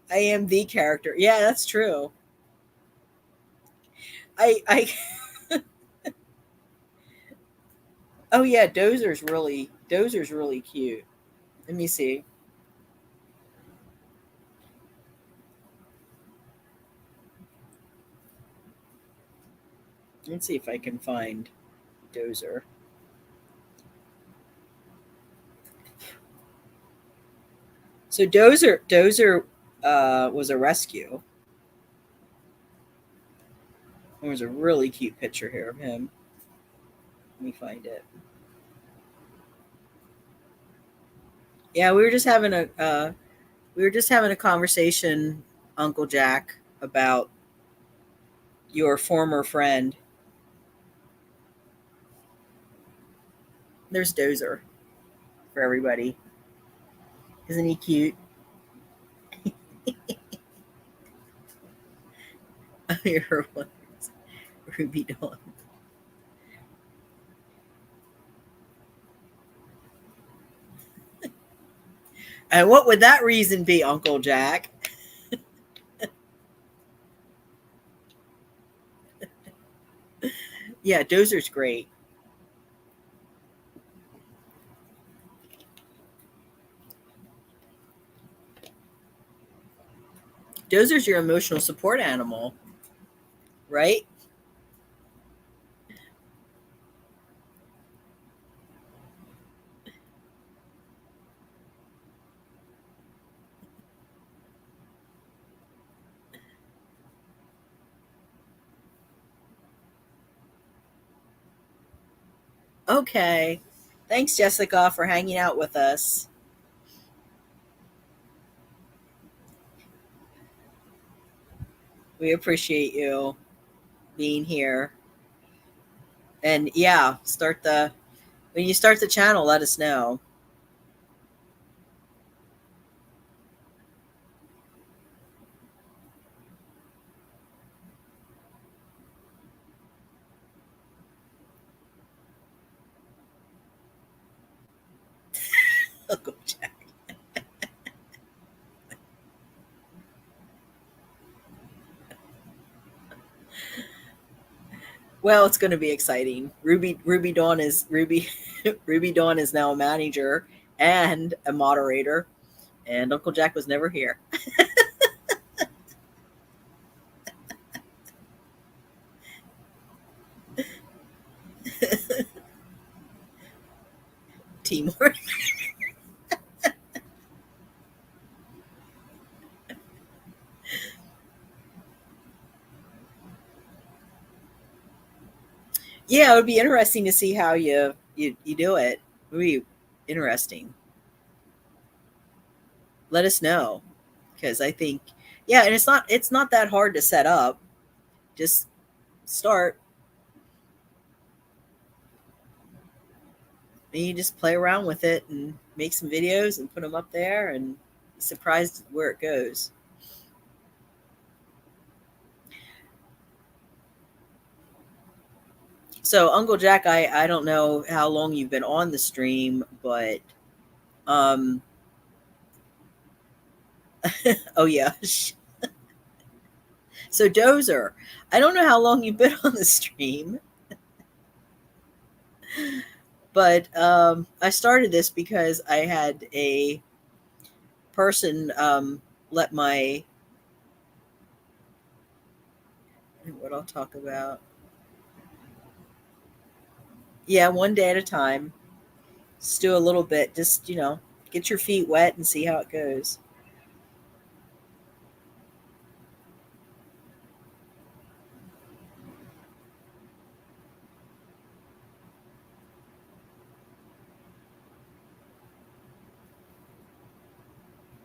I am the character. Yeah, that's true. I oh yeah, Dozer's really cute. Let me see. Let's see if I can find Dozer. So Dozer was a rescue. There's a really cute picture here of him. Let me find it. Yeah, we were just having a conversation, Uncle Jack, about your former friend. There's Dozer for everybody. Isn't he cute? Here was Ruby Dawn. And what would that reason be, Uncle Jack? Yeah, Dozer's great. Dozer's your emotional support animal, right? Okay. Thanks, Jessica, for hanging out with us. We appreciate you being here. And yeah, when you start the channel, let us know. Uncle Jack. Well, it's going to be exciting. Ruby Dawn is Ruby Ruby Dawn is now a manager and a moderator, and Uncle Jack was never here. Teamwork. Yeah, it would be interesting to see how you do it. It would be interesting. Let us know, because I think, yeah, and it's not that hard to set up. Just start, and you just play around with it and make some videos and put them up there, and be surprised where it goes. So Uncle Jack, I don't know how long you've been on the stream, but um oh yeah. So Dozer, I don't know how long you've been on the stream, but I started this because I had a person let my, what I'll talk about. Yeah, one day at a time. Just do a little bit, just get your feet wet and see how it goes.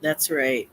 That's right.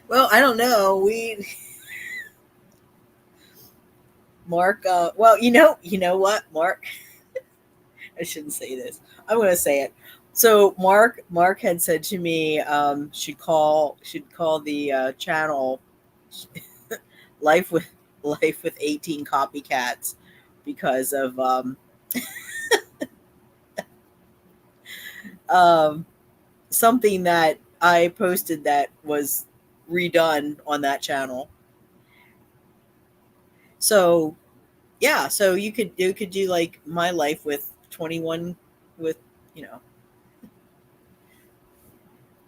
Well, I don't know. We Mark. Well, you know what, Mark. I shouldn't say this. I'm going to say it. So Mark had said to me, should call the channel Life with Life with 18 Copycats because of um, something that I posted that was redone on that channel. So yeah, so you could do like my life with 21 with you know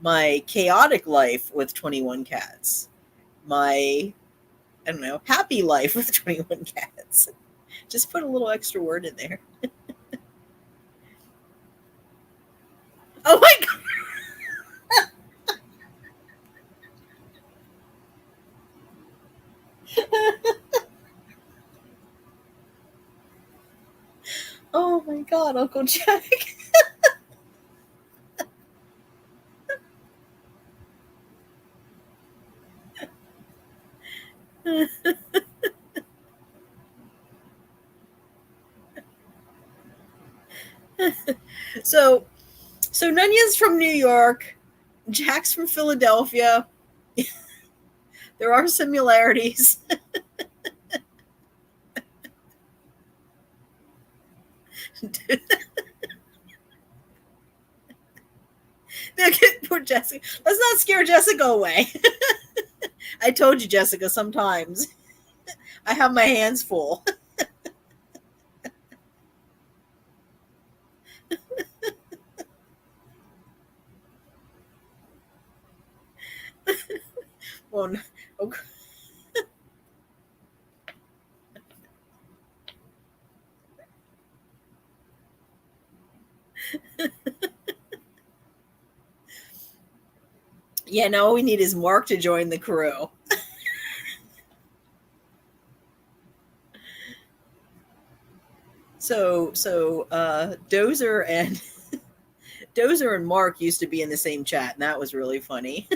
my chaotic life with 21 cats, my I don't know happy life with 21 cats. Just put a little extra word in there. Oh my god! Oh my god, Uncle Jack! so so Nunya's from New York, Jack's from Philadelphia. There are similarities. Poor Jessica. Let's not scare Jessica away. I told you, Jessica, sometimes I have my hands full. Well, okay. Yeah, now all we need is Mark to join the crew. So Dozer and Dozer and Mark used to be in the same chat, and that was really funny.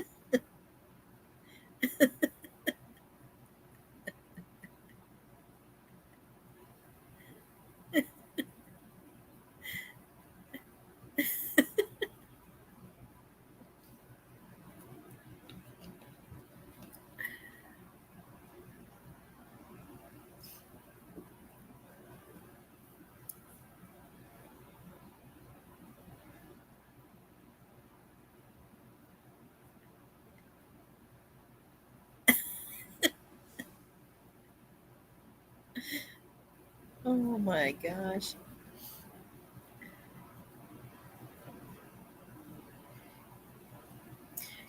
Oh my gosh.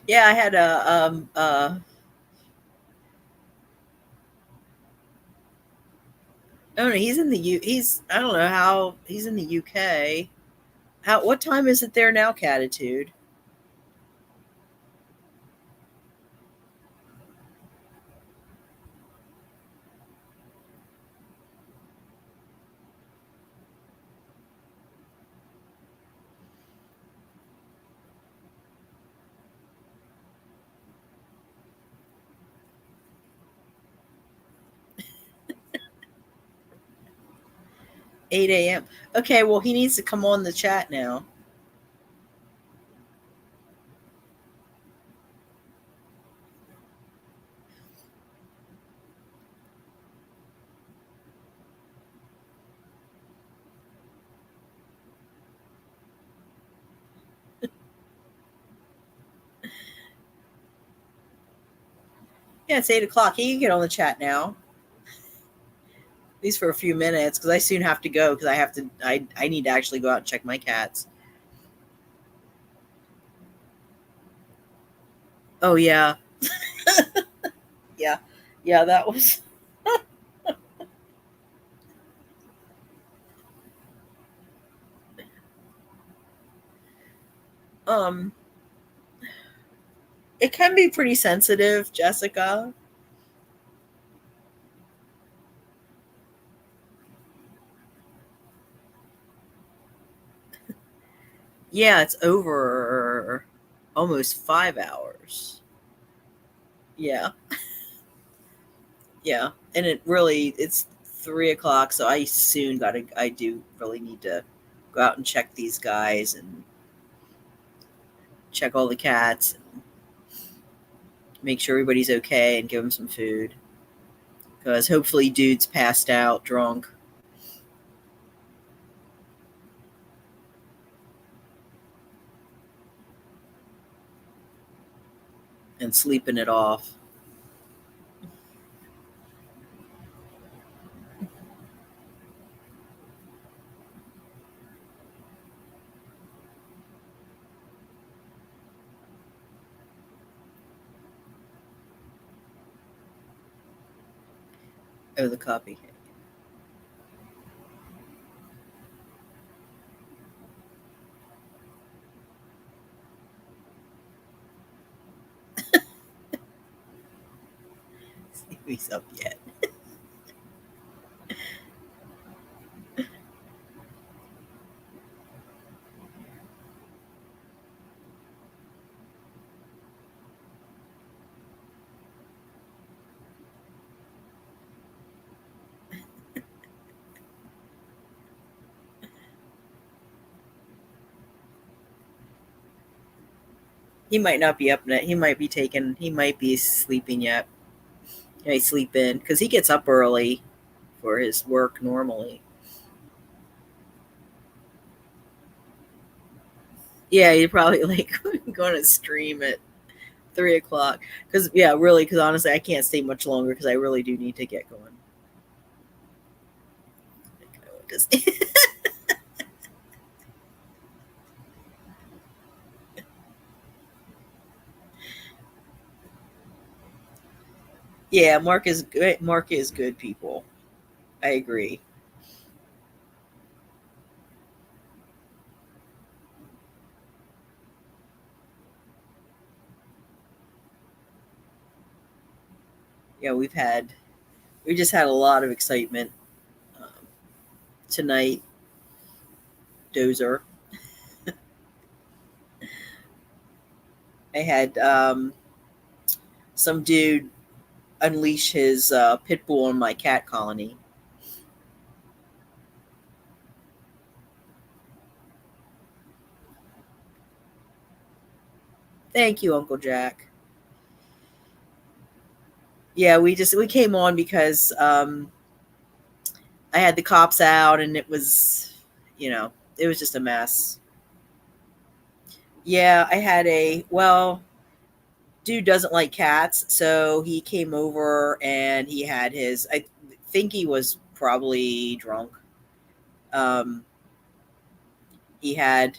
Yeah, I had a oh no, he's in the he's I don't know how he's in the UK. How what time is it there now, Catitude? 8 a.m. Okay, well he needs to come on the chat now. Yeah, it's 8 o'clock. He can get on the chat now. At least for a few minutes, because I soon have to go because I need to actually go out and check my cats. Oh yeah. Yeah. Yeah, that was um It can be pretty sensitive, Jessica. Yeah, it's over almost 5 hours. Yeah, yeah, and it's 3 o'clock, so I do really need to go out and check these guys and check all the cats and make sure everybody's okay and give them some food because hopefully dude's passed out drunk and sleeping it off. Oh, the copy. See if he's up yet. He might not be up yet. He might be sleeping yet. He might sleep in because he gets up early for his work normally. Yeah, you're probably like going to stream at 3 o'clock. Because, yeah, really, because honestly, I can't stay much longer because I really do need to get going. Yeah, Mark is good. Mark is good people. I agree. Yeah, we just had a lot of excitement um, tonight. Dozer. I had some dude unleash his pit bull on my cat colony. Thank you, Uncle Jack. Yeah, we came on because I had the cops out and it was just a mess. Yeah, I had dude doesn't like cats, so he came over and I think he was probably drunk. Um, he had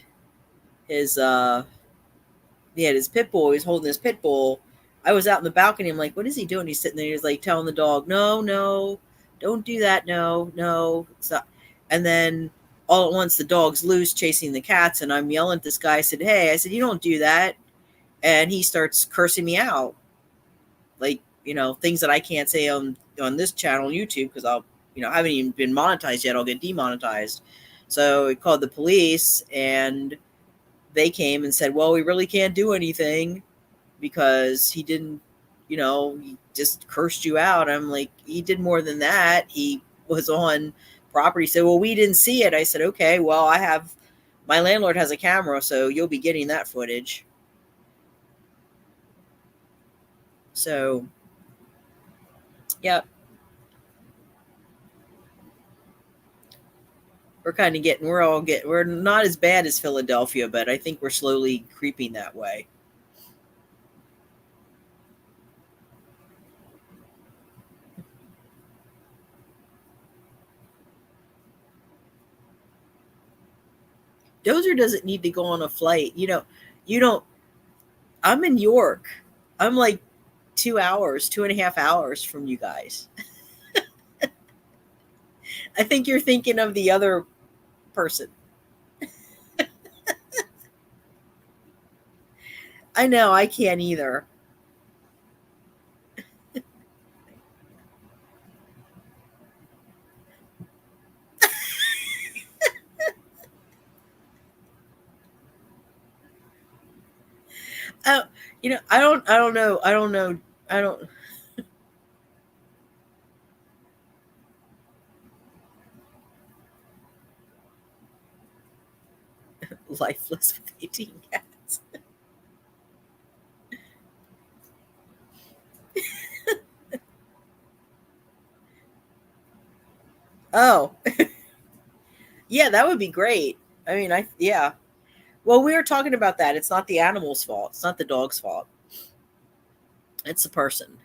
his he had his pit bull. He was holding his pit bull. I was out in the balcony. I'm like, what is he doing? He's sitting there. He's like telling the dog, no, no, don't do that. No, no. So, and then all at once, the dog's loose chasing the cats. And I'm yelling at this guy. I said, hey, I said, you don't do that. And he starts cursing me out. Like, things that I can't say on this channel, YouTube, because I haven't even been monetized yet. I'll get demonetized. So he called the police and they came and said, well, we really can't do anything because he didn't, he just cursed you out. I'm like, he did more than that. He was on property. He said, well, we didn't see it. I said, okay, well, my landlord has a camera, so you'll be getting that footage. So, yeah, we're not as bad as Philadelphia, but I think we're slowly creeping that way. Dozer doesn't need to go on a flight. You don't, I'm in York. I'm like 2 hours, 2.5 hours from you guys. I think you're thinking of the other person. I know, I can't either. I, I don't know. I don't. Lifeless with 18 cats. Oh, yeah, that would be great. I mean, yeah. Well, we were talking about that. It's not the animal's fault. It's not the dog's fault. It's the person.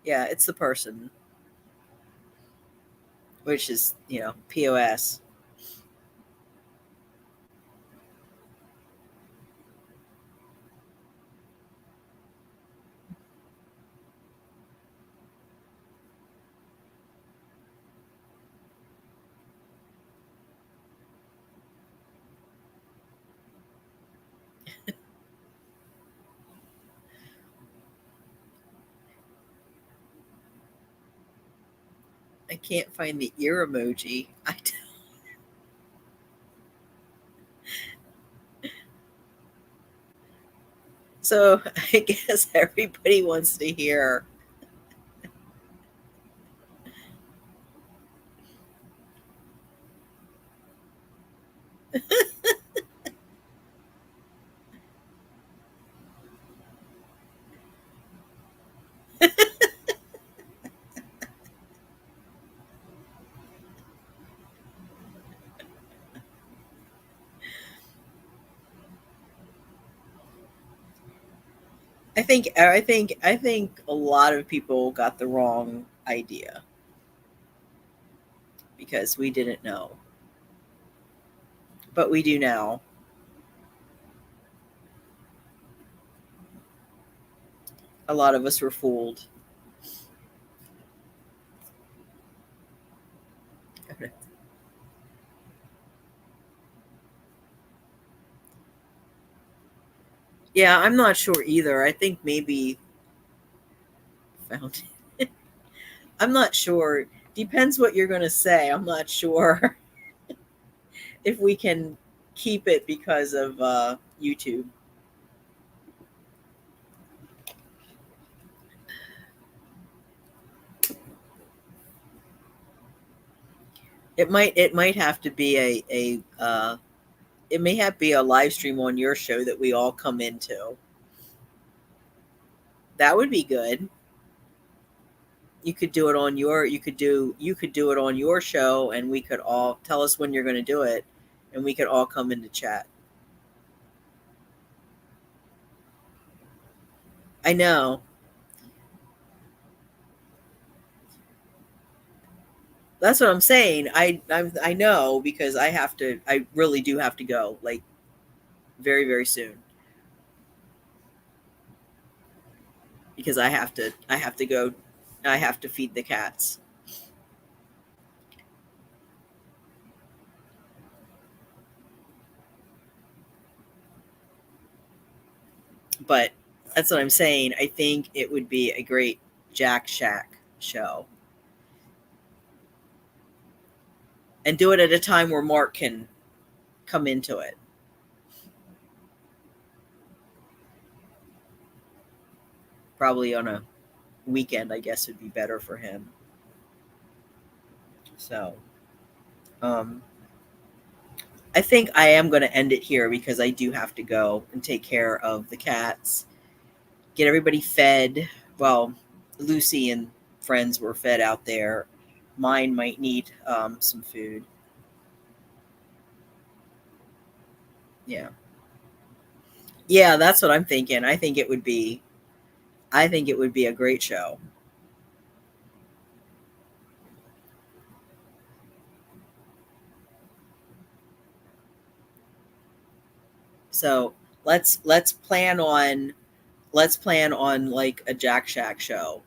Yeah, it's the person, which is, POS. I can't find the ear emoji. So I guess everybody wants to hear. I think a lot of people got the wrong idea because we didn't know, but we do now. A lot of us were fooled. Yeah, I'm not sure either. I think maybe found. I'm not sure. Depends what you're going to say. I'm not sure if we can keep it because of YouTube. It might have to be a it may have to be a live stream on your show that we all come into. That would be good. You could do it on your you could do it on your show, and we could all tell us when you're going to do it, and we could all come into chat. I know. That's what I'm saying. I know because I really do have to go, like, very very soon, because I have to go. I have to feed the cats. But that's what I'm saying. I think it would be a great Jack Shack show, and do it at a time where Mark can come into it. Probably on a weekend, I guess, would be better for him. So, um, I think I am going to end it here because I do have to go and take care of the cats, get everybody fed. Well, Lucy and friends were fed out there. Mine might need some food. Yeah. Yeah, that's what I'm thinking. I think it would be a great show. So let's plan on let's plan on like a Jack Shack show,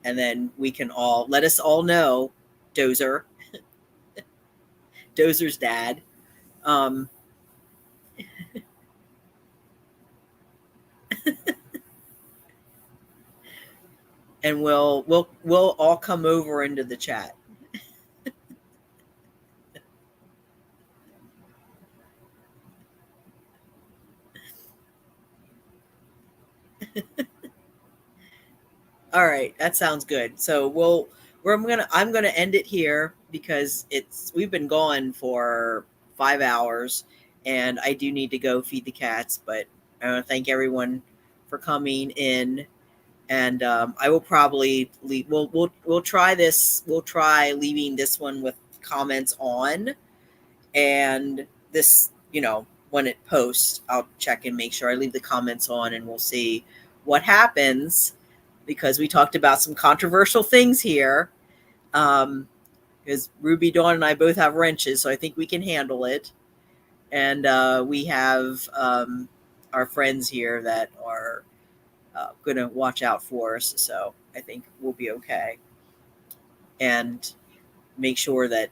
and then we can all let us all know Dozer's dad. Um, and we'll all come over into the chat. All right, that sounds good. So I'm gonna end it here because we've been gone for 5 hours, and I do need to go feed the cats. But I want to thank everyone for coming in, and I will probably leave. We'll try this. We'll try leaving this one with comments on, and this, when it posts, I'll check and make sure I leave the comments on, and we'll see what happens, because we talked about some controversial things here. Because Ruby Dawn and I both have wrenches, so I think we can handle it. And we have our friends here that are going to watch out for us, so I think we'll be okay. And make sure that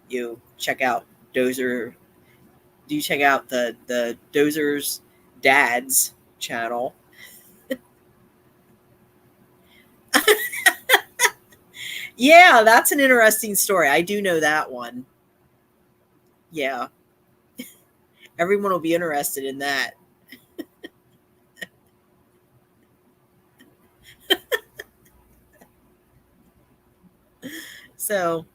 you check out Dozer. Do you check out the Dozer's dad's channel? Yeah, that's an interesting story. I do know that one. Yeah. Everyone will be interested in that. So,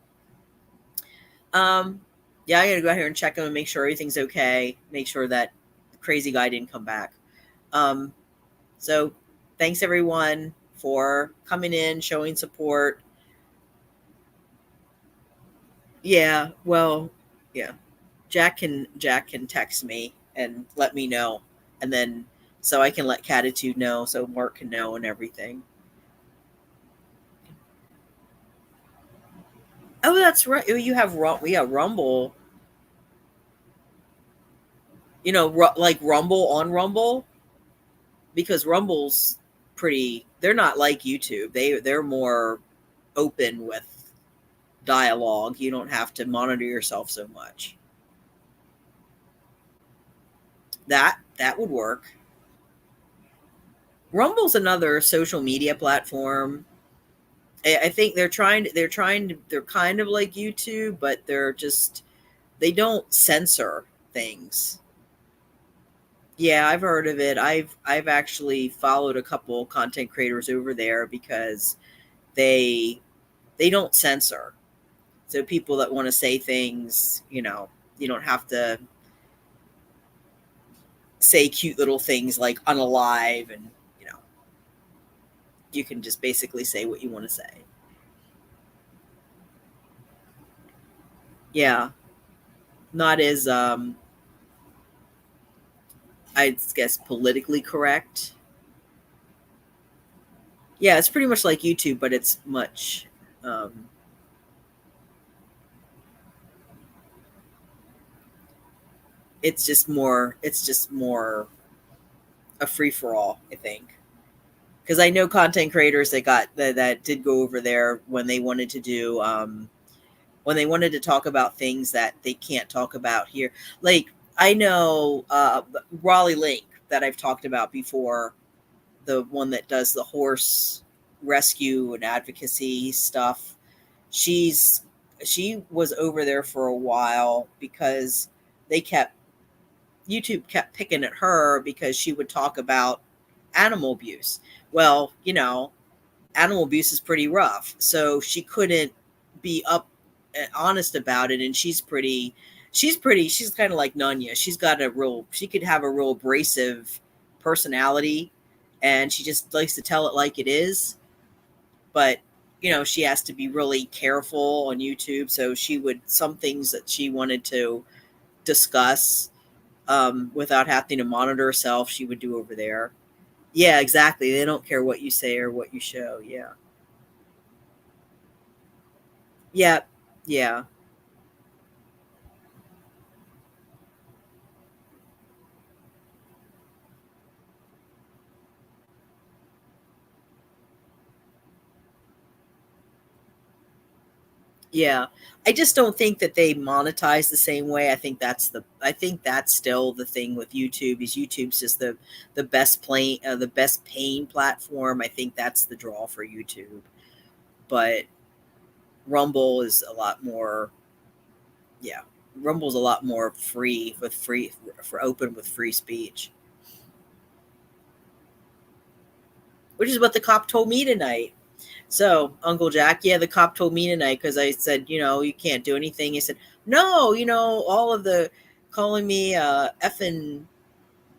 yeah, I got to go out here and check him and make sure everything's okay. Make sure that the crazy guy didn't come back. So thanks everyone for coming in, showing support. Yeah, well, yeah. Jack can text me and let me know, and then so I can let Catitude know, so Mark can know and everything. Oh, that's right. We have Rumble. Like Rumble on Rumble, because Rumble's pretty. They're not like YouTube. They're more open with dialogue. You don't have to monitor yourself so much. That would work. Rumble's another social media platform. I think they're kind of like YouTube, but they don't censor things. Yeah, I've heard of it. I've actually followed a couple content creators over there because they don't censor. So people that want to say things, you don't have to say cute little things like unalive, and you can just basically say what you want to say. Yeah. Not as I guess politically correct. Yeah, it's pretty much like YouTube, but it's much it's just more a free for all, I think. Because I know content creators that did go over there when they wanted to do when they wanted to talk about things that they can't talk about here. Like, I know Raleigh Link, that I've talked about before, the one that does the horse rescue and advocacy stuff. She was over there for a while because YouTube kept picking at her because she would talk about animal abuse. Well, animal abuse is pretty rough, so she couldn't be up and honest about it. And she's kind of like Nunya. She could have a real abrasive personality, and she just likes to tell it like it is. But she has to be really careful on YouTube. So some things that she wanted to discuss without having to monitor herself, she would do over there. Yeah, exactly. They don't care what you say or what you show. Yeah. Yeah. Yeah. Yeah. I just don't think that they monetize the same way. I think that's still the thing with YouTube is YouTube's just the the best paying platform. I think that's the draw for YouTube. But Rumble is a lot more, yeah. Rumble's a lot more free for open with free speech. Which is what the cop told me tonight. So, Uncle Jack, yeah, the cop told me tonight because I said, you can't do anything. He said, no, all of the calling me effing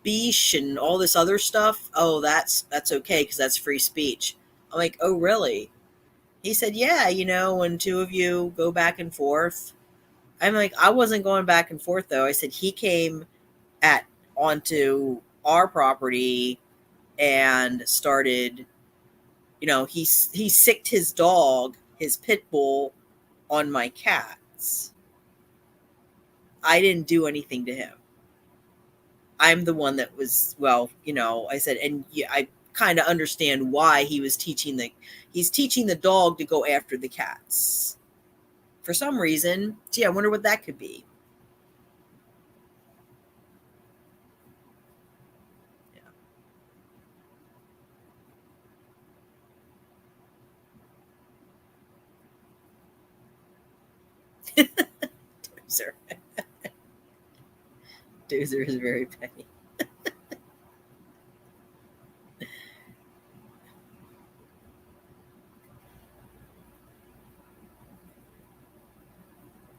beesh and all this other stuff. Oh, that's okay because that's free speech. I'm like, oh, really? He said, yeah, when two of you go back and forth. I'm like, I wasn't going back and forth though. I said he came at onto our property and started. He sicked his dog, his pit bull, on my cats. I didn't do anything to him. I'm the one that was, I said, and yeah, I kind of understand why he's teaching the dog to go after the cats. For some reason, gee, I wonder what that could be. Yeah. Dozer. Dozer is very petty.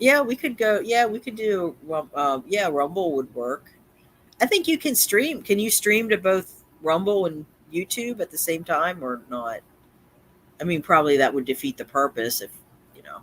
Yeah, we could go. Yeah, we could do. Yeah, Rumble would work. I think you can stream. Can you stream to both Rumble and YouTube at the same time or not? I mean, probably that would defeat the purpose if, you know.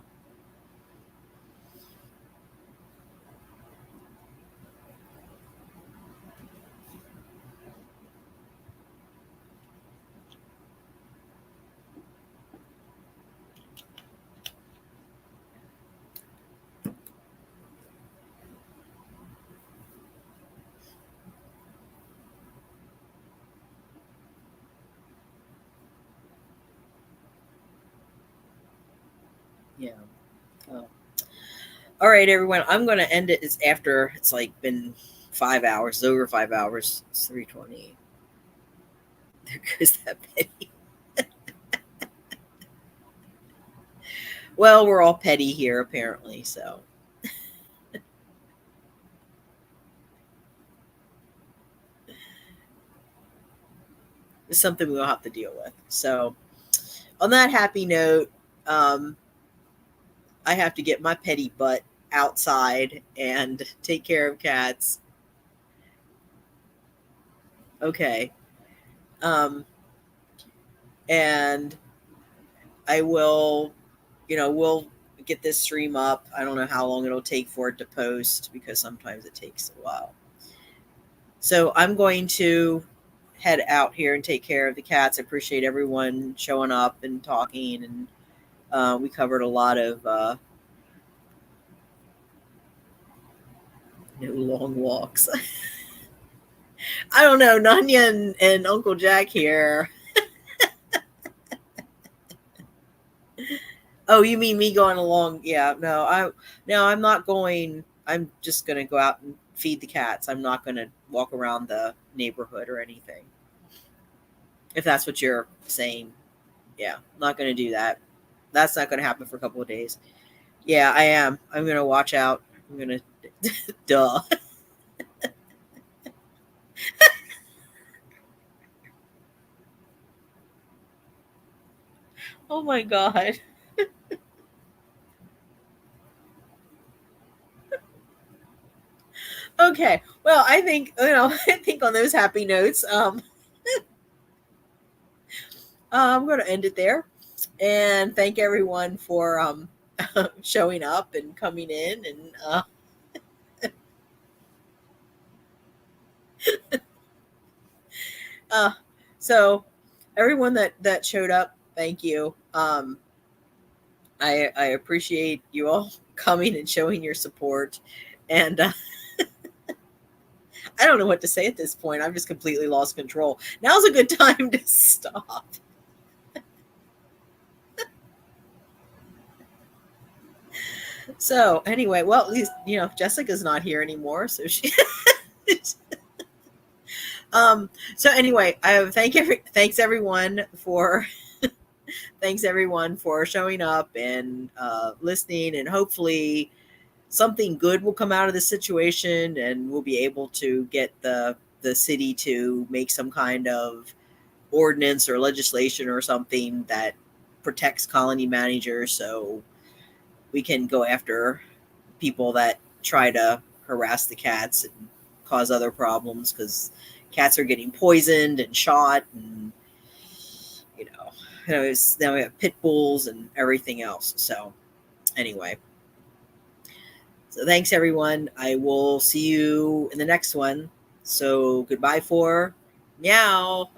Yeah. Oh. All right, everyone. I'm going to end it. It's after it's like been 5 hours. It's over 5 hours. It's 3:20. There goes that petty. Well, we're all petty here, apparently. So it's something we'll have to deal with. So, on that happy note, I have to get my petty butt outside and take care of cats. Okay. And I will, we'll get this stream up. I don't know how long it'll take for it to post because sometimes it takes a while. So I'm going to head out here and take care of the cats. I appreciate everyone showing up and talking, and we covered a lot of no long walks. I don't know, Nanya and Uncle Jack here. Oh, you mean me going along? Yeah, no, I'm not going. I'm just going to go out and feed the cats. I'm not going to walk around the neighborhood or anything. If that's what you're saying. Yeah, I'm not going to do that. That's not going to happen for a couple of days. Yeah, I am. I'm going to watch out. I'm going to, duh. Oh my God. Okay. Well, I think, I think on those happy notes, I'm going to end it there and thank everyone for showing up and coming in and so everyone that showed up, thank you. I appreciate you all coming and showing your support, and I don't know what to say at this point. I've just completely lost control. Now's a good time to stop. So anyway, well, at least, Jessica's not here anymore, so she. So anyway, thanks everyone for showing up and listening, and hopefully something good will come out of this situation, and we'll be able to get the city to make some kind of ordinance or legislation or something that protects colony managers, so we can go after people that try to harass the cats and cause other problems, because cats are getting poisoned and shot, and now we have pit bulls and everything else. So anyway, so thanks everyone. I will see you in the next one. So goodbye for meow.